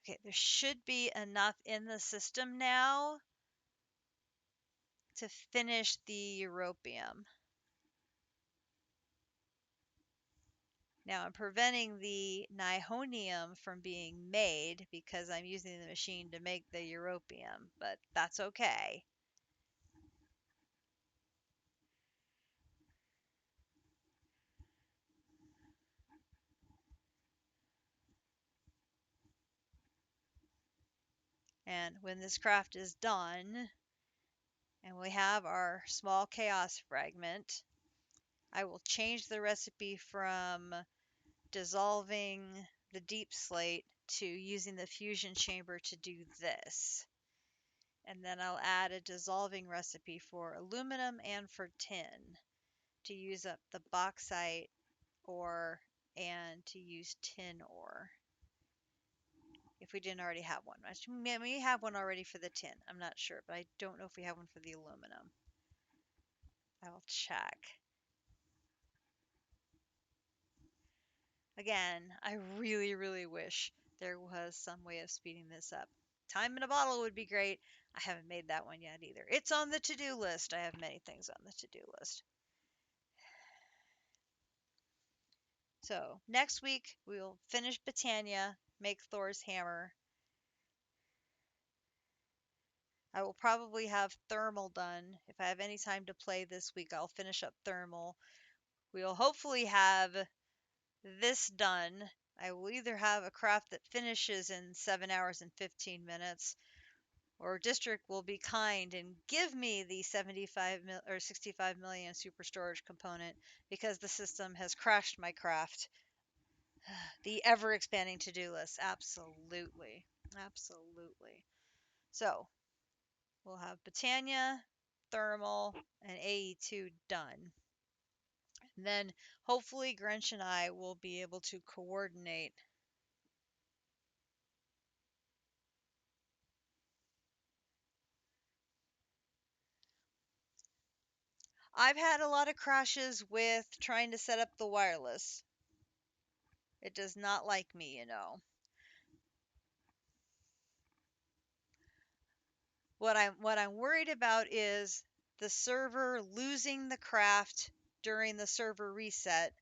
S1: Okay, there should be enough in the system now to finish the europium. Now I'm preventing the nihonium from being made because I'm using the machine to make the europium, but that's okay. And when this craft is done, and we have our small chaos fragment, I will change the recipe from dissolving the deep slate to using the fusion chamber to do this. And then I'll add a dissolving recipe for aluminum and for tin to use up the bauxite ore and to use tin ore. If we didn't already have one. We may have one already for the tin. I'm not sure, but I don't know if we have one for the aluminum. I'll check. Again, I really, really wish there was some way of speeding this up. Time in a bottle would be great. I haven't made that one yet either. It's on the to-do list. I have many things on the to-do list. So next week we'll finish Britannia, make Thor's hammer. I will probably have thermal done. If I have any time to play this week, I'll finish up thermal. We'll hopefully have this done. I will either have a craft that finishes in 7 hours and 15 minutes, or District will be kind and give me the 65 million super storage component because the system has crashed my craft. The ever expanding to-do list. Absolutely. Absolutely. So, we'll have Britannia, Thermal, and AE2 done. And then hopefully Grinch and I will be able to coordinate. I've had a lot of crashes with trying to set up the wireless. It does not like me, you know. What I'm worried about is the server losing the craft during the server reset,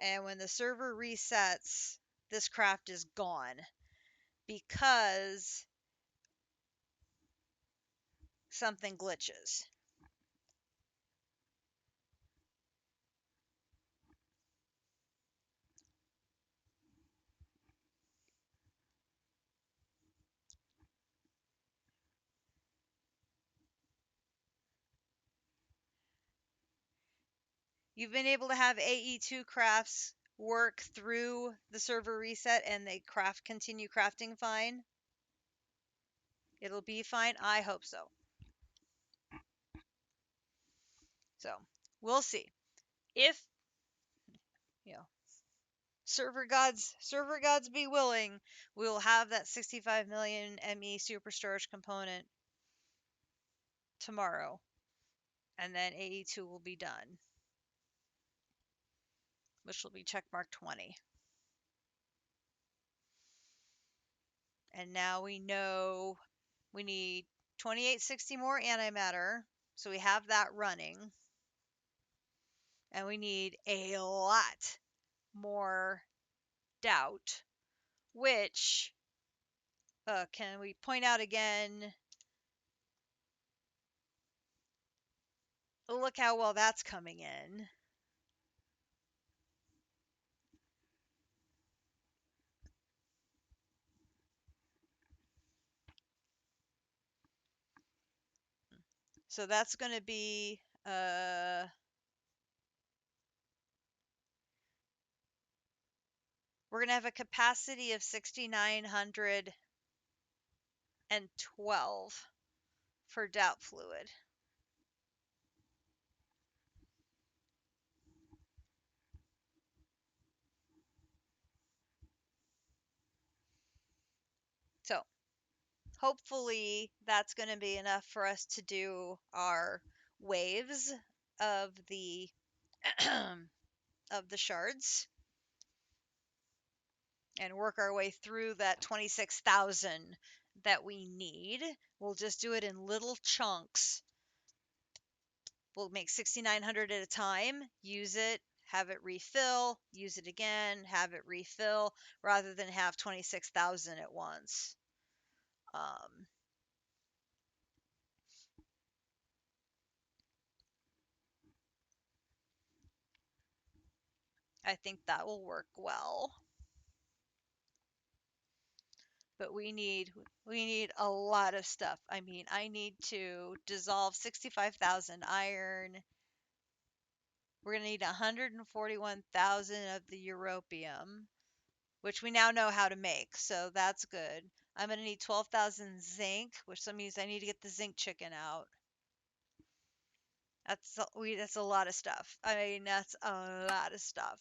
S1: and when the server resets, this craft is gone because something glitches. You've been able to have AE2 crafts work through the server reset and they continue crafting fine. It'll be fine. I hope so. So we'll see. If you know server gods be willing, we will have that 65 million ME super storage component tomorrow. And then AE2 will be done, which will be checkmark 20. And now we know we need 2860 more antimatter, so we have that running. And we need a lot more doubt, which can we point out again? Look how well that's coming in. So that's going to be we're going to have a capacity of 6,912 for doubt fluid. So hopefully that's going to be enough for us to do our waves of the of the shards and work our way through that 26,000 that we need. We'll just do it in little chunks. We'll make 6,900 at a time, use it, have it refill, use it again, have it refill, rather than have 26,000 at once. I think that will work well. But we need a lot of stuff. I mean, I need to dissolve 65,000 iron, We're going to need 141,000 of the europium, which we now know how to make, so that's good. I'm going to need 12,000 zinc, which means I need to get the zinc chicken out. That's a lot of stuff. I mean, that's a lot of stuff.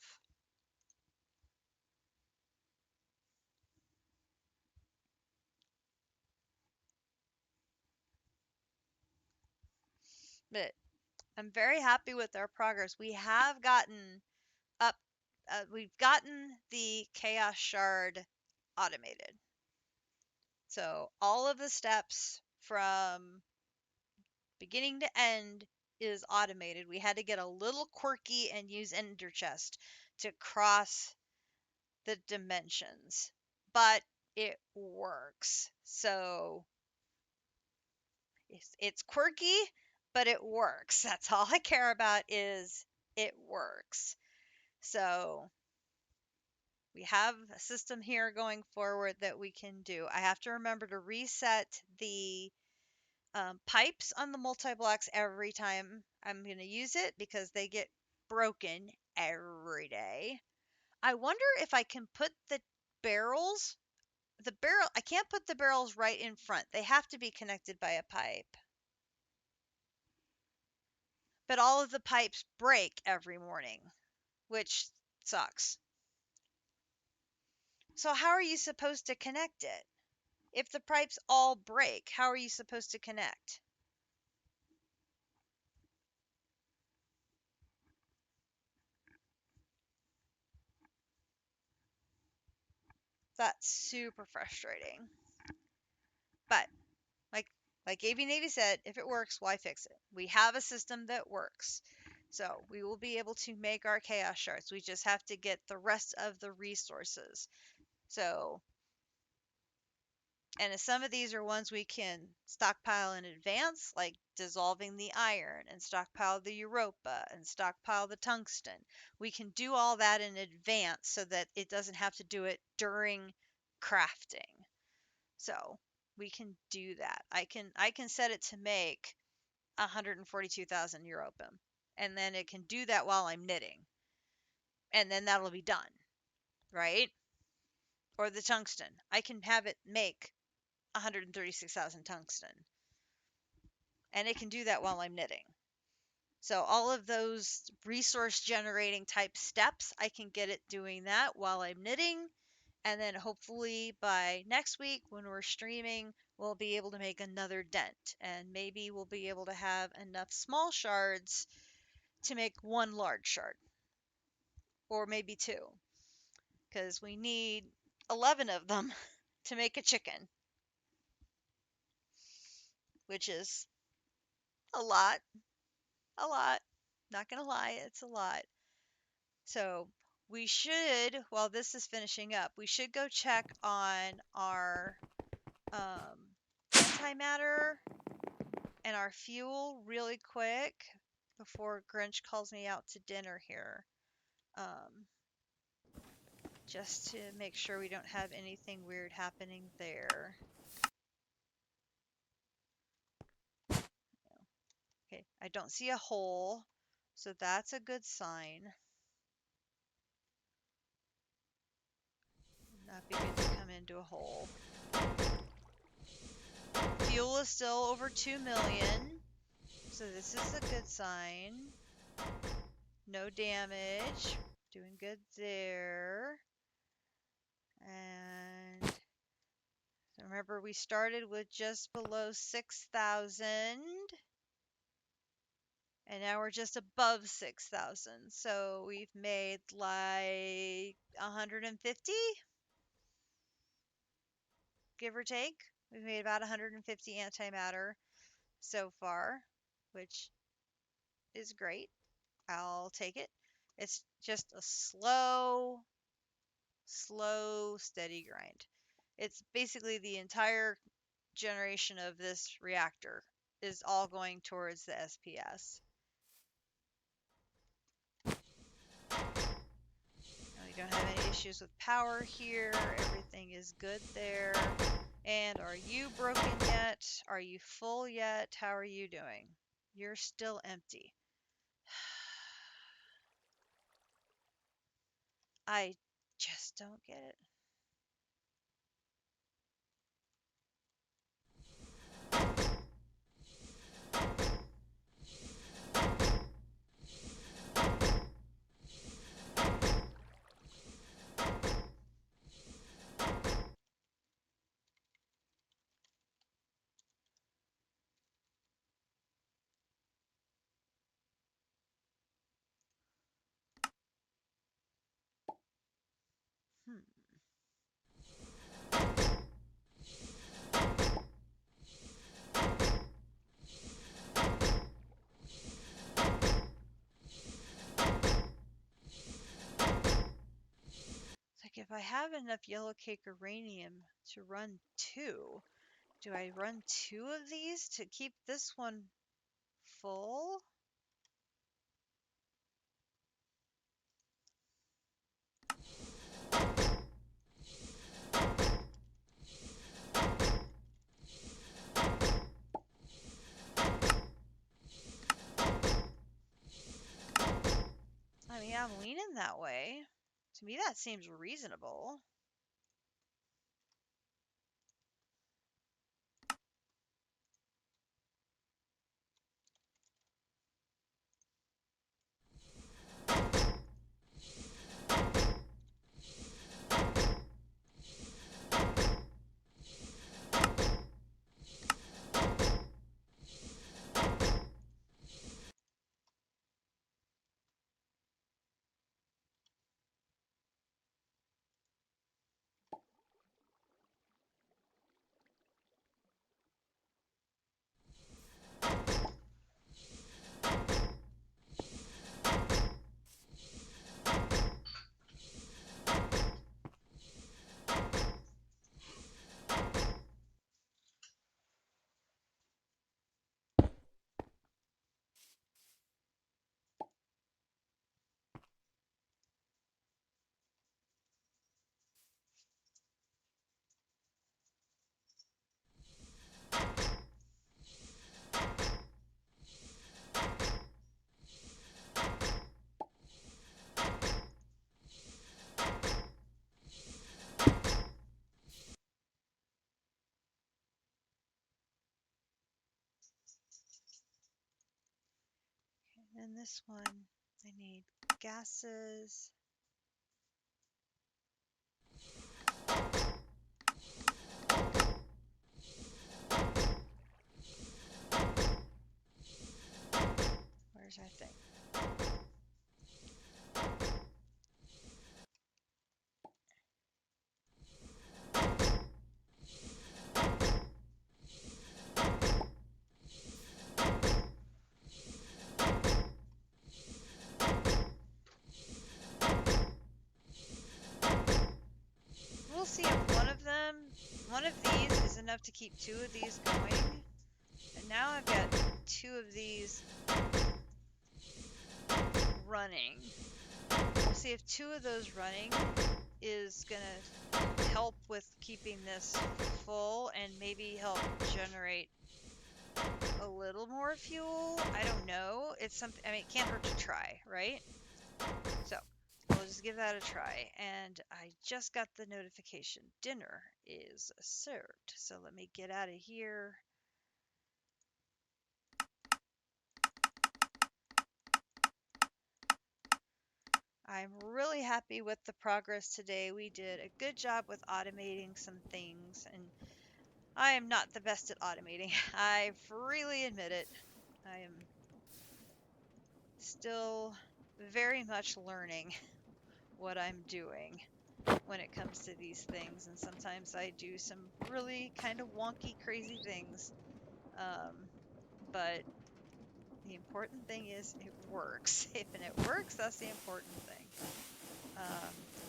S1: But I'm very happy with our progress. We have gotten up, we've gotten the chaos shard automated. So all of the steps from beginning to end is automated. We had to get a little quirky and use Ender Chest to cross the dimensions, but it works. So it's quirky, but it works. That's all I care about is it works. So we have a system here going forward that we can do. I have to remember to reset the pipes on the multi-blocks every time I'm going to use it because they get broken every day. I wonder if I can put barrels, I can't put the barrels right in front. They have to be connected by a pipe. But all of the pipes break every morning, which sucks. So how are you supposed to connect it? If the pipes all break, how are you supposed to connect? That's super frustrating. But like like AV Navy said, if it works, why fix it? We have a system that works. So we will be able to make our chaos shards. We just have to get the rest of the resources. So, and some of these are ones we can stockpile in advance, like dissolving the iron and stockpile the Europa and stockpile the tungsten. We can do all that in advance so that it doesn't have to do it during crafting. So we can do that. I can set it to make 142,000 Europim, and then it can do that while I'm knitting, and then that'll be done, right? Or the tungsten, I can have it make 136,000 tungsten, and it can do that while I'm knitting. So all of those resource generating type steps, I can get it doing that while I'm knitting. And then hopefully by next week when we're streaming, we'll be able to make another dent. And maybe we'll be able to have enough small shards to make one large shard. Or maybe two. Because we need 11 of them to make a chicken. Which is a lot. A lot. Not going to lie, it's a lot. So we should, while this is finishing up, we should go check on our antimatter and our fuel really quick before Grinch calls me out to dinner here. Just to make sure we don't have anything weird happening there. Okay, I don't see a hole, so that's a good sign. Not be good to come into a hole. Fuel is still over 2 million, so this is a good sign. No damage. Doing good there. And remember, we started with just below 6,000. And now we're just above 6,000. So we've made like 150, give or take. We've made about 150 antimatter so far, which is great. I'll take it. It's just a slow, steady grind. It's basically the entire generation of this reactor is all going towards the SPS. We don't have any issues with power here. Everything is good there. And are you broken yet? Are you full yet? How are you doing? You're still empty. I just don't get it. Hmm. It's like if I have enough yellow cake uranium to run two, do I run two of these to keep this one full? I mean, I'm leaning that way. To me, that seems reasonable. And this one, I need gases. Where's our thing? We'll see if one of these is enough to keep two of these going. And now I've got two of these running. We'll see if two of those running is gonna help with keeping this full and maybe help generate a little more fuel. I don't know. It's something, I mean, it can't hurt to try, right? So we'll just give that a try. And I just got the notification dinner is served. So let me get out of here. I'm really happy with the progress today. We did a good job with automating some things, and I am not the best at automating. I freely admit it. I am still very much learning what I'm doing when it comes to these things, and sometimes I do some really kind of wonky, crazy things. But the important thing is it works. If it works, that's the important thing.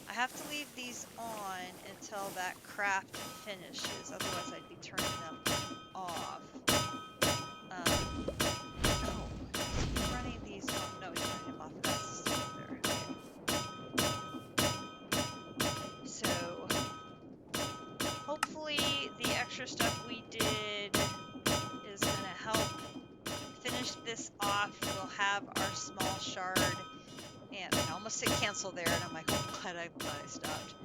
S1: I have to leave these on until that craft finishes, otherwise I'd be turning them off. Oh, running these, oh no, he's turning them off, that's still there. Okay. So, hopefully the extra stuff we did is going to help finish this off. We'll have our small shard And I almost hit cancel there, and I'm like, oh, glad I stopped.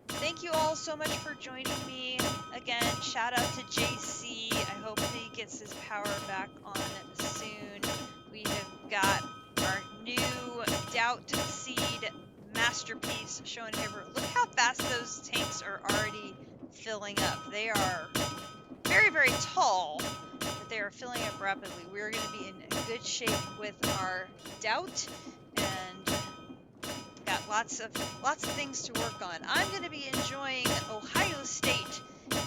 S1: Thank you all so much for joining me. Again, shout out to JC. I hope that he gets his power back on soon. We have got our new Doubt Seed masterpiece showing here. Look how fast those tanks are already filling up. They are very, very tall, but they are filling up rapidly. We're going to be in good shape with our Doubt, and got lots of things to work on. I'm going to be enjoying Ohio State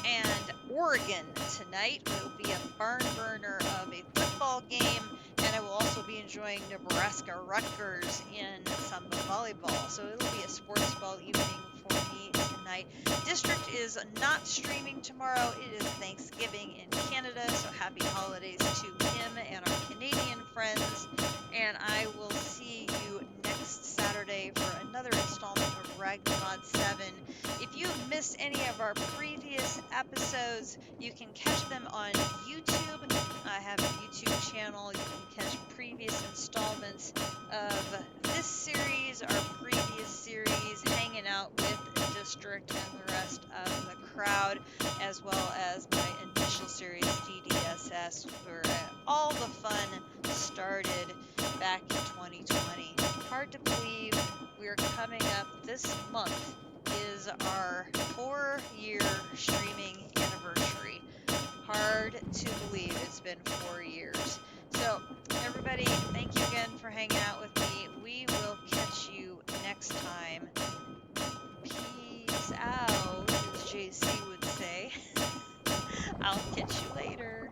S1: and Oregon tonight. It will be a barn burner of a football game, and I will also be enjoying Nebraska Rutgers in some volleyball. So it'll be a sports ball evening for me tonight. District is not streaming tomorrow. It is Thanksgiving in Canada, so happy holidays to him and our Canadian friends. And I will see you next Saturday for another installment of Ragnamod 7. If you've missed any of our previous episodes, you can catch them on YouTube. I have a YouTube channel. You can catch previous installments of this series, our previous series, hanging out with District and the rest of the crowd, as well as my initial series, DDSS, where all the fun started back in 2020. Hard to believe we're coming up this month is our 4-year streaming anniversary. Hard to believe it's been 4 years. So, everybody, thank you again for hanging out with me. We will catch you next time. Peace out, as JC would say. I'll catch you later.